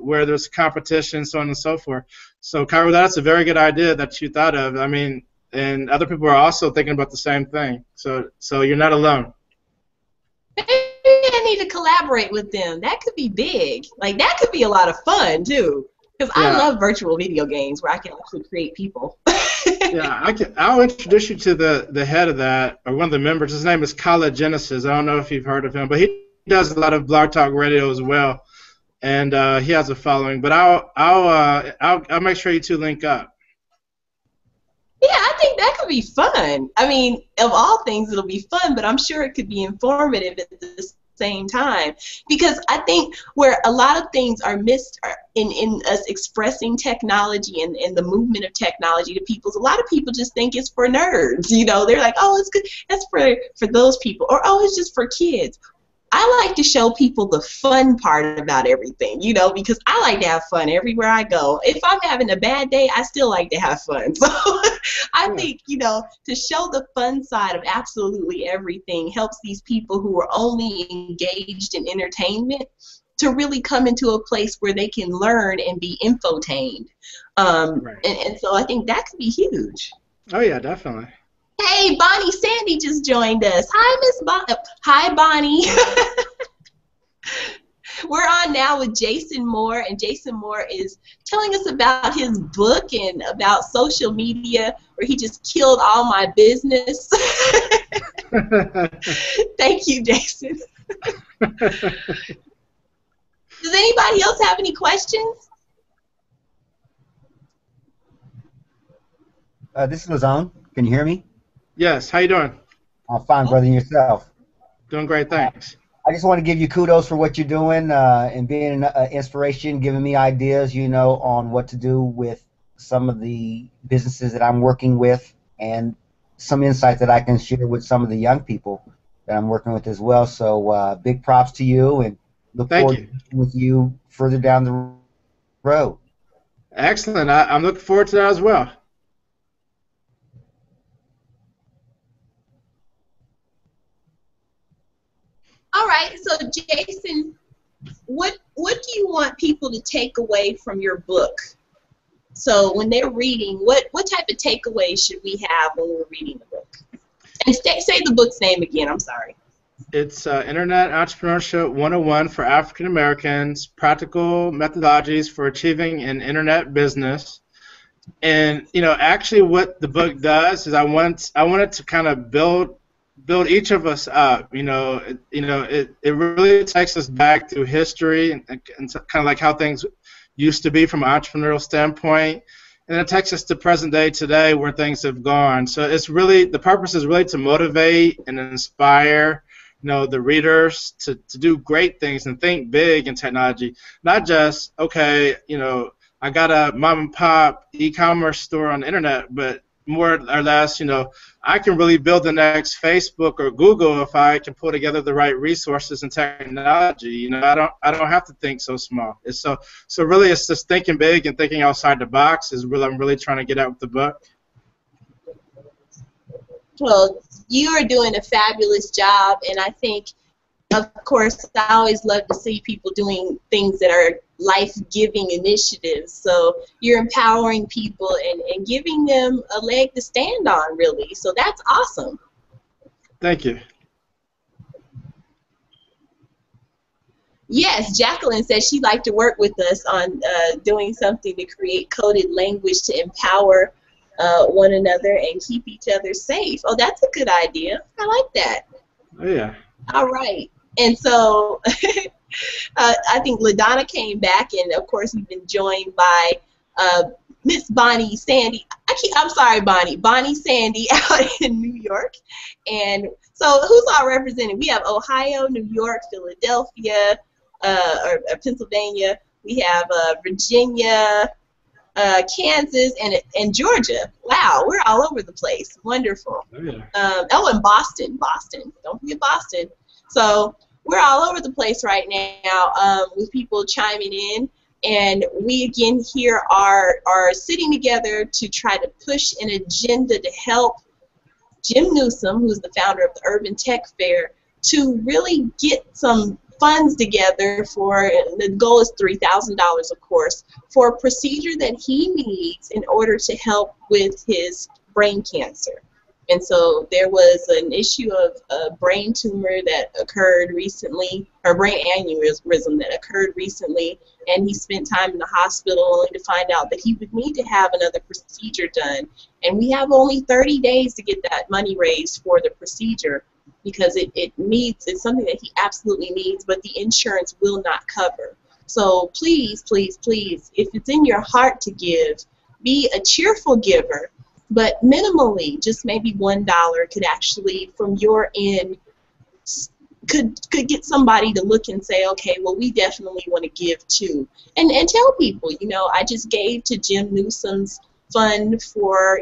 [SPEAKER 6] where there's competition, so on and so forth. So, Cairo, that's a very good idea that you thought of. I mean, and other people are also thinking about the same thing. So you're not alone.
[SPEAKER 1] Maybe I need to collaborate with them. That could be big. Like, that could be a lot of fun, too. Because I love virtual video games where I can actually create people.
[SPEAKER 6] Yeah, I'll introduce you to the head of that, or one of the members. His name is Kala Genesis. I don't know if you've heard of him, but he does a lot of Blog Talk Radio as well, and he has a following. But I'll make sure you two link up.
[SPEAKER 1] Yeah, I think that could be fun. I mean, of all things, it'll be fun, but I'm sure it could be informative at the same time. Because I think where a lot of things are missed in us expressing technology and the movement of technology to people, a lot of people just think it's for nerds. They're like, oh, it's good. That's for those people. Or, oh, it's just for kids. I like to show people the fun part about everything, because I like to have fun everywhere I go. If I'm having a bad day, I still like to have fun. So I think, to show the fun side of absolutely everything helps these people who are only engaged in entertainment to really come into a place where they can learn and be infotained.
[SPEAKER 6] Right.
[SPEAKER 1] And so I think that could be huge.
[SPEAKER 6] Oh, yeah, definitely.
[SPEAKER 1] Hey, Bonnie Sandy just joined us. Hi, Miss Hi, Bonnie. We're on now with Jason Moore, and Jason Moore is telling us about his book and about social media, where he just killed all my business. Thank you, Jason. Does anybody else have any questions?
[SPEAKER 4] This is Lazone. Can you hear me?
[SPEAKER 6] Yes. How you doing?
[SPEAKER 4] I'm fine, brother. And yourself?
[SPEAKER 6] Doing great, thanks.
[SPEAKER 4] I just want to give you kudos for what you're doing and being an inspiration, giving me ideas, on what to do with some of the businesses that I'm working with, and some insight that I can share with some of the young people that I'm working with as well. So big props to you, and look forward to working with you further down the road.
[SPEAKER 6] Excellent. I'm looking forward to that as well.
[SPEAKER 1] All right, so Jason, what do you want people to take away from your book? So when they're reading, what type of takeaways should we have when we're reading the book? And say the book's name again. I'm sorry.
[SPEAKER 6] It's Internet Entrepreneurship 101 for African Americans, Practical Methodologies for Achieving an Internet Business. And actually, what the book does is I wanted to kind of build each of us up. It really takes us back through history and kind of like how things used to be from an entrepreneurial standpoint, and it takes us to present day today where things have gone. So it's really, the purpose is really to motivate and inspire the readers to do great things and think big in technology, not just I got a mom and pop e-commerce store on the internet, but more or less, I can really build the next Facebook or Google if I can pull together the right resources and technology. I don't have to think so small. It's so really, it's just thinking big and thinking outside the box is really I'm really trying to get at with the book.
[SPEAKER 1] Well, you are doing a fabulous job, and I think, of course, I always love to see people doing things that are life-giving initiatives. So you're empowering people and giving them a leg to stand on, really. So that's awesome.
[SPEAKER 6] Thank you.
[SPEAKER 1] Yes, Jacqueline says she'd like to work with us on doing something to create coded language to empower one another and keep each other safe. Oh, that's a good idea. I like that.
[SPEAKER 6] Oh, yeah.
[SPEAKER 1] All right. And so I think LaDonna came back, and of course we've been joined by Miss Bonnie Sandy. I'm sorry, Bonnie Sandy out in New York. And so who's all represented? We have Ohio, New York, Philadelphia, or Pennsylvania. We have Virginia, Kansas, and Georgia. Wow, we're all over the place. Wonderful.
[SPEAKER 6] Oh, yeah.
[SPEAKER 1] And Boston. Don't forget Boston. So we're all over the place right now with people chiming in. And we, again, here are sitting together to try to push an agenda to help Jim Neusom, who's the founder of the Urban Tech Fair, to really get some funds together for, the goal is $3,000, of course, for a procedure that he needs in order to help with his brain cancer. And so there was an issue of a brain tumor that occurred recently, or brain aneurysm that occurred recently, and he spent time in the hospital only to find out that he would need to have another procedure done. And we have only 30 days to get that money raised for the procedure, because it's something that he absolutely needs, but the insurance will not cover. So please, please, please, if it's in your heart to give, be a cheerful giver, but minimally, just maybe $1 could actually, from your end, could get somebody to look and say, okay, well, we definitely want to give too. And tell people, I just gave to Jim Neusom's fund for,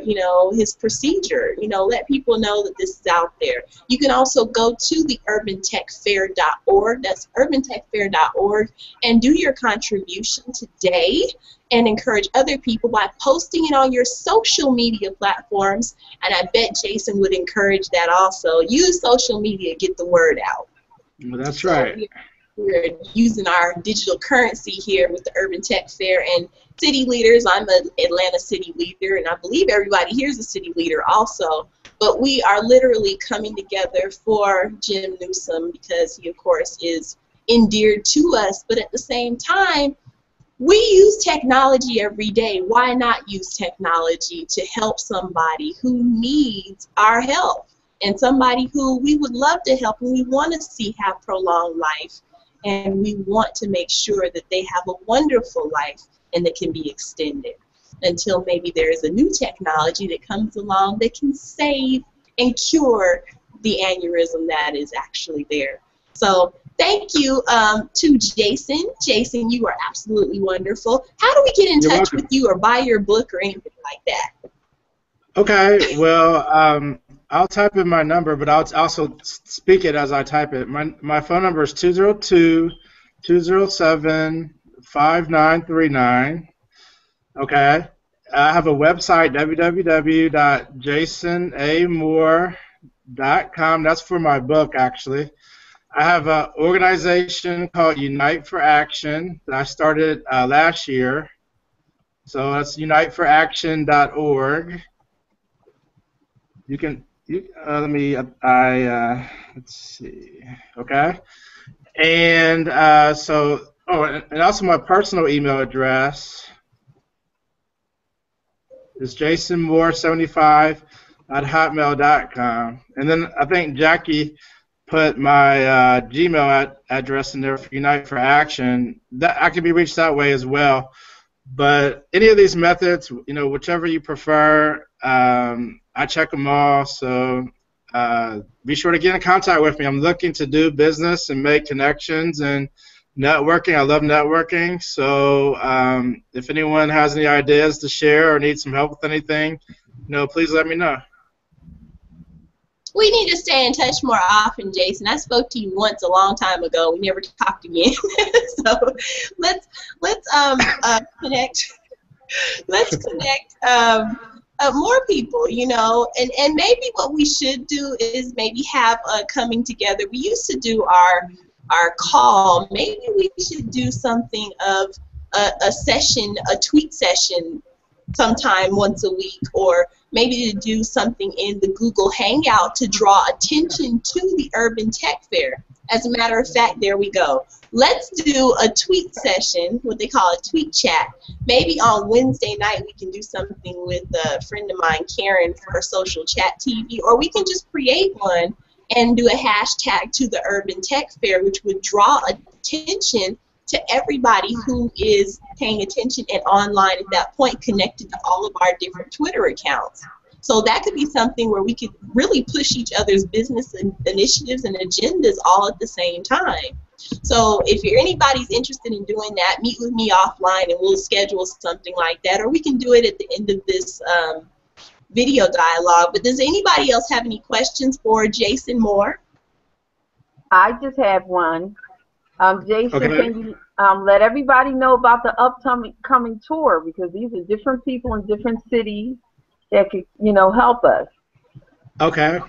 [SPEAKER 1] his procedure. Let people know that this is out there. You can also go to the urbantechfair.org. That's urbantechfair.org, and do your contribution today and encourage other people by posting it on your social media platforms. And I bet Jason would encourage that also. Use social media, get the word out.
[SPEAKER 6] Well, that's right.
[SPEAKER 1] We're using our digital currency here with the Urban Tech Fair, and city leaders. I'm an Atlanta city leader, and I believe everybody here is a city leader also. But we are literally coming together for Jim Neusom because he, of course, is endeared to us. But at the same time, we use technology every day. Why not use technology to help somebody who needs our help, and somebody who we would love to help and we want to see have prolonged life, and we want to make sure that they have a wonderful life and that can be extended until maybe there is a new technology that comes along that can save and cure the aneurysm that is actually there. So thank you to Jason. Jason, you are absolutely wonderful. How do we get in touch with you or buy your book or anything like that?
[SPEAKER 6] Okay, well, I'll type in my number, but I'll also speak it as I type it. My phone number is 202-207-5939. Okay. I have a website, www.jasonamore.com. That's for my book, actually. I have an organization called Unite for Action that I started last year. So that's uniteforaction.org. You can let's see. Okay. And and also my personal email address is jasonmoore75@hotmail.com. And then I think Jackie put my Gmail address in there for Unite for Action. That I can be reached that way as well. But any of these methods, whichever you prefer, I check them all. So be sure to get in contact with me. I'm looking to do business and make connections and networking. I love networking. So if anyone has any ideas to share or needs some help with anything, please let me know.
[SPEAKER 1] We need to stay in touch more often, Jason. I spoke to you once a long time ago. We never talked again. So let's connect. Let's connect more people, and maybe what we should do is maybe have a coming together. We used to do our call. Maybe we should do something of a session, a tweet session sometime once a week, or maybe to do something in the Google Hangout to draw attention to the Urban Tech Fair. As a matter of fact, there we go. Let's do a tweet session, what they call a tweet chat. Maybe on Wednesday night we can do something with a friend of mine, Karen, for her social chat TV, or we can just create one and do a hashtag to the Urban Tech Fair, which would draw attention to everybody who is paying attention and online at that point, connected to all of our different Twitter accounts. So that could be something where we could really push each other's business initiatives and agendas all at the same time. So if anybody's interested in doing that, meet with me offline and we'll schedule something like that, or we can do it at the end of this video dialogue. But does anybody else have any questions for Jason Moore?
[SPEAKER 7] I just have one. Jason,
[SPEAKER 6] Okay.
[SPEAKER 7] can you let everybody know about the upcoming tour, because these are different people in different cities that could, help us.
[SPEAKER 6] Okay.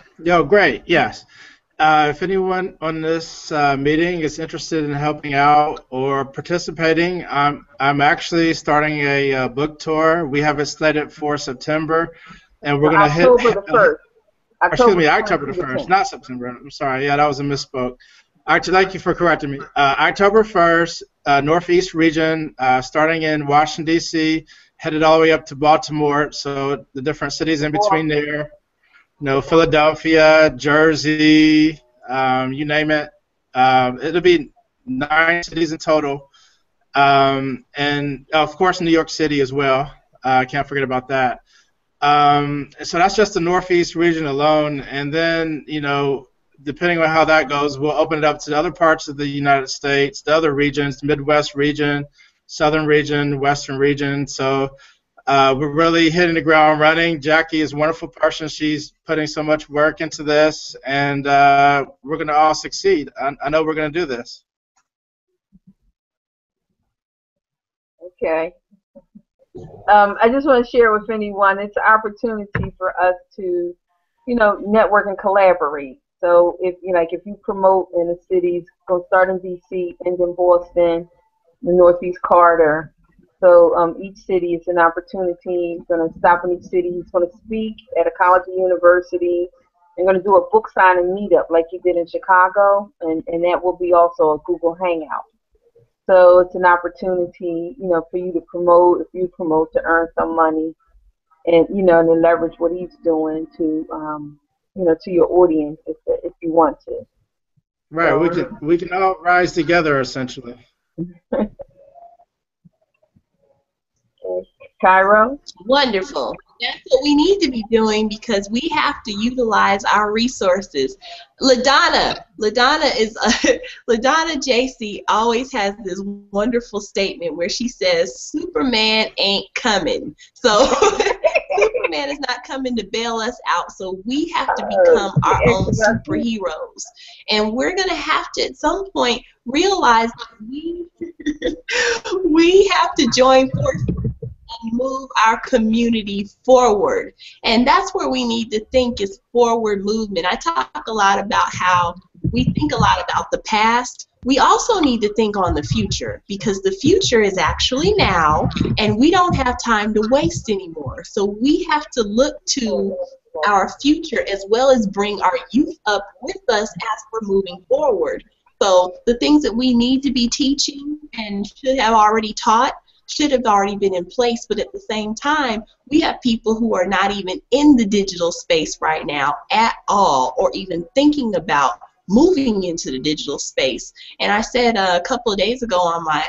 [SPEAKER 6] Great. Yes. If anyone on this meeting is interested in helping out or participating, I'm actually starting a book tour. We have it slated for September, and we're going to hit
[SPEAKER 7] October the 1st.
[SPEAKER 6] October the 1st, not September. I'm sorry. Yeah, that was a misspoke. Thank you for correcting me. October 1st, Northeast region, starting in Washington, D.C., headed all the way up to Baltimore, so the different cities in between there, Philadelphia, Jersey, you name it. It'll be 9 cities in total, and of course New York City as well. Can't forget about that. So that's just the Northeast region alone, and then, depending on how that goes, we'll open it up to the other parts of the United States, the other regions, the Midwest region, Southern region, Western region. So we're really hitting the ground running. Jackie is a wonderful person. She's putting so much work into this, and we're going to all succeed. I know we're going to do this.
[SPEAKER 7] Okay. I just want to share with anyone, it's an opportunity for us to, network and collaborate. So if you promote in a city, it's going to start in D.C., end in Boston, the Northeast Corridor. So each city is an opportunity. Going to stop in each city. He's going to speak at a college or university. They're going to do a book signing meetup like you did in Chicago, and that will be also a Google Hangout. So it's an opportunity, for you to promote, if you promote, to earn some money, and and then leverage what he's doing to to your audience if you want to.
[SPEAKER 6] Right.
[SPEAKER 7] So,
[SPEAKER 6] we can all rise together, essentially.
[SPEAKER 7] Cairo?
[SPEAKER 1] Wonderful. That's what we need to be doing, because we have to utilize our resources. LaDonna JC always has this wonderful statement where she says, Superman ain't coming. So Superman is not coming to bail us out, so we have to become our own superheroes. And we're going to have to, at some point, realize that we have to join forces and move our community forward. And that's where we need to think, is forward movement. I talk a lot about how we think a lot about the past. We also need to think on the future, because the future is actually now, and we don't have time to waste anymore. So we have to look to our future as well as bring our youth up with us as we're moving forward. So the things that we need to be teaching and should have already taught should have already been in place, but at the same time, we have people who are not even in the digital space right now at all, or even thinking about moving into the digital space. And I said a couple of days ago on my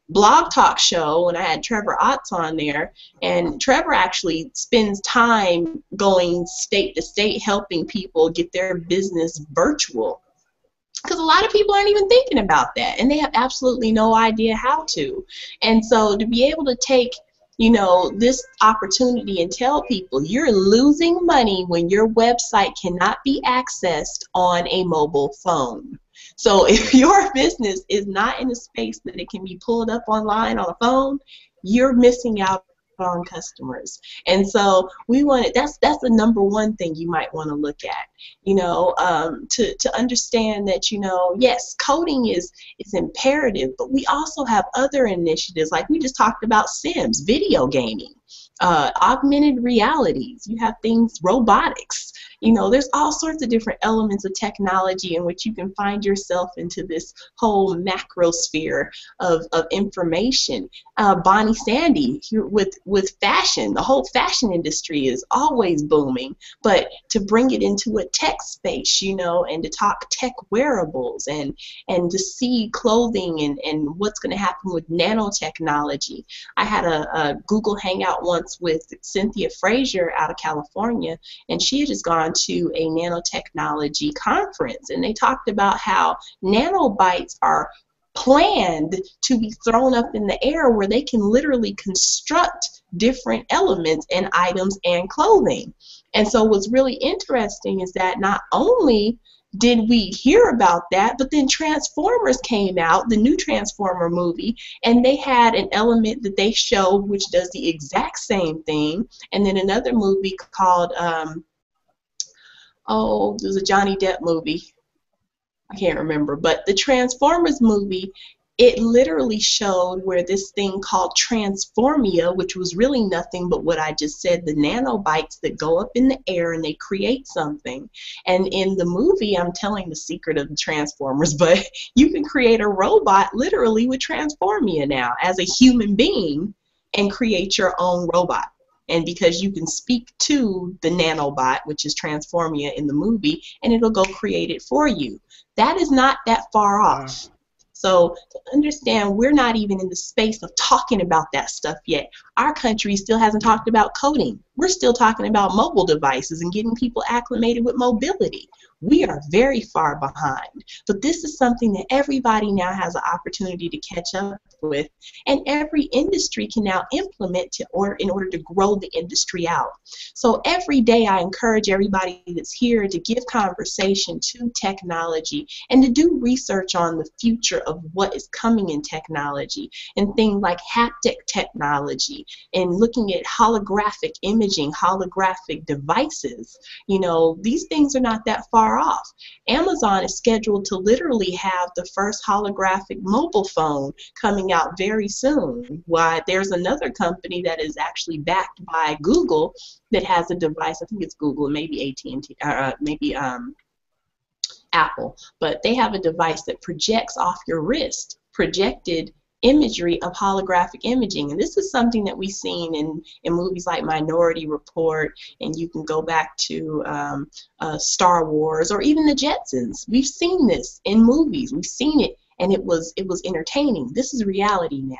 [SPEAKER 1] blog talk show when I had Trevor Otts on there, and Trevor actually spends time going state to state helping people get their business virtual. Because a lot of people aren't even thinking about that, and they have absolutely no idea how to. And so to be able to take, you know, this opportunity and tell people you're losing money when your website cannot be accessed on a mobile phone. So if your business is not in a space that it can be pulled up online on a phone, you're missing out on customers. And so we want it, that's the number one thing you might want to look at, you know, to understand that, you know, yes, coding is imperative, but we also have other initiatives, like we just talked about Sims, video gaming, augmented realities, you have things, robotics, you know, there's all sorts of different elements of technology in which you can find yourself into this whole macro sphere of information. Bonnie Sandy with fashion, the whole fashion industry is always booming, but to bring it into a tech space, you know, and to talk tech wearables and to see clothing and what's going to happen with nanotechnology. I had a Google Hangout once with Cynthia Frazier out of California, and she had just gone to a nanotechnology conference, and they talked about how nanobites are planned to be thrown up in the air where they can literally construct different elements and items and clothing. And so what's really interesting is that not only did we hear about that, but then Transformers came out, the new Transformer movie, and they had an element that they showed which does the exact same thing. And then another movie called there's a Johnny Depp movie. I can't remember, but the Transformers movie, it literally showed where this thing called transformia, which was really nothing but what I just said, the nanobites that go up in the air and they create something. And in the movie, I'm telling the secret of the Transformers, but you can create a robot literally with transformia now as a human being and create your own robot. And because you can speak to the nanobot, which is transformia in the movie, and it'll go create it for you. That is not that far off. So to understand, we're not even in the space of talking about that stuff yet. Our country still hasn't talked about coding. We're still talking about mobile devices and getting people acclimated with mobility. We are very far behind. But this is something that everybody now has an opportunity to catch up with, and every industry can now implement in order to grow the industry out. So every day I encourage everybody that's here to give conversation to technology and to do research on the future of what is coming in technology, and things like haptic technology and looking at holographic imaging, holographic devices. You know, these things are not that far off. Amazon is scheduled to literally have the first holographic mobile phone coming out very soon. Why, there's another company that is actually backed by Google that has a device, I think it's Google, maybe AT&T, maybe Apple, but they have a device that projects off your wrist, projected imagery of holographic imaging. And this is something that we've seen in movies like Minority Report, and you can go back to Star Wars or even the Jetsons. We've seen this in movies. We've seen it, and it was entertaining. This is reality now.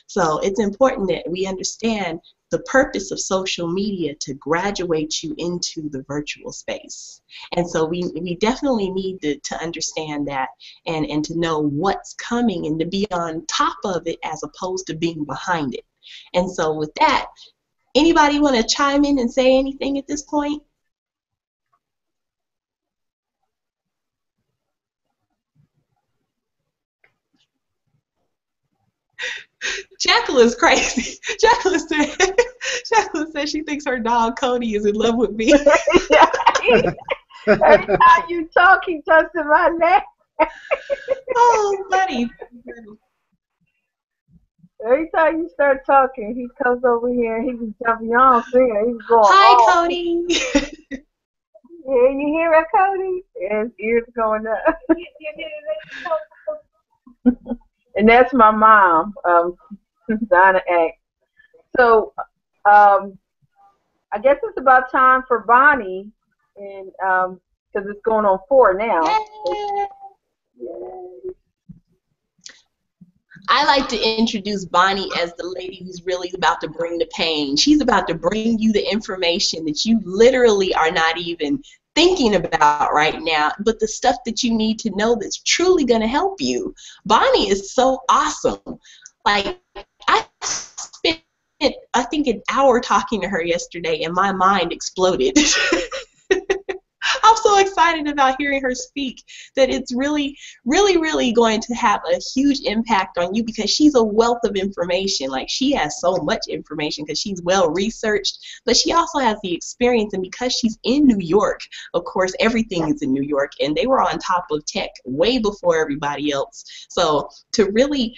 [SPEAKER 1] So it's important that we understand the purpose of social media to graduate you into the virtual space. And so we definitely need to understand that and to know what's coming and to be on top of it as opposed to being behind it. And so with that, anybody want to chime in and say anything at this point? Jacqueline's crazy. Jacqueline said she thinks her dog Cody is in love with me.
[SPEAKER 7] Every time you talk, he touches my neck.
[SPEAKER 1] Oh, buddy.
[SPEAKER 7] Every time you start talking, he comes over here and he can jump you on singing. He's going
[SPEAKER 1] Hi,
[SPEAKER 7] off.
[SPEAKER 1] Cody.
[SPEAKER 7] Yeah, you hear that, Cody? Yeah, his ears going up. And that's my mom, Donna X. So, I guess it's about time for Bonnie, and because it's going on 4 now. Yay.
[SPEAKER 1] I like to introduce Bonnie as the lady who's really about to bring the pain. She's about to bring you the information that you literally are not even thinking about right now, but the stuff that you need to know that's truly going to help you. Bonnie is so awesome. Like, I spent, I think, an hour talking to her yesterday, and my mind exploded. I'm so excited about hearing her speak that it's really, really, really going to have a huge impact on you because she's a wealth of information. Like, she has so much information because she's well researched, but she also has the experience, and because she's in New York, of course, everything is in New York, and they were on top of tech way before everybody else. So to really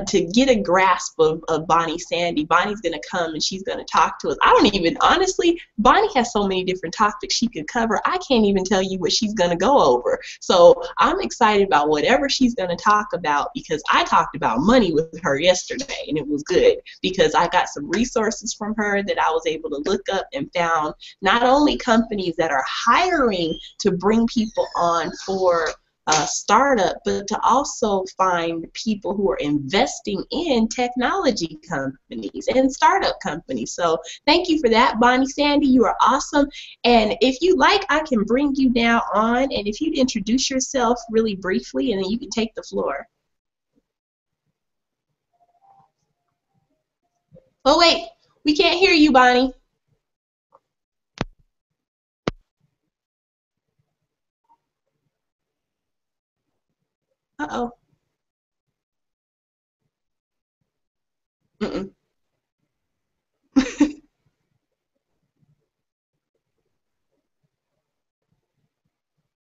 [SPEAKER 1] to get a grasp of Bonnie Sandy, Bonnie's going to come and she's going to talk to us. I don't even, honestly, Bonnie has so many different topics she could cover. I can't even tell you what she's going to go over. So I'm excited about whatever she's going to talk about because I talked about money with her yesterday and it was good because I got some resources from her that I was able to look up and found not only companies that are hiring to bring people on for startup, but to also find people who are investing in technology companies and startup companies. So thank you for that, Bonnie Sandy. You are awesome. And if you like, I can bring you now on, and if you'd introduce yourself really briefly, and then you can take the floor. Oh, wait, we can't hear you, Bonnie. Uh-oh. Mm-mm.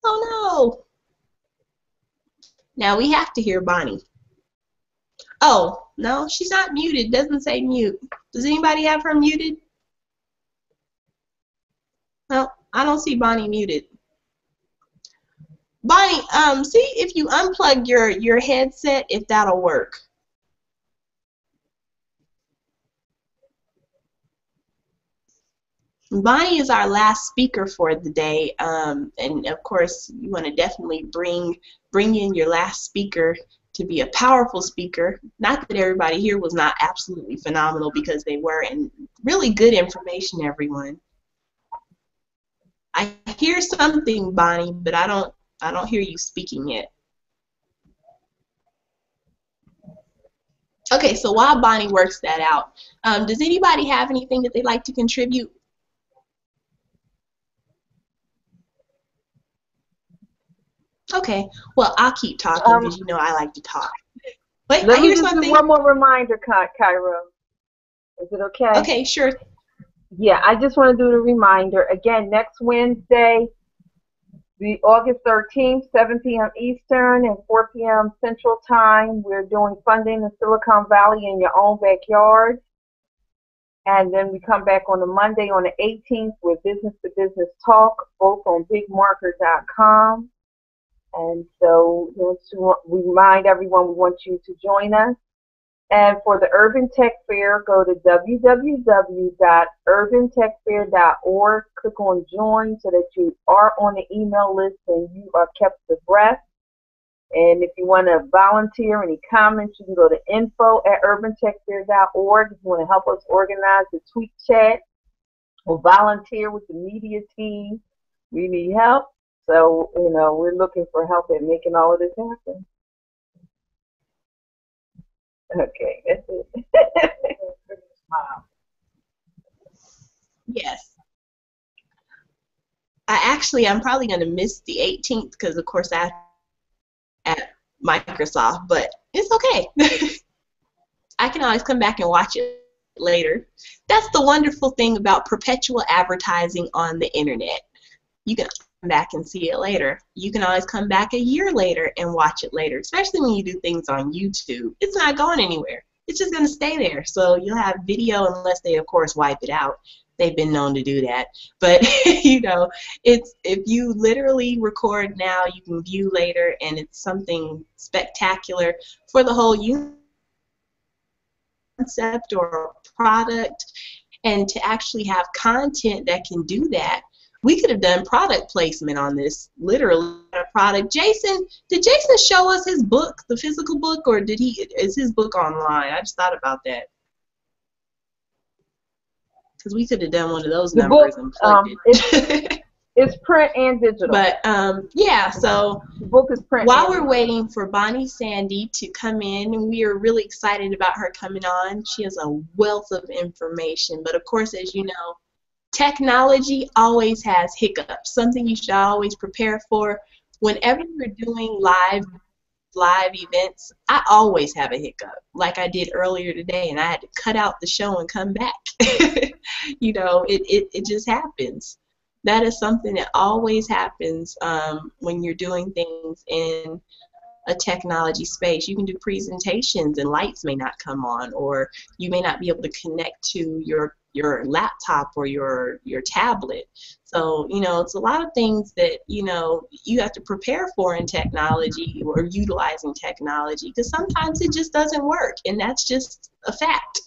[SPEAKER 1] Oh, no. Now we have to hear Bonnie. Oh, no, she's not muted. Doesn't say mute. Does anybody have her muted? No, I don't see Bonnie muted. Bonnie, see if you unplug your headset, if that'll work. Bonnie is our last speaker for the day, and of course you want to definitely bring in your last speaker to be a powerful speaker. Not that everybody here was not absolutely phenomenal, because they were, and really good information, everyone. I hear something, Bonnie, but I don't hear you speaking yet. Okay, so while Bonnie works that out, does anybody have anything that they'd like to contribute? Okay, well, I'll keep talking because you know I like to talk. Wait,
[SPEAKER 7] Let
[SPEAKER 1] I
[SPEAKER 7] me
[SPEAKER 1] hear
[SPEAKER 7] just
[SPEAKER 1] something.
[SPEAKER 7] do one more reminder, Cairo. Is it okay?
[SPEAKER 1] Okay, sure.
[SPEAKER 7] Yeah, I just want to do the reminder. Again, next Wednesday, the August 13th, 7 p.m. Eastern and 4 p.m. Central Time, we're doing funding in Silicon Valley in your own backyard. And then we come back on the Monday on the 18th with Business to Business Talk, both on bigmarker.com. And so we remind everyone we want you to join us. And for the Urban Tech Fair, go to www.urbantechfair.org. Click on join so that you are on the email list and you are kept abreast. And if you want to volunteer, any comments, you can go to info@urbantechfair.org. If you want to help us organize the tweet chat or volunteer with the media team, we need help. So, you know, we're looking for help at making all of this happen. Okay, that's it.
[SPEAKER 1] Yes. I'm probably going to miss the 18th because, of course, I'm at Microsoft, but it's okay. I can always come back and watch it later. That's the wonderful thing about perpetual advertising on the internet. You can back and see it later. You can always come back a year later and watch it later, especially when you do things on YouTube. It's not going anywhere. It's just going to stay there. So you'll have video unless they, of course, wipe it out. They've been known to do that. But, you know, it's if you literally record now, you can view later, and it's something spectacular for the whole concept or product. And to actually have content that can do that, we could have done product placement on this, literally a product. Jason, did Jason show us his book, the physical book, or is his book online? I just thought about that. Because we could have done one of those numbers and plugged it.
[SPEAKER 7] It's print and digital.
[SPEAKER 1] But yeah, so
[SPEAKER 7] the book is print.
[SPEAKER 1] While we're waiting for Bonnie Sandy to come in, and we are really excited about her coming on. She has a wealth of information. But of course, as you know, technology always has hiccups, something you should always prepare for. Whenever you're doing live events, I always have a hiccup, like I did earlier today, and I had to cut out the show and come back. You know, it just happens. That is something that always happens when you're doing things in a technology space. You can do presentations and lights may not come on, or you may not be able to connect to your laptop or your tablet. So, you know, it's a lot of things that, you know, you have to prepare for in technology or utilizing technology, because sometimes it just doesn't work, and that's just a fact.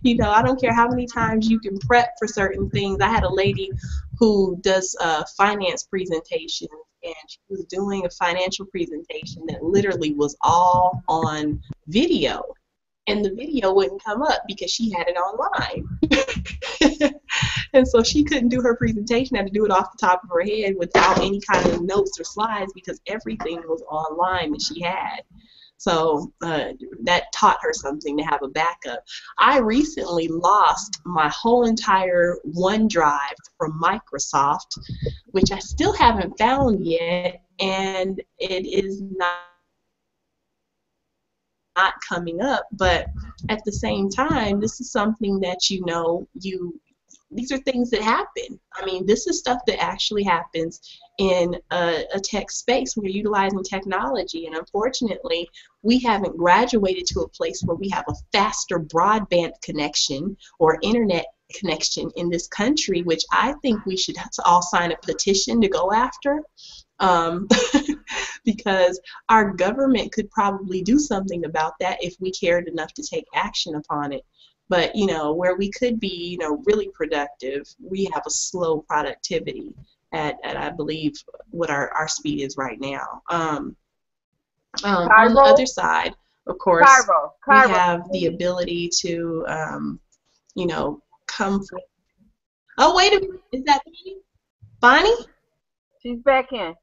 [SPEAKER 1] You know, I don't care how many times you can prep for certain things. I had a lady who does finance presentations, and she was doing a financial presentation that literally was all on video, and the video wouldn't come up because she had it online. And so she couldn't do her presentation, had to do it off the top of her head without any kind of notes or slides, because everything was online that she had. So that taught her something, to have a backup. I recently lost my whole entire OneDrive from Microsoft, which I still haven't found yet, and it is not coming up. But at the same time, this is something that, you know, these are things that happen. I mean, this is stuff that actually happens in a tech space. We're utilizing technology, and unfortunately, we haven't graduated to a place where we have a faster broadband connection or internet connection in this country, which I think we should all sign a petition to go after. Because our government could probably do something about that if we cared enough to take action upon it. But, you know, where we could be, you know, really productive, we have a slow productivity at I believe, what our speed is right now. On the other side, of course, we have the ability to, you know, come from... Oh, wait a minute. Is that me? Bonnie?
[SPEAKER 7] She's back in.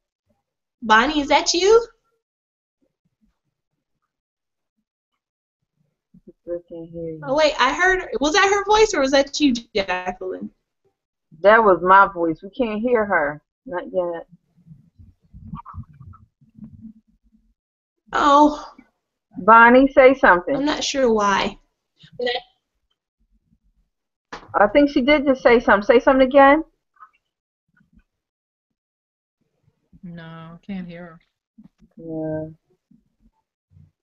[SPEAKER 1] Bonnie, is that you? Oh, wait, I heard... Was that her voice, or was that you, Jacqueline?
[SPEAKER 7] That was my voice. We can't hear her. Not yet.
[SPEAKER 1] Oh.
[SPEAKER 7] Bonnie, say something.
[SPEAKER 1] I'm not sure why.
[SPEAKER 7] I think she did just say something. Say something again.
[SPEAKER 2] No, can't hear her.
[SPEAKER 7] Yeah.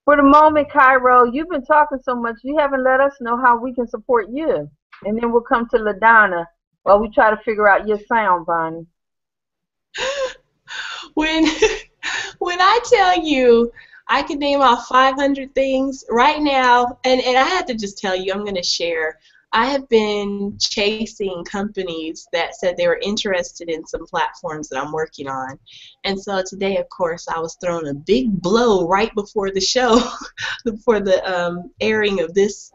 [SPEAKER 7] For the moment, Cairo, you've been talking so much, you haven't let us know how we can support you. And then we'll come to LaDonna while we try to figure out your sound, Bonnie.
[SPEAKER 1] When I tell you I can name off 500 things right now, and I have to just tell you, I'm going to share. I have been chasing companies that said they were interested in some platforms that I'm working on. And so today, of course, I was thrown a big blow right before the show, before the airing of this.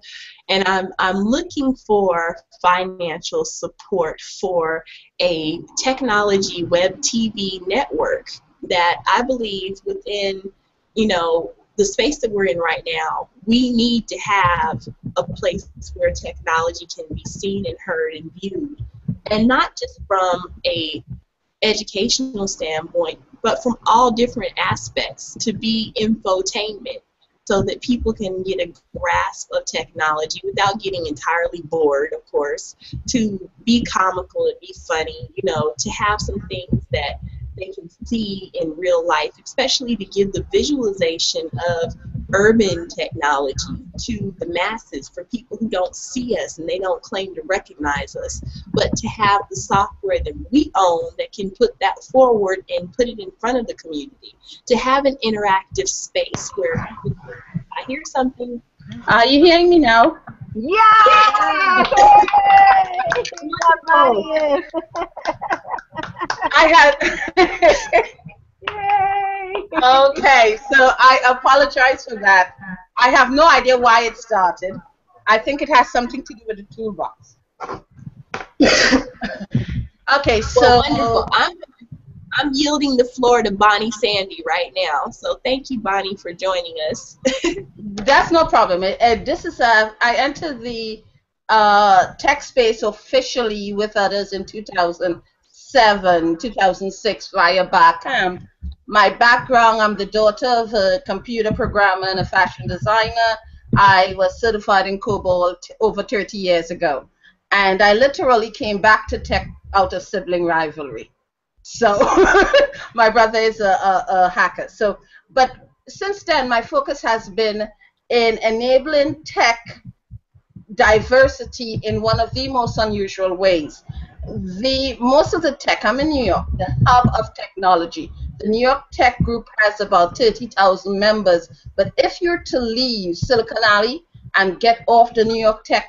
[SPEAKER 1] And I'm looking for financial support for a technology web TV network that I believe within, you know, the space that we're in right now, we need to have a place where technology can be seen and heard and viewed, and not just from a educational standpoint, but from all different aspects, to be infotainment, so that people can get a grasp of technology without getting entirely bored, of course, to be comical and be funny, you know, to have some things that they can see in real life, especially to give the visualization of urban technology to the masses for people who don't see us and they don't claim to recognize us, but to have the software that we own that can put that forward and put it in front of the community, to have an interactive space where people can, I hear something.
[SPEAKER 8] Are you hearing me now?
[SPEAKER 7] Yeah!
[SPEAKER 1] Oh.
[SPEAKER 8] I had.
[SPEAKER 7] Yay!
[SPEAKER 8] Okay, so I apologize for that. I have no idea why it started. I think it has something to do with the toolbox. Okay, so
[SPEAKER 1] Well, wonderful. I'm yielding the floor to Bonnie Sandy right now. So thank you, Bonnie, for joining us.
[SPEAKER 8] that's no problem. This is I entered the tech space officially with others in 2007, 2006 via Barcamp. My background, I'm the daughter of a computer programmer and a fashion designer. I was certified in COBOL over 30 years ago. And I literally came back to tech out of sibling rivalry. So my brother is a hacker. So, but since then, my focus has been in enabling tech diversity in one of the most unusual ways. Most of the tech, I'm in New York, the hub of technology. The New York Tech Group has about 30,000 members. But if you're to leave Silicon Alley and get off the New York Tech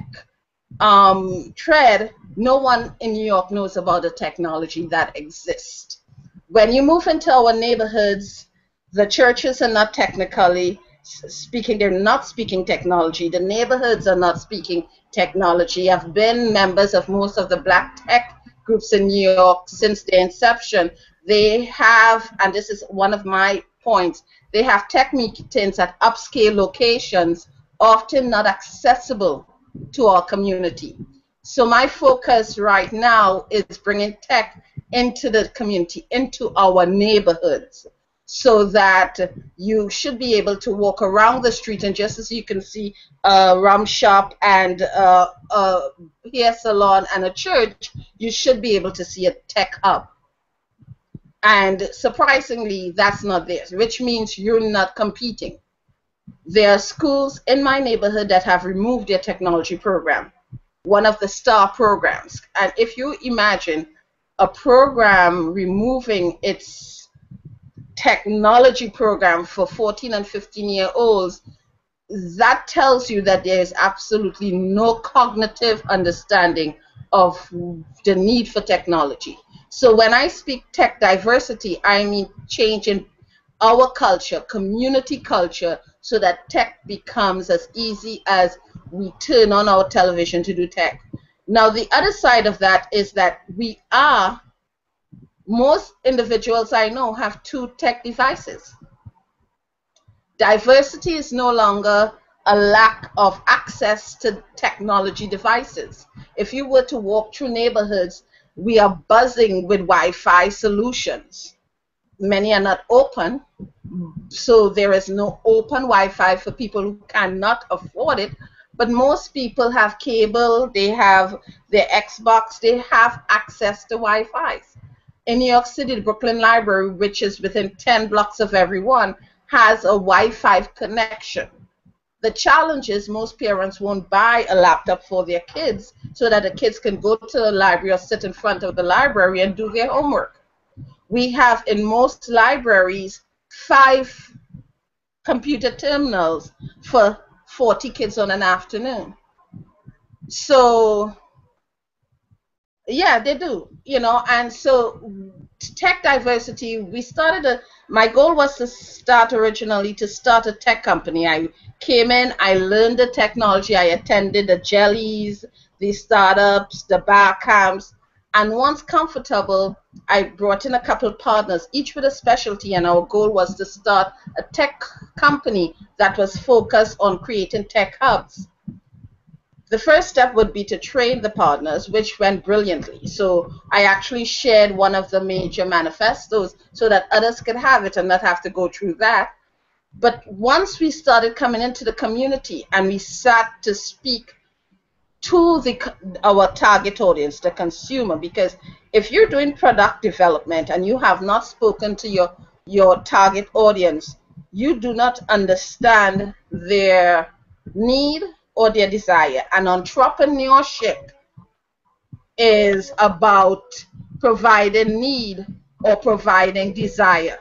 [SPEAKER 8] tread, no one in New York knows about the technology that exists. When you move into our neighborhoods, the churches are not technically speaking, they're not speaking technology. The neighborhoods are not speaking technology. I've been members of most of the black tech groups in New York since their inception. They have, and this is one of my points, they have tech meetings at upscale locations, often not accessible to our community. So my focus right now is bringing tech into the community, into our neighborhoods, so that you should be able to walk around the street, and just as you can see a rum shop and a hair salon and a church, you should be able to see a tech hub. And surprisingly, that's not there, which means you're not competing. There are schools in my neighborhood that have removed their technology program, one of the STAR programs. And if you imagine a program removing its technology program for 14 and 15-year-olds, that tells you that there is absolutely no cognitive understanding of the need for technology. So when I speak tech diversity, I mean change in our culture, community culture, so that tech becomes as easy as we turn on our television to do tech. Now, the other side of that is that most individuals I know have 2 tech devices. Diversity is no longer a lack of access to technology devices. If you were to walk through neighborhoods, we are buzzing with Wi-Fi solutions. Many are not open, so there is no open Wi-Fi for people who cannot afford it. But most people have cable, they have their Xbox, they have access to Wi-Fi. In New York City, the Brooklyn Library, which is within 10 blocks of everyone, has a Wi-Fi connection. The challenge is most parents won't buy a laptop for their kids so that the kids can go to the library or sit in front of the library and do their homework. We have in most libraries 5 computer terminals for 40 kids on an afternoon. So yeah, they do, you know. And so tech diversity, we started my goal was to start originally to start a tech company. I came in, I learned the technology, I attended the jellies, the startups, the bar camps, and once comfortable, I brought in a couple of partners, each with a specialty, and our goal was to start a tech company that was focused on creating tech hubs. The first step would be to train the partners, which went brilliantly. So I actually shared one of the major manifestos so that others could have it and not have to go through that. But once we started coming into the community and we sat to speak to our target audience, the consumer, because if you're doing product development and you have not spoken to your target audience, you do not understand their need or their desire. And entrepreneurship is about providing need or providing desire.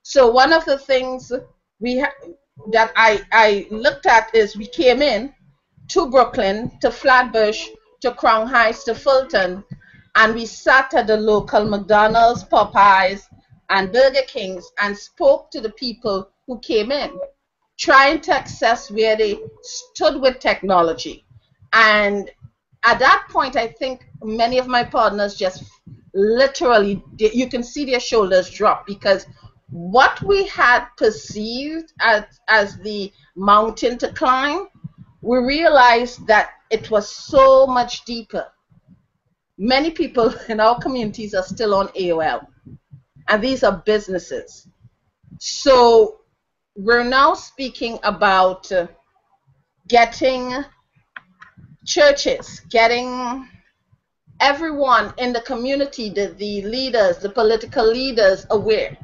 [SPEAKER 8] So one of the things that I looked at is we came in to Brooklyn, to Flatbush, to Crown Heights, to Fulton, and we sat at the local McDonald's, Popeyes, and Burger Kings and spoke to the people who came in, trying to assess where they stood with technology. And at that point, I think many of my partners just literally, you can see their shoulders drop, because what we had perceived as the mountain to climb, we realized that it was so much deeper. Many people in our communities are still on AOL, and these are businesses. So we're now speaking about getting churches, getting everyone in the community, the leaders, the political leaders aware,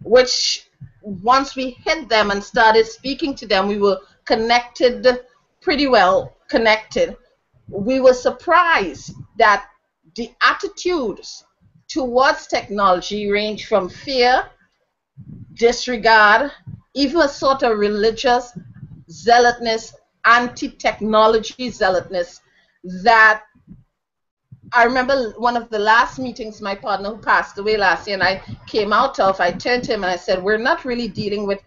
[SPEAKER 8] which once we hit them and started speaking to them, we were connected, pretty well connected. We were surprised that the attitudes towards technology range from fear, disregard, even a sort of religious zealotness, anti-technology zealotness, that I remember one of the last meetings my partner who passed away last year and I came out of, I turned to him and I said, we're not really dealing with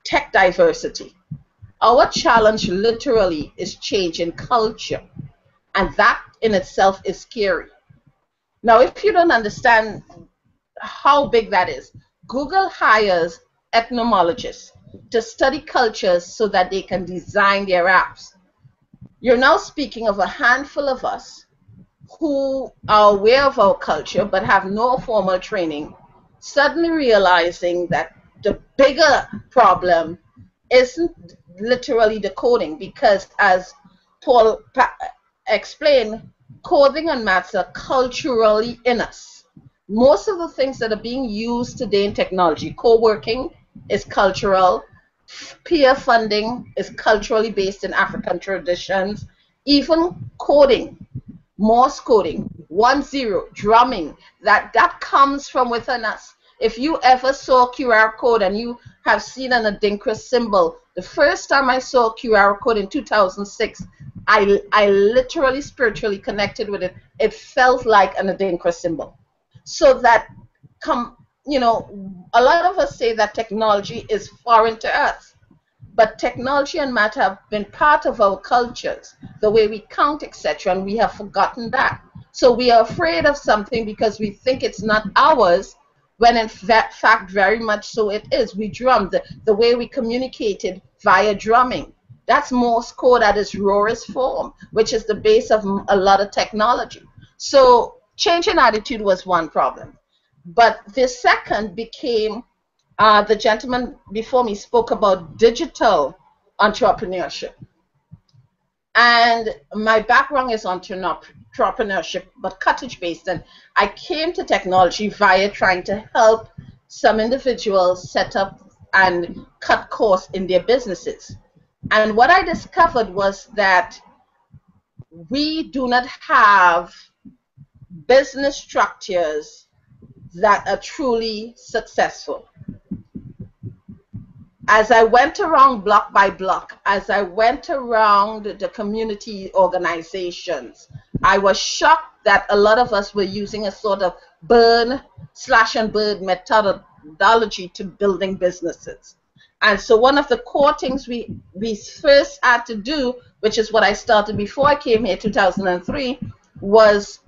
[SPEAKER 8] tech diversity. Our challenge literally is change in culture, and that in itself is scary. Now, if you don't understand how big that is, Google hires ethnologists to study cultures so that they can design their apps. You're now speaking of a handful of us who are aware of our culture but have no formal training, suddenly realizing that the bigger problem isn't literally the coding, because as Paul explained, coding and maths are culturally in us. Most of the things that are being used today in technology, co-working is cultural, peer funding is culturally based in African traditions, even coding, Morse coding, 1-0, drumming, that comes from within us. If you ever saw a QR code and you have seen an adinkra symbol, the first time I saw a QR code in 2006, I literally spiritually connected with it. It felt like an adinkra symbol. So that, a lot of us say that technology is foreign to us. But technology and math have been part of our cultures, the way we count, etc., and we have forgotten that. So we are afraid of something because we think it's not ours, when in fact very much so it is. We drum, the way we communicated via drumming. That's Morse code at its rawest form, which is the base of a lot of technology. So changing attitude was one problem. But the second became, the gentleman before me spoke about digital entrepreneurship. And my background is entrepreneurship, but cottage-based. And I came to technology via trying to help some individuals set up and cut costs in their businesses. And what I discovered was that we do not have business structures that are truly successful. As I went around block by block, as I went around the community organizations, I was shocked that a lot of us were using a sort of slash and burn methodology to building businesses. And so one of the core things we first had to do, which is what I started before I came here, 2003, was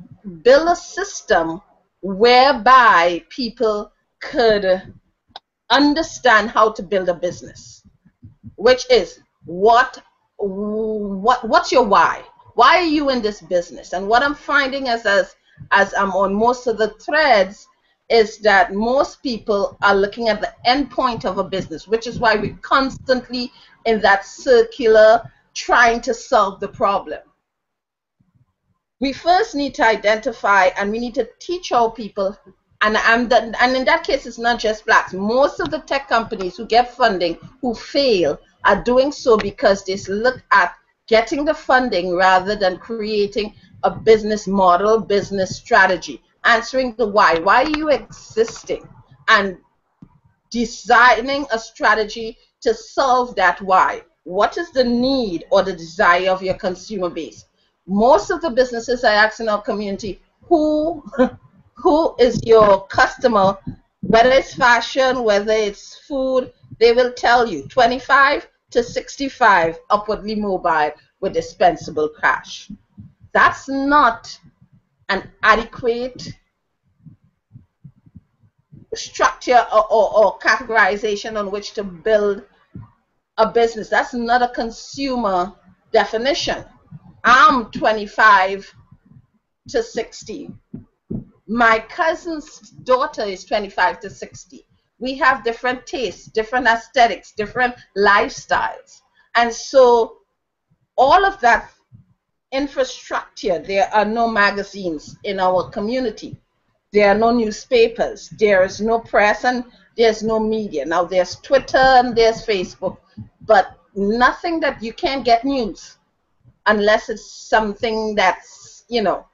[SPEAKER 8] build a system whereby people could understand how to build a business, which is what's your why? Why are you in this business? And what I'm finding as I'm on most of the threads is that most people are looking at the end point of a business, which is why we're constantly in that circular trying to solve the problem. We first need to identify, and we need to teach our people, and in that case, it's not just blacks. Most of the tech companies who get funding, who fail, are doing so because they look at getting the funding rather than creating a business model, business strategy, answering the why. Why are you existing? And designing a strategy to solve that why. What is the need or the desire of your consumer base? Most of the businesses I ask in our community, who is your customer, whether it's fashion, whether it's food, they will tell you 25 to 65, upwardly mobile with dispensable cash. That's not an adequate structure or categorization on which to build a business. That's not a consumer definition. I'm 25 to 60. My cousin's daughter is 25 to 60. We have different tastes, different aesthetics, different lifestyles. And so all of that infrastructure, there are no magazines in our community. There are no newspapers. There is no press and there's no media. Now there's Twitter and there's Facebook, but nothing that you can't get news unless it's something that's, you know,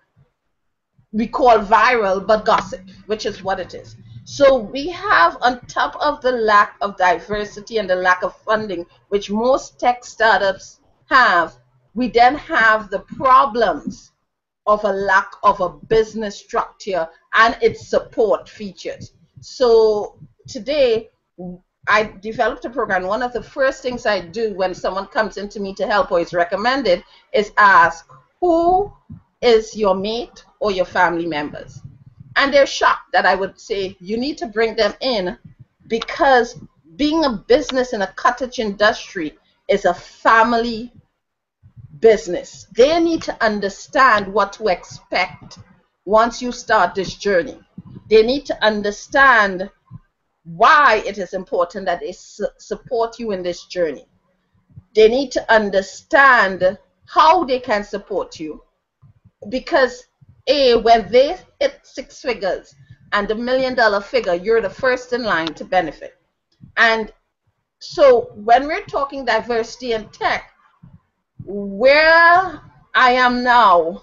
[SPEAKER 8] we call viral, but gossip, which is what it is. So we have, on top of the lack of diversity and the lack of funding, which most tech startups have, we then have the problems of a lack of a business structure and its support features. So today, I developed a program. One of the first things I do when someone comes into me to help or is recommended is ask, who is your mate or your family members? And they're shocked that I would say, you need to bring them in, because being a business in a cottage industry is a family business. They need to understand what to expect once you start this journey. They need to understand why it is important that they support you in this journey. They need to understand how they can support you, because when they hit 6 figures and the $1 million figure, you're the first in line to benefit. And so when we're talking diversity in tech, where I am now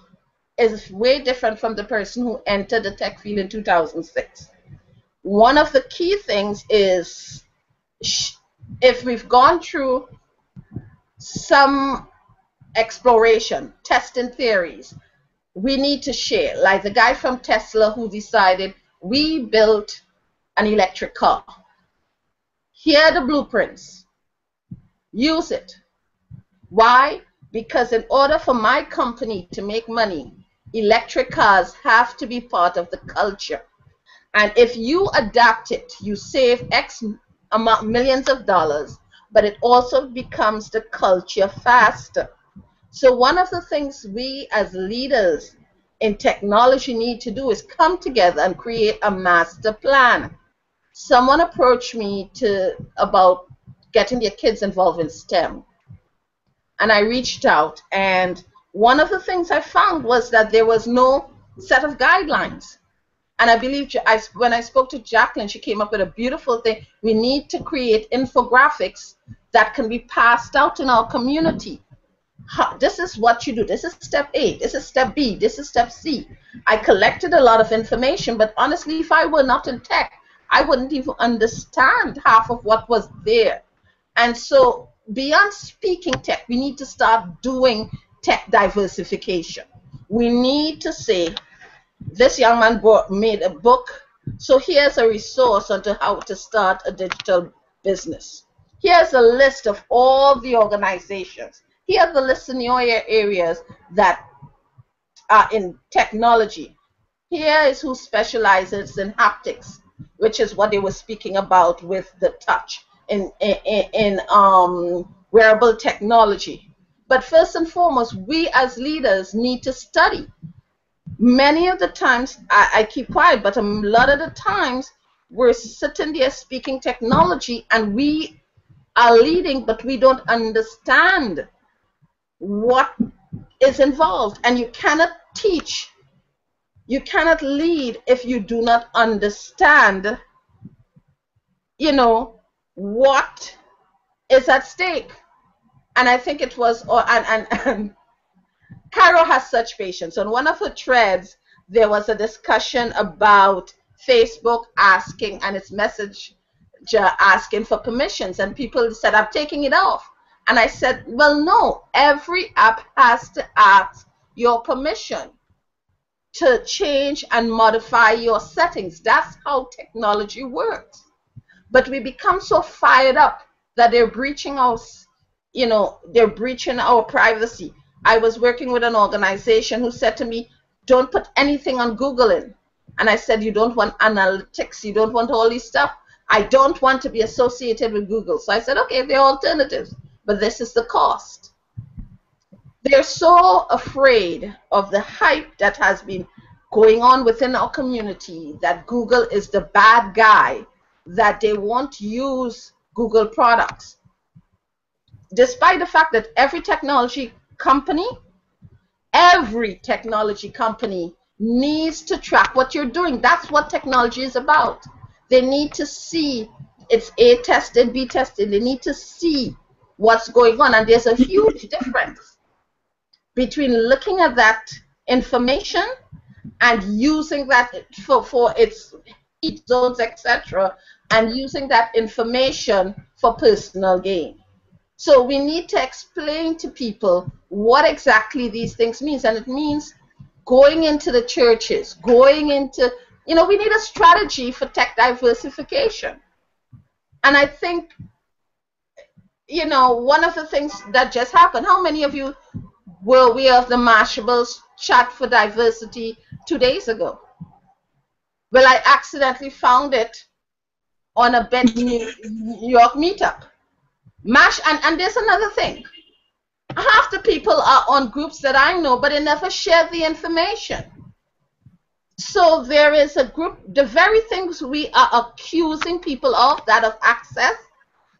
[SPEAKER 8] is way different from the person who entered the tech field in 2006. One of the key things is, if we've gone through some exploration, testing theories, we need to share. Like the guy from Tesla who decided, we built an electric car. Here are the blueprints. Use it. Why? Because in order for my company to make money, electric cars have to be part of the culture. And if you adapt it, you save X amount, millions of dollars, but it also becomes the culture faster. So one of the things we as leaders in technology need to do is come together and create a master plan. Someone approached me about getting their kids involved in STEM. And I reached out, and one of the things I found was that there was no set of guidelines. And I believe when I spoke to Jacqueline, she came up with a beautiful thing. We need to create infographics that can be passed out in our community. This is what you do. This is step A. This is step B. This is step C. I collected a lot of information, but honestly, if I were not in tech, I wouldn't even understand half of what was there. And so beyond speaking tech, we need to start doing tech diversification. We need to say, this young man made a book, so here's a resource on how to start a digital business. Here's a list of all the organizations. Here are the lists in your areas that are in technology. Here is who specializes in haptics, which is what they were speaking about with the touch in wearable technology. But first and foremost, we as leaders need to study. Many of the times I keep quiet, but a lot of the times we're sitting there speaking technology and we are leading, but we don't understand what is involved. And you cannot teach, you cannot lead if you do not understand, you know, what is at stake. And I think it was, and Cairo has such patience. On one of her threads, there was a discussion about Facebook asking, and its message asking for permissions, and people said, I'm taking it off. And I said, well, no, every app has to ask your permission to change and modify your settings. That's how technology works. But we become so fired up that they're breaching us, you know, they're breaching our privacy. I was working with an organization who said to me, don't put anything on Google in. And I said, you don't want analytics, you don't want all this stuff. I don't want to be associated with Google. So I said, okay, there are alternatives, but this is the cost. They're so afraid of the hype that has been going on within our community that Google is the bad guy, that they won't use Google products. Despite the fact that every technology company needs to track what you're doing. That's what technology is about. They need to see it's A tested, B tested. They need to see what's going on. And there's a huge difference between looking at that information and using that for its heat zones, etc., and using that information for personal gain. So we need to explain to people what exactly these things mean. And it means going into the churches, going into, you know, we need a strategy for tech diversification. And I think, you know, one of the things that just happened, how many of you were aware of the Mashables chat for diversity 2 days ago? Well, I accidentally found it on a Bend, New York meetup. And there's another thing. Half the people are on groups that I know, but they never share the information. So there is a group, the very things we are accusing people of, that of access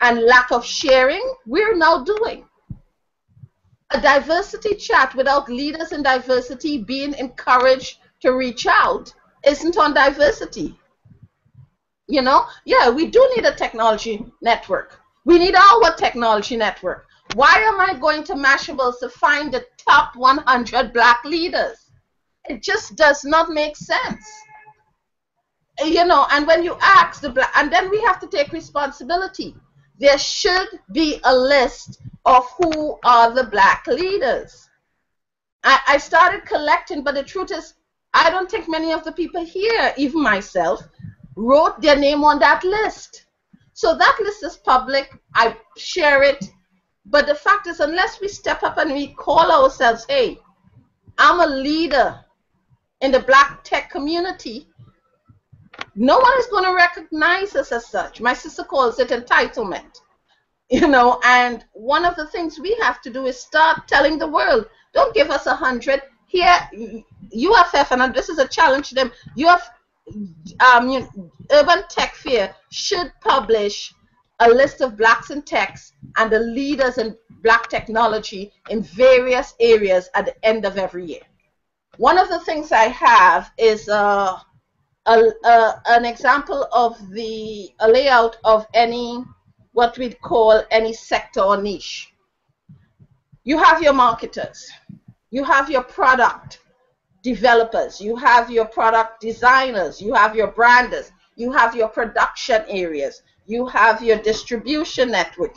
[SPEAKER 8] and lack of sharing, we're now doing. A diversity chat without leaders in diversity being encouraged to reach out isn't on diversity. You know, yeah, we do need a technology network. We need our technology network. Why am I going to Mashables to find the top 100 black leaders? It just does not make sense. You know, and when you ask the black, and then we have to take responsibility. There should be a list of who are the black leaders. I started collecting, but the truth is, I don't think many of the people here, even myself, wrote their name on that list. So that list is public. I share it. But the fact is, unless we step up and we call ourselves, hey, I'm a leader in the black tech community, no one is going to recognize us as such. My sister calls it entitlement. You know, and one of the things we have to do is start telling the world, don't give us 100. Here, UFF, and this is a challenge to them, Urban Tech Fair should publish a list of blacks in techs and the leaders in black technology in various areas at the end of every year. One of the things I have is an example of a layout of any, what we'd call any sector or niche. You have your marketers, you have your product developers, you have your product designers, you have your branders, you have your production areas, you have your distribution network.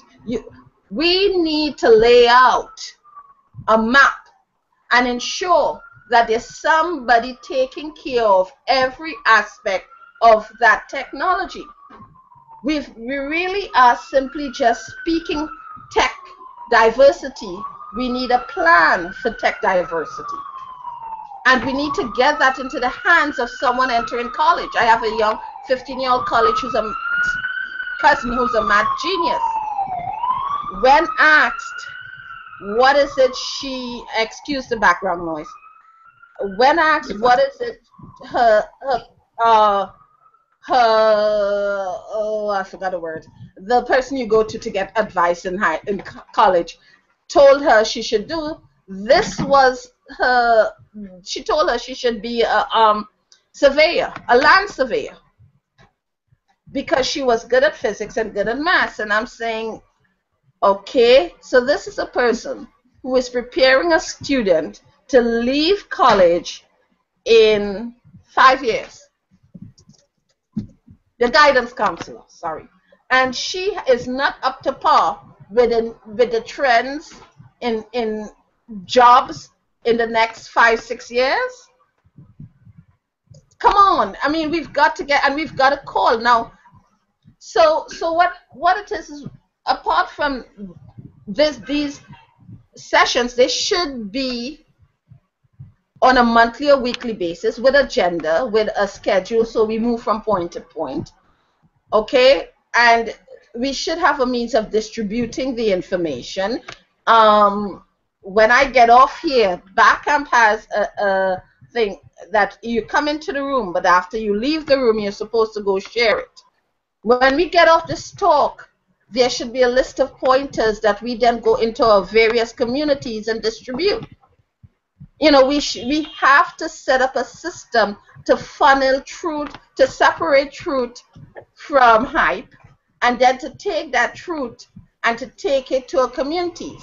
[SPEAKER 8] We need to lay out a map and ensure that there's somebody taking care of every aspect of that technology. We really are simply just speaking tech diversity. We need a plan for tech diversity. And we need to get that into the hands of someone entering college. I have a young 15-year-old college who's a cousin who's a math genius. When asked, what is it she, excuse the background noise, when asked what is it, uh, oh, I forgot the word. The person you go to get advice in college told her she should do. This was her. She told her she should be a surveyor, a land surveyor, because she was good at physics and good at maths. And I'm saying, okay, so this is a person who is preparing a student to leave college in 5 years. The guidance counselor, sorry. And she is not up to par with the trends in jobs in the next 5-6 years. Come on, I mean, we've got to get, and we've got to call now. So what it is apart from these sessions, they should be on a monthly or weekly basis with agenda, with a schedule, so we move from point to point. Okay, and we should have a means of distributing the information. When I get off here, Backcamp has a thing that you come into the room, but after you leave the room, you're supposed to go share it. When we get off this talk, there should be a list of pointers that we then go into our various communities and distribute. You know, we have to set up a system to funnel truth, to separate truth from hype, and then to take that truth and to take it to our communities.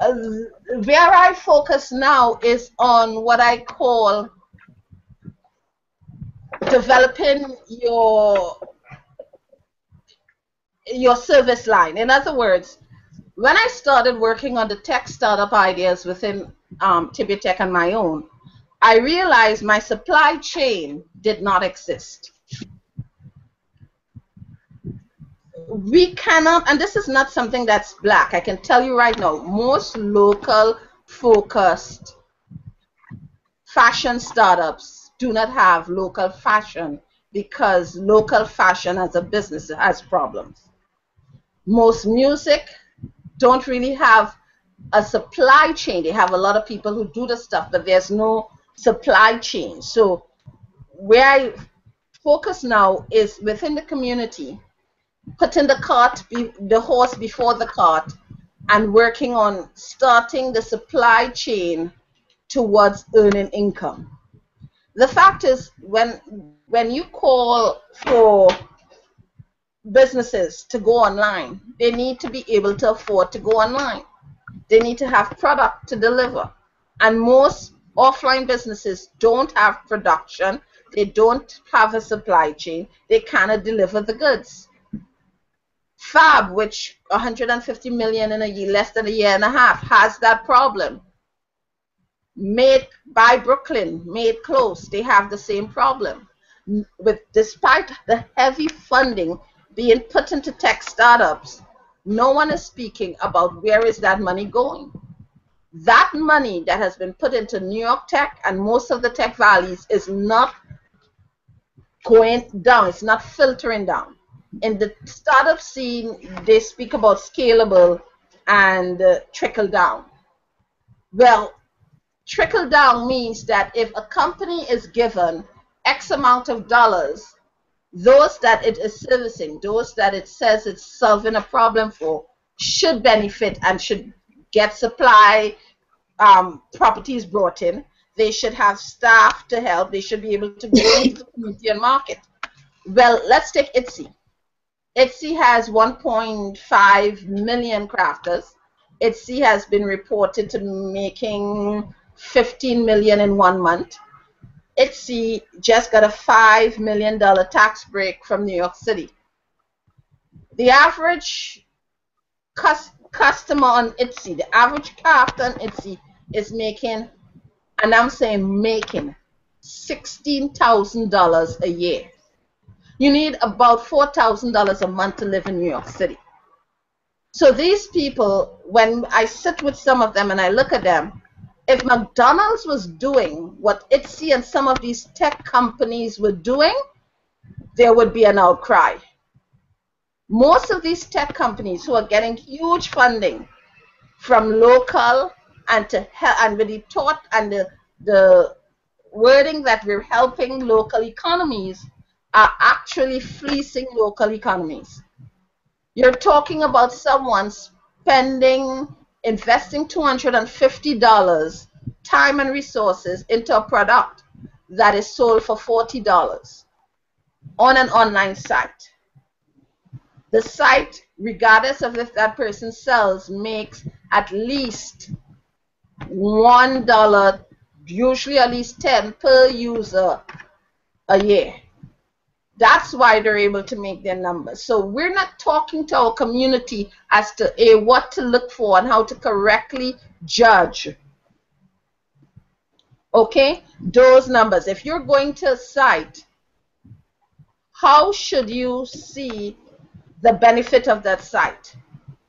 [SPEAKER 8] Where I focus now is on what I call developing your service line. In other words, when I started working on the tech startup ideas within Tibia Tech and my own, I realized my supply chain did not exist. We cannot, and this is not something that's black, I can tell you right now, most local focused fashion startups do not have local fashion because local fashion as a business has problems. Most music don't really have a supply chain. They have a lot of people who do the stuff, but there's no supply chain. So where I focus now is within the community, putting the horse before the cart, and working on starting the supply chain towards earning income. The fact is, when you call for businesses to go online, they need to be able to afford to go online. They need to have product to deliver. And most offline businesses don't have production. They don't have a supply chain. They cannot deliver the goods. Fab, which 150 million in a year, less than a year and a half, has that problem. Made by Brooklyn, made close, they have the same problem. Despite the heavy funding being put into tech startups, no one is speaking about where is that money going. That money that has been put into New York Tech and most of the tech valleys is not going down, it's not filtering down. In the startup scene, they speak about scalable and trickle down. Well, trickle down means that if a company is given X amount of dollars, those that it is servicing, those that it says it's solving a problem for, should benefit and should get supply properties brought in. They should have staff to help. They should be able to go into the community and market. Well, let's take Etsy. Etsy has 1.5 million crafters. Etsy has been reported to making 15 million in 1 month. Etsy just got a $5 million tax break from New York City. The average customer on Etsy, the average crafter on Etsy is making, and I'm saying making, $16,000 a year. You need about $4,000 a month to live in New York City. So these people, when I sit with some of them and I look at them, if McDonald's was doing what Etsy and some of these tech companies were doing, there would be an outcry. Most of these tech companies who are getting huge funding from local and with the thought and the the wording that we're helping local economies are actually fleecing local economies. You're talking about someone investing $250 time and resources into a product that is sold for $40 on an online site. The site, regardless of if that person sells, makes at least $1, usually at least 10 per user a year. That's why they're able to make their numbers. So we're not talking to our community as to what to look for and how to correctly judge, okay, those numbers. If you're going to a site, how should you see the benefit of that site?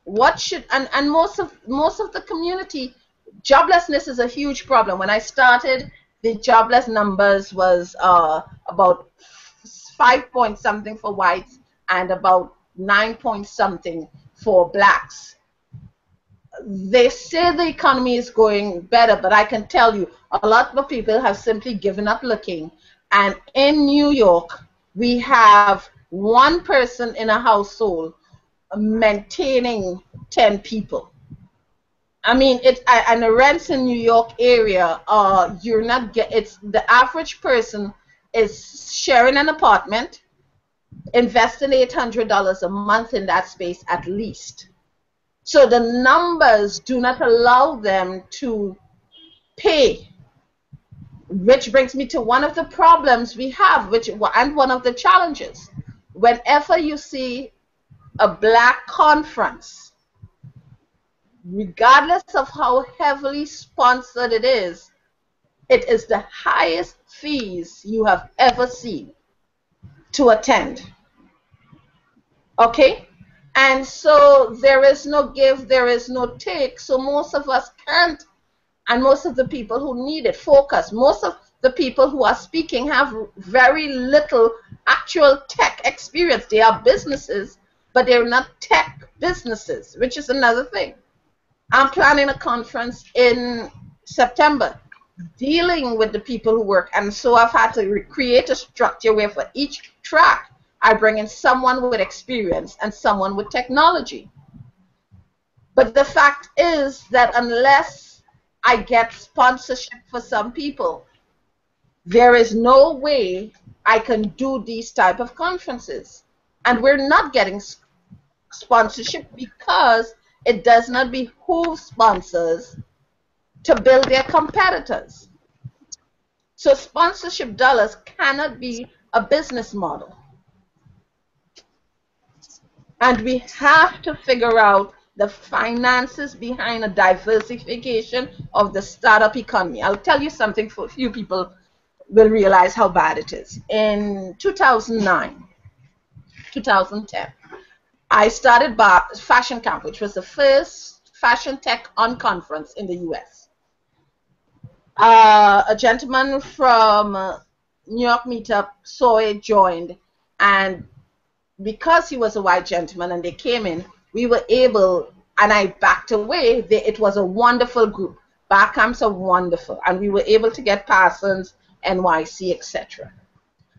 [SPEAKER 8] What should, and most of the community, joblessness is a huge problem. When I started, the jobless numbers was about 5 point something for whites and about 9 point something for blacks. They say the economy is going better, but I can tell you a lot of people have simply given up looking. And in New York, we have one person in a household maintaining 10 people. I mean, and the rents in New York area, you're not it's the average person is sharing an apartment, investing $800 a month in that space at least. So the numbers do not allow them to pay, which brings me to one of the problems we have, and one of the challenges. Whenever you see a black conference, regardless of how heavily sponsored it is the highest fees you have ever seen to attend. Okay? And so there is no give, there is no take. So most of us can't, and most of the people who need it, focus. Most of the people who are speaking have very little actual tech experience. They are businesses, but they're not tech businesses, which is another thing. I'm planning a conference in September dealing with the people who work, and so I've had to create a structure where for each track I bring in someone with experience and someone with technology. But the fact is that unless I get sponsorship for some people, there is no way I can do these type of conferences. And we're not getting sponsorship because it does not behoove sponsors to build their competitors. So sponsorship dollars cannot be a business model. And we have to figure out the finances behind a diversification of the startup economy. I'll tell you something, for a few people will realize how bad it is. In 2009, 2010, I started Fashion Camp, which was the first fashion tech conference in the US. A gentleman from New York Meetup saw it, joined, and because he was a white gentleman and they came in, we were able, and I backed away. It was a wonderful group. Bar camps are wonderful, and we were able to get Parsons, NYC, etc.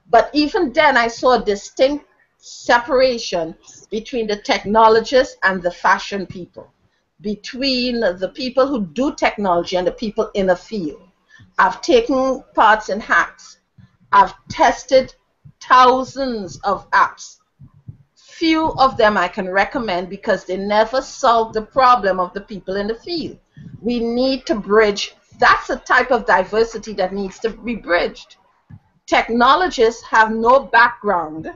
[SPEAKER 8] But even then, I saw a distinct separation between the technologists and the fashion people, between the people who do technology and the people in the field. I've taken parts in hacks. I've tested thousands of apps. Few of them I can recommend because they never solve the problem of the people in the field. We need to bridge. That's a type of diversity that needs to be bridged. Technologists have no background.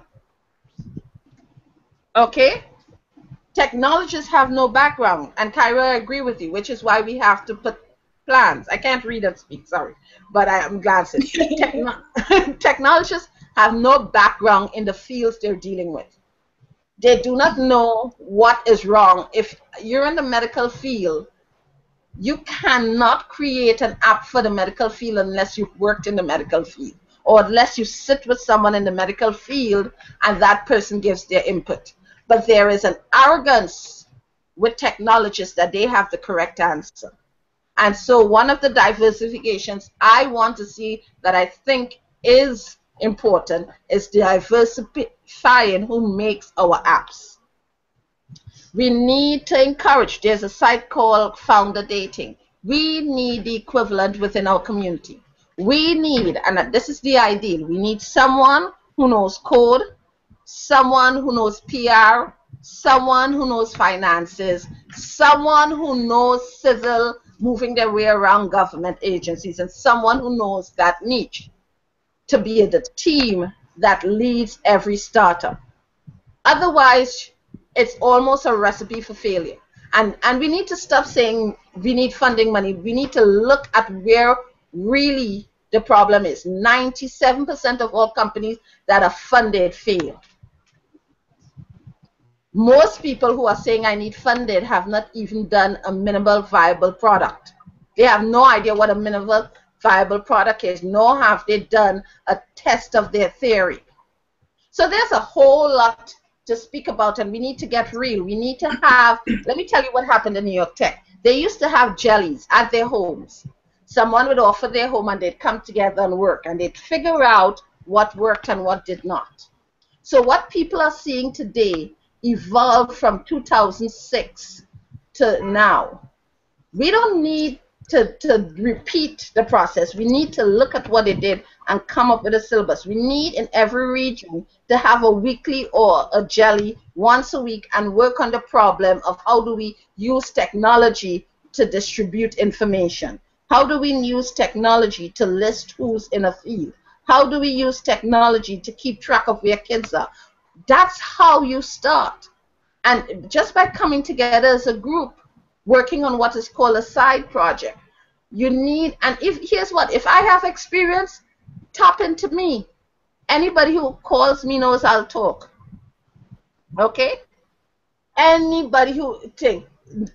[SPEAKER 8] Okay? Technologists have no background. And Cairo, I agree with you, which is why we have to put plans. I can't read and speak, sorry, but I'm glancing. Technologists have no background in the fields they're dealing with. They do not know what is wrong. If you're in the medical field, you cannot create an app for the medical field unless you've worked in the medical field, or unless you sit with someone in the medical field and that person gives their input. But there is an arrogance with technologists that they have the correct answer. And so one of the diversifications I want to see that I think is important is diversifying who makes our apps. We need to encourage, there's a site called Founder Dating. We need the equivalent within our community. We need, and this is the ideal, we need someone who knows code, someone who knows PR, someone who knows finances, someone who knows civil, moving their way around government agencies, and someone who knows that niche to be the team that leads every startup. Otherwise, it's almost a recipe for failure. And we need to stop saying we need funding money. We need to look at where really the problem is. 97% of all companies that are funded fail. Most people who are saying I need funded have not even done a minimal viable product. They have no idea what a minimal viable product is, nor have they done a test of their theory. So there's a whole lot to speak about, and we need to get real. We need to have, let me tell you what happened in New York Tech. They used to have jellies at their homes. Someone would offer their home and they'd come together and work, and they'd figure out what worked and what did not. So what people are seeing today evolved from 2006 to now. We don't need to repeat the process. We need to look at what they did and come up with a syllabus. We need in every region to have a weekly or a jelly once a week and work on the problem of how do we use technology to distribute information. How do we use technology to list who's in a field? How do we use technology to keep track of where kids are? That's how you start. And just by coming together as a group, working on what is called a side project, you need, and here's what, if I have experience, tap into me. Anybody who calls me knows I'll talk. Okay? Anybody who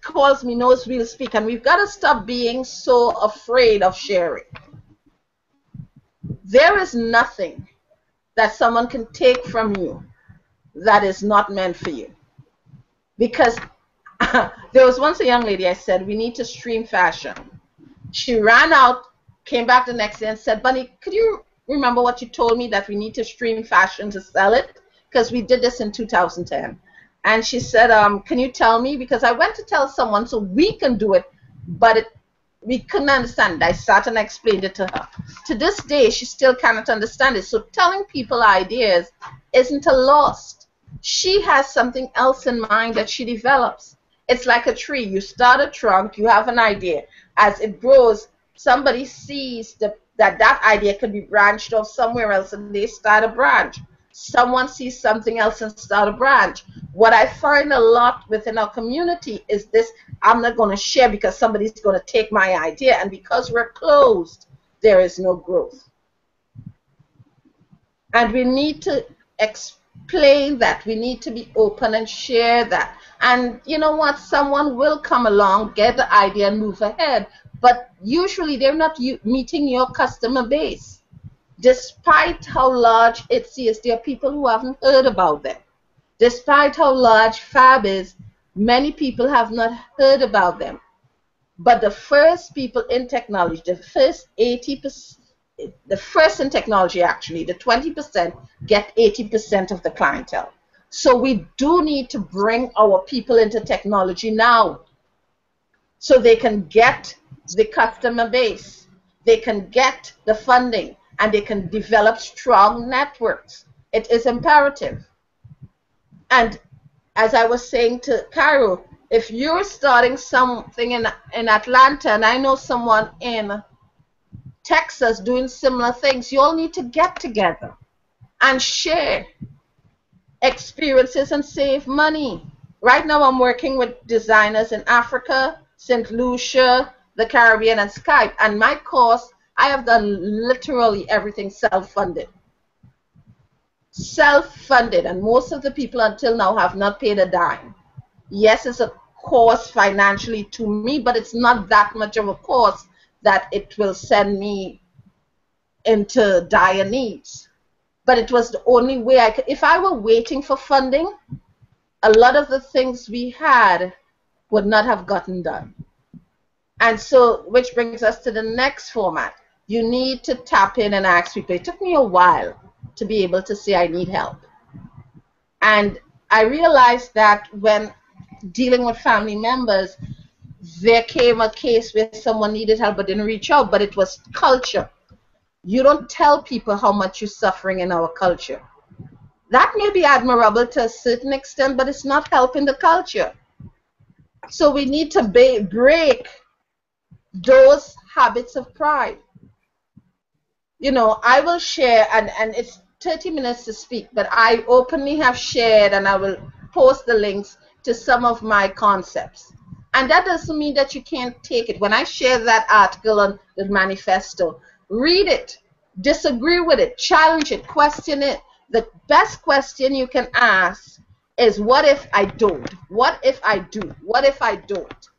[SPEAKER 8] calls me knows we'll speak, and we've got to stop being so afraid of sharing. There is nothing that someone can take from you that is not meant for you. Because there was once a young lady, I said, we need to stream fashion. She ran out, came back the next day and said, Bunny, could you remember what you told me that we need to stream fashion to sell it? Because we did this in 2010. And she said, can you tell me? Because I went to tell someone so we can do it, but we couldn't understand it. I sat and explained it to her. To this day, she still cannot understand it. So telling people ideas isn't a loss. She has something else in mind that she develops. It's like a tree. You start a trunk, you have an idea. As it grows, somebody sees that idea could be branched off somewhere else and they start a branch. Someone sees something else and start a branch. What I find a lot within our community is this: I'm not going to share because somebody's going to take my idea, and because we're closed, there is no growth. And we need to explain that. We need to be open and share that. And you know what? Someone will come along, get the idea, and move ahead. But usually they're not meeting your customer base. Despite how large Etsy is, there are people who haven't heard about them. Despite how large Fab is, many people have not heard about them. But the first people in technology, the first 80%, the first in technology actually, the 20% get 80% of the clientele. So we do need to bring our people into technology now so they can get the customer base, they can get the funding, and they can develop strong networks. It is imperative. And as I was saying to Cairo, if you're starting something in Atlanta, and I know someone in Texas doing similar things, you all need to get together and share experiences and save money. Right now I'm working with designers in Africa, St. Lucia, the Caribbean, and Skype, and my course, I have done literally everything self-funded. Self-funded, and most of the people until now have not paid a dime. Yes, it's a course financially to me, but it's not that much of a course that it will send me into dire needs. But it was the only way I could. If I were waiting for funding, a lot of the things we had would not have gotten done. And so, which brings us to the next format. You need to tap in and ask people. It took me a while to be able to say I need help. And I realized that when dealing with family members, there came a case where someone needed help but didn't reach out, but it was culture. You don't tell people how much you're suffering in our culture. That may be admirable to a certain extent, but it's not helping the culture. So we need to break those habits of pride. You know, I will share, and it's 30 minutes to speak, but I openly have shared, and I will post the links to some of my concepts. And that doesn't mean that you can't take it. When I share that article on the manifesto, read it, disagree with it, challenge it, question it. The best question you can ask is, what if I don't? What if I do? What if I don't?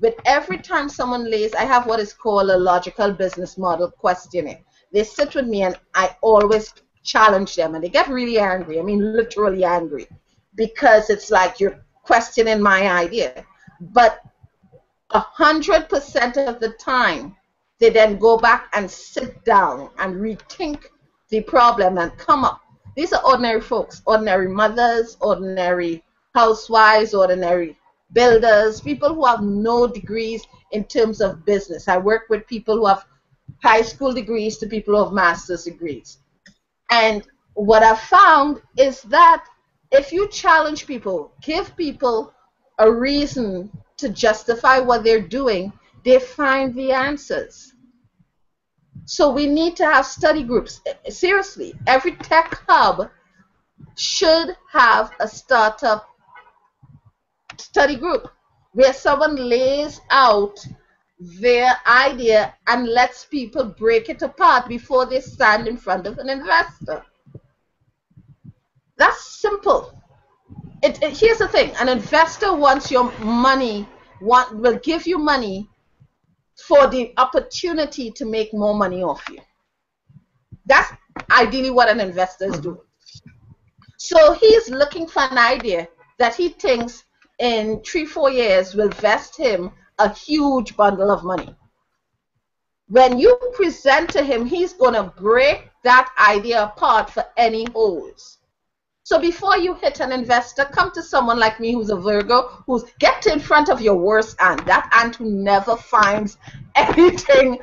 [SPEAKER 8] With every time someone lays, I have what is called a logical business model questioning. They sit with me and I always challenge them, and they get really angry. I mean, literally angry, because it's like you're questioning my idea. But 100% of the time, they then go back and sit down and rethink the problem and come up. These are ordinary folks, ordinary mothers, ordinary housewives, ordinary builders, people who have no degrees in terms of business. I work with people who have high school degrees to people who have master's degrees. And what I've found is that if you challenge people, give people a reason to justify what they're doing, they find the answers. So we need to have study groups. Seriously, every tech hub should have a startup study group where someone lays out their idea and lets people break it apart before they stand in front of an investor. That's simple. Here's the thing: an investor wants your money, will give you money for the opportunity to make more money off you. That's ideally what an investor is doing. So he's looking for an idea that he thinks in 3-4 years will vest him a huge bundle of money. When you present to him, he's going to break that idea apart for any holes. So before you hit an investor, come to someone like me who's a Virgo, who's get in front of your worst aunt, that aunt who never finds anything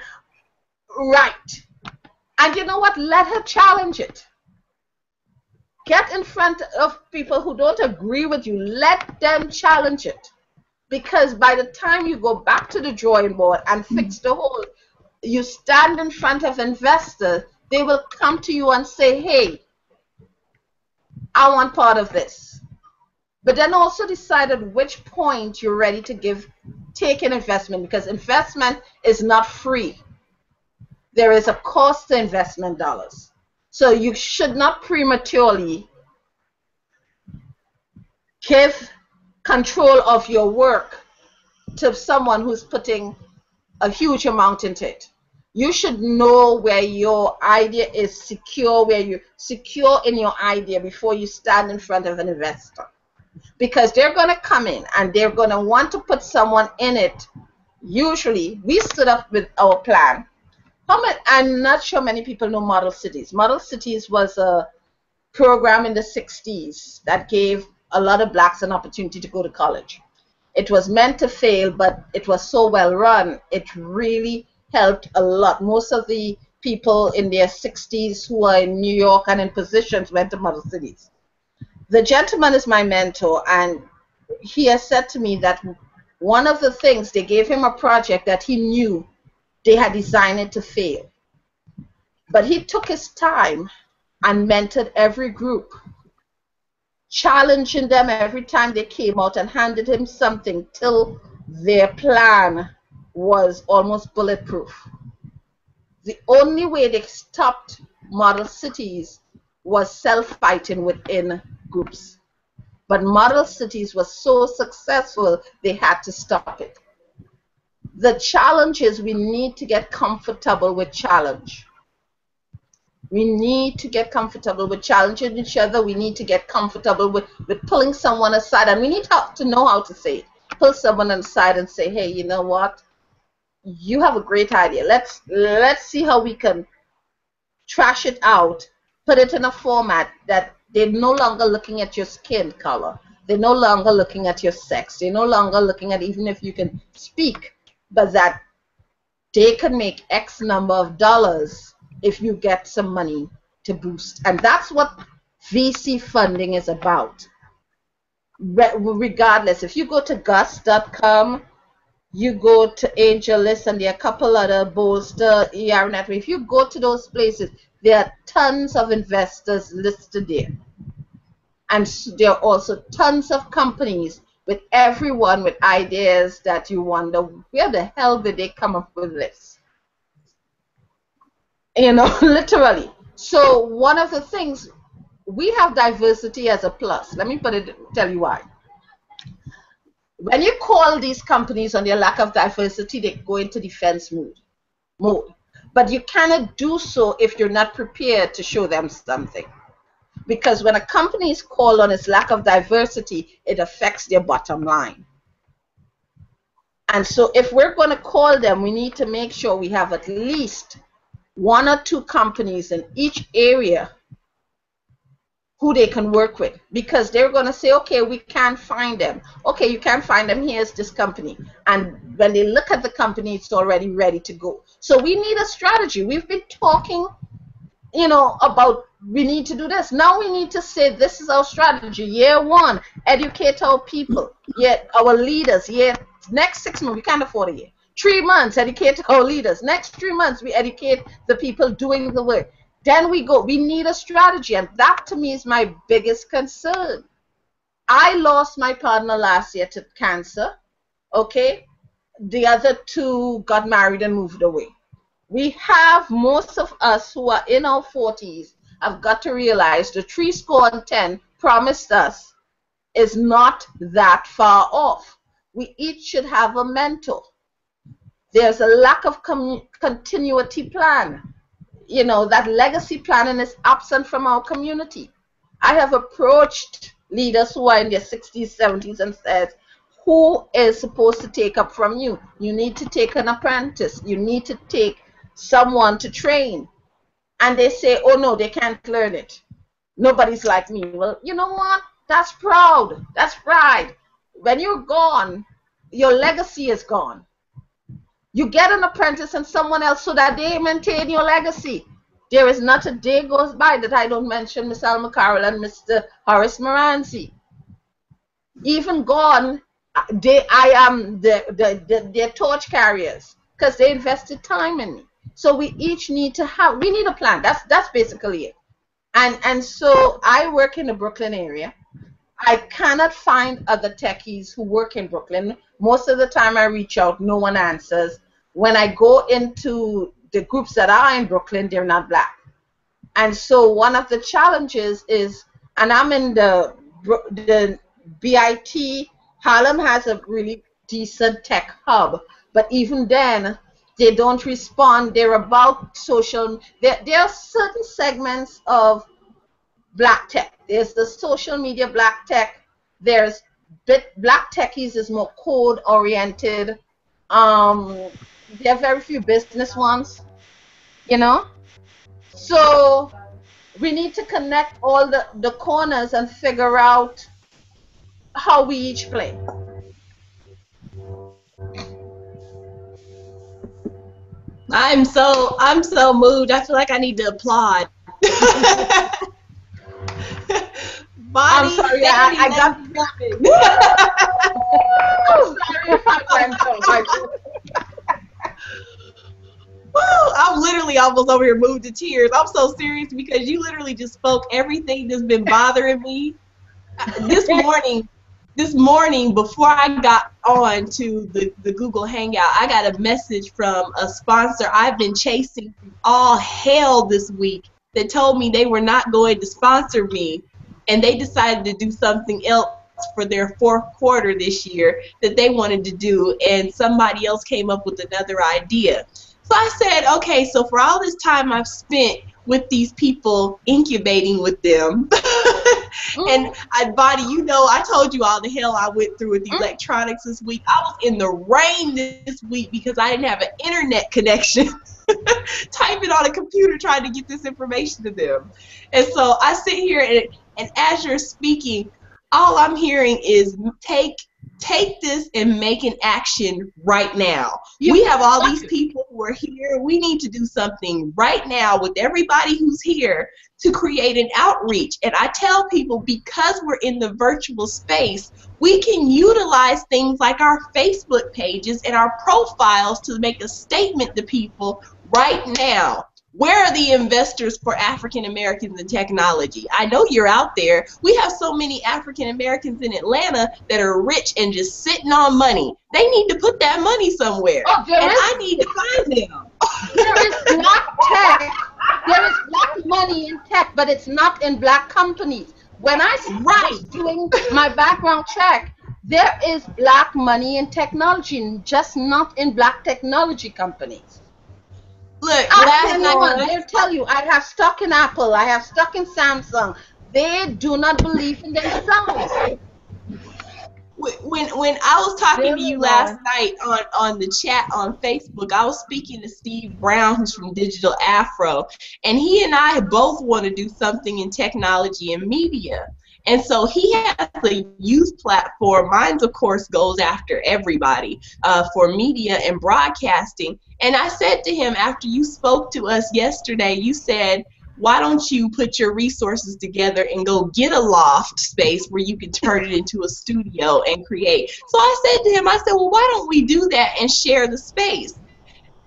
[SPEAKER 8] right. And you know what? Let her challenge it. Get in front of people who don't agree with you. Let them challenge it. Because by the time you go back to the drawing board and fix the hole, you stand in front of investors, they will come to you and say, hey, I want part of this. But then also decide at which point you're ready to take an investment, because investment is not free. There is a cost to investment dollars. So you should not prematurely give control of your work to someone who's putting a huge amount into it. You should know where your idea is secure, where you're secure in your idea before you stand in front of an investor. Because they're going to come in and they're going to want to put someone in it. Usually, we stood up with our plan. I'm not sure many people know Model Cities. Model Cities was a program in the 60s that gave a lot of blacks an opportunity to go to college. It was meant to fail, but it was so well run, it really helped a lot. Most of the people in their 60s who are in New York and in positions went to Model Cities. The gentleman is my mentor, and he has said to me that one of the things, they gave him a project that he knew they had designed it to fail. But he took his time and mentored every group, challenging them every time they came out and handed him something till their plan was almost bulletproof. The only way they stopped Model Cities was self-fighting within groups. But Model Cities was so successful, they had to stop it. The challenge is we need to get comfortable with challenge. We need to get comfortable with challenging each other. We need to get comfortable with pulling someone aside. And we need to know how to say it. Pull someone aside and say, hey, you know what? you have a great idea. Let's see how we can trash it out, put it in a format that they're no longer looking at your skin color. They're no longer looking at your sex. They're no longer looking at even if you can speak, but that they can make X number of dollars if you get some money to boost. And that's what VC funding is about. Regardless, if you go to Gus.com, you go to AngelList, and there are a couple other Bolster, ER Network. If you go to those places, there are tons of investors listed there. And there are also tons of companies with everyone with ideas that you wonder, where the hell did they come up with this? You know, literally. So one of the things, we have diversity as a plus. Let me tell you why. When you call these companies on their lack of diversity, they go into defense mode. But you cannot do so if you're not prepared to show them something. Because when a company is called on its lack of diversity, it affects their bottom line. And so if we're going to call them, we need to make sure we have at least 1 or 2 companies in each area who they can work with, because they're going to say, okay, we can't find them. Okay, you can't find them. Here's this company. And when they look at the company, it's already ready to go. So we need a strategy. We've been talking, you know, about we need to do this. Now we need to say this is our strategy. Year 1, educate our people. Yet our leaders. Next 6 months, we can't afford a year. 3 months, educate our leaders. Next 3 months, we educate the people doing the work. Then we need a strategy, and that to me is my biggest concern. I lost my partner last year to cancer, okay? The other 2 got married and moved away. We have, most of us who are in our 40s have got to realize the 70 promised us is not that far off. We each should have a mentor. There's a lack of continuity plan. You know, that legacy planning is absent from our community. I have approached leaders who are in their 60s, 70s and said, who is supposed to take up from you? You need to take an apprentice. You need to take someone to train. And they say, oh no, they can't learn it. Nobody's like me. Well, you know what? That's proud. That's pride. When you're gone, your legacy is gone. You get an apprentice and someone else so that they maintain your legacy. There is not a day goes by that I don't mention Miss Alma Carroll and Mr. Horace Moranzi. Even gone, I am their torch carriers because they invested time in me. So we each need to have, we need a plan. That's basically it. And so I work in the Brooklyn area. I cannot find other techies who work in Brooklyn. Most of the time I reach out, no one answers. When I go into the groups that are in Brooklyn, they're not black. And so one of the challenges is, and I'm in the BIT, Harlem has a really decent tech hub, but even then, they don't respond. They're about social, there are certain segments of black tech. There's the social media black tech. There's black techies is more code oriented. There are very few business ones, you know. So we need to connect all the corners and figure out how we each play.
[SPEAKER 1] I'm so moved. I feel like I need to applaud.
[SPEAKER 8] I'm sorry, I got I'm sorry if I went so hard.
[SPEAKER 1] Woo, I'm literally almost over here moved to tears. I'm so serious because you literally just spoke everything that's been bothering me. This morning before I got on to the Google Hangout, I got a message from a sponsor I've been chasing all hell this week that told me they were not going to sponsor me, and they decided to do something else for their 4th quarter this year that they wanted to do, and somebody else came up with another idea. So I said, okay, so for all this time I've spent with these people, incubating with them, And Bonnie, you know, I told you all the hell I went through with electronics this week. I was in the rain this week because I didn't have an internet connection. Typing on a computer trying to get this information to them. And so I sit here and as you're speaking, all I'm hearing is take this and make an action right now. We have all these people who are here. We need to do something right now with everybody who's here to create an outreach. And I tell people, because we're in the virtual space, we can utilize things like our Facebook pages and our profiles to make a statement to people right now. Where are the investors for African Americans in technology? I know you're out there. We have so many African Americans in Atlanta that are rich and just sitting on money. They need to put that money somewhere. And I need to find them.
[SPEAKER 8] There is black tech. There is black money in tech, but it's not in black companies. When I started doing my background check, there is black money in technology, just not in black technology companies.
[SPEAKER 1] Look, last night
[SPEAKER 8] they'll tell you, I have stock in Apple, I have stock in Samsung. They do not believe in themselves.
[SPEAKER 1] When I was talking to you last night on the chat on Facebook, I was speaking to Steve Brown, who's from Digital Afro, and he and I both want to do something in technology and media. And so he has a youth platform. Mine, of course, goes after everybody for media and broadcasting. And I said to him, after you spoke to us yesterday, you said, why don't you put your resources together and go get a loft space where you can turn it into a studio and create? So I said to him, I said, well, why don't we do that and share the space?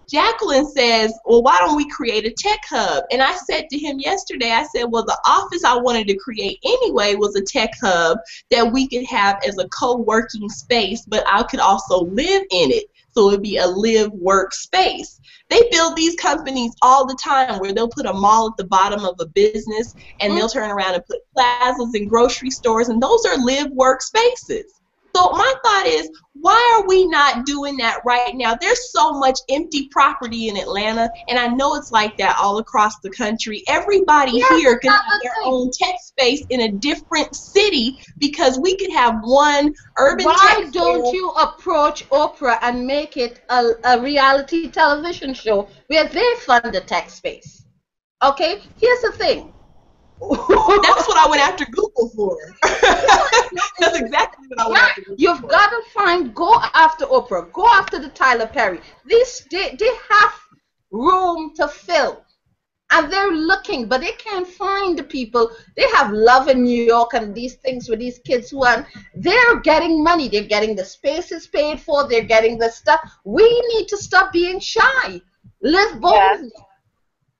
[SPEAKER 1] Jacqueline says, well, why don't we create a tech hub? And I said to him yesterday, I said, well, the office I wanted to create anyway was a tech hub that we could have as a co-working space, but I could also live in it. So it would be a live-work space. They build these companies all the time where they'll put a mall at the bottom of a business and they'll turn around and put plazas and grocery stores, and those are live-work spaces. So my thought is, why are we not doing that right now? There's so much empty property in Atlanta, and I know it's like that all across the country. Everybody here can have their own tech space in a different city because we could have one urban tech.
[SPEAKER 8] Why don't you approach Oprah and make it a reality television show where they fund the tech space? Okay, here's the thing.
[SPEAKER 1] That's what I went after Google for. That's exactly what I went after Google
[SPEAKER 8] You've got to go after Oprah, go after the Tyler Perry. They have room to fill. And they're looking, but they can't find the people. They have Love in New York and these things with these kids who are, they're getting money. They're getting the spaces paid for. They're getting the stuff. We need to stop being shy. Live boldly.
[SPEAKER 7] Yes.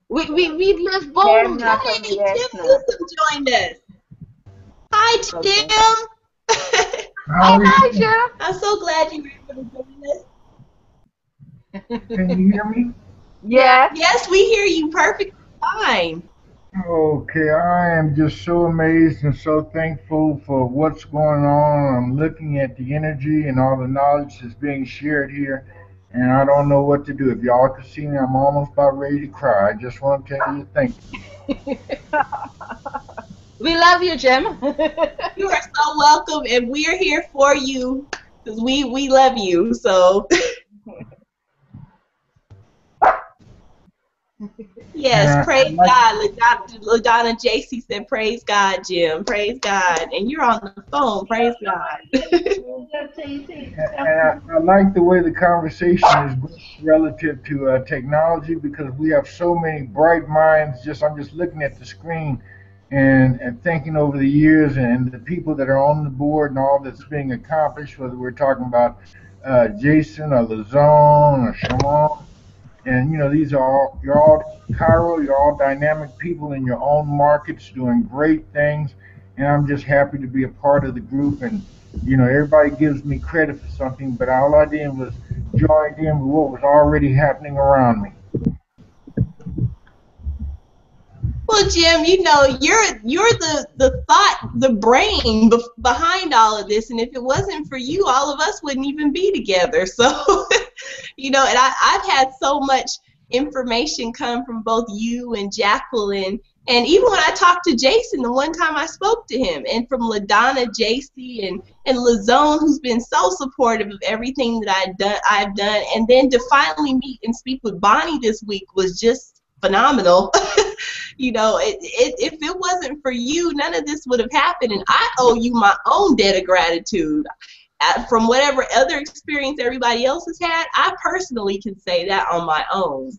[SPEAKER 8] We live boldly.
[SPEAKER 1] Hey, Tim Newsom joined us. Hi, Tim.
[SPEAKER 8] Hi, Jim.
[SPEAKER 1] I'm so glad you were able to join us.
[SPEAKER 9] Can you hear me?
[SPEAKER 7] Yes.
[SPEAKER 1] Yes, we hear you perfectly fine.
[SPEAKER 9] Okay, I am just so amazed and so thankful for what's going on. I'm looking at the energy and all the knowledge that's being shared here, and I don't know what to do. If y'all could see me, I'm almost about ready to cry. I just want to tell you thank you.
[SPEAKER 8] We love you, Jim.
[SPEAKER 1] You are so welcome, and we are here for you because we love you. So. Yes, praise God. LaDonna JC said, praise God, Jim. Praise God. And you're on the phone. Praise God.
[SPEAKER 9] And I like the way the conversation is going relative to technology, because we have so many bright minds. I'm just looking at the screen and thinking over the years and the people that are on the board and all that's being accomplished, whether we're talking about Jason or Lazone or Shimon. And you know, you're all Cairo, you're all dynamic people in your own markets doing great things, and I'm just happy to be a part of the group. And you know, everybody gives me credit for something, but all I did was join in with what was already happening around me.
[SPEAKER 1] Well, Jim, you know, you're the thought, the brain behind all of this, and if it wasn't for you, all of us wouldn't even be together. So, you know, and I've had so much information come from both you and Jacqueline And even when I talked to Jason, the one time I spoke to him, and from LaDonna, JC, and Lazone, who's been so supportive of everything that I've done, and then to finally meet and speak with Bonnie this week was just phenomenal. You know, if it wasn't for you, none of this would have happened, and I owe you my own debt of gratitude. From whatever other experience everybody else has had, I personally can say that on my own.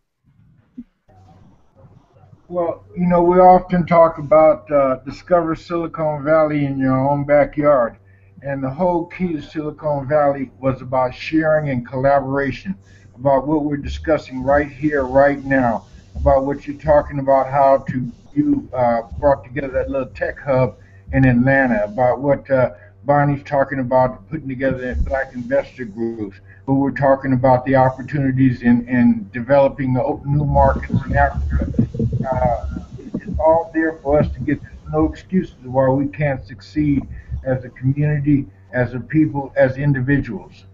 [SPEAKER 9] Well, you know, we often talk about discover Silicon Valley in your own backyard. And the whole key to Silicon Valley was about sharing and collaboration, about what we're discussing right here, right now, about what you're talking about, how to you brought together that little tech hub in Atlanta, about what Bonnie's talking about, putting together Black investor groups, but we're talking about the opportunities in developing the new markets in Africa. It's all there for us to get. There's no excuses why we can't succeed as a community, as a people, as individuals.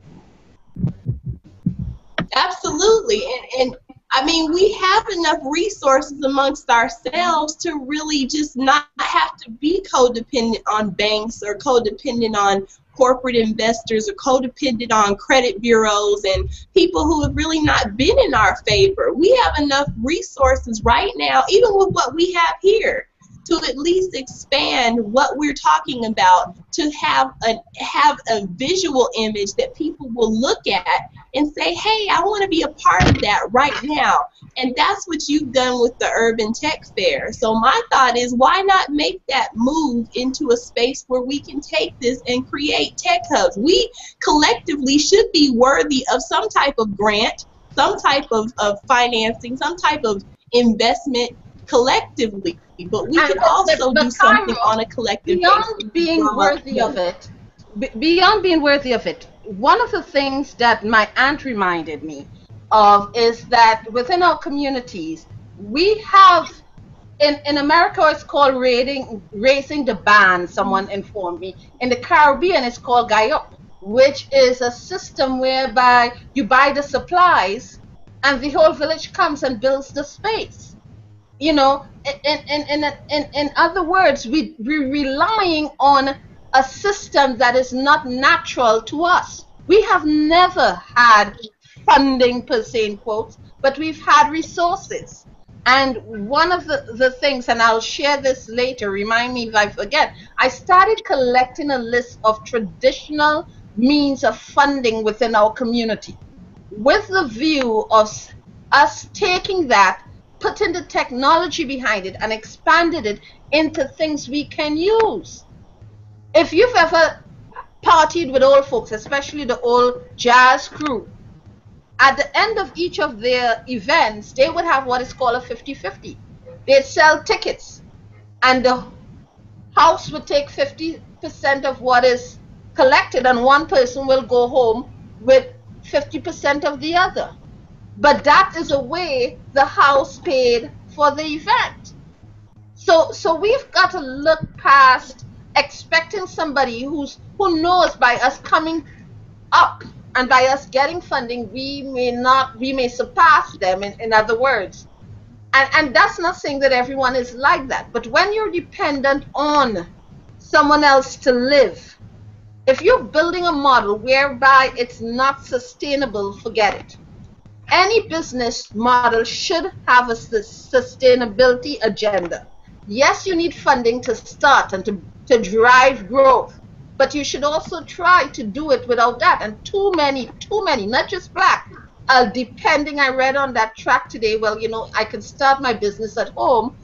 [SPEAKER 1] Absolutely. And I mean, we have enough resources amongst ourselves to really just not have to be codependent on banks or codependent on corporate investors or codependent on credit bureaus and people who have really not been in our favor. We have enough resources right now, even with what we have here, to at least expand what we're talking about, to have a visual image that people will look at and say, hey, I want to be a part of that right now. And that's what you've done with the Urban Tech Fair. So my thought is, why not make that move into a space where we can take this and create tech hubs? We collectively should be worthy of some type of grant, some type of financing, some type of investment collectively, but we can also do something on a collective basis.
[SPEAKER 8] Beyond being worthy of it, one of the things that my aunt reminded me of is that within our communities, we have, in America it's called raising the band, someone informed me. In the Caribbean it's called GIVE-A, which is a system whereby you buy the supplies and the whole village comes and builds the space. You know, in other words, we're relying on a system that is not natural to us. We have never had funding per se in quotes, but we've had resources. And one of the things, and I'll share this later, remind me if I forget, I started collecting a list of traditional means of funding within our community with the view of us taking that, putting the technology behind it, and expanded it into things we can use. If you've ever partied with old folks, especially the old jazz crew, at the end of each of their events, they would have what is called a 50-50. They'd sell tickets, and the house would take 50% of what is collected, and one person will go home with 50% of the other. But that is a way the house paid for the event. So we've got to look past expecting somebody who knows by us coming up and by us getting funding, we may surpass them, in other words. And that's not saying that everyone is like that. But when you're dependent on someone else to live, if you're building a model whereby it's not sustainable, forget it. Any business model should have a sustainability agenda. Yes, you need funding to start and to drive growth, but you should also try to do it without that. And too many, not just Black, depending, I read on that track today, well, you know, I can start my business at home,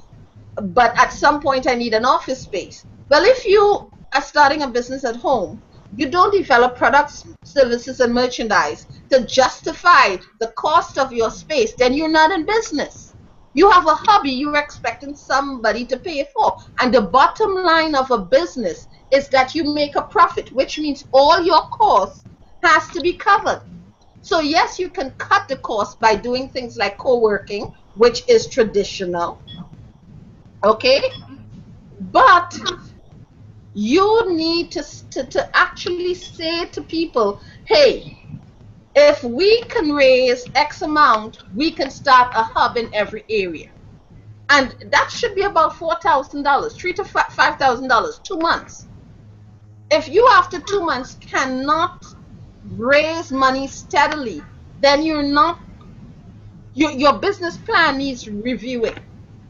[SPEAKER 8] but at some point I need an office space. Well, if you are starting a business at home, you don't develop products, services, and merchandise to justify the cost of your space, then you're not in business. You have a hobby you're expecting somebody to pay for. And the bottom line of a business is that you make a profit, which means all your costs has to be covered. So yes, you can cut the cost by doing things like co-working, which is traditional, okay? But you need to actually say to people, hey, if we can raise X amount, we can start a hub in every area. And that should be about $4,000, $3,000 to $5,000, 2 months. If you after 2 months cannot raise money steadily, then you're not, your business plan needs reviewing.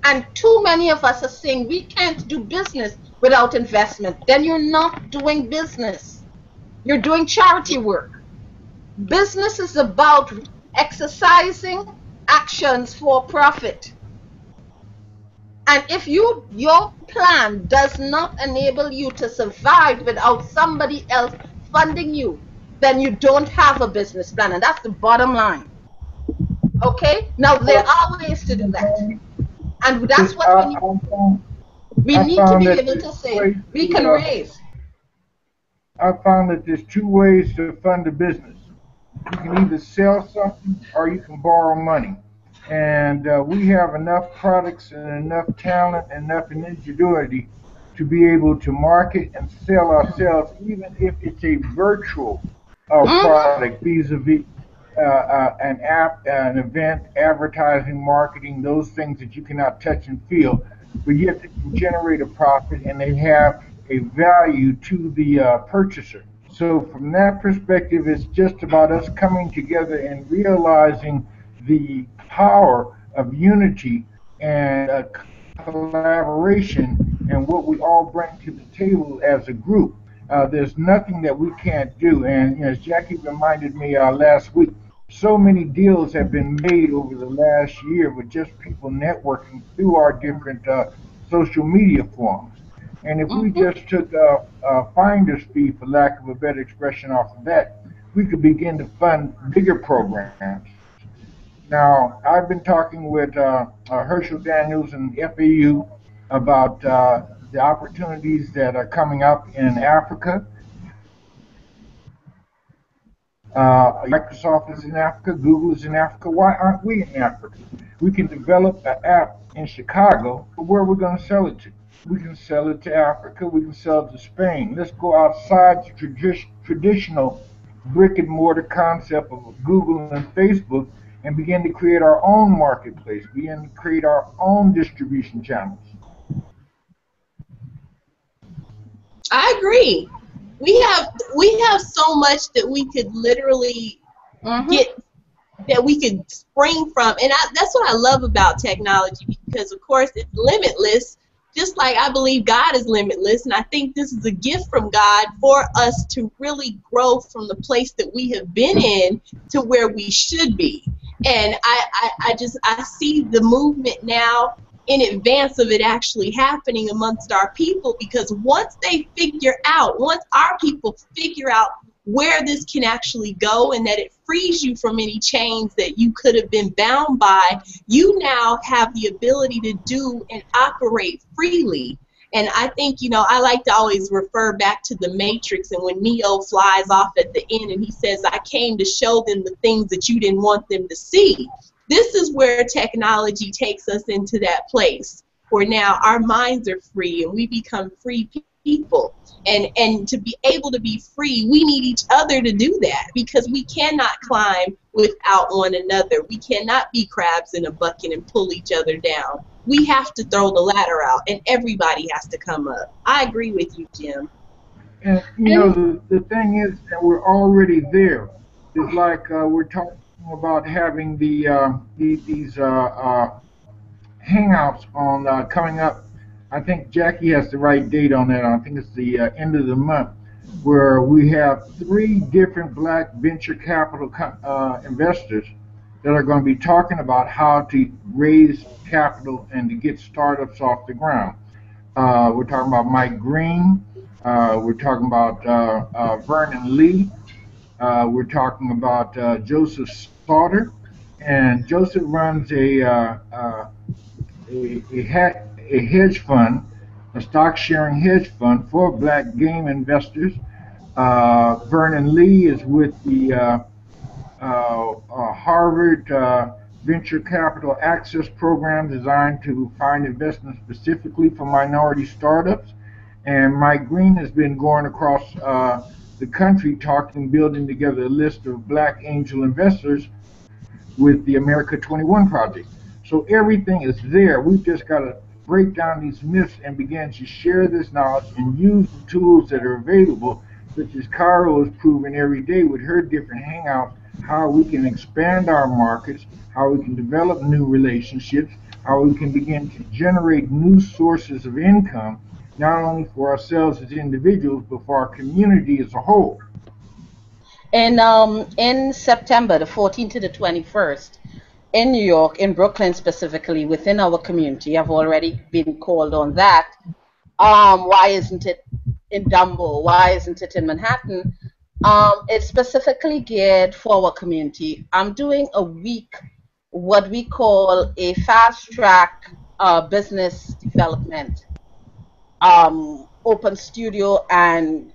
[SPEAKER 8] And too many of us are saying we can't do business without investment. Then you're not doing business. You're doing charity work. Business is about exercising actions for profit. And if your plan does not enable you to survive without somebody else funding you, then you don't have a business plan. And that's the bottom line. Okay? Now, there are ways to do that. And that's what we need. We need to be able to say, we can raise.
[SPEAKER 9] I found that there's two ways to fund a business. You can either sell something or you can borrow money. And we have enough products and enough talent and enough ingenuity to be able to market and sell ourselves, even if it's a virtual product, vis-a-vis an app, an event, advertising, marketing, those things that you cannot touch and feel, but yet they can generate a profit and they have a value to the purchaser. So from that perspective, it's just about us coming together and realizing the power of unity and collaboration and what we all bring to the table as a group. There's nothing that we can't do. And as Jackie reminded me last week, so many deals have been made over the last year with just people networking through our different social media forums. And if we just took a finder's fee, for lack of a better expression, off of that, we could begin to fund bigger programs. Now, I've been talking with Herschel Daniels and FAU about the opportunities that are coming up in Africa. Microsoft is in Africa, Google is in Africa. Why aren't we in Africa? We can develop an app in Chicago, but where are we going to sell it to? We can sell it to Africa, we can sell it to Spain. Let's go outside the traditional brick and mortar concept of Google and Facebook and begin to create our own marketplace, begin to create our own distribution channels.
[SPEAKER 1] I agree. We have so much that we could literally get, that we could spring from, and that's what I love about technology, because of course it's limitless, just like I believe God is limitless, and I think this is a gift from God for us to really grow from the place that we have been in to where we should be. And I see the movement now in advance of it actually happening amongst our people, because once our people figure out where this can actually go and that it frees you from any chains that you could have been bound by, you now have the ability to do and operate freely. And I think, I like to always refer back to the Matrix, and when Neo flies off at the end and he says, I came to show them the things that you didn't want them to see. This is where technology takes us into that place where now our minds are free and we become free people. And to be able to be free, we need each other to do that, because we cannot climb without one another. We cannot be crabs in a bucket and pull each other down. We have to throw the ladder out, and everybody has to come up. I agree with you, Jim.
[SPEAKER 9] And the thing is that we're already there. It's like we're talking about having these hangouts on coming up. I think Jackie has the right date on that. I think it's the end of the month, where we have 3 different black venture capital investors that are going to be talking about how to raise capital and to get startups off the ground. We're talking about Mike Green. We're talking about Vernon Lee. We're talking about Joseph Sauter. And Joseph runs a hedge fund, a stock sharing hedge fund for black game investors. Vernon Lee is with the Harvard Venture Capital Access Program, designed to find investments specifically for minority startups. And Mike Green has been going across the country talking, building together a list of black angel investors with the America 21 project. So everything is there. We've just got to break down these myths and begin to share this knowledge and use the tools that are available, such as Cairo is proving every day with her different hangouts, how we can expand our markets, how we can develop new relationships, how we can begin to generate new sources of income, not only for ourselves as individuals, but for our community as a whole.
[SPEAKER 8] And in September, the 14th to the 21st, in New York, in Brooklyn specifically, within our community, I've already been called on that. Why isn't it in Dumbo? Why isn't it in Manhattan? It's specifically geared for our community. I'm doing a week, what we call a fast track business development open studio and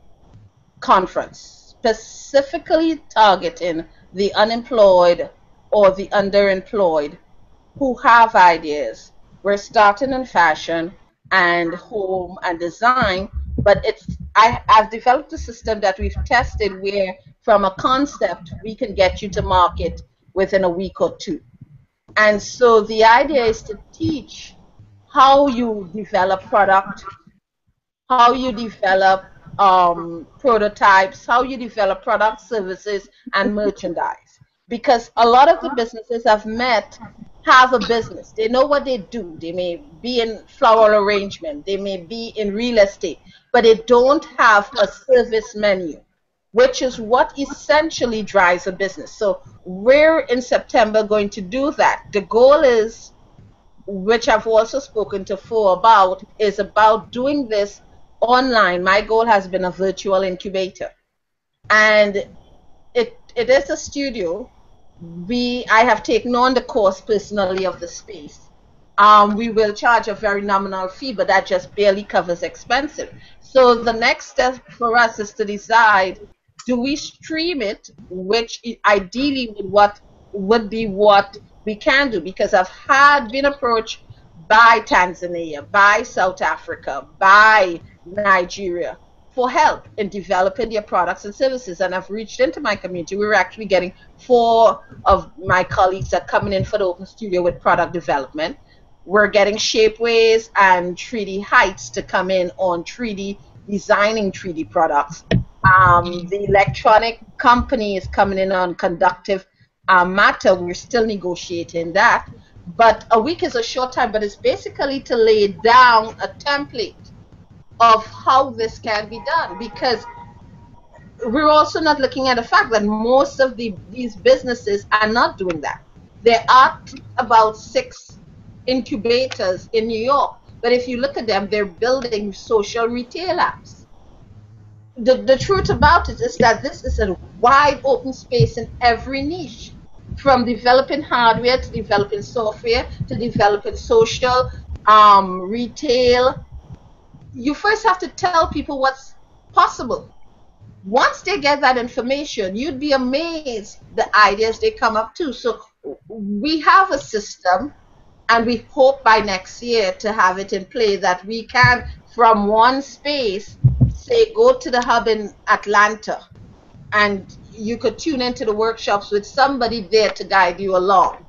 [SPEAKER 8] conference, specifically targeting the unemployed or the underemployed who have ideas. We're starting in fashion and home and design, but I've developed a system that we've tested where from a concept we can get you to market within a week or two. And so the idea is to teach how you develop product, how you develop prototypes, how you develop product services and merchandise. Because a lot of the businesses I've met have a business. They know what they do. They may be in floral arrangement, they may be in real estate, but they don't have a service menu, which is what essentially drives a business. So we're in September going to do that. The goal is, which I've also spoken to Fo about, is about doing this online. My goal has been a virtual incubator. And it is a studio. I have taken on the cost personally of the space. We will charge a very nominal fee, but that just barely covers expenses. So the next step for us is to decide, do we stream it, which ideally would be what we can do, because I've been approached by Tanzania, by South Africa, by Nigeria for help in developing their products and services. And I've reached into my community. We're actually getting 4 of my colleagues that are coming in for the open studio with product development. We're getting Shapeways and 3D Heights to come in on 3D designing 3D products. The electronic company is coming in on conductive matter. We're still negotiating that. But a week is a short time, but it's basically to lay down a template of how this can be done, because we're also not looking at the fact that most of these businesses are not doing that. There are about 6 incubators in New York, but if you look at them, they're building social retail apps. The truth about it is that this is a wide open space in every niche, from developing hardware to developing software to developing social retail. You first have to tell people what's possible. Once they get that information, you'd be amazed the ideas they come up to. So we have a system, and we hope by next year to have it in play that we can, from one space, say, go to the hub in Atlanta, and you could tune into the workshops with somebody there to guide you along.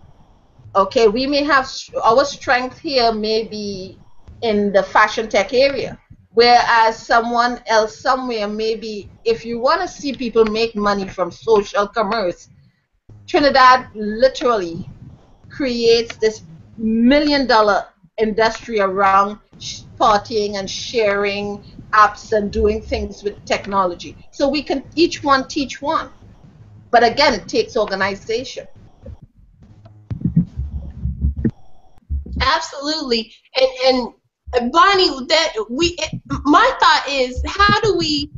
[SPEAKER 8] Okay, we may have our strength here may be in the fashion tech area, whereas someone else somewhere, maybe if you want to see people make money from social commerce, Trinidad literally creates this $1 million industry around partying and sharing apps and doing things with technology. So we can each one teach one. But again, it takes organization.
[SPEAKER 1] Absolutely. And Bonnie, my thought is, how do we,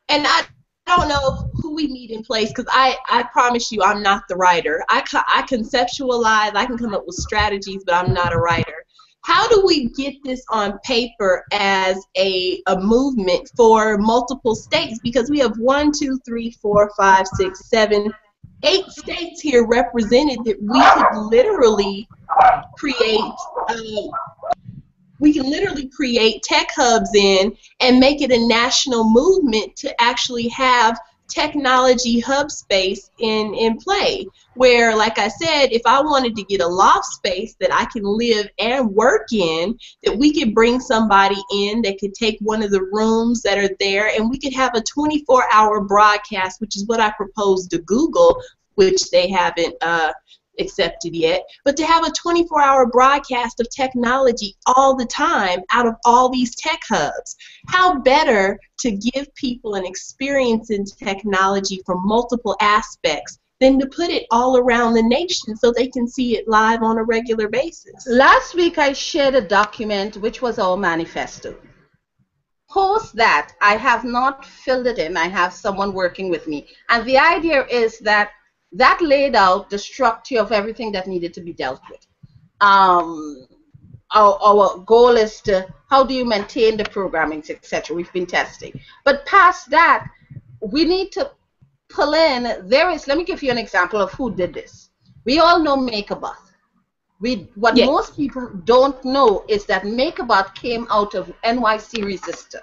[SPEAKER 1] and I don't know who we meet in place, because I promise you I'm not the writer. I conceptualize, I can come up with strategies, but I'm not a writer. How do we get this on paper as a movement for multiple states? Because we have 1, 2, 3, 4, 5, 6, 7, 8 states here represented that we could literally create tech hubs in and make it a national movement to actually have technology hub space in play, where, like I said, if I wanted to get a loft space that I can live and work in, that we could bring somebody in that could take one of the rooms that are there, and we could have a 24-hour broadcast, which is what I proposed to Google, which they haven't accepted yet, but to have a 24-hour broadcast of technology all the time out of all these tech hubs. How better to give people an experience in technology from multiple aspects than to put it all around the nation so they can see it live on a regular basis?
[SPEAKER 8] Last week I shared a document which was our manifesto. Post that, I have not filled it in. I have someone working with me. And the idea is that laid out the structure of everything that needed to be dealt with. Our goal is to, how do you maintain the programming, etc. We've been testing. But past that, we need to pull in, let me give you an example of who did this. We all know Make-A-Bot. What
[SPEAKER 1] Yes.
[SPEAKER 8] most people don't know is that Make-A-Bot came out of NYC Resistor.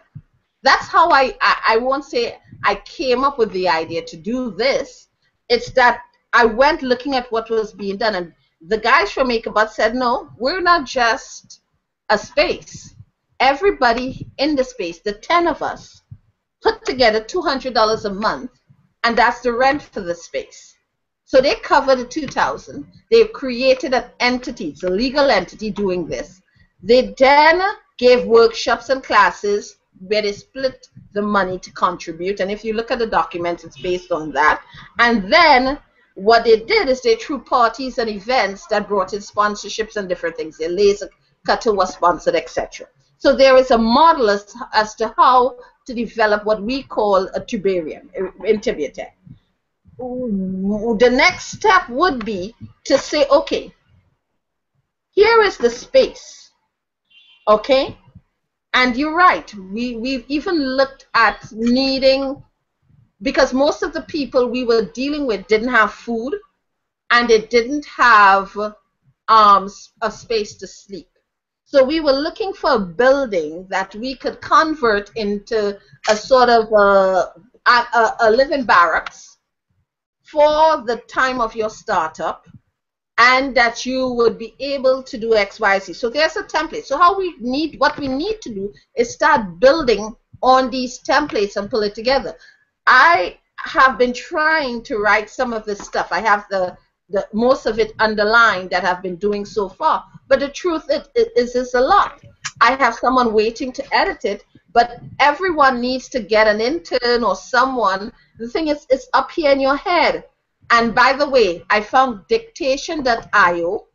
[SPEAKER 8] That's how I won't say I came up with the idea to do this. It's that I went looking at what was being done, and the guys from Make-A-Bot said, no, we're not just a space. Everybody in the space, the 10 of us, put together $200 a month, and that's the rent for the space. So they cover the $2,000. They've created an entity, it's a legal entity doing this. They then gave workshops and classes where they split the money to contribute. And if you look at the documents, it's based on that. And then what they did is they threw parties and events that brought in sponsorships and different things. Their laser cutter was sponsored, etc. So there is a model as to how to develop what we call a tubarium in Tibet. The next step would be to say, okay, here is the space, okay? And you're right, we've even looked at needing, because most of the people we were dealing with didn't have food and they didn't have a space to sleep. So we were looking for a building that we could convert into a sort of a living barracks for the time of your startup, and that you would be able to do X, Y, Z. So there's a template. So what we need to do is start building on these templates and pull it together. I have been trying to write some of this stuff. I have the most of it underlined that I've been doing so far. But the truth is it's a lot. I have someone waiting to edit it, but everyone needs to get an intern or someone. The thing is, it's up here in your head. And by the way, I found dictation.io,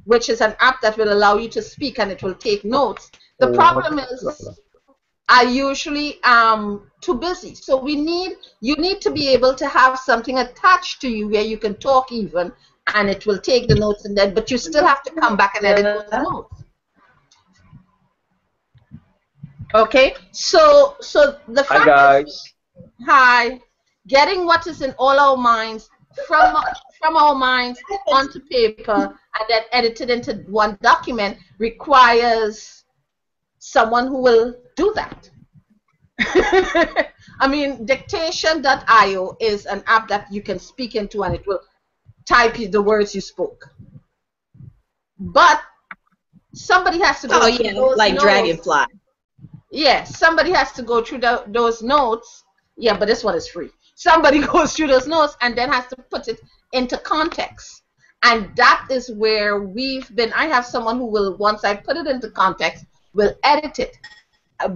[SPEAKER 8] which is an app that will allow you to speak and it will take notes. The problem is I usually am too busy. So you need to be able to have something attached to you where you can talk even, and it will take the notes, and then, but you still have to come back and edit those notes. Okay, so the fact
[SPEAKER 10] Hi guys.
[SPEAKER 8] Hi, getting what is in all our minds from our minds onto paper and then edited into one document requires someone who will do that. I mean, dictation.io is an app that you can speak into and it will type you the words you spoke. But somebody has to go through those
[SPEAKER 1] like
[SPEAKER 8] notes.
[SPEAKER 1] Dragonfly.
[SPEAKER 8] Yeah, somebody has to go through those notes. Yeah, but this one is free. Somebody goes through those notes and then has to put it into context. And that is where we've been. I have someone who will, once I put it into context, will edit it.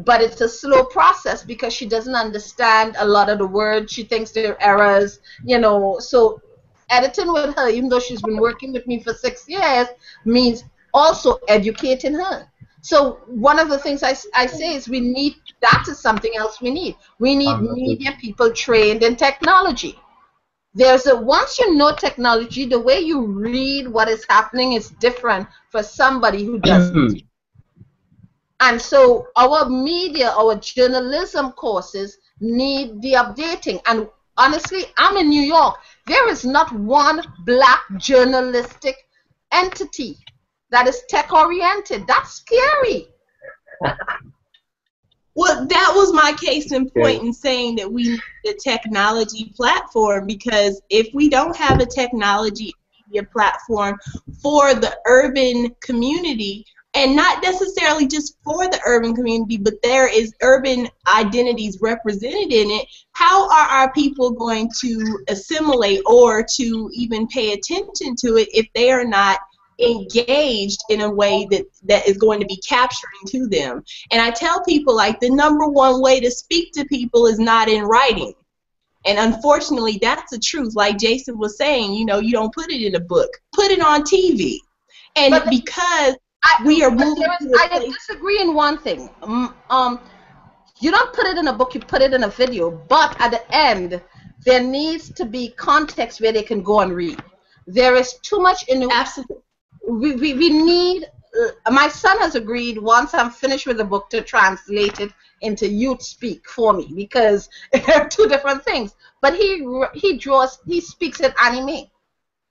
[SPEAKER 8] But it's a slow process because she doesn't understand a lot of the words. She thinks they're errors, you know. So editing with her, even though she's been working with me for 6 years, means also educating her. So one of the things I say is that is something else we need. We need media people trained in technology. Once you know technology, the way you read what is happening is different for somebody who doesn't. And so our media, our journalism courses need the updating. And honestly, I'm in New York. There is not one black journalistic entity that is tech-oriented. That's scary.
[SPEAKER 1] Well, that was my case in point in saying that we need a technology platform, because if we don't have a technology media platform for the urban community, and not necessarily just for the urban community, but there is urban identities represented in it, how are our people going to assimilate or to even pay attention to it if they are not engaged in a way that is going to be capturing to them? And I tell people, like, the number one way to speak to people is not in writing. And unfortunately, that's the truth. Like Jason was saying, you know, you don't put it in a book. Put it on TV. And
[SPEAKER 8] But
[SPEAKER 1] because we are moving to a
[SPEAKER 8] I
[SPEAKER 1] place.
[SPEAKER 8] disagree in one thing. You don't put it in a book, you put it in a video. But at the end, there needs to be context where they can go and read. There is too much in the...
[SPEAKER 1] Absolutely.
[SPEAKER 8] We need... my son has agreed, once I'm finished with the book, to translate it into youth speak for me, because they're two different things. But he speaks in anime,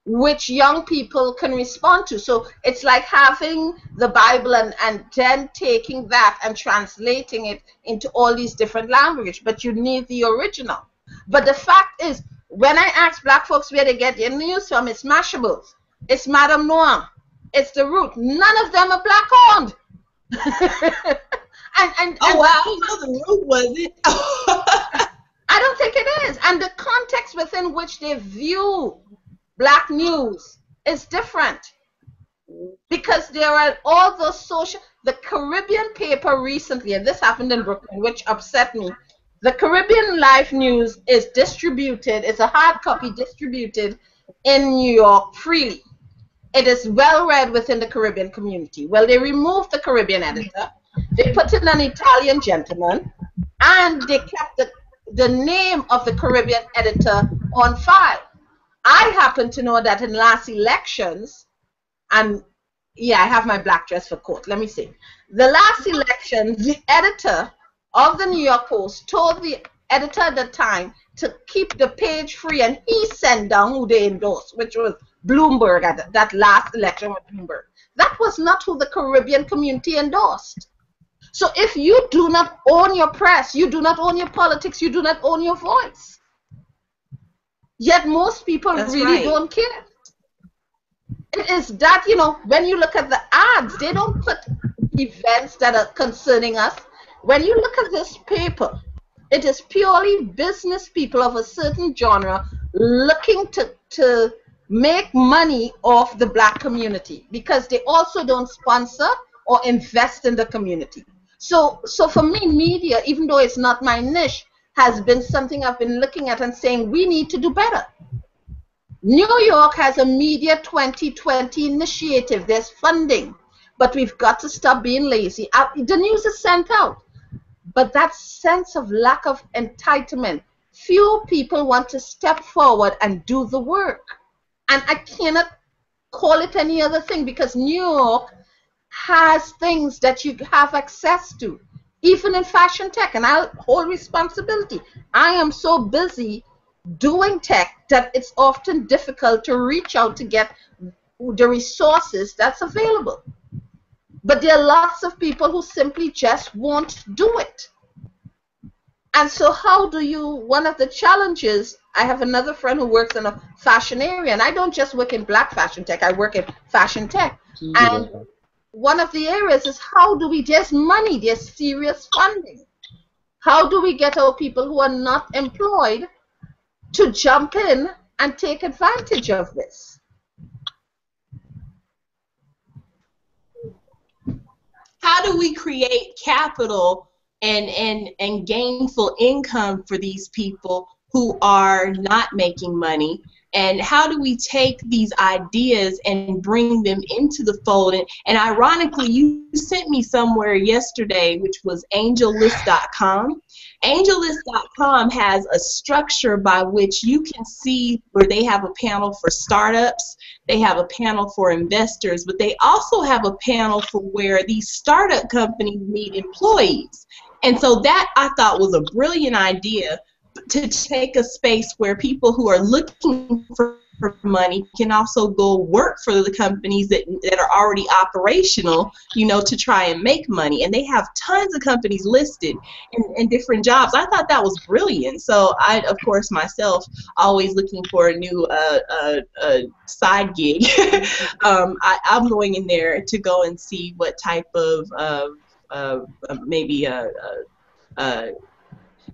[SPEAKER 8] which young people can respond to. So it's like having the Bible and then taking that and translating it into all these different languages. But you need the original. But the fact is, when I ask black folks where they get their news from, it's Mashables, it's Madame Noir, it's The Root. None of them are black owned.
[SPEAKER 1] Oh, wow, I didn't know The Root was it.
[SPEAKER 8] I don't think it is. And the context within which they view black news is different, because there are all those social... The Caribbean paper recently, and this happened in Brooklyn, which upset me. The Caribbean Life News is distributed, it's a hard copy distributed in New York freely. It is well read within the Caribbean community. Well, they removed the Caribbean editor, they put in an Italian gentleman, and they kept the name of the Caribbean editor on file. I happen to know that in last elections, and yeah, I have my black dress for court, let me see. The last election, the editor of the New York Post told the editor at the time to keep the page free, and he sent down who they endorsed, which was Bloomberg at that last election with Bloomberg. That was not who the Caribbean community endorsed. So if you do not own your press, you do not own your politics, you do not own your voice. Yet most people really don't care. It is that, you know, when you look at the ads, they don't put events that are concerning us. When you look at this paper, it is purely business people of a certain genre looking to make money off the black community, because they also don't sponsor or invest in the community. So for me, media, even though it's not my niche, has been something I've been looking at and saying we need to do better. New York has a Media 2020 initiative. There's funding, but we've got to stop being lazy. The news is sent out, but that sense of lack of entitlement, few people want to step forward and do the work. And I cannot call it any other thing, because New York has things that you have access to, even in fashion tech, and I'll hold responsibility. I am so busy doing tech that it's often difficult to reach out to get the resources that's available. But there are lots of people who simply just won't do it. And so how do you, one of the challenges, I have another friend who works in a fashion area, and I don't just work in black fashion tech, I work in fashion tech. And one of the areas is, how do we, there's money, there's serious funding. How do we get our people who are not employed to jump in and take advantage of this?
[SPEAKER 1] How do we create capital and gainful income for these people who are not making money? And how do we take these ideas and bring them into the fold? And ironically, you sent me somewhere yesterday, which was angellist.com. Angellist.com has a structure by which you can see where they have a panel for startups, they have a panel for investors, but they also have a panel for where these startup companies need employees. And so that I thought was a brilliant idea, to take a space where people who are looking for her money can also go work for the companies that are already operational, you know, to try and make money. And they have tons of companies listed in different jobs. I thought that was brilliant. So I, of course, myself, always looking for a new side gig. I'm going in there to go and see what type of maybe a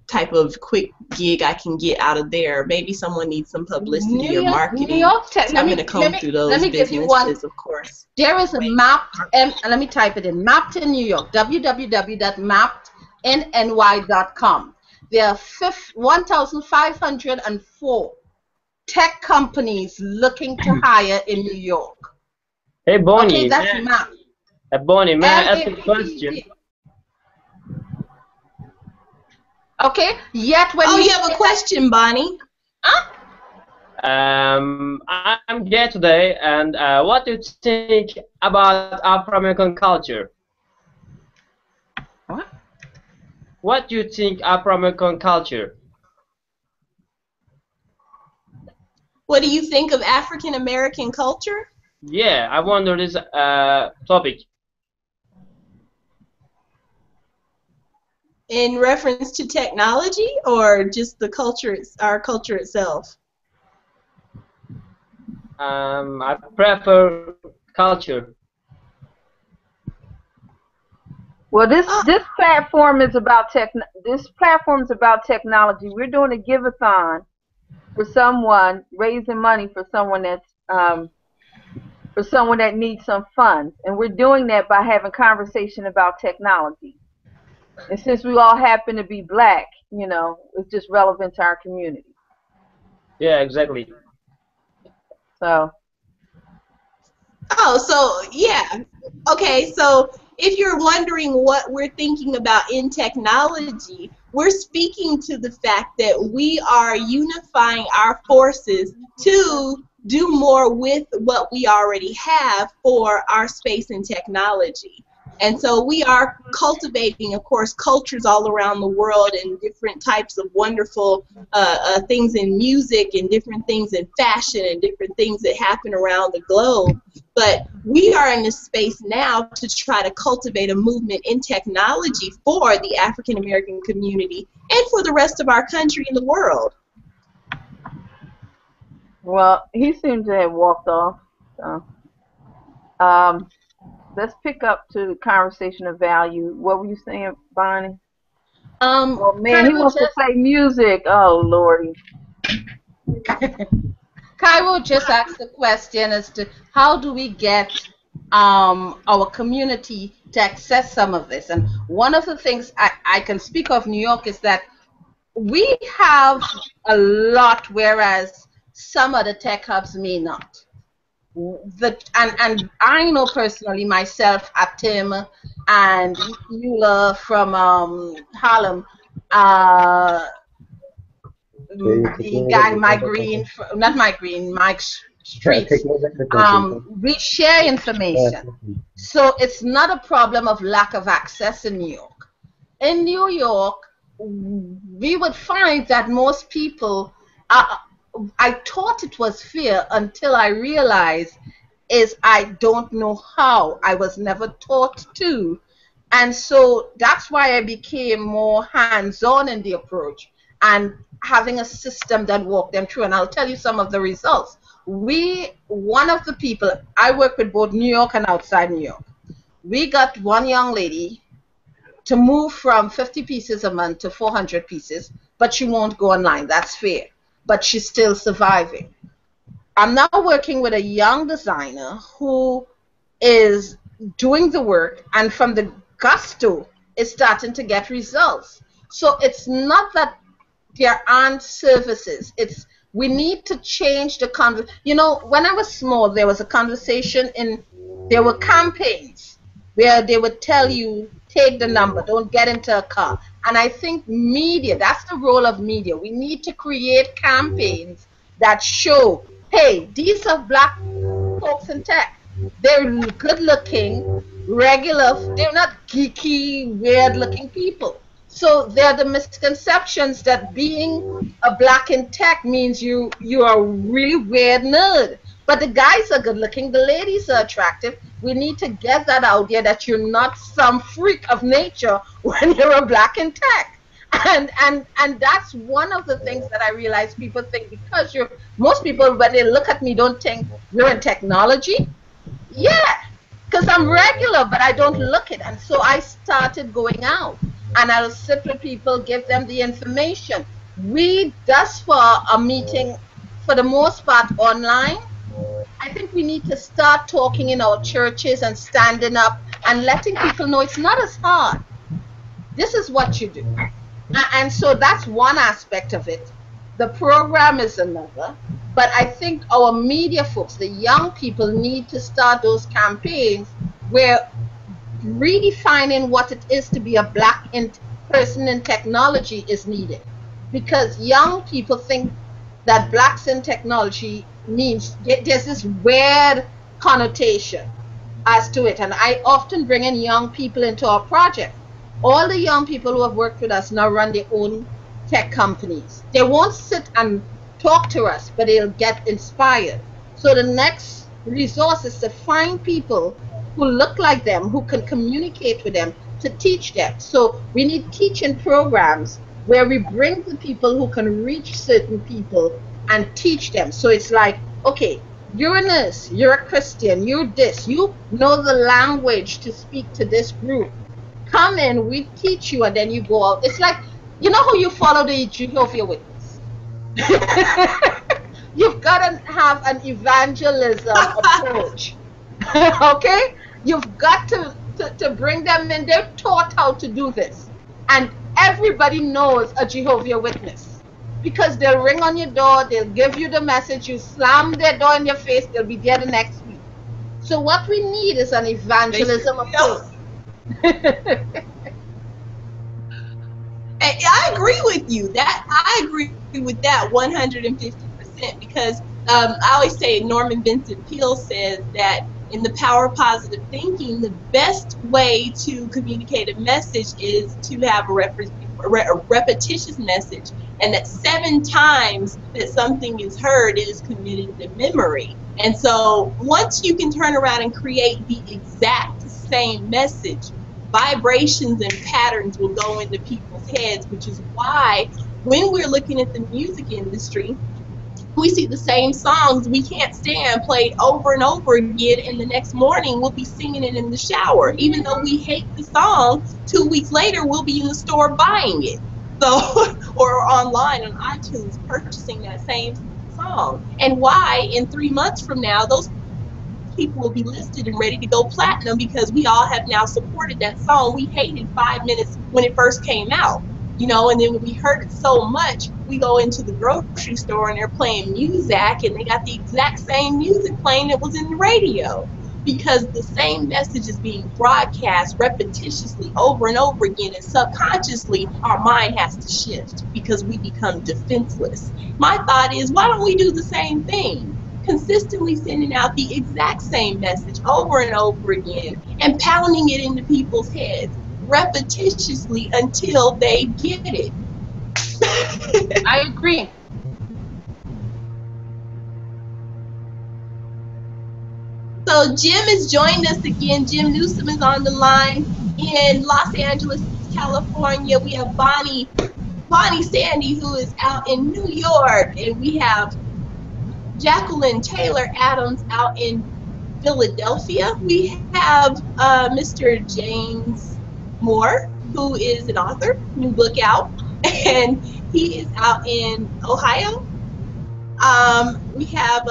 [SPEAKER 1] type of quick gig I can get out of there. Maybe someone needs some publicity or marketing.
[SPEAKER 8] New York Tech.
[SPEAKER 1] So I'm going to comb through those businesses, of course.
[SPEAKER 8] There is a mapped, and let me type it in, mapped in New York, www.mappedinny.com. There are 1,504 tech companies looking to hire in New York.
[SPEAKER 10] Hey, Bonnie.
[SPEAKER 8] Okay, that's mapped.
[SPEAKER 10] Bonnie, may I ask a question?
[SPEAKER 8] Okay, yet when
[SPEAKER 1] you have a question, Bonnie.
[SPEAKER 8] Huh?
[SPEAKER 10] I'm here today, and what do you think about Afro-American culture?
[SPEAKER 8] What?
[SPEAKER 10] What do you think Afro-American culture?
[SPEAKER 1] What do you think of African American culture?
[SPEAKER 10] Yeah, I wonder this topic.
[SPEAKER 1] In reference to technology, or just the culture, our culture itself?
[SPEAKER 10] I prefer culture.
[SPEAKER 7] Well, this platform is about technology. We're doing a give-a-thon for someone, raising money for someone that needs some funds, and we're doing that by having conversation about technology. And since we all happen to be black, you know, it's just relevant to our community.
[SPEAKER 10] Yeah, exactly.
[SPEAKER 7] So.
[SPEAKER 1] Oh, so yeah. Okay, so if you're wondering what we're thinking about in technology, we're speaking to the fact that we are unifying our forces to do more with what we already have for our space and technology. And so we are cultivating, of course, cultures all around the world and different types of wonderful things in music and different things in fashion and different things that happen around the globe. But we are in this space now to try to cultivate a movement in technology for the African American community and for the rest of our country and the world.
[SPEAKER 7] Well, he seemed to have walked off. So. Let's pick up to the conversation of value. What were you saying, Bonnie? Oh man, he wants to play music. Oh Lordy.
[SPEAKER 8] Cairo just asked the question as to how do we get our community to access some of this. And one of the things I can speak of New York is that we have a lot, whereas some of the tech hubs may not. And I know personally myself at S.T.E.M and Eula from Harlem, the guy Mike Streets, we share information. So it's not a problem of lack of access in New York. In New York, we would find that most people I thought it was fear until I realized I don't know how. I was never taught to. And so that's why I became more hands-on in the approach and having a system that walked them through. And I'll tell you some of the results. One of the people, I work with both New York and outside New York. We got one young lady to move from 50 pieces a month to 400 pieces, but she won't go online. That's fair. But she's still surviving. I'm now working with a young designer who is doing the work, and from the gusto is starting to get results. So it's not that there aren't services. It's we need to change the conversation. You know, when I was small, there was a conversation there were campaigns where they would tell you, take the number, don't get into a car. And I think media, that's the role of media. We need to create campaigns that show, hey, these are black folks in tech. They're good looking, regular, they're not geeky, weird looking people. So there are the misconceptions that being a black in tech means you are a really weird nerd. But the guys are good looking, the ladies are attractive. We need to get that out there that you're not some freak of nature when you're a black in tech. And that's one of the things that I realize people think because you're most people when they look at me don't think you're in technology. Yeah, because I'm regular, but I don't look it. And so I started going out and I'll sit with people, give them the information. We thus far are meeting for the most part online. I think we need to start talking in our churches and standing up and letting people know it's not as hard. This is what you do. And so that's one aspect of it. The program is another. But I think our media folks, the young people, need to start those campaigns where redefining what it is to be a black person in technology is needed. Because young people think that blacks in technology means there's this weird connotation as to it. And I often bring in young people into our project. All the young people who have worked with us now run their own tech companies. They won't sit and talk to us, but they'll get inspired. So the next resource is to find people who look like them, who can communicate with them, to teach them. So we need teaching programs where we bring the people who can reach certain people and teach them. So it's like, okay, you're a nurse, you're a Christian, you're this, you know the language to speak to this group. Come in, we teach you, and then you go out. It's like, you know how you follow the Jehovah's Witness? You've got to have an evangelism approach. Okay? You've got to bring them in. They're taught how to do this. And everybody knows a Jehovah's Witness. Because they'll ring on your door, they'll give you the message, you slam their door in your face, they'll be there the next week. So what we need is an evangelism approach.
[SPEAKER 1] I agree with you. I agree with that 150% because I always say Norman Vincent Peale says that in the power of positive thinking, the best way to communicate a message is to have a repetitious message, and that 7 times that something is heard, it is committed to memory. And so once you can turn around and create the exact same message, vibrations and patterns will go into people's heads, which is why when we're looking at the music industry, we see the same songs we can't stand played over and over again, and the next morning we'll be singing it in the shower. Even though we hate the song, 2 weeks later we'll be in the store buying it. So, or online on iTunes purchasing that same song. And why in 3 months from now those people will be listed and ready to go platinum because we all have now supported that song we hated 5 minutes when it first came out. You know, and then when we heard it so much, we go into the grocery store and they're playing Muzak and they got the exact same music playing that was in the radio. Because the same message is being broadcast repetitiously over and over again, and subconsciously our mind has to shift because we become defenseless. My thought is, why don't we do the same thing? Consistently sending out the exact same message over and over again and pounding it into people's heads repetitiously until they get it.
[SPEAKER 8] I agree.
[SPEAKER 1] So Jim has joined us again. Jim Neusom is on the line in Los Angeles, California. We have Bonnie Sandy, who is out in New York, and we have Jacqueline Taylor Adams out in Philadelphia. We have Mr. James Moore, who is an author, new book out, and he is out in Ohio. We have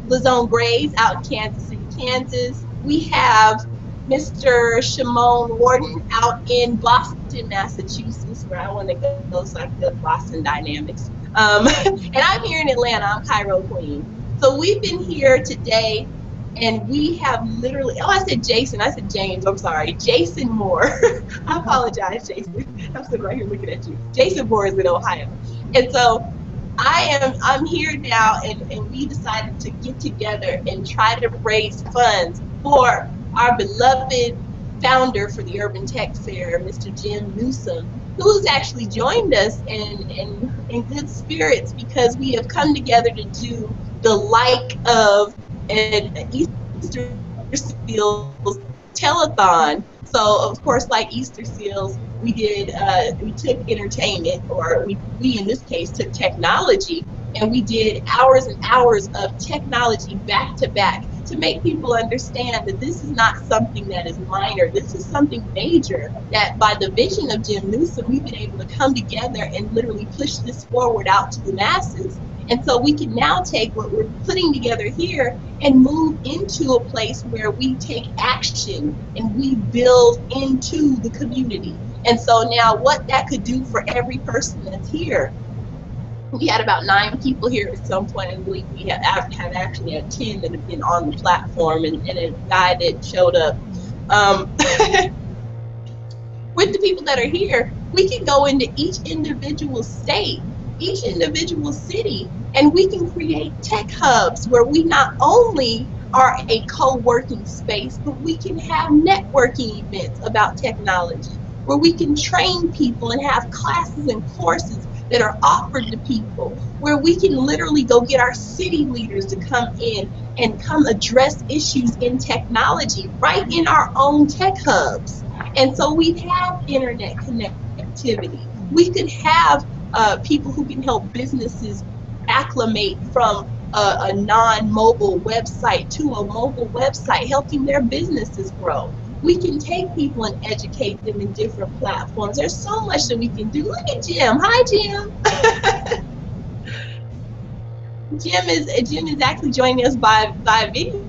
[SPEAKER 1] Lizone Graves out in Kansas City, Kansas. We have Mr. Shimon Warden out in Boston, Massachusetts, where I want to go, so I can go Boston Dynamics. And I'm here in Atlanta. I'm Cairo Qween. So we've been here today, and we have literally, oh, I said Jason. I said James. I'm sorry. Jason Moore. I apologize, Jason. I'm sitting right here looking at you. Jason Moore is in Ohio. And so I'm here now, and we decided to get together and try to raise funds for our beloved founder for the Urban Tech Fair, Mr. Jim Neusom, who's actually joined us in good spirits, because we have come together to do the like of an Easter Seals telethon. So of course, like Easter Seals, we took entertainment, or we in this case took technology, and we did hours and hours of technology back to back to make people understand that this is not something that is minor. This is something major, that by the vision of Jim Neusom, we've been able to come together and literally push this forward out to the masses. And so we can now take what we're putting together here and move into a place where we take action and we build into the community. And so now what that could do for every person that's here, we had about 9 people here at some point. I believe we have actually had 10 that have been on the platform, and a guy that showed up. With the people that are here, we can go into each individual state, each individual city, and we can create tech hubs where we not only are a co-working space, but we can have networking events about technology, where we can train people and have classes and courses that are offered to people, where we can literally go get our city leaders to come in and come address issues in technology right in our own tech hubs. And so we have internet connectivity. We could have people who can help businesses acclimate from a non-mobile website to a mobile website, helping their businesses grow. We can take people and educate them in different platforms. There's so much that we can do. Look at Jim. Hi, Jim. Jim is actually joining us by video.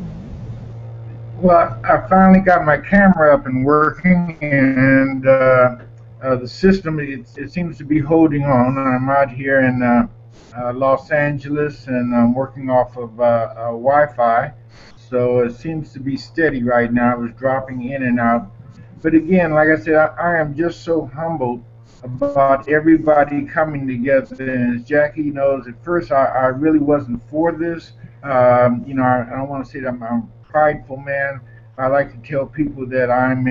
[SPEAKER 9] Well, I finally got my camera up and working, and the system, it seems to be holding on. I'm out here in Los Angeles, and I'm working off of Wi-Fi, so it seems to be steady right now. It was dropping in and out. But again, like I said, I am just so humbled about everybody coming together. And as Jackie knows, at first I really wasn't for this. You know, I don't want to say that I'm a prideful man. I like to tell people that I'm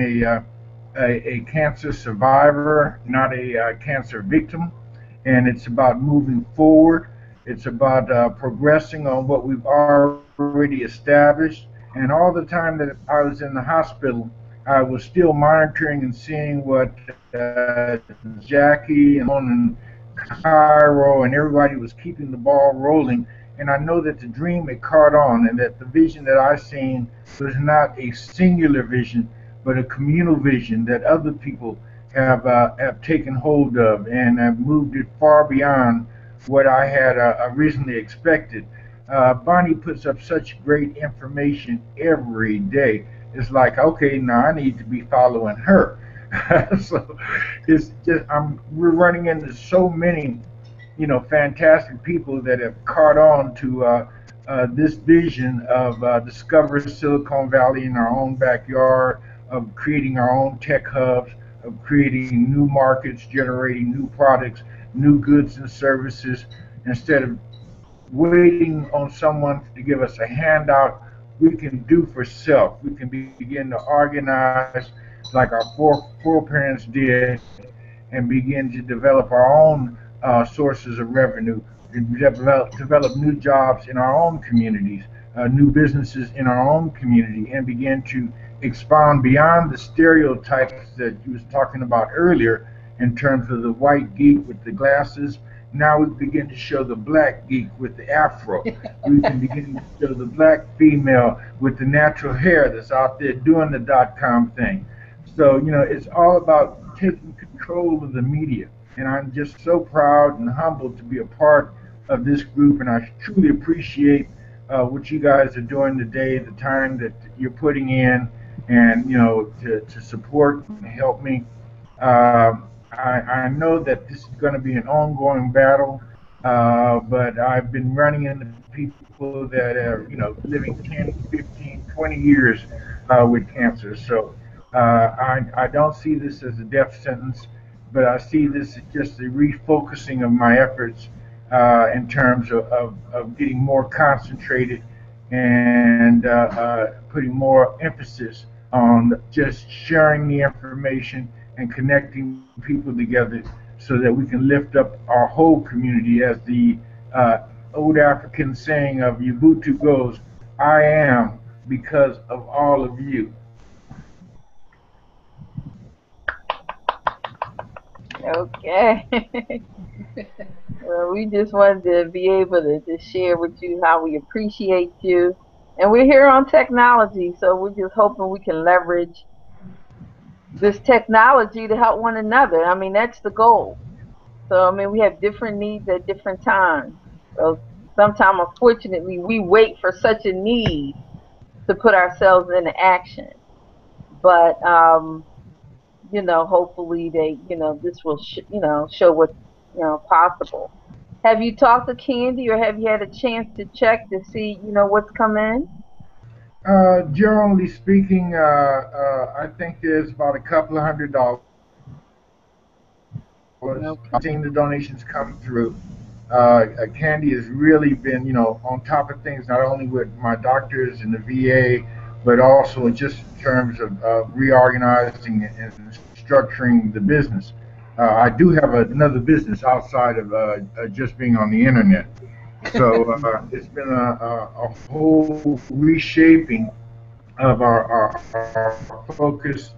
[SPEAKER 9] a cancer survivor, not a cancer victim. And it's about moving forward. It's about progressing on what we've already established. And all the time that I was in the hospital, I was still monitoring and seeing what Jackie and Cairo and everybody was keeping the ball rolling. And I know that the dream had caught on, and that the vision that I seen was not a singular vision, but a communal vision that other people have taken hold of and have moved it far beyond what I had originally expected. Bonnie puts up such great information every day. It's like, okay, now I need to be following her. So it's just we're running into so many, you know, fantastic people that have caught on to this vision of discovering Silicon Valley in our own backyard, of creating our own tech hubs, of creating new markets, generating new products, new goods and services. Instead of waiting on someone to give us a handout, we can do for self. We can begin to organize like our foreparents did, and begin to develop our own sources of revenue, and develop new jobs in our own communities, new businesses in our own community, and begin to expound beyond the stereotypes that you was talking about earlier in terms of the white geek with the glasses. Now we begin to show the black geek with the afro. We can begin to show the black female with the natural hair that's out there doing the .com thing. So, you know, it's all about taking control of the media. And I'm just so proud and humbled to be a part of this group. And I truly appreciate what you guys are doing today, the time that you're putting in, and, you know, to support and help me. I know that this is going to be an ongoing battle, but I've been running into people that are, you know, living 10, 15, 20 years with cancer. So I don't see this as a death sentence, but I see this as just a refocusing of my efforts in terms of getting more concentrated and putting more emphasis on just sharing the information and connecting people together so that we can lift up our whole community, as the uh, old African saying of Ubuntu goes, I am because of all of you.
[SPEAKER 7] Okay. Well, we just wanted to be able to share with you how we appreciate you. And we're here on technology, so we're just hoping we can leverage this technology to help one another. I mean, that's the goal. So, I mean, we have different needs at different times. So, sometimes, unfortunately, we wait for such a need to put ourselves into action. But, hopefully this will, show what's, possible. Have you talked to Candy, or have you had a chance to check to see, what's come in?
[SPEAKER 9] Generally speaking, I think there's about a couple of $100.
[SPEAKER 7] Okay.
[SPEAKER 9] Seeing the donations come through. Candy has really been, on top of things, not only with my doctors and the VA, but also just in terms of reorganizing and structuring the business. I do have another business outside of just being on the internet. So it's been a whole reshaping of our focus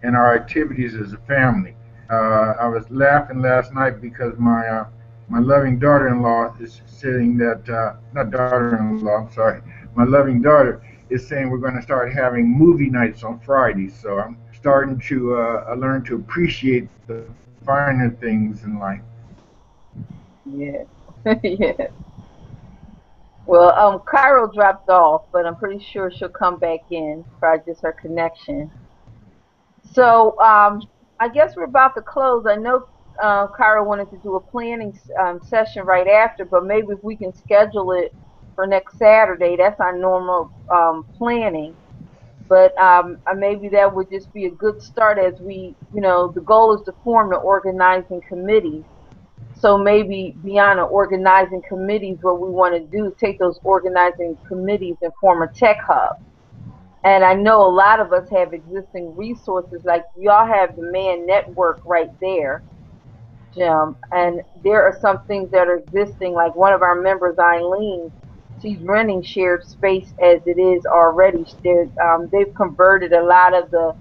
[SPEAKER 9] and our activities as a family. I was laughing last night because my loving daughter-in-law is saying that not daughter-in-law, I'm sorry, my loving daughter is saying we're going to start having movie nights on Fridays. So I'm starting to learn to appreciate the finer things in life.
[SPEAKER 7] Yeah. Yeah. Well, Cairo dropped off, but I'm pretty sure she'll come back in. Probably just her connection. So, I guess we're about to close. I know Cairo wanted to do a planning session right after, but maybe if we can schedule it for next Saturday, that's our normal planning. But maybe that would just be a good start, as the goal is to form an organizing committee. So maybe beyond the organizing committees, what we want to do is take those organizing committees and form a tech hub. And I know a lot of us have existing resources, like we all have the Man Network right there, Jim. And there are some things that are existing, like one of our members, Eileen, she's renting shared space as it is already. They've converted a lot of the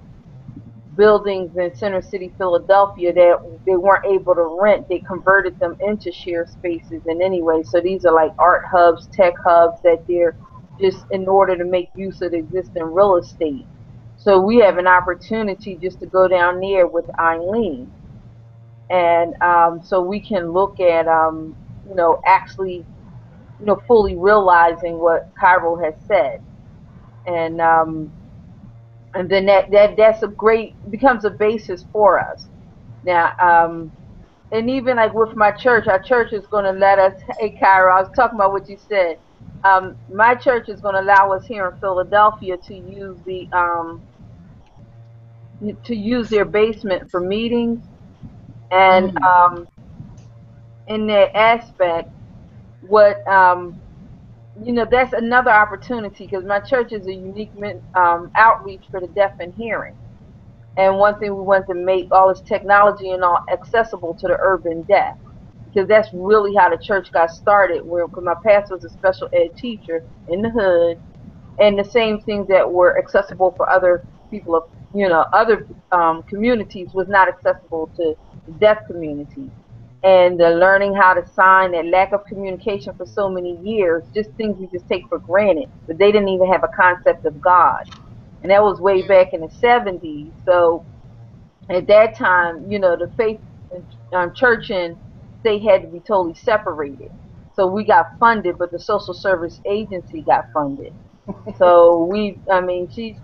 [SPEAKER 7] buildings in Center City, Philadelphia that they weren't able to rent. They converted them into share spaces. And anyway, so these are like art hubs, tech hubs, that they're just in order to make use of the existing real estate. So we have an opportunity just to go down there with Eileen, and so we can look at actually fully realizing what Cairo has said, and then that's a great, becomes a basis for us. Now, and even like with my church, our church is going to let us. Hey, Kyra, I was talking about what you said. My church is going to allow us here in Philadelphia to use their basement for meetings, and in that aspect, what that's another opportunity, because my church is a unique outreach for the deaf and hearing. And one thing, we want to make all this technology and all accessible to the urban deaf, because that's really how the church got started. Where, because my pastor was a special ed teacher in the hood, and the same things that were accessible for other people of other communities was not accessible to the deaf community. And learning how to sign, that lack of communication for so many years, just things we just take for granted. But they didn't even have a concept of God, and that was way back in the 70s. So at that time, the faith church and state had to be totally separated. So we got funded, but the social service agency got funded. So I mean, she's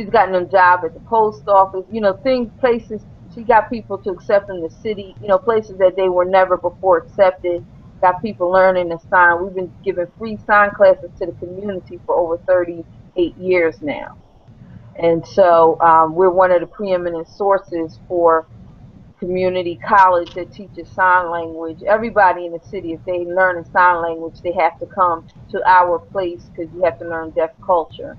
[SPEAKER 7] gotten a job at the post office, things, places. She got people to accept in the city, places that they were never before accepted. Got people learning to sign. We've been giving free sign classes to the community for over 38 years now. And so we're one of the preeminent sources for community college that teaches sign language. Everybody in the city, if they learn a sign language, they have to come to our place, because you have to learn deaf culture.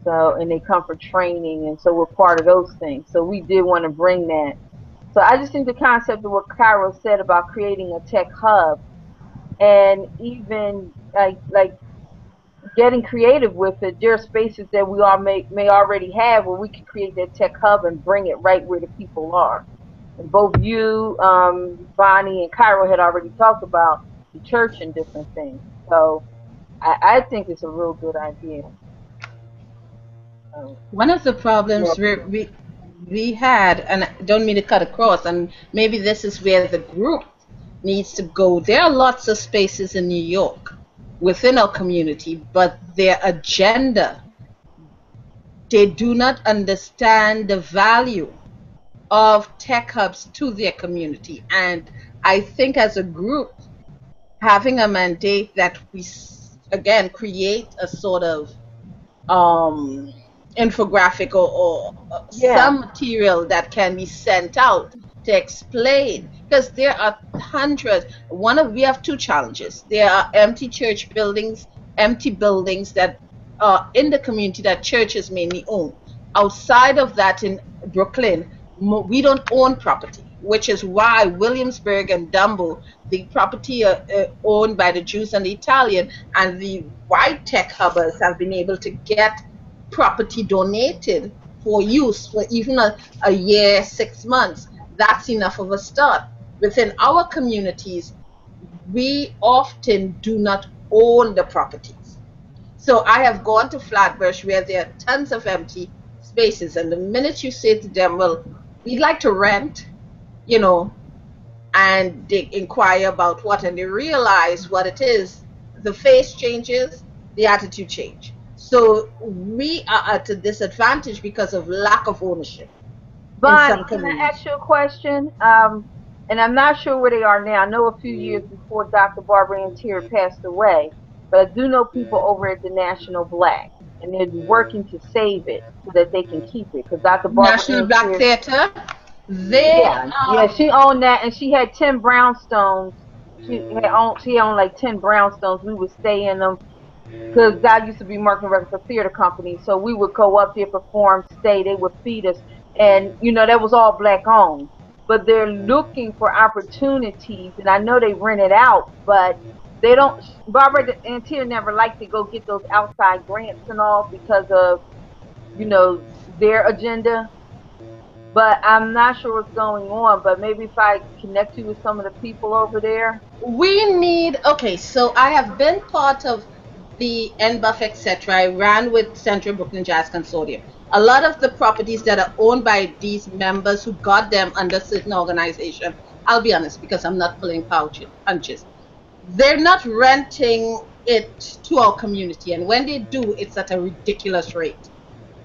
[SPEAKER 7] So, and they come for training, and so we're part of those things. So we did want to bring that. So I just think the concept of what Cairo said about creating a tech hub, and even like getting creative with it. There are spaces that we all may already have where we can create that tech hub and bring it right where the people are. And both you, Bonnie, and Cairo had already talked about the church and different things. So I think it's a real good idea.
[SPEAKER 8] One of the problems we had, and I don't mean to cut across, and maybe this is where the group needs to go. There are lots of spaces in New York within our community, but their agenda, they do not understand the value of tech hubs to their community. And I think as a group, having a mandate that we, again, create a sort of um, infographic or
[SPEAKER 7] Yeah.
[SPEAKER 8] some material that can be sent out to explain, because there are hundreds. We have two challenges. There are empty buildings that are in the community that churches mainly own. Outside of that, in Brooklyn, we don't own property, which is why Williamsburg and Dumbo, the property owned by the Jews and the Italian, and the white tech hubbers have been able to get property donated for use for even a year, 6 months. That's enough of a start. Within our communities, we often do not own the properties. So I have gone to Flatbush where there are tons of empty spaces, and the minute you say to them, well, we'd like to rent, you know, and they inquire about what, and they realize what it is, the face changes, the attitude change. So we are at a disadvantage because of lack of ownership in
[SPEAKER 7] Bonnie,
[SPEAKER 8] some
[SPEAKER 7] can I
[SPEAKER 8] communities.
[SPEAKER 7] ask you a question? And I'm not sure where they are now. I know a few years before Dr. Barbara Antier passed away, but I do know people over at the National Black, and they're working to save it so that they can keep it. Because Dr. Barbara
[SPEAKER 8] National Black
[SPEAKER 7] Antier,
[SPEAKER 8] Theater, they
[SPEAKER 7] yeah, she owned that, and she had 10 brownstones. She owned like 10 brownstones. We would stay in them because Dad used to be marketing director for theater company. So we would go up there, perform, stay. They would feed us, and that was all black owned. But they're looking for opportunities, and I know they rent it out, but they don't. Barbara and Tia never liked to go get those outside grants and all because of their agenda. But I'm not sure what's going on. But maybe if I connect you with some of the people over there.
[SPEAKER 8] we need, okay, so I have been part of the NBUF, etc. I ran with Central Brooklyn Jazz Consortium. A lot of the properties that are owned by these members who got them under certain organization, I'll be honest, because I'm not pulling punches. They're not renting it to our community, and when they do, it's at a ridiculous rate.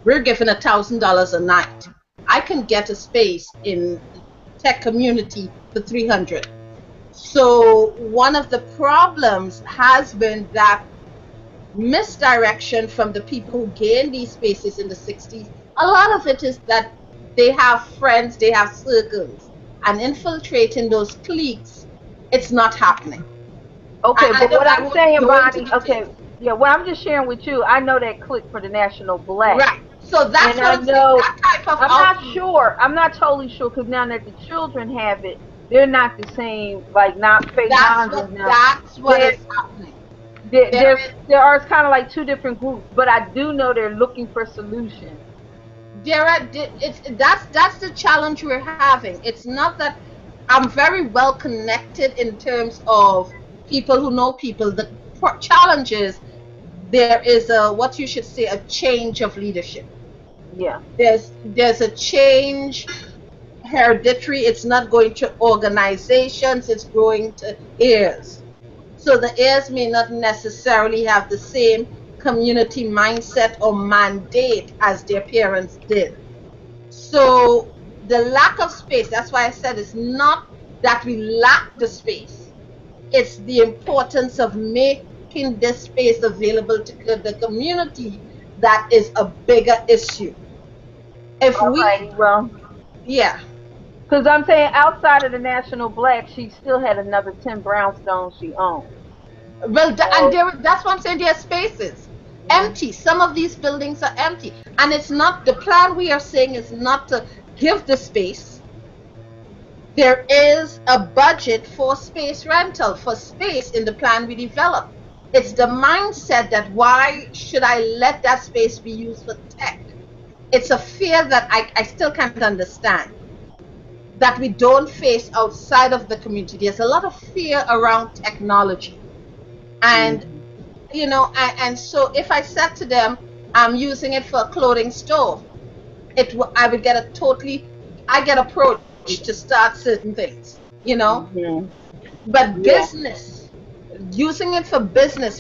[SPEAKER 8] We're giving $1,000 a night. I can get a space in the tech community for 300. So one of the problems has been that misdirection from the people who gained these spaces in the 60s. A lot of it is that they have friends, they have circles, and infiltrating those cliques, it's not happening.
[SPEAKER 7] Okay, but what I'm saying, Bonnie, okay,
[SPEAKER 8] details.
[SPEAKER 7] yeah, well, I'm just sharing with you. I know that click for the National Black.
[SPEAKER 8] Right. So that's
[SPEAKER 7] and
[SPEAKER 8] what
[SPEAKER 7] I
[SPEAKER 8] I'm saying.
[SPEAKER 7] know.
[SPEAKER 8] That type of
[SPEAKER 7] I'm not sure. I'm not totally sure because now that the children have it, they're not the same. Like not fake
[SPEAKER 8] That's what is happening.
[SPEAKER 7] There are kind of like two different groups, but I do know they're looking for solutions.
[SPEAKER 8] That's the challenge we're having. It's not that I'm very well connected in terms of people who know people. The challenge is there is what you should say, a change of leadership.
[SPEAKER 7] Yeah.
[SPEAKER 8] There's a change hereditary. It's not going to organizations, it's going to heirs. So the heirs may not necessarily have the same community mindset or mandate as their parents did. So the lack of space, that's why I said it's not that we lack the space. It's the importance of making this space available to the community that is a bigger issue. Yeah.
[SPEAKER 7] Because I'm saying outside of the National Black, she still had another 10 brownstones she owned.
[SPEAKER 8] Well, and that's what I'm saying. There are spaces. empty. Some of these buildings are empty. And it's not, the plan we are saying is not to give the space. There is a budget for space rental, for space in the plan we developed. It's the mindset that why should I let that space be used for tech? It's a fear that I still can't understand, that we don't face outside of the community. There's a lot of fear around technology. And, you know, and so if I said to them, I'm using it for a clothing store, I would get I get approached to start certain things, you know. But business, using it for business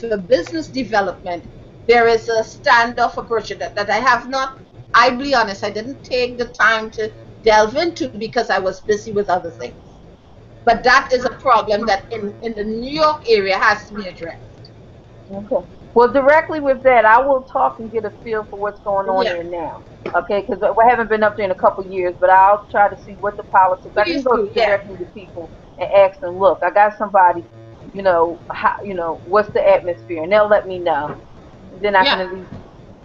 [SPEAKER 8] development, there is a standoff approach that I have not, I'll be honest, I didn't take the time to delve into because I was busy with other things. But that is a problem that in the New York area has to be addressed.
[SPEAKER 7] Okay. Well, directly with that, I will talk and get a feel for what's going on
[SPEAKER 8] Yeah.
[SPEAKER 7] there now. Okay, because we haven't been up there in a couple of years, but I'll try to see what the politics. I can
[SPEAKER 8] Please
[SPEAKER 7] go
[SPEAKER 8] do, yeah.
[SPEAKER 7] directly to people and ask them, look, I got somebody, you know, what's the atmosphere, and they'll let me know. And then I can at least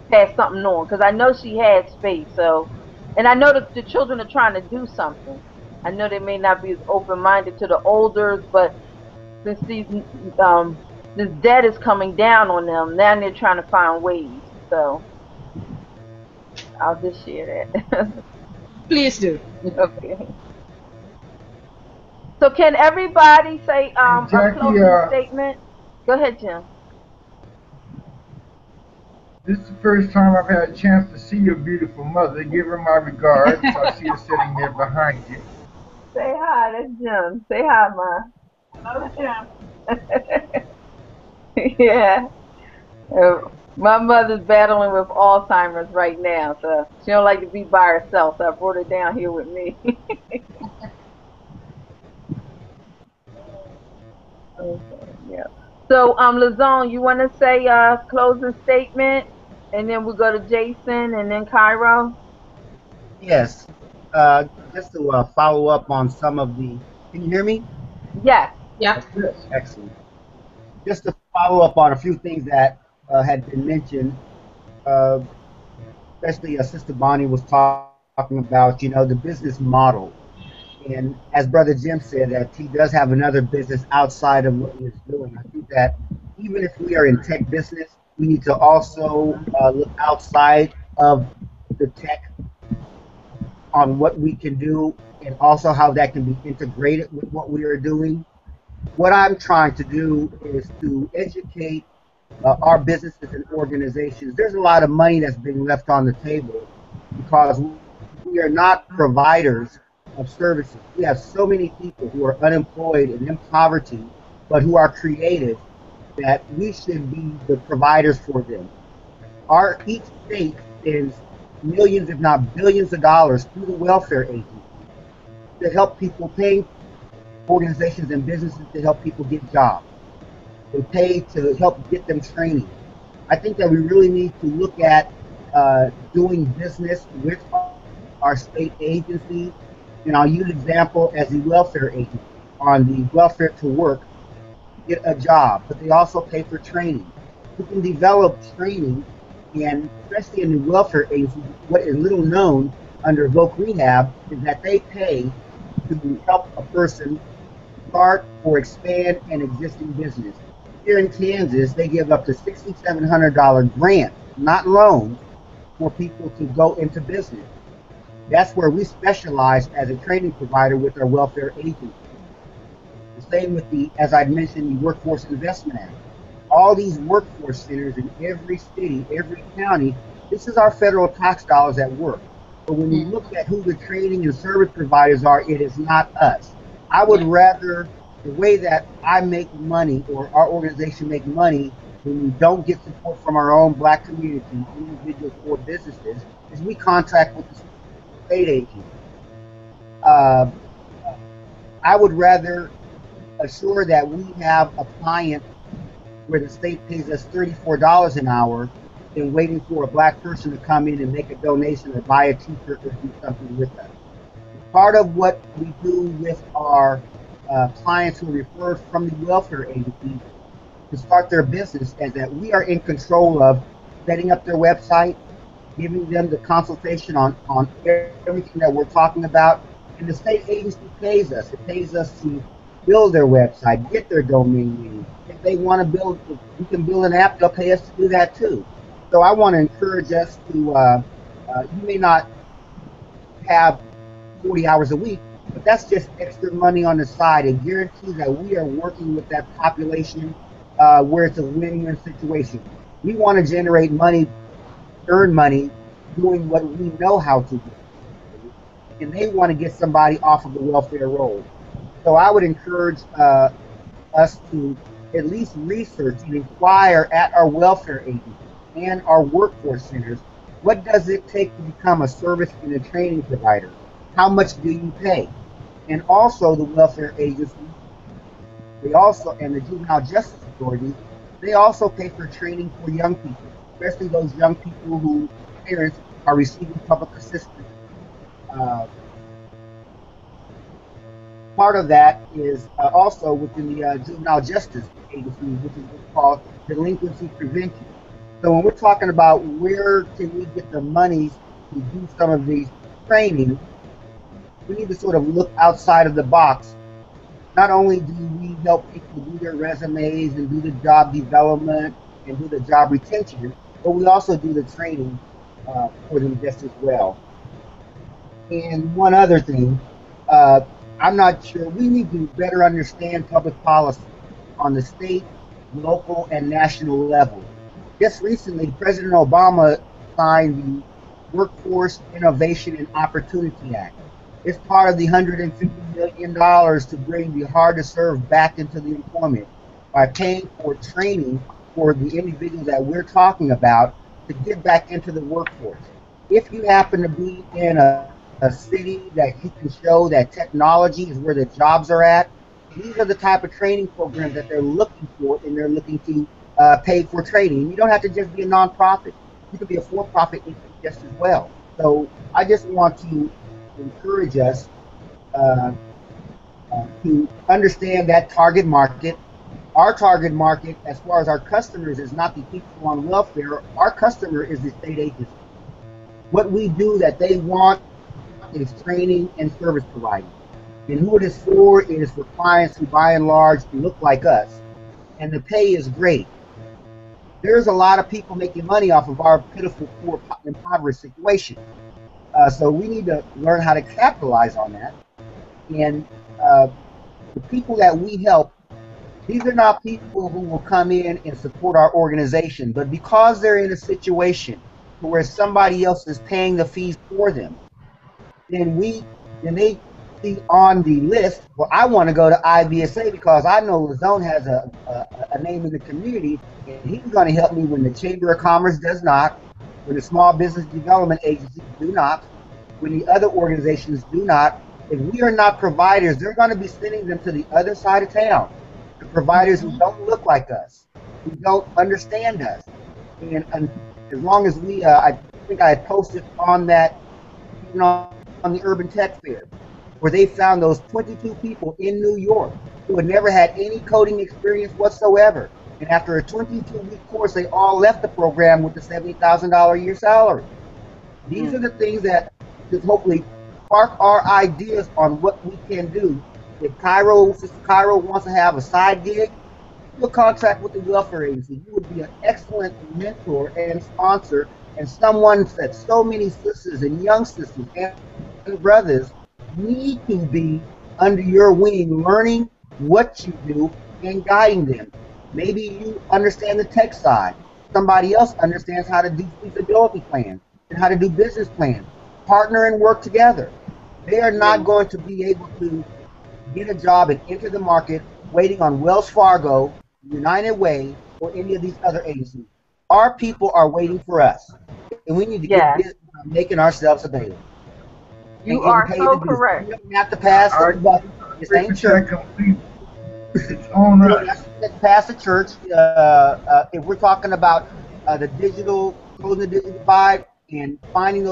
[SPEAKER 7] pass something on, because I know she had space. So, and I know that the children are trying to do something. I know they may not be as open-minded to the elders, but since this debt is coming down on them, now they're trying to find ways. So I'll just share that.
[SPEAKER 8] Please do.
[SPEAKER 7] Okay. So can everybody say a
[SPEAKER 9] Jackie,
[SPEAKER 7] closing statement? Go ahead, Jim.
[SPEAKER 9] this is the first time I've had a chance to see your beautiful mother. Give her my regards. I see her sitting there behind you.
[SPEAKER 7] Say hi, that's Jim. Say hi, Ma.
[SPEAKER 2] Hello, Jim.
[SPEAKER 7] Yeah. My mother's battling with Alzheimer's right now, so she don't like to be by herself. So I brought her down here with me. Okay, yeah. So, Lazone, you want to say a closing statement, and then we'll go to Jason, and then Cairo.
[SPEAKER 4] Yes. Just to follow up on some of the. Can you hear me?
[SPEAKER 7] Yes.
[SPEAKER 8] Yeah.
[SPEAKER 4] Excellent. Just to follow up on a few things that had been mentioned, especially Sister Bonnie was talking about, you know, the business model. And as Brother Jim said, that he does have another business outside of what he is doing. I think that even if we are in tech business, we need to also look outside of the tech on what we can do and also how that can be integrated with what we are doing. What I'm trying to do is to educate our businesses and organizations. There's a lot of money that's being left on the table because we are not providers of services. We have so many people who are unemployed and in poverty, but who are creative, that we should be the providers for them. Each state spends millions, if not billions of dollars through the welfare agency to help people, pay organizations and businesses to help people get jobs. They pay to help get them training. I think that we really need to look at doing business with our state agencies. And I'll use example as the welfare agency. On the welfare to work, get a job, but they also pay for training. We can develop training, and especially in the welfare agency, what is little known under voc rehab is that they pay to help a person start or expand an existing business. Here in Kansas, they give up to $6,700 grant, not loans, for people to go into business. That's where we specialize as a training provider with our welfare agency. The same with the, as I mentioned, the Workforce Investment Act. All these workforce centers in every city, every county, this is our federal tax dollars at work. But when you look at who the training and service providers are, it is not us. I would rather, the way that I make money or our organization make money when we don't get support from our own black community, individuals or businesses, is we contract with the state agency. I would rather assure that we have a client where the state pays us $34 an hour than waiting for a black person to come in and make a donation or buy a t-shirt or do something with us. Part of what we do with our clients who are referred from the welfare agency to start their business is that we are in control of setting up their website, giving them the consultation on everything that we're talking about. And the state agency pays us. It pays us to build their website, get their domain name. If they want to build, if we can build an app, they'll pay us to do that too. So I want to encourage us to, you may not have 40 hours a week, but that's just extra money on the side. It guarantees that we are working with that population where it's a win-win situation. We want to generate money, earn money, doing what we know how to do. And they want to get somebody off of the welfare roll. So I would encourage us to at least research and inquire at our welfare agencies and our workforce centers, what does it take to become a service and a training provider? How much do you pay? And also the welfare agencies, they also, and the juvenile justice authorities, they also pay for training for young people, especially those young people whose parents are receiving public assistance. Part of that is also within the juvenile justice agency, which is what's called delinquency prevention. So when we're talking about where can we get the monies to do some of these trainings, we need to sort of look outside of the box. Not only do we help people do their resumes and do the job development and do the job retention, but we also do the training for them just as well. And one other thing, I'm not sure, we need to better understand public policy on the state, local, and national level. Just recently, President Obama signed the Workforce Innovation and Opportunity Act. It's part of the $150 million to bring the hard to serve back into the employment by paying for training for the individuals that we're talking about to get back into the workforce. If you happen to be in a city that you can show that technology is where the jobs are at, these are the type of training programs that they're looking for, and they're looking to pay for training. You don't have to just be a nonprofit. You could be a for-profit just as well. So I just want to encourage us to understand that target market. Our target market, as far as our customers, is not the people on welfare. Our customer is the state agency. What we do that they want is training and service providing. And who it is for clients who by and large look like us. And the pay is great. There's a lot of people making money off of our pitiful, poor, impoverished situation. So we need to learn how to capitalize on that. And the people that we help, these are not people who will come in and support our organization, but because they're in a situation where somebody else is paying the fees for them, then they see on the list, well, I want to go to IBSA because I know Luzone has a name in the community, and he's going to help me when the Chamber of Commerce does not, when the Small Business Development Agencies do not, when the other organizations do not. If we are not providers, they're going to be sending them to the other side of town. The providers who don't look like us, who don't understand us. And as long as we, I think I had posted on that, you know, on the Urban Tech Fair, where they found those 22 people in New York who had never had any coding experience whatsoever. And after a 22-week course, they all left the program with a $70,000 a year salary. These are the things that just hopefully spark our ideas on what we can do. If Cairo wants to have a side gig, do a contract with the welfare agency. You would be an excellent mentor and sponsor, and someone that so many sisters and young sisters and brothers need to be under your wing, learning what you do and guiding them. Maybe you understand the tech side. Somebody else understands how to do feasibility plans and how to do business plans. Partner and work together. They are not going to be able to get a job and enter the market waiting on Wells Fargo, United Way, or any of these other agencies. Our people are waiting for us, and we need to get busy making ourselves available.
[SPEAKER 7] You are so correct.
[SPEAKER 4] You don't have to pass the buck. This ain't church.
[SPEAKER 9] It's on us.
[SPEAKER 4] You don't have to pass the church. If we're talking about the digital, closing the digital divide and finding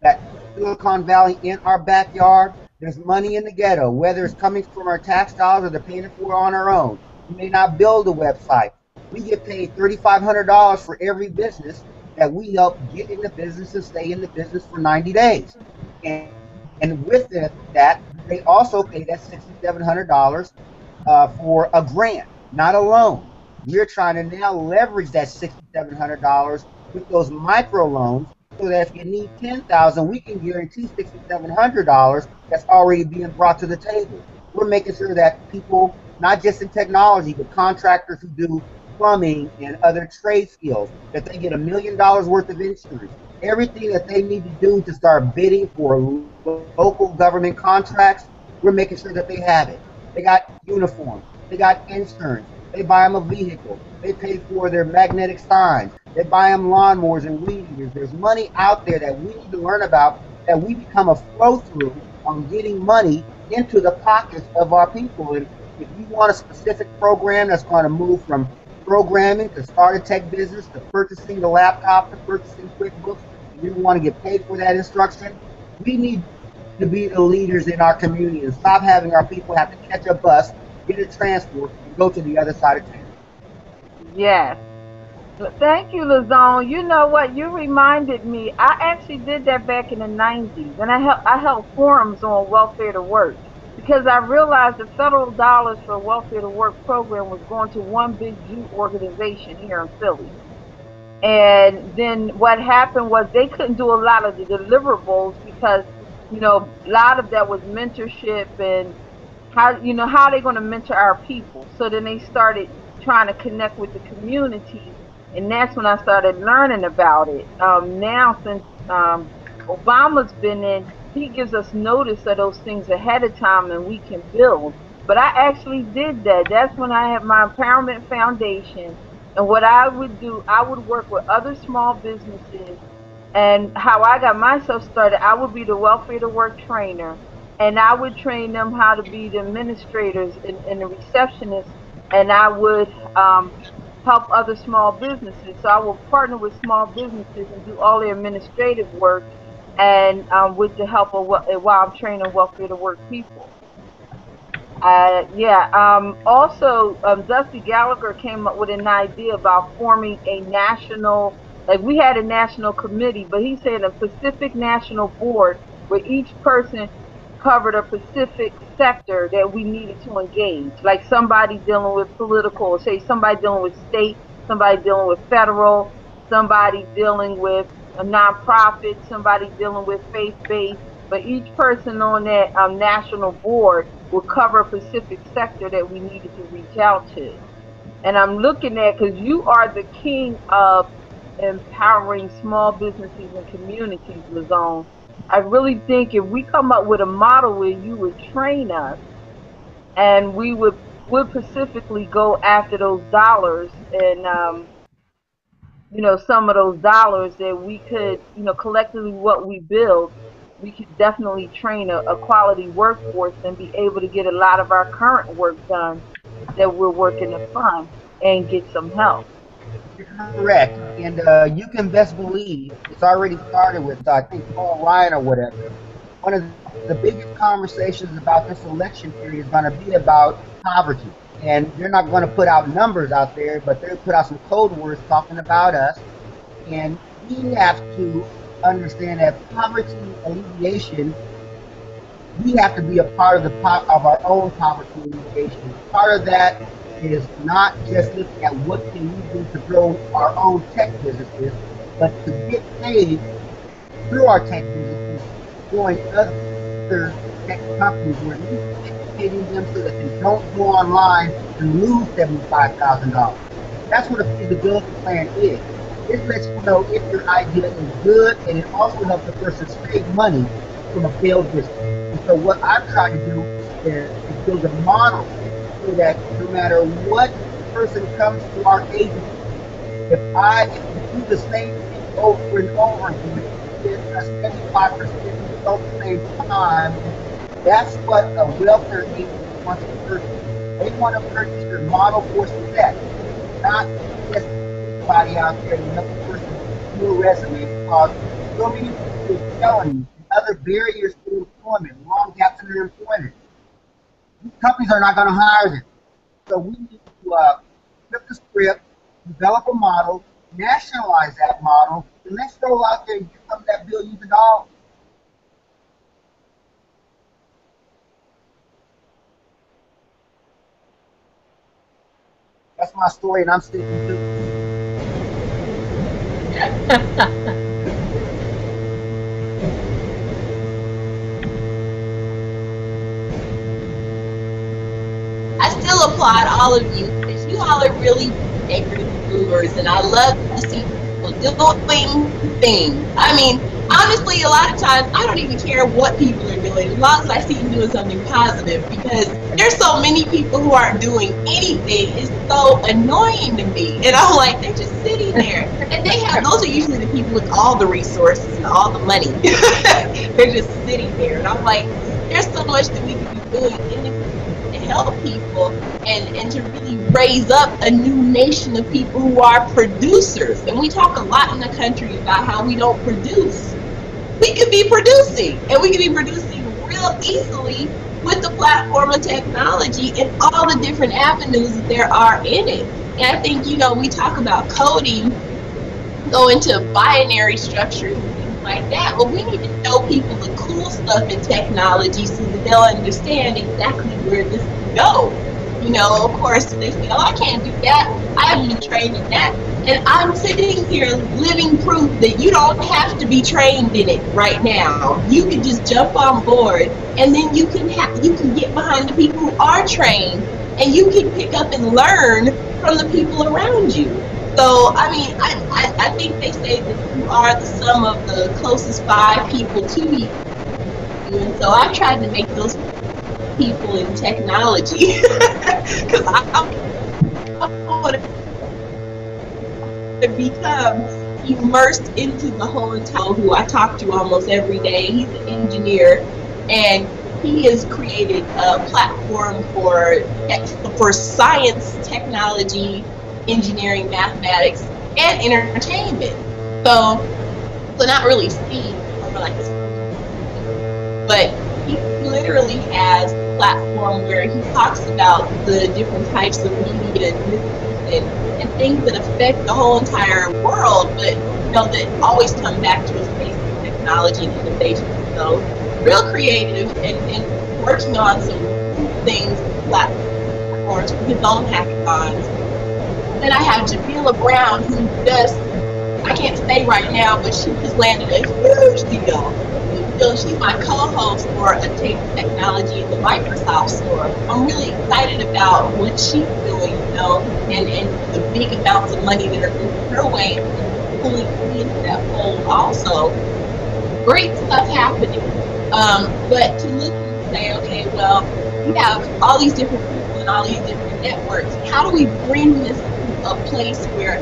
[SPEAKER 4] that Silicon Valley in our backyard, there's money in the ghetto, whether it's coming from our tax dollars or they're paying it for on our own. We may not build a website. We get paid $3,500 for every business that we help get in the business and stay in the business for 90 days. And with that, they also pay that $6,700 for a grant, not a loan. We're trying to now leverage that $6,700 with those micro loans, so that if you need $10,000, we can guarantee $6,700 that's already being brought to the table. We're making sure that people, not just in technology, but contractors who do plumbing and other trade skills, that they get $1 million worth of insurance. Everything that they need to do to start bidding for local government contracts, we're making sure that they have it. They got uniforms, they got insurance, they buy them a vehicle, they pay for their magnetic signs, they buy them lawnmowers and weed eaters. There's money out there that we need to learn about, that we become a flow through on getting money into the pockets of our people. And if you want a specific program that's going to move from programming to start a tech business to purchasing the laptop to purchasing QuickBooks, and you want to get paid for that instruction, we need to be the leaders in our community and stop having our people have to catch a bus, get a transport, and go to the other side of town.
[SPEAKER 7] Yes. Thank you, Lazone. You know what? You reminded me. I actually did that back in the 90s, and I held forums on welfare to work, because I realized the federal dollars for welfare to work program was going to one big Jew organization here in Philly. And then what happened was they couldn't do a lot of the deliverables because, a lot of that was mentorship and how they going to mentor our people. So then they started trying to connect with the community, and that's when I started learning about it. Now, since Obama's been in, he gives us notice of those things ahead of time, and we can build. But I actually did that. That's when I had my empowerment foundation, and what I would do, I would work with other small businesses. And how I got myself started, I would be the welfare to work trainer, and I would train them how to be the administrators and the receptionists, and I would help other small businesses. So I will partner with small businesses and do all their administrative work, and with the help of while I'm training welfare to work people. Yeah. Also, Dusty Gallagher came up with an idea about forming a national, like we had a national committee, but he said a Pacific National Board where each person covered a specific sector that we needed to engage. Like somebody dealing with political, say somebody dealing with state, somebody dealing with federal, somebody dealing with a nonprofit, somebody dealing with faith-based. But each person on that national board will cover a specific sector that we needed to reach out to. And I'm looking at, because you are the king of empowering small businesses and communities, Lazone. I really think if we come up with a model where you would train us, and we would specifically go after those dollars, and some of those dollars that we could, collectively what we build, we could definitely train a quality workforce and be able to get a lot of our current work done that we're working to fund and get some help.
[SPEAKER 4] Correct. And you can best believe it's already started with, I think, Paul Ryan or whatever. One of the biggest conversations about this election period is going to be about poverty. And they're not going to put out numbers out there, but they'll put out some code words talking about us. And we have to understand that poverty alleviation, we have to be a part of our own poverty alleviation. Part of that is not just looking at what can we do to grow our own tech businesses, but to get paid through our tech businesses, going other tech companies where we educating them so that they don't go online and lose $75,000. That's what a feasibility plan is. It lets you know if your idea is good, and it also helps the person save money from a failed business. And so what I'm trying to do is build a model so that no matter what person comes to our agency, if we do the same thing over and over again, get a 75% result at the same time, that's what a welfare agency wants to purchase. They want to purchase your model for success, not just anybody out there to help the person do a resume, because so many people with felonies and other barriers to employment, long gaps in their employment. These companies are not going to hire them. So we need to flip the script, develop a model, nationalize that model, and let's roll out there and give them that billions of dollars. That's my story, and I'm sticking to it.
[SPEAKER 1] I still applaud all of you because you all are really angry movers, and I love to see people doing things. I mean, honestly, a lot of times I don't even care what people are doing as long as I see them doing something positive, because there's so many people who aren't doing anything. It's so annoying to me, and I'm like, they're just sitting there, and those are usually the people with all the resources and all the money. They're just sitting there, and I'm like, there's so much that we can be doing to help people and to really raise up a new nation of people who are producers. And we talk a lot in the country about how we don't produce. We could be producing, and we could be producing real easily with the platform of technology and all the different avenues that there are in it. And I think, you know, we talk about coding, go into binary structures and things like that. Well, we need to show people the cool stuff in technology so that they'll understand exactly where this can go. You know, of course, they say, oh, I can't do that. I haven't been trained in that. And I'm sitting here living proof that you don't have to be trained in it right now. You can just jump on board, and then you can get behind the people who are trained, and you can pick up and learn from the people around you. So, I mean, I think they say that you are the sum of the closest 5 people to you. And so I've tried to make those people in technology because I want to become immersed into the whole entire, who I talk to almost every day. He's an engineer, and he has created a platform for science, technology, engineering, mathematics, and entertainment. So not really STEAM, more like this, but he literally has a platform where he talks about the different types of media and things that affect the whole entire world, but you know, that always come back to a space of technology and innovation. So real creative and working on some things, platforms for his own hackathons. Then I have Jamila Brown, who just, I can't say right now, but she just landed a huge deal. So she's my co-host for A Taste of Technology in the Microsoft store. I'm really excited about what she's doing, you know, and the big amounts of money that are moving her way and pulling me into that fold also. Great stuff happening. But to look and say, okay, well, we have all these different people and all these different networks. How do we bring this to a place where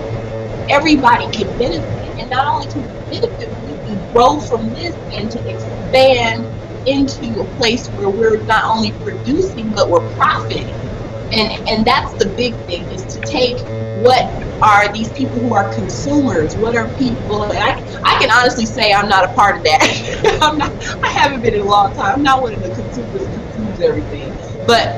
[SPEAKER 1] everybody can benefit? And not only can we benefit, we can grow from this and to expand into a place where we're not only producing, but we're profiting. And that's the big thing, is to take what are these people who are consumers, what are people, and I can honestly say I'm not a part of that. I haven't been in a long time. I'm not one of the consumers who consumes everything. But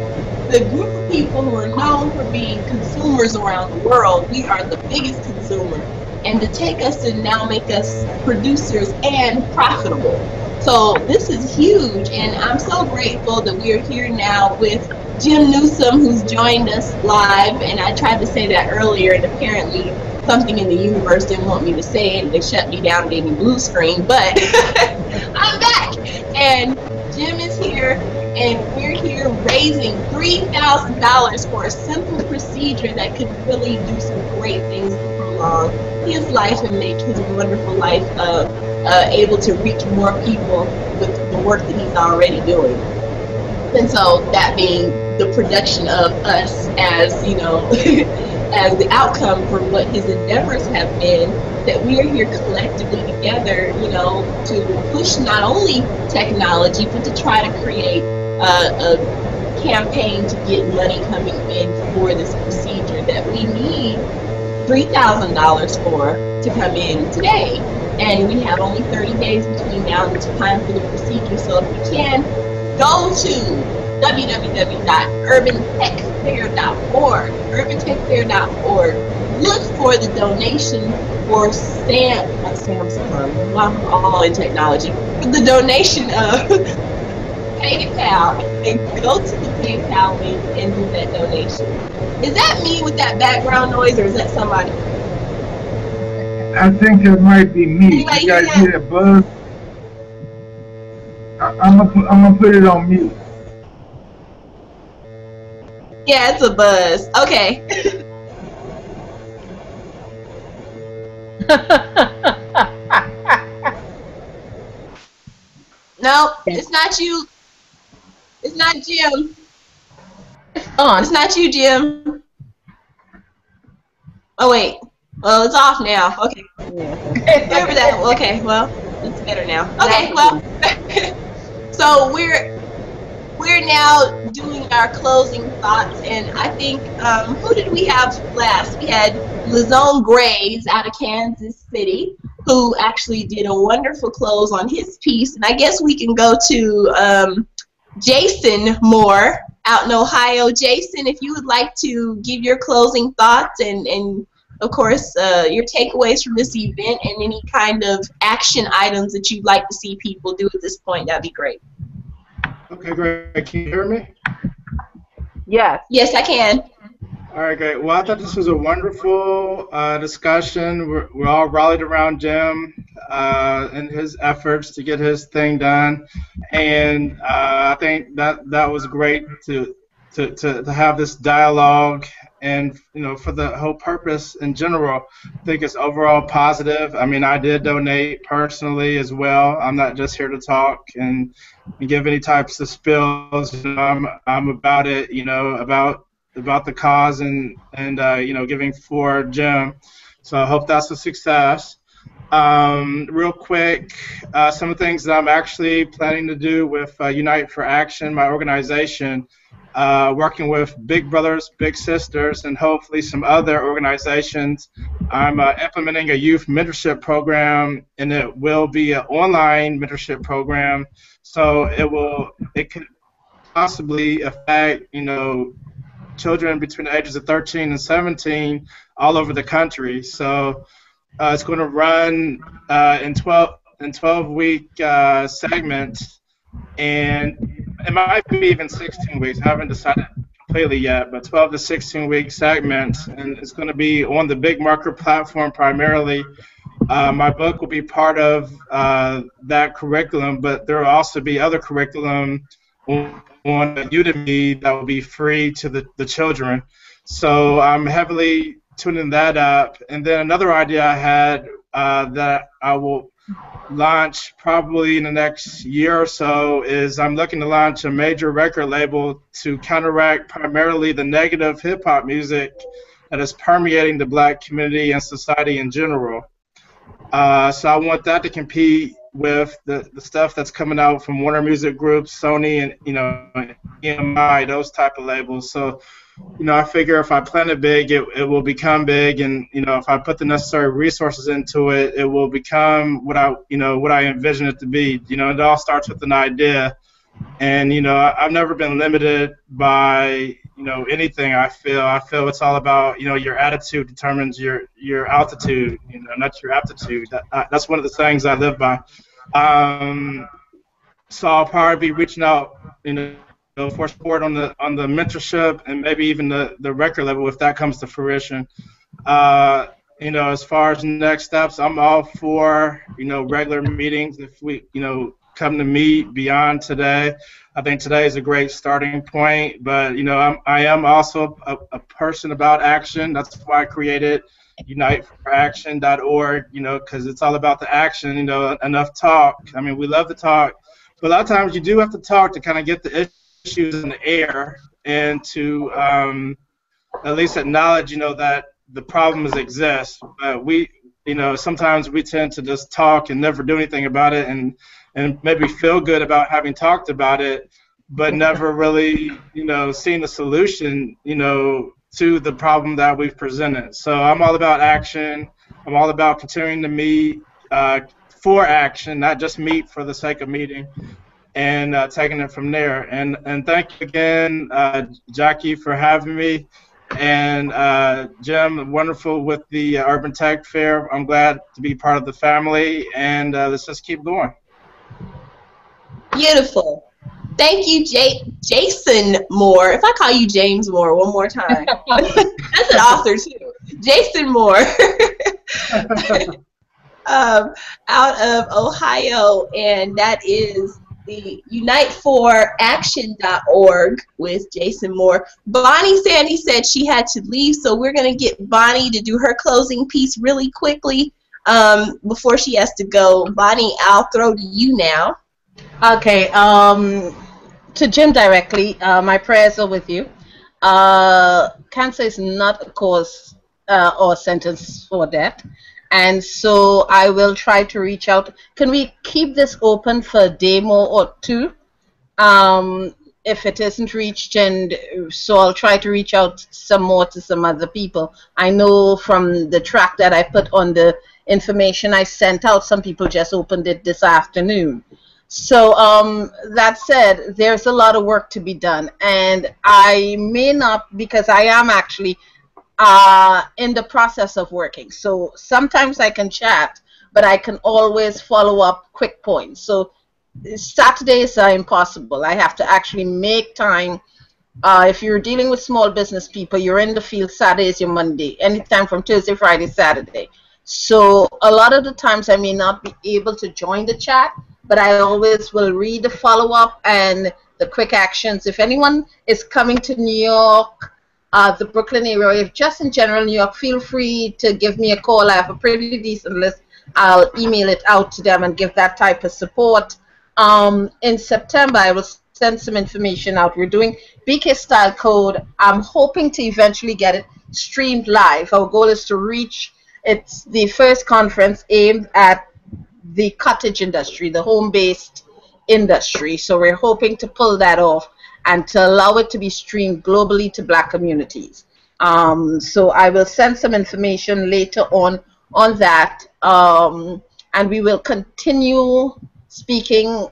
[SPEAKER 1] the group of people who are known for being consumers around the world, we are the biggest consumer. And to take us and now make us producers and profitable. So this is huge, and I'm so grateful that we are here now with Jim Neusom, who's joined us live. And I tried to say that earlier, and apparently something in the universe didn't want me to say it, and they shut me down, gave me blue screen, but I'm back. And Jim is here, and we're here raising $3,000 for a simple procedure that could really do some great things to prolong his life and make his wonderful life able to reach more people with the work that he's already doing. And so that being the production of us as, you know, as the outcome for what his endeavors have been, that we are here collectively together, you know, to push not only technology, but to try to create a campaign to get money coming in for this procedure that we need $3,000 for to come in today. And we have only 30 days between now and the time for the procedure. So if you can, go to www.urbantechfair.org. urbantechfair.org. Look for the donation for Samsung. I'm all in technology. For the donation of PayPal, and go to the PayPal link and do that donation. Is that me with that background noise, or is that somebody?
[SPEAKER 9] I think that might be me.
[SPEAKER 1] Anybody
[SPEAKER 9] You guys
[SPEAKER 1] hear
[SPEAKER 9] hear that buzz? I'm gonna put it on mute.
[SPEAKER 1] Yeah, it's a buzz. Okay. No, it's not you. It's not Jim.
[SPEAKER 8] It's on.
[SPEAKER 1] It's not you, Jim. Oh wait. Well, it's off now. Okay. Remember that. Okay. Well, it's better now. Okay. Well. So we're now doing our closing thoughts, and I think who did we have last? We had Lizone Graves out of Kansas City, who actually did a wonderful close on his piece, and I guess we can go to Jason Moore out in Ohio. Jason, if you would like to give your closing thoughts and of course your takeaways from this event and any kind of action items that you'd like to see people do at this point, that'd be great.
[SPEAKER 6] Okay, great. Can you hear me?
[SPEAKER 7] Yes.
[SPEAKER 1] Yes, I can.
[SPEAKER 6] All right, great. Well, I thought this was a wonderful discussion. We're all rallied around Jim and his efforts to get his thing done, and I think that was great to have this dialogue, and for the whole purpose in general. I think it's overall positive. I mean, I did donate personally as well. I'm not just here to talk and give any types of spills. I'm about it. About the cause and giving for Jim. So I hope that's a success. Real quick, some of the things that I'm actually planning to do with Unite for Action, my organization, working with Big Brothers, Big Sisters, and hopefully some other organizations. I'm implementing a youth mentorship program, and it will be an online mentorship program. So it could possibly affect, children between the ages of 13 and 17 all over the country. So it's going to run in 12-week segments, and it might be even 16 weeks. I haven't decided completely yet, but 12 to 16-week segments, and it's going to be on the Big Marker platform primarily. My book will be part of that curriculum, but there will also be other curriculum on Udemy that will be free to the children. So I'm heavily tuning that up. And then another idea I had that I will launch probably in the next year or so is I'm looking to launch a major record label to counteract primarily the negative hip-hop music that is permeating the Black community and society in general. So I want that to compete with the stuff that's coming out from Warner Music Group, Sony, and EMI, those type of labels. So I figure if I plan it big, it will become big, and if I put the necessary resources into it, it will become what I envision it to be. It all starts with an idea, and I've never been limited by anything. I feel it's all about your attitude determines your altitude, not your aptitude. That's one of the things I live by. So I'll probably be reaching out for support on the mentorship and maybe even the record level if that comes to fruition. As far as next steps, I'm all for regular meetings if we come to meet beyond today. I think today is a great starting point, but I am also a person about action. That's why I created unitefораction.org, because it's all about the action. Enough talk. I mean, we love to talk, but a lot of times you do have to talk to kind of get the issues in the air and to at least acknowledge that the problems exist. But we sometimes we tend to just talk and never do anything about it, and maybe feel good about having talked about it, but never really seeing the solution to the problem that we've presented. So I'm all about action. I'm all about continuing to meet for action, not just meet for the sake of meeting. and taking it from there. And thank you again, Jackie, for having me. And Jim, wonderful with the Urban Tech Fair. I'm glad to be part of the family, and let's just keep going.
[SPEAKER 1] Beautiful. Thank you, Jason Moore. If I call you James Moore one more time, that's an author too. Jason Moore, out of Ohio, and that is the unite4action.org with Jason Moore. Bonnie Sandy said she had to leave, so we're going to get Bonnie to do her closing piece really quickly before she has to go. Bonnie, I'll throw to you now.
[SPEAKER 8] Okay, to Jim directly, my prayers are with you. Cancer is not a cause or sentence for death, and so I will try to reach out. Can we keep this open for a demo or two? If it isn't reached, and so I'll try to reach out some more to some other people. I know from the track that I put on the information I sent out, some people just opened it this afternoon. So that said, there's a lot of work to be done, and I may not, because I am actually in the process of working. So sometimes I can chat, but I can always follow up quick points. So Saturdays are impossible. I have to actually make time. If you're dealing with small business people, you're in the field. Saturday is your Monday, anytime from Thursday, Friday, Saturday. So a lot of the times I may not be able to join the chat, but I always will read the follow-up and the quick actions. If anyone is coming to New York, the Brooklyn area, if just in general New York, feel free to give me a call. I have a pretty decent list. I'll email it out to them and give that type of support. In September, I will send some information out. We're doing BK Style Code. I'm hoping to eventually get it streamed live. Our goal is to reach, it's the first conference aimed at the cottage industry, the home-based industry. So we're hoping to pull that off and to allow it to be streamed globally to Black communities. So I will send some information later on that, and we will continue speaking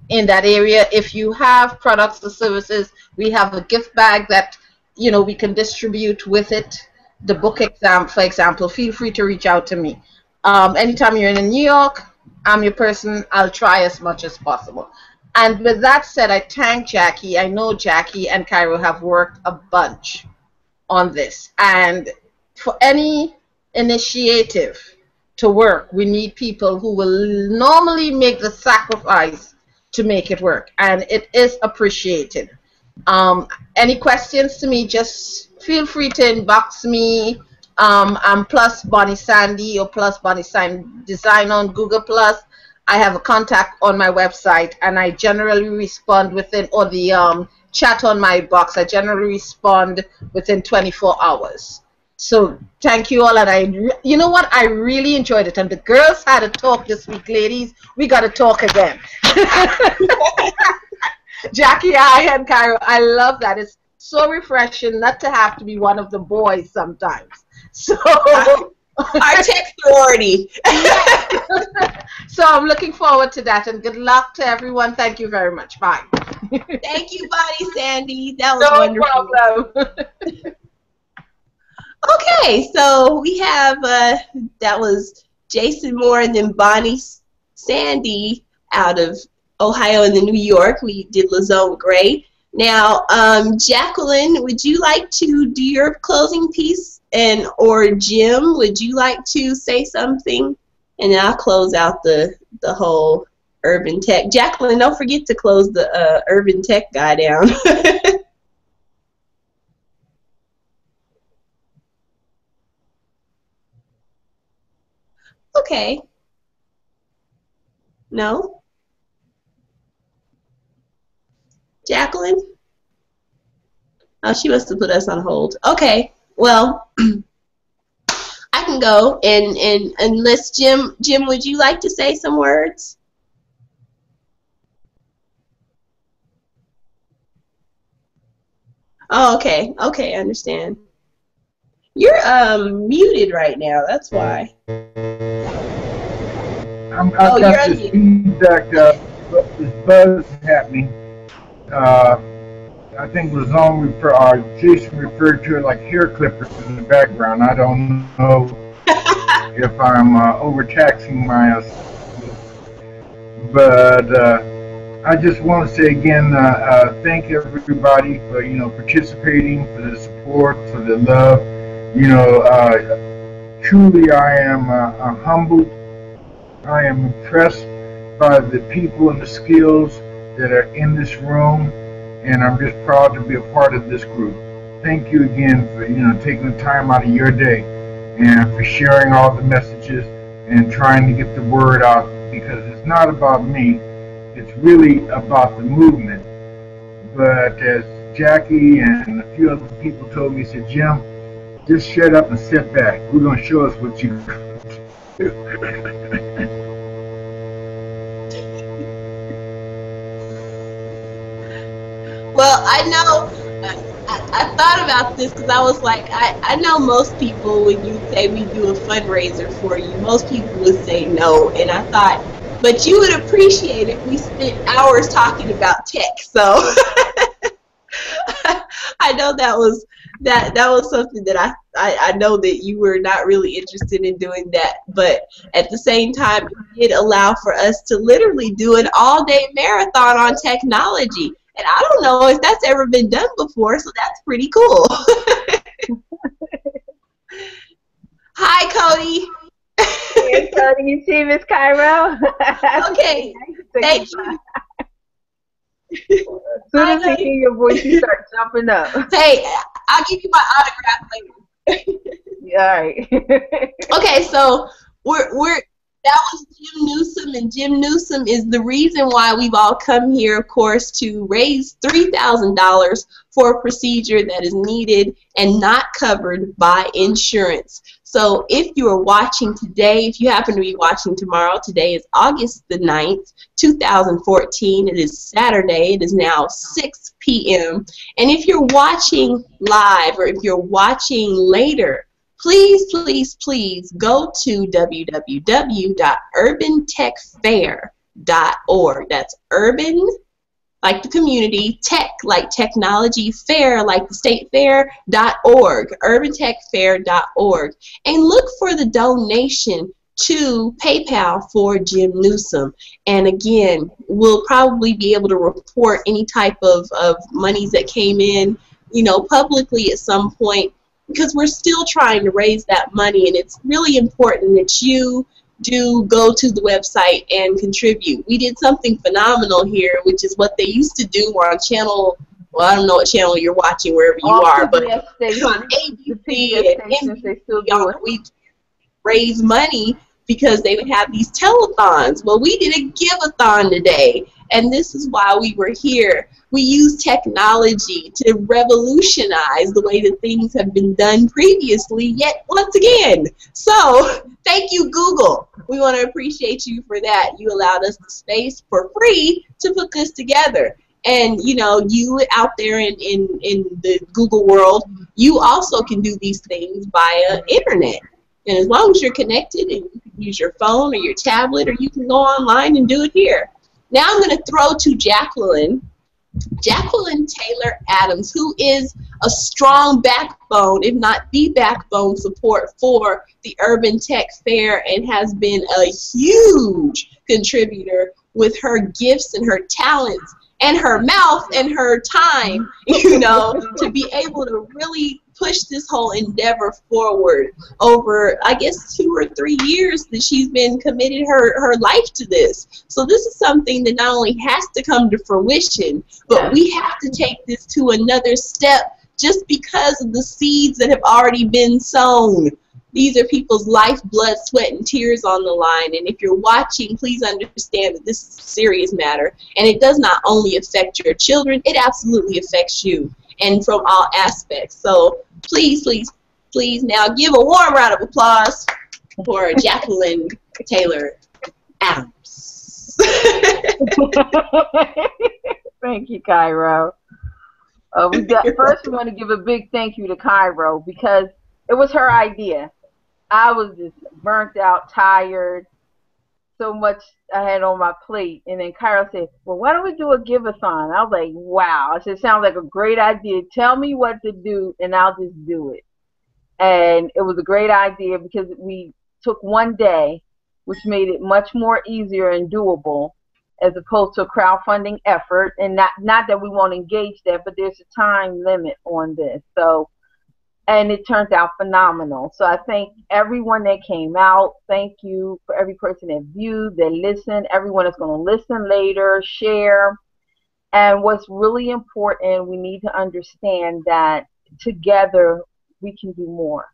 [SPEAKER 8] in that area. If you have products or services, we have a gift bag that we can distribute with it. The book exam, for example, feel free to reach out to me. Anytime you're in New York, I'm your person. I'll try as much as possible. And with that said, I thank Jackie. I know Jackie and Cairo have worked a bunch on this. And for any initiative to work, we need people who will normally make the sacrifice to make it work. And it is appreciated. Any questions to me, just feel free to inbox me. I'm plus Bonnie Sandy or plus Bonnie Sandy Design on Google+. I have a contact on my website, and I generally respond within, or the chat on my box, I generally respond within 24 hours. So thank you all, and you know what? I really enjoyed it, and the girls had a talk this week, ladies. We got to talk again. Jackie, I and Cairo, I love that. It's so refreshing not to have to be one of the boys sometimes. So
[SPEAKER 1] our tech sorority.
[SPEAKER 8] So I'm looking forward to that, and good luck to everyone. Thank you very much. Bye.
[SPEAKER 1] Thank you, Bonnie Sandy. That was wonderful.
[SPEAKER 8] No problem.
[SPEAKER 1] Okay, so we have that was Jason Moore and then Bonnie Sandy out of Ohio and then New York. We did Lazone Gray. Now, Jacqueline, would you like to do your closing piece? Or Jim, would you like to say something? And then I'll close out the whole urban tech. Jacqueline, don't forget to close the urban tech guy down. Okay. No? Jacqueline? Oh, she must have put us on hold. Okay. Well, I can go, and unless Jim, would you like to say some words? Oh, okay, I understand. You're muted right now. That's why.
[SPEAKER 9] I've got this feedback. buzz happening. I think Jason referred to it like hair clippers in the background. I don't know if I'm overtaxing my, but I just want to say again, thank everybody for participating, for the support, for the love. Truly, I am humbled. I am impressed by the people and the skills that are in this room, and I'm just proud to be a part of this group. Thank you again for taking the time out of your day and for sharing all the messages and trying to get the word out, because it's not about me, it's really about the movement. But as Jackie and a few other people told me, said, Jim, just shut up and sit back. We're going to show us what you do.
[SPEAKER 1] Well, I know, I thought about this because I was like, I know most people, when you say we do a fundraiser for you, most people would say no. And I thought, but you would appreciate it if we spent hours talking about tech. So I know that was something that I know that you were not really interested in doing that, but at the same time, it did allow for us to literally do an all-day marathon on technology. And I don't know if that's ever been done before, so that's pretty cool. Hi, Cody.
[SPEAKER 7] Hey, Cody, you see Miss Cairo?
[SPEAKER 1] Okay, thank you.
[SPEAKER 7] As soon as I hear your voice, you start jumping up.
[SPEAKER 1] Hey, I'll give you my autograph later.
[SPEAKER 7] All right.
[SPEAKER 1] Okay, so that was Jim Neusom, and Jim Neusom is the reason why we've all come here, of course, to raise $3,000 for a procedure that is needed and not covered by insurance. So if you are watching today, if you happen to be watching tomorrow, today is August the 9th, 2014. It is Saturday. It is now 6 p.m. And if you're watching live or if you're watching later, please, please, please go to www.urbantechfair.org. That's urban, like the community, tech, like technology, fair, like the state fair.org, urbantechfair.org, and look for the donation to PayPal for Jim Neusom. And again, we'll probably be able to report any type of monies that came in, publicly at some point, because we're still trying to raise that money, and it's really important that you do go to the website and contribute. We did something phenomenal here, which is what they used to do on channel, well, I don't know what channel you're watching, wherever you are, but on ABC and NBC, we raise money because they would have these telethons. Well, we did a give-a-thon today, and this is why we were here. We use technology to revolutionize the way that things have been done previously, yet once again. So thank you, Google. We want to appreciate you for that. You allowed us the space for free to put this together. And, you out there in the Google world, you also can do these things via internet. And as long as you're connected and you can use your phone or your tablet, or you can go online and do it here. Now I'm going to throw to Jacqueline Taylor Adams, who is a strong backbone, if not the backbone support for the Urban Tech Fair, and has been a huge contributor with her gifts and her talents and her mouth and her time, to be able to really push this whole endeavor forward over, I guess, 2 or 3 years that she's been committed her life to this. So this is something that not only has to come to fruition, but we have to take this to another step just because of the seeds that have already been sown. These are people's life, blood, sweat, and tears on the line. And if you're watching, please understand that this is a serious matter. And it does not only affect your children, it absolutely affects you, and from all aspects. So please, please, please now give a warm round of applause for Jacqueline Taylor Adams.
[SPEAKER 7] Thank you, Cairo. First, we want to give a big thank you to Cairo, because it was her idea. I was just burnt out, tired, so much I had on my plate. And then Cairo said, well, why don't we do a give-a-thon? I was like, wow. I said, sounds like a great idea. Tell me what to do, and I'll just do it. And it was a great idea because we took one day, which made it much more easier and doable as opposed to a crowdfunding effort. And not that we won't engage that, but there's a time limit on this. So, and it turned out phenomenal. So I thank everyone that came out. Thank you for every person that viewed, that listened, everyone that's going to listen later, share. And what's really important, we need to understand that together we can do more.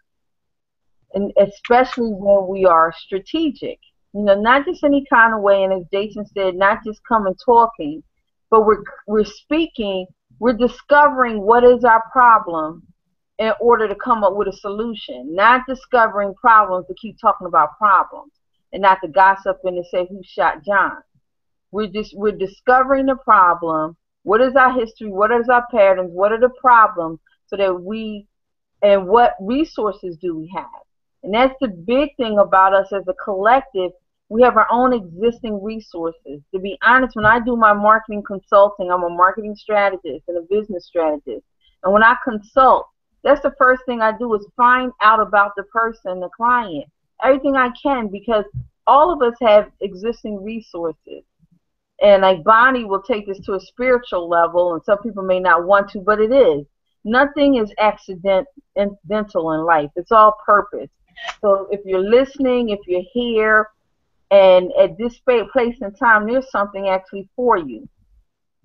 [SPEAKER 7] And especially when we are strategic. You know, not just any kind of way, and as Jason said, not just coming talking, but we're speaking, we're discovering what is our problem in order to come up with a solution, not discovering problems to keep talking about problems and not to gossip and to say who shot John. We're discovering the problem. What is our history? What is our patterns? What are the problems? So that and what resources do we have? And that's the big thing about us as a collective. We have our own existing resources. To be honest, when I do my marketing consulting, I'm a marketing strategist and a business strategist. And when I consult, that's the first thing I do is find out about the person, the client, everything I can, because all of us have existing resources. And like Bonnie will take this to a spiritual level, and some people may not want to, but it is. Nothing is accidental in life. It's all purpose. So if you're listening, if you're here, and at this place and time, there's something actually for you.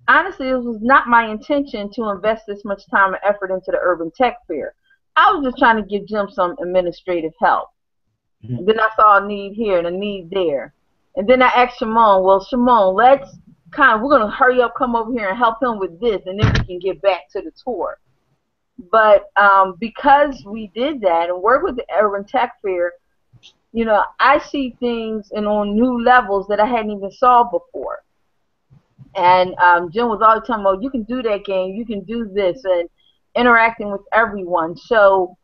[SPEAKER 7] Honestly, it was not my intention to invest this much time and effort into the Urban Tech Fair. I was just trying to give Jim some administrative help. And then I saw a need here and a need there. And then I asked Shimon, well, Shimon, we're going to hurry up, come over here and help him with this, and then we can get back to the tour. But because we did that and worked with the Urban Tech Fair, you know, I see things and on new levels that I hadn't even saw before. And Jim was always telling me, oh, you can do that game, you can do this, and interacting with everyone. So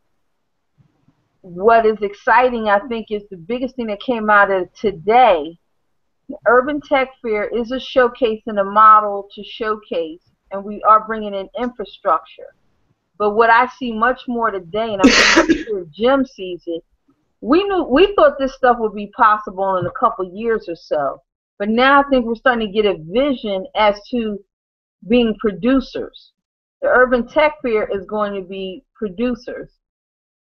[SPEAKER 7] what is exciting, I think, is the biggest thing that came out of today. The Urban Tech Fair is a showcase and a model to showcase, and we are bringing in infrastructure. But what I see much more today, and I'm sure Jim sees it, we thought this stuff would be possible in a couple years or so. But now I think we're starting to get a vision as to being producers. The Urban Tech Fair is going to be producers.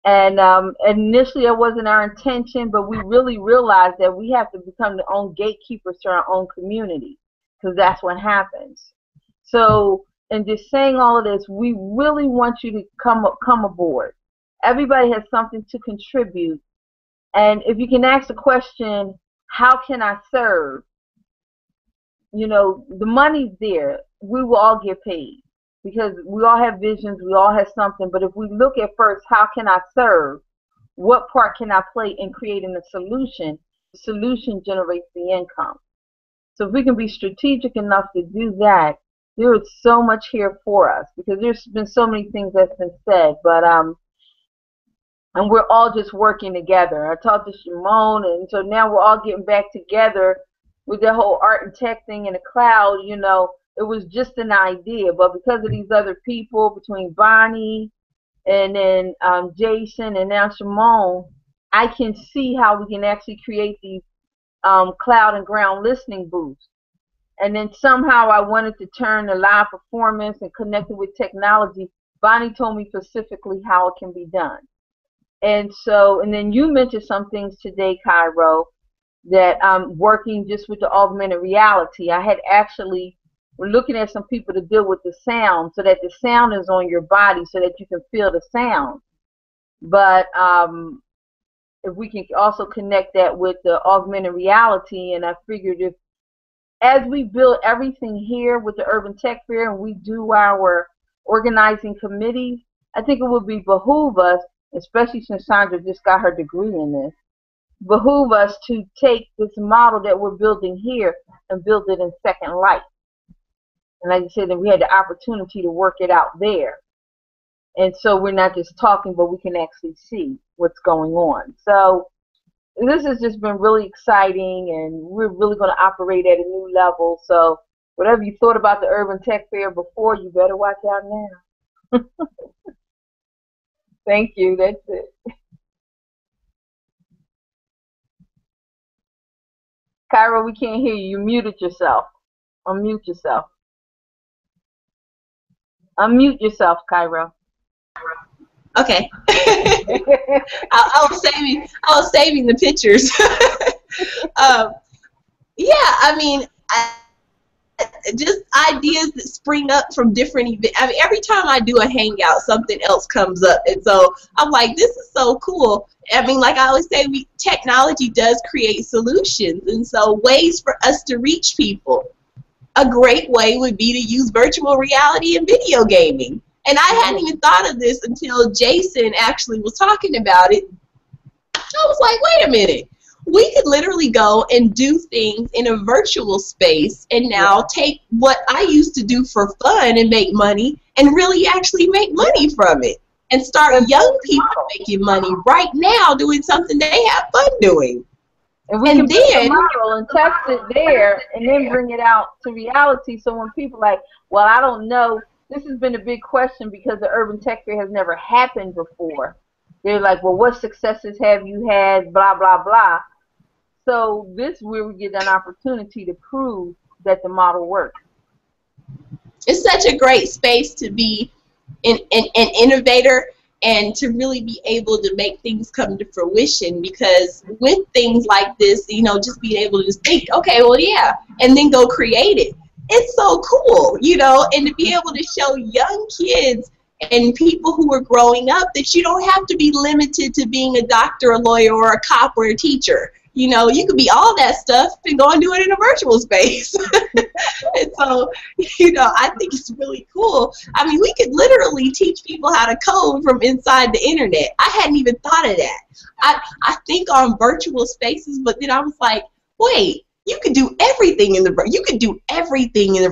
[SPEAKER 7] And initially it wasn't our intention, but we really realized that we have to become the own gatekeepers to our own community, because that's what happens. So, in just saying all of this, we really want you to come aboard. Everybody has something to contribute. And if you can ask the question, how can I serve? You know, the money's there. We will all get paid because we all have visions. We all have something. But if we look at first, how can I serve? What part can I play in creating a solution? The solution generates the income. So if we can be strategic enough to do that, there is so much here for us, because there's been so many things that's been said. But and we're all just working together. I talked to Shimon, and so now we're all getting back together with the whole art and tech thing in the cloud. You know, it was just an idea, but because of these other people, between Bonnie and then Jason and now Shimon, I can see how we can actually create these cloud and ground listening booths. And then somehow I wanted to turn the live performance and connect it with technology. Bonnie told me specifically how it can be done. And so, and then you mentioned some things today, Cairo, that I'm working just with the augmented reality. I had actually, we're looking at some people to deal with the sound, so that the sound is on your body so that you can feel the sound. But if we can also connect that with the augmented reality, and I figured if, as we build everything here with the Urban Tech Fair and we do our organizing committees, I think it would behoove us, especially since Sandra just got her degree in this, behoove us to take this model that we're building here and build it in Second Life. And like I said, that we had the opportunity to work it out there. And so we're not just talking, but we can actually see what's going on. So this has just been really exciting, and we're really going to operate at a new level. So whatever you thought about the Urban Tech Fair before, you better watch out now. Thank you. That's it. Cairo, we can't hear you. You muted yourself. Unmute yourself. Unmute yourself, Cairo.
[SPEAKER 1] Okay. I was saving the pictures. Yeah, I mean, just ideas that spring up from different events. I mean, every time I do a hangout, something else comes up, and so I'm like, this is so cool. I mean, like I always say, technology does create solutions, and so ways for us to reach people. A great way would be to use virtual reality and video gaming. And I hadn't even thought of this until Jason actually was talking about it. I was like, wait a minute. We could literally go and do things in a virtual space and now take what I used to do for fun and make money and really actually make money from it. And start young people making money right now doing something they have fun doing.
[SPEAKER 7] And we can build a model and test it there and then bring it out to reality. So when people are like, well, I don't know, this has been a big question because the Urban Tech Fair has never happened before. They're like, well, what successes have you had, blah, blah, blah. So this is where we get an opportunity to prove that the model works.
[SPEAKER 1] It's such a great space to be an innovator and to really be able to make things come to fruition, because with things like this, you know, just being able to just think, okay, well, yeah, and then go create it. It's so cool, you know, and to be able to show young kids and people who are growing up that you don't have to be limited to being a doctor, a lawyer, or a cop, or a teacher. You know, you could be all that stuff and go and do it in a virtual space. And so, you know, I think it's really cool. I mean, we could literally teach people how to code from inside the internet. I hadn't even thought of that. I think on virtual spaces, but then I was like, wait, you could do everything in the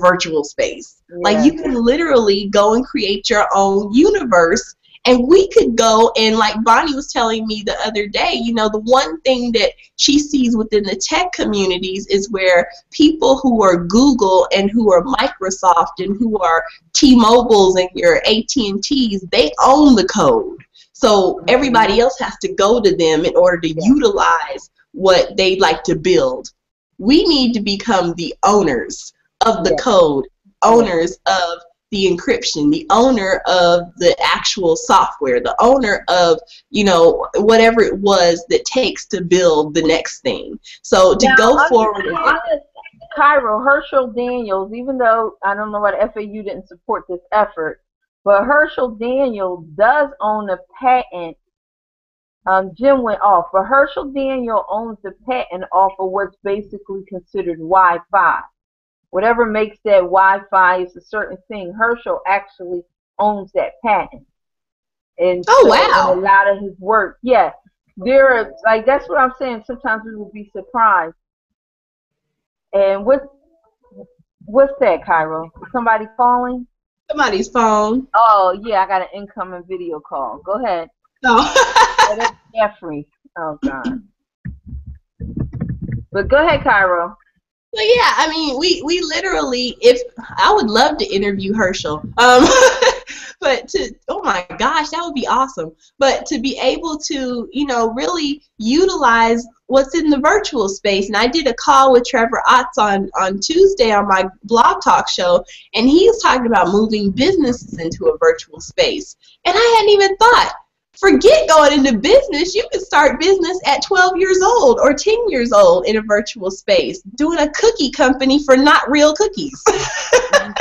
[SPEAKER 1] virtual space. Yeah. Like, you can literally go and create your own universe. And we could go and, like Bonnie was telling me the other day, you know, the one thing that she sees within the tech communities is where people who are Google and who are Microsoft and who are T-Mobiles and your AT&Ts, they own the code. So everybody else has to go to them in order to utilize what they like to build. We need to become the owners of the code, owners of the encryption, the owner of the actual software, the owner of, you know, whatever it was that takes to build the next thing. So to go forward.
[SPEAKER 7] Cairo, Herschel Daniels, even though I don't know why the FAU didn't support this effort, but Herschel Daniels does own a patent. Jim went off, but Herschel Daniel owns the patent off of what's basically considered Wi-Fi. Whatever makes that Wi-Fi is a certain thing. Herschel actually owns that patent. And
[SPEAKER 1] oh, wow.
[SPEAKER 7] And a lot of his work, yeah. There are, like, that's what I'm saying. Sometimes we will be surprised. And what's that, Cairo? Is somebody calling?
[SPEAKER 1] Somebody's phone.
[SPEAKER 7] Oh, yeah, I got an incoming video call. Go ahead.
[SPEAKER 1] Oh.
[SPEAKER 7] Oh, that's Jeffrey. Oh, God. But go ahead, Cairo.
[SPEAKER 1] So yeah, I mean, we literally, if I would love to interview Herschel, but oh my gosh, that would be awesome. But to be able to, you know, really utilize what's in the virtual space. And I did a call with Trevor Otts on Tuesday on my blog talk show, and he was talking about moving businesses into a virtual space. And I hadn't even thought. Forget going into business. You can start business at 12 years old or 10 years old in a virtual space, doing a cookie company for not real cookies. I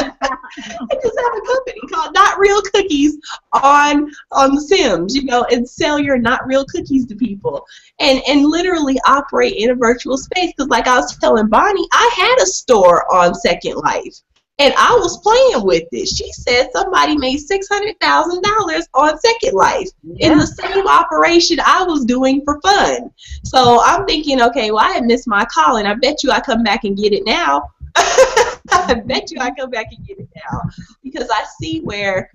[SPEAKER 1] just have a company called Not Real Cookies on The Sims, you know, and sell your not real cookies to people, and literally operate in a virtual space. Because like I was telling Bonnie, I had a store on Second Life. And I was playing with it. She said somebody made $600,000 on Second Life in the same operation I was doing for fun. So I'm thinking, okay, well, I had missed my calling. I bet you I come back and get it now. I bet you I come back and get it now. Because I see where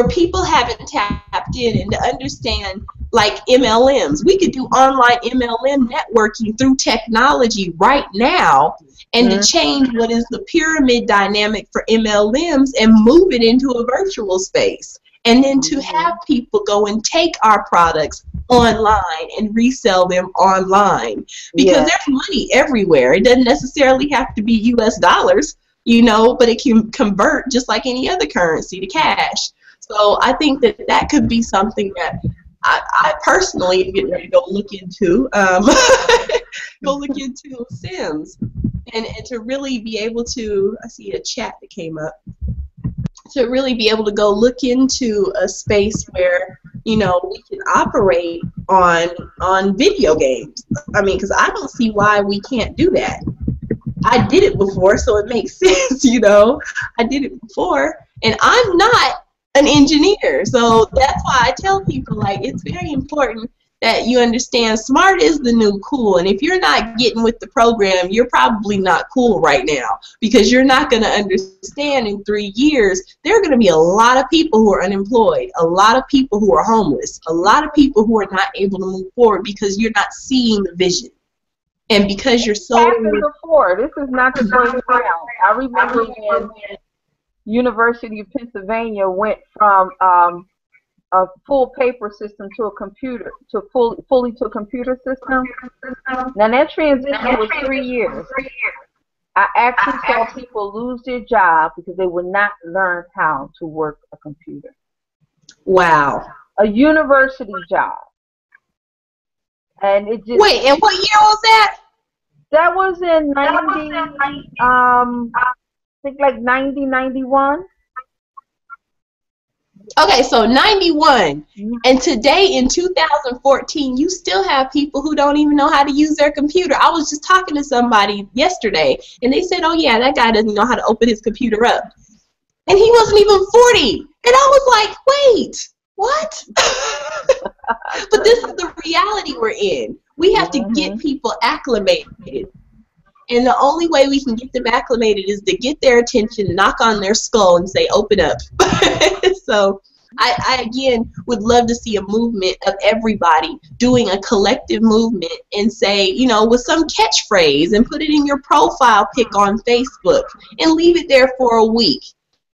[SPEAKER 1] people haven't tapped in and to understand, like MLMs. We could do online MLM networking through technology right now, and to change what is the pyramid dynamic for MLMs and move it into a virtual space. And then to have people go and take our products online and resell them online. Because there's money everywhere. It doesn't necessarily have to be US dollars, you know, but it can convert just like any other currency to cash. So I think that that could be something that I personally am getting ready to go look into. Go look into SIMs and to really be able to, I see a chat that came up, to really be able to go look into a space where, you know, we can operate on video games. I mean, because I don't see why we can't do that. I did it before, so it makes sense, you know. I did it before, and I'm not an engineer, so that's why I tell people, like, it's very important that you understand smart is the new cool, and if you're not getting with the program, you're probably not cool right now, because you're not going to understand in 3 years there are going to be a lot of people who are unemployed, a lot of people who are homeless, a lot of people who are not able to move forward because you're not seeing the vision. And because you're so...
[SPEAKER 7] It's happened before. This is not the first time. I remember when University of Pennsylvania went from a full paper system to a computer, to fully to a computer system. Now that transition was 3 years. I actually saw people lose their job because they would not learn how to work a computer.
[SPEAKER 1] Wow.
[SPEAKER 7] A university job. And it just...
[SPEAKER 1] Wait, and what year was that?
[SPEAKER 7] That was in 90, I think like 90, 91.
[SPEAKER 1] Okay, so 91, and today in 2014, you still have people who don't even know how to use their computer. I was just talking to somebody yesterday, and they said, oh yeah, that guy doesn't know how to open his computer up. And he wasn't even 40. And I was like, wait, what? But this is the reality we're in. We have to get people acclimated. And the only way we can get them acclimated is to get their attention, knock on their skull, and say, open up. So I again, would love to see a movement of everybody doing a collective movement and say, you know, with some catchphrase, and put it in your profile pic on Facebook and leave it there for a week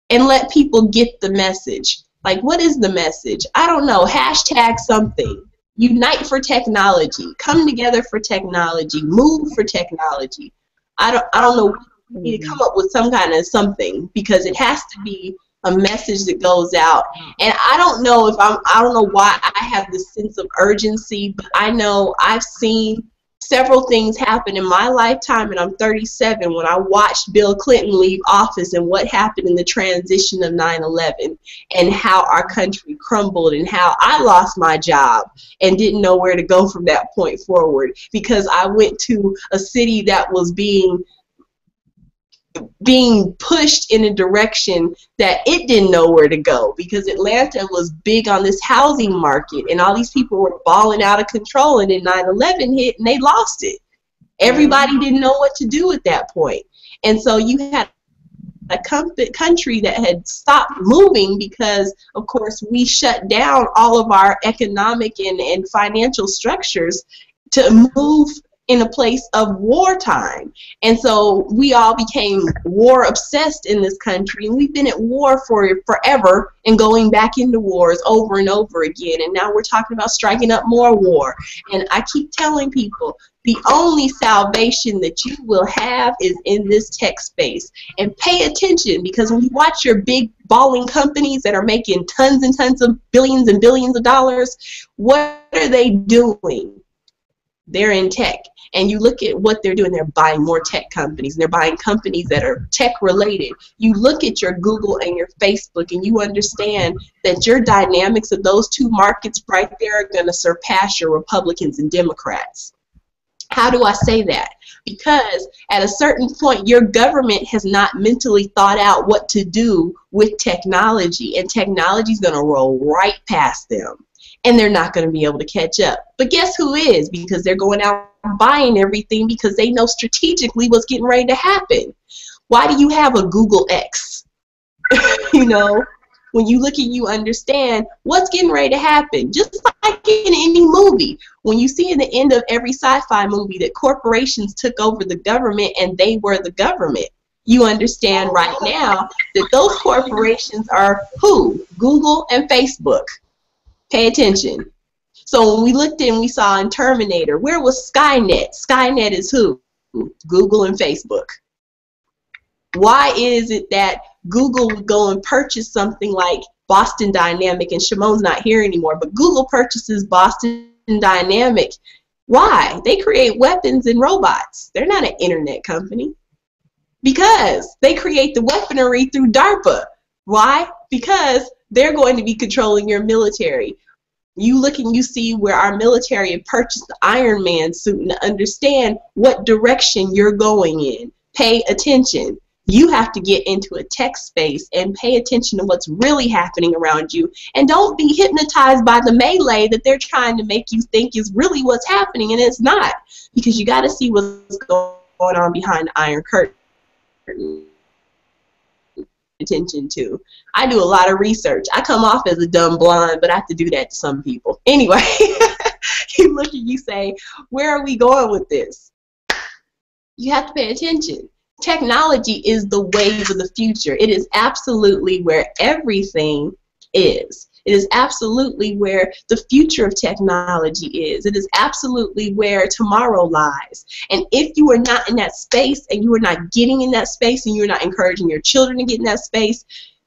[SPEAKER 1] and let people get the message. Like, what is the message? I don't know. Hashtag something. Unite for technology. Come together for technology. Move for technology. I don't know. We need to come up with some kind of something, because it has to be a message that goes out. And I don't know if I don't know why I have this sense of urgency, but I know I've seen several things happen in my lifetime, and I'm 37, when I watched Bill Clinton leave office and what happened in the transition of 9/11 and how our country crumbled and how I lost my job and didn't know where to go from that point forward, because I went to a city that was being pushed in a direction that it didn't know where to go, because Atlanta was big on this housing market and all these people were balling out of control, and then 9/11 hit and they lost it. Everybody didn't know what to do at that point. And so you had a country that had stopped moving because, of course, we shut down all of our economic and financial structures to move in a place of wartime. And so we all became war obsessed in this country, and we've been at war for forever and going back into wars over and over again, and now we're talking about striking up more war. And I keep telling people, the only salvation that you will have is in this tech space. And pay attention, because when you watch your big balling companies that are making tons and tons of billions and billions of dollars, what are they doing? They're in tech. And you look at what they're doing, they're buying more tech companies, and they're buying companies that are tech related. You look at your Google and your Facebook, and you understand that your dynamics of those two markets right there are going to surpass your Republicans and Democrats. How do I say that? Because at a certain point, your government has not mentally thought out what to do with technology, and technology is going to roll right past them. And they're not going to be able to catch up. But guess who is? Because they're going out and buying everything because they know strategically what's getting ready to happen. Why do you have a Google X? You know, When you look and you understand what's getting ready to happen, just like in any movie. When you see in the end of every sci-fi movie that corporations took over the government and they were the government, you understand right now that those corporations are who? Google and Facebook. Pay attention. So when we looked and we saw in Terminator, where was Skynet? Skynet is who? Google and Facebook. Why is it that Google would go and purchase something like Boston Dynamic, and Shimon's not here anymore, but Google purchases Boston Dynamic. Why? They create weapons and robots. They're not an internet company. Because they create the weaponry through DARPA. Why? Because they're going to be controlling your military. You look and you see where our military had purchased the Iron Man suit and understand what direction you're going in. Pay attention. You have to get into a tech space and pay attention to what's really happening around you. And don't be hypnotized by the melee that they're trying to make you think is really what's happening, and it's not. Because you got to see what's going on behind the Iron Curtain. Attention to. I do a lot of research. I come off as a dumb blonde, but I have to do that to some people. Anyway, you look and you say, where are we going with this? You have to pay attention. Technology is the wave of the future. It is absolutely where everything is. It is absolutely where the future of technology is. It is absolutely where tomorrow lies. And if you are not in that space and you are not getting in that space and you're not encouraging your children to get in that space,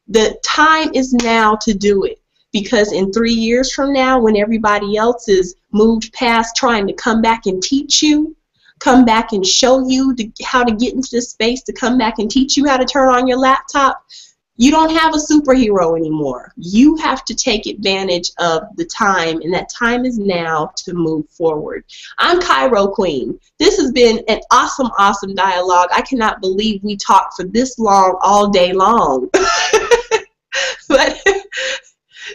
[SPEAKER 1] the time is now to do it. Because in 3 years from now, when everybody else is moved past trying to come back and teach you, come back and show you how to get into this space, to come back and teach you how to turn on your laptop, you don't have a superhero anymore. You have to take advantage of the time, and that time is now to move forward. I'm Cairo Qween. This has been an awesome, awesome dialogue. I cannot believe we talked for this long all day long. But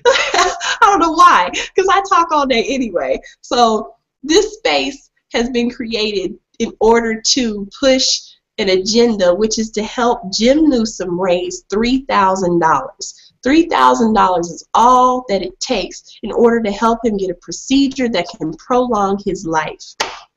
[SPEAKER 1] I don't know why, because I talk all day anyway. So this space has been created in order to push an agenda, which is to help Jim Neusom raise $3,000. $3,000 is all that it takes in order to help him get a procedure that can prolong his life.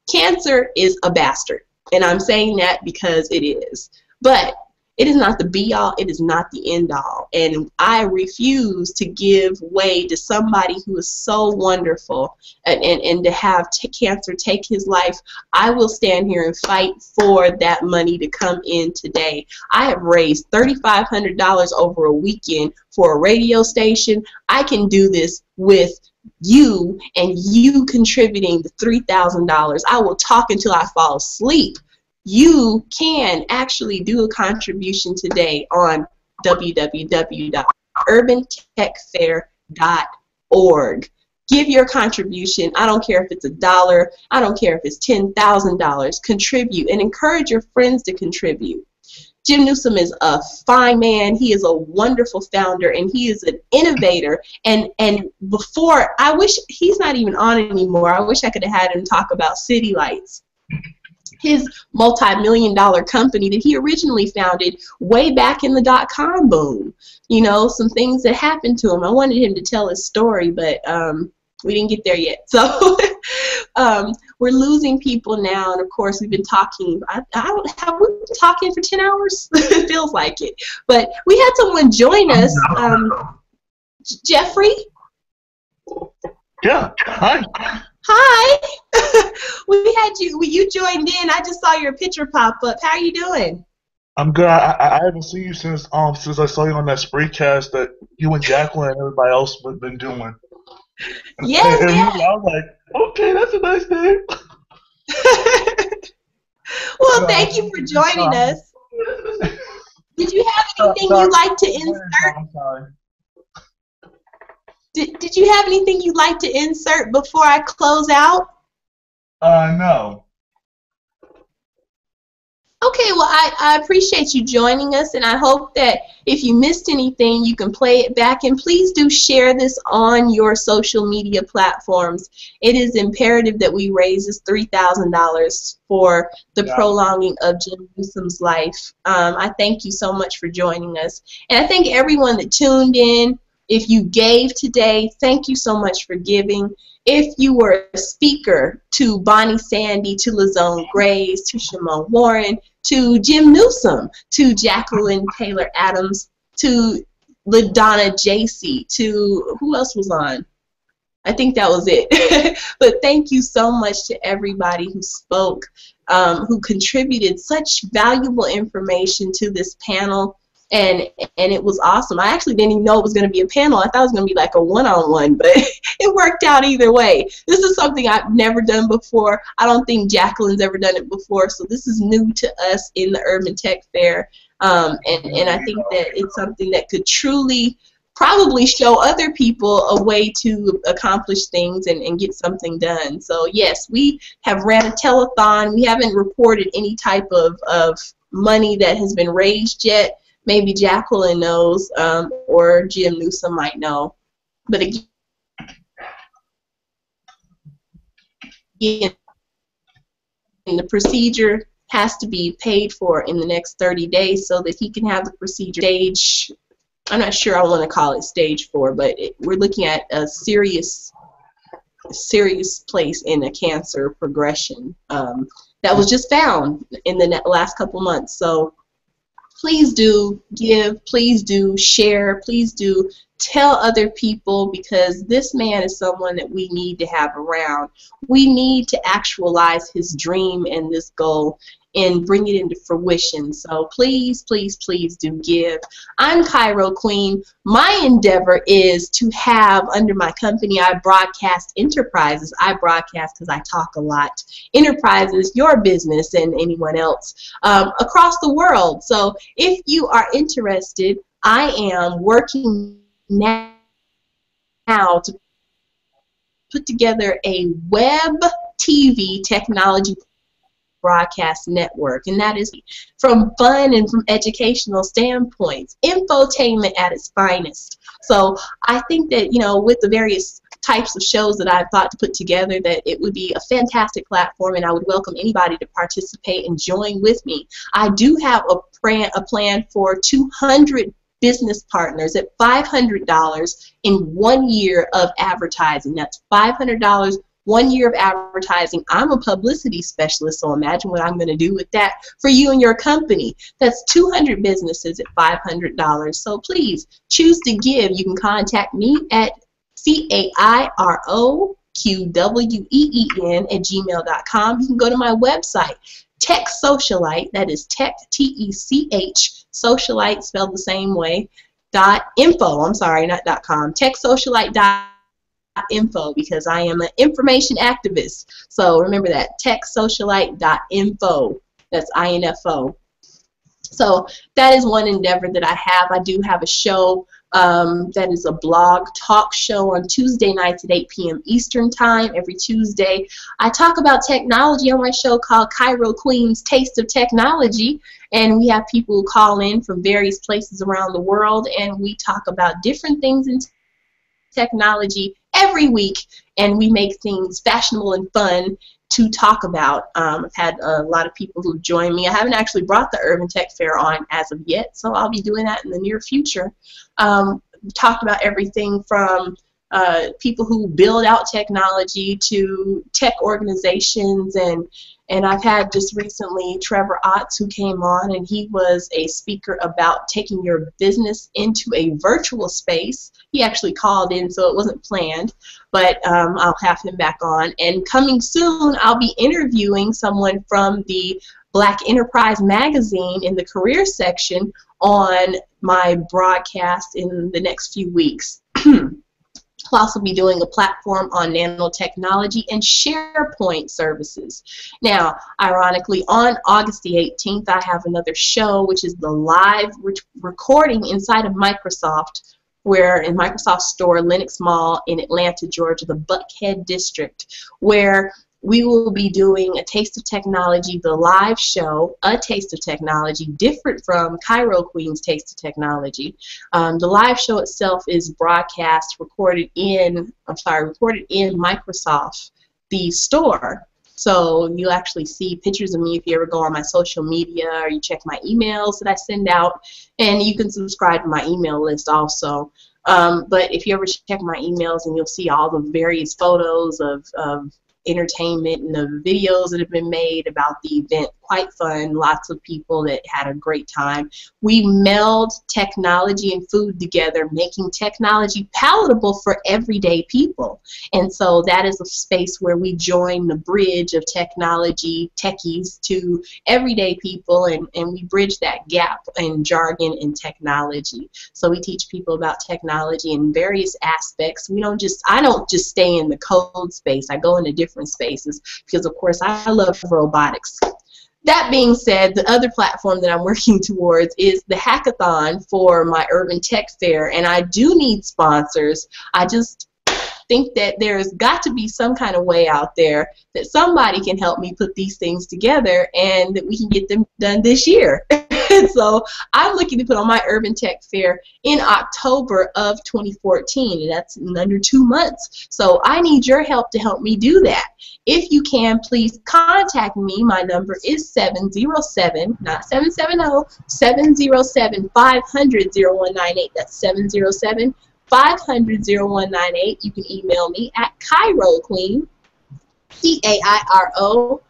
[SPEAKER 1] Cancer is a bastard, and I'm saying that because it is. But it is not the be-all, it is not the end-all. And I refuse to give way to somebody who is so wonderful and to have cancer take his life. I will stand here and fight for that money to come in today. I have raised $3,500 over a weekend for a radio station. I can do this with you and you contributing the $3,000. I will talk until I fall asleep. You can actually do a contribution today on www.urbantechfair.org. Give your contribution. I don't care if it's $1. I don't care if it's $10,000. Contribute and encourage your friends to contribute. Jim Neusom is a fine man. He is a wonderful founder, and he is an innovator. And before, I wish he's not even on anymore. I wish I could have had him talk about city lights. His multi-million-dollar company that he originally founded way back in the dot-com boom. You know, some things that happened to him. I wanted him to tell his story, but we didn't get there yet. So we're losing people now, and of course we've been talking. Have we been talking for 10 hours? It feels like it. But we had someone join us. Jeffrey?
[SPEAKER 11] Yeah, hi.
[SPEAKER 1] Hi. We had you joined in. I just saw your picture pop up. How are you doing?
[SPEAKER 11] I'm good. I haven't seen you since I saw you on that Spreecast that you and Jacqueline and everybody else have been doing.
[SPEAKER 1] Yes,
[SPEAKER 11] and
[SPEAKER 1] yeah.
[SPEAKER 11] I was like, okay, that's a nice name.
[SPEAKER 1] Well, thank you for joining us. Did you have anything you'd like to insert?
[SPEAKER 11] I'm sorry.
[SPEAKER 1] Did you have anything you'd like to insert before I close out?
[SPEAKER 11] No.
[SPEAKER 1] Okay, well, I appreciate you joining us, and I hope that if you missed anything, you can play it back. And please do share this on your social media platforms. It is imperative that we raise this $3,000 for the prolonging of Jim Neusom's life. I thank you so much for joining us. And I thank everyone that tuned in. If you gave today, thank you so much for giving. If you were a speaker, to Bonnie Sandy, to Lizone Grays, to Shimon Warren, to Jim Newsom, to Jacqueline Taylor Adams, to LaDonna JC, to who else was on? I think that was it. But thank you so much to everybody who spoke, who contributed such valuable information to this panel. And it was awesome. I actually didn't even know it was going to be a panel. I thought it was going to be like a one-on-one, but it worked out either way. This is something I've never done before. I don't think Jacqueline's ever done it before, so this is new to us in the Urban Tech Fair. And I think that it's something that could truly probably show other people a way to accomplish things and get something done. So yes, we have ran a telethon. We haven't reported any type of money that has been raised yet. Maybe Jacqueline knows, or Jim Newsom might know. But again, the procedure has to be paid for in the next 30 days so that he can have the procedure stage. I'm not sure I want to call it stage 4, but we're looking at a serious place in a cancer progression that was just found in the last couple months. So please do give, please do share, please do tell other people, because this man is someone that we need to have around. We need to actualize his dream and this goal and bring it into fruition. So please, please, please do give. I'm Cairo Qween. My endeavor is to have under my company, I broadcast enterprises. I broadcast because I talk a lot. Enterprises, your business, and anyone else across the world. So if you are interested, I am working now to put together a web TV technology broadcast network, and that is from fun and from educational standpoints, infotainment at its finest. So I think that, you know, with the various types of shows that I've thought to put together, that it would be a fantastic platform, and I would welcome anybody to participate and join with me. I do have a plan for 200 business partners at $500 in 1 year of advertising. That's $500 1 year of advertising. I'm a publicity specialist, so imagine what I'm going to do with that for you and your company. That's 200 businesses at $500. So please choose to give. You can contact me at CAIROQWEEN@gmail.com. You can go to my website, Tech Socialite, that is Tech, T-E-C-H, Socialite spelled the same way, .info, I'm sorry, not .com, techsocialite.info, because I am an information activist. So remember that, techsocialite.info, that's I-N-F-O. So that is one endeavor that I have. I do have a show that is a blog talk show on Tuesday nights at 8 p.m. Eastern Time. Every Tuesday I talk about technology on my show called Cairo Qween's Taste of Technology, and we have people who call in from various places around the world, and we talk about different things in technology every week, and we make things fashionable and fun to talk about. I've had a lot of people who join me. I haven't actually brought the Urban Tech Fair on as of yet, so I'll be doing that in the near future. Talked about everything from people who build out technology to tech organizations, and I've had just recently Trevor Otts, who came on, and he was a speaker about taking your business into a virtual space. He actually called in, so it wasn't planned, but I'll have him back on. And coming soon, I'll be interviewing someone from the Black Enterprise magazine in the career section on my broadcast in the next few weeks. I'll also be doing a platform on nanotechnology and SharePoint services. Now, ironically, on August the 18th, I have another show, which is the live recording inside of Microsoft, where in Microsoft Store, Lenox Mall in Atlanta, Georgia, the Buckhead District, where we will be doing a Taste of Technology, the live show, a Taste of Technology, different from Cairo Qween's Taste of Technology. The live show itself is broadcast, recorded in Microsoft, the store. So you'll actually see pictures of me if you ever go on my social media or you check my emails that I send out, and you can subscribe to my email list also. But if you ever check my emails, and you'll see all the various photos of entertainment and the videos that have been made about the event. Quite fun. Lots of people that had a great time. We meld technology and food together, making technology palatable for everyday people. And so that is a space where we join the bridge of technology, techies, to everyday people, and we bridge that gap in jargon and technology. So we teach people about technology in various aspects. I don't just stay in the code space. I go into different spaces because, of course, I love robotics. That being said, the other platform that I'm working towards is the hackathon for my Urban Tech Fair, and I do need sponsors. I just think that there's got to be some kind of way out there that somebody can help me put these things together and that we can get them done this year. So I'm looking to put on my Urban Tech Fair in October of 2014, and that's in under 2 months. So I need your help to help me do that. If you can, please contact me. My number is 707, not 770, 707-500-0198. That's 707-500-0198. You can email me at Cairo Qween, CAIROQWEEN.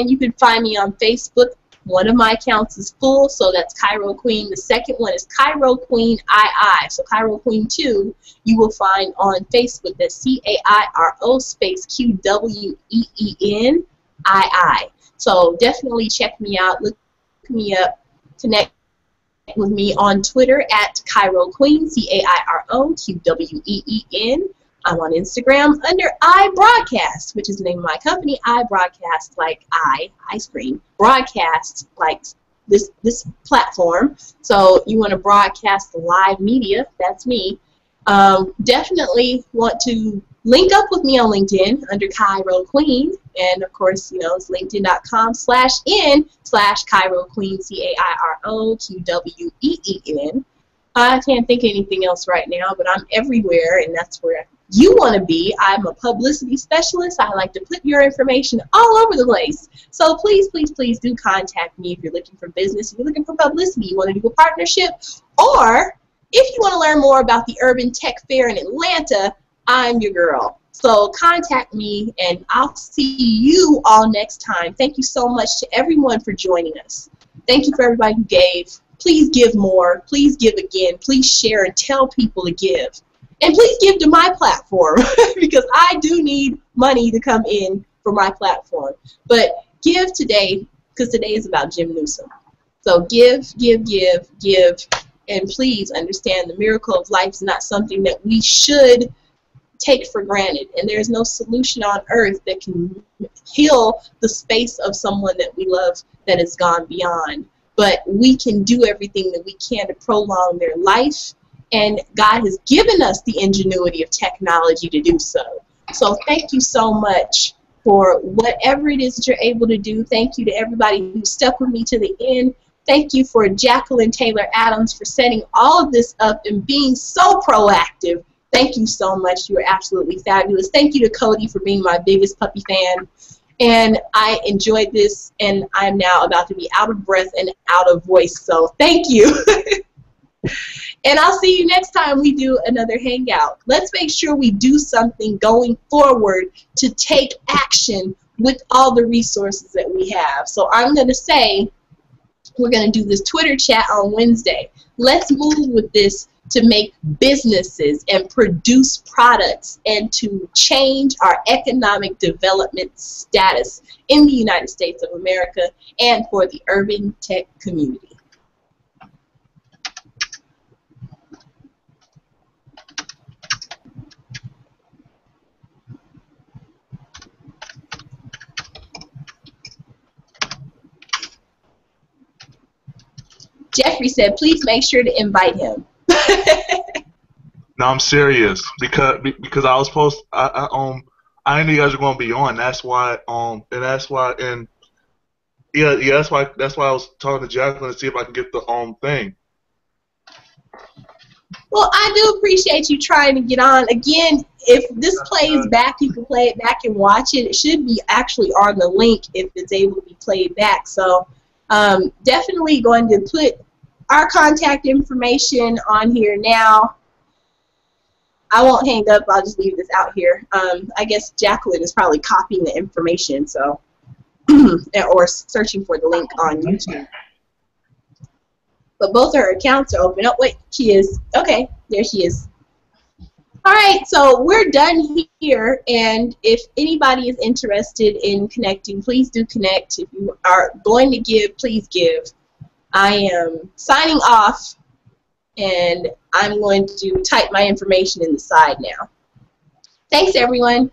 [SPEAKER 1] You can find me on Facebook. One of my accounts is full, so that's Cairo Qween. The second one is Cairo Qween II. So Cairo Qween 2, you will find on Facebook. That's CAIRO space QWEEN II. So definitely check me out. Look me up. Connect with me on Twitter at Cairo Qween, CAIROQWEEN. I'm on Instagram under iBroadcast, which is the name of my company. iBroadcast, like ice cream. Broadcast, like this platform. So you want to broadcast live media, that's me. Definitely want to link up with me on LinkedIn under Cairo Qween. And of course, it's linkedin.com/n/Cairo Qween, CAIROQWEEN. I can't think of anything else right now, but I'm everywhere, and that's where you want to be. I'm a publicity specialist. I like to put your information all over the place. So please, please, please do contact me if you're looking for business, if you're looking for publicity, you want to do a partnership, or if you want to learn more about the Urban Tech Fair in Atlanta, I'm your girl. So contact me, and I'll see you all next time. Thank you so much to everyone for joining us. Thank you for everybody who gave. Please give more. Please give again. Please share and tell people to give. And please give to my platform because I do need money to come in for my platform. But give today, because today is about Jim Neusom. So give, give, give, give, and please understand the miracle of life is not something that we should take for granted. And there's no solution on earth that can heal the space of someone that we love that has gone beyond. But we can do everything that we can to prolong their life. And God has given us the ingenuity of technology to do so. So thank you so much for whatever it is that you're able to do. Thank you to everybody who stuck with me to the end. Thank you for Jacqueline Taylor Adams for setting all of this up and being so proactive. Thank you so much. You are absolutely fabulous. Thank you to Cody for being my biggest puppy fan. And I enjoyed this, and I'm now about to be out of breath and out of voice. So thank you. And I'll see you next time we do another Hangout. Let's make sure we do something going forward to take action with all the resources that we have. So I'm going to say we're going to do this Twitter chat on Wednesday. Let's move with this to make businesses and produce products and to change our economic development status in the United States of America and for the urban tech community. Jeffrey said, please make sure to invite him.
[SPEAKER 11] No, I'm serious because I was supposed I knew you guys were gonna be on. That's why and that's why that's why I was talking to Jacqueline to see if I can get the thing.
[SPEAKER 1] Well, I do appreciate you trying to get on. Again, if this plays back, you can play it back and watch it. It should be actually on the link if it's able to be played back. So definitely going to put our contact information on here now. I won't hang up. I'll just leave this out here. I guess Jacqueline is probably copying the information, so or searching for the link on YouTube. But both her accounts are open. Oh, wait, she is. Okay, there she is. All right, so we're done here, and if anybody is interested in connecting, please do connect. If you are going to give, please give. I am signing off, and I'm going to type my information in the side now. Thanks, everyone.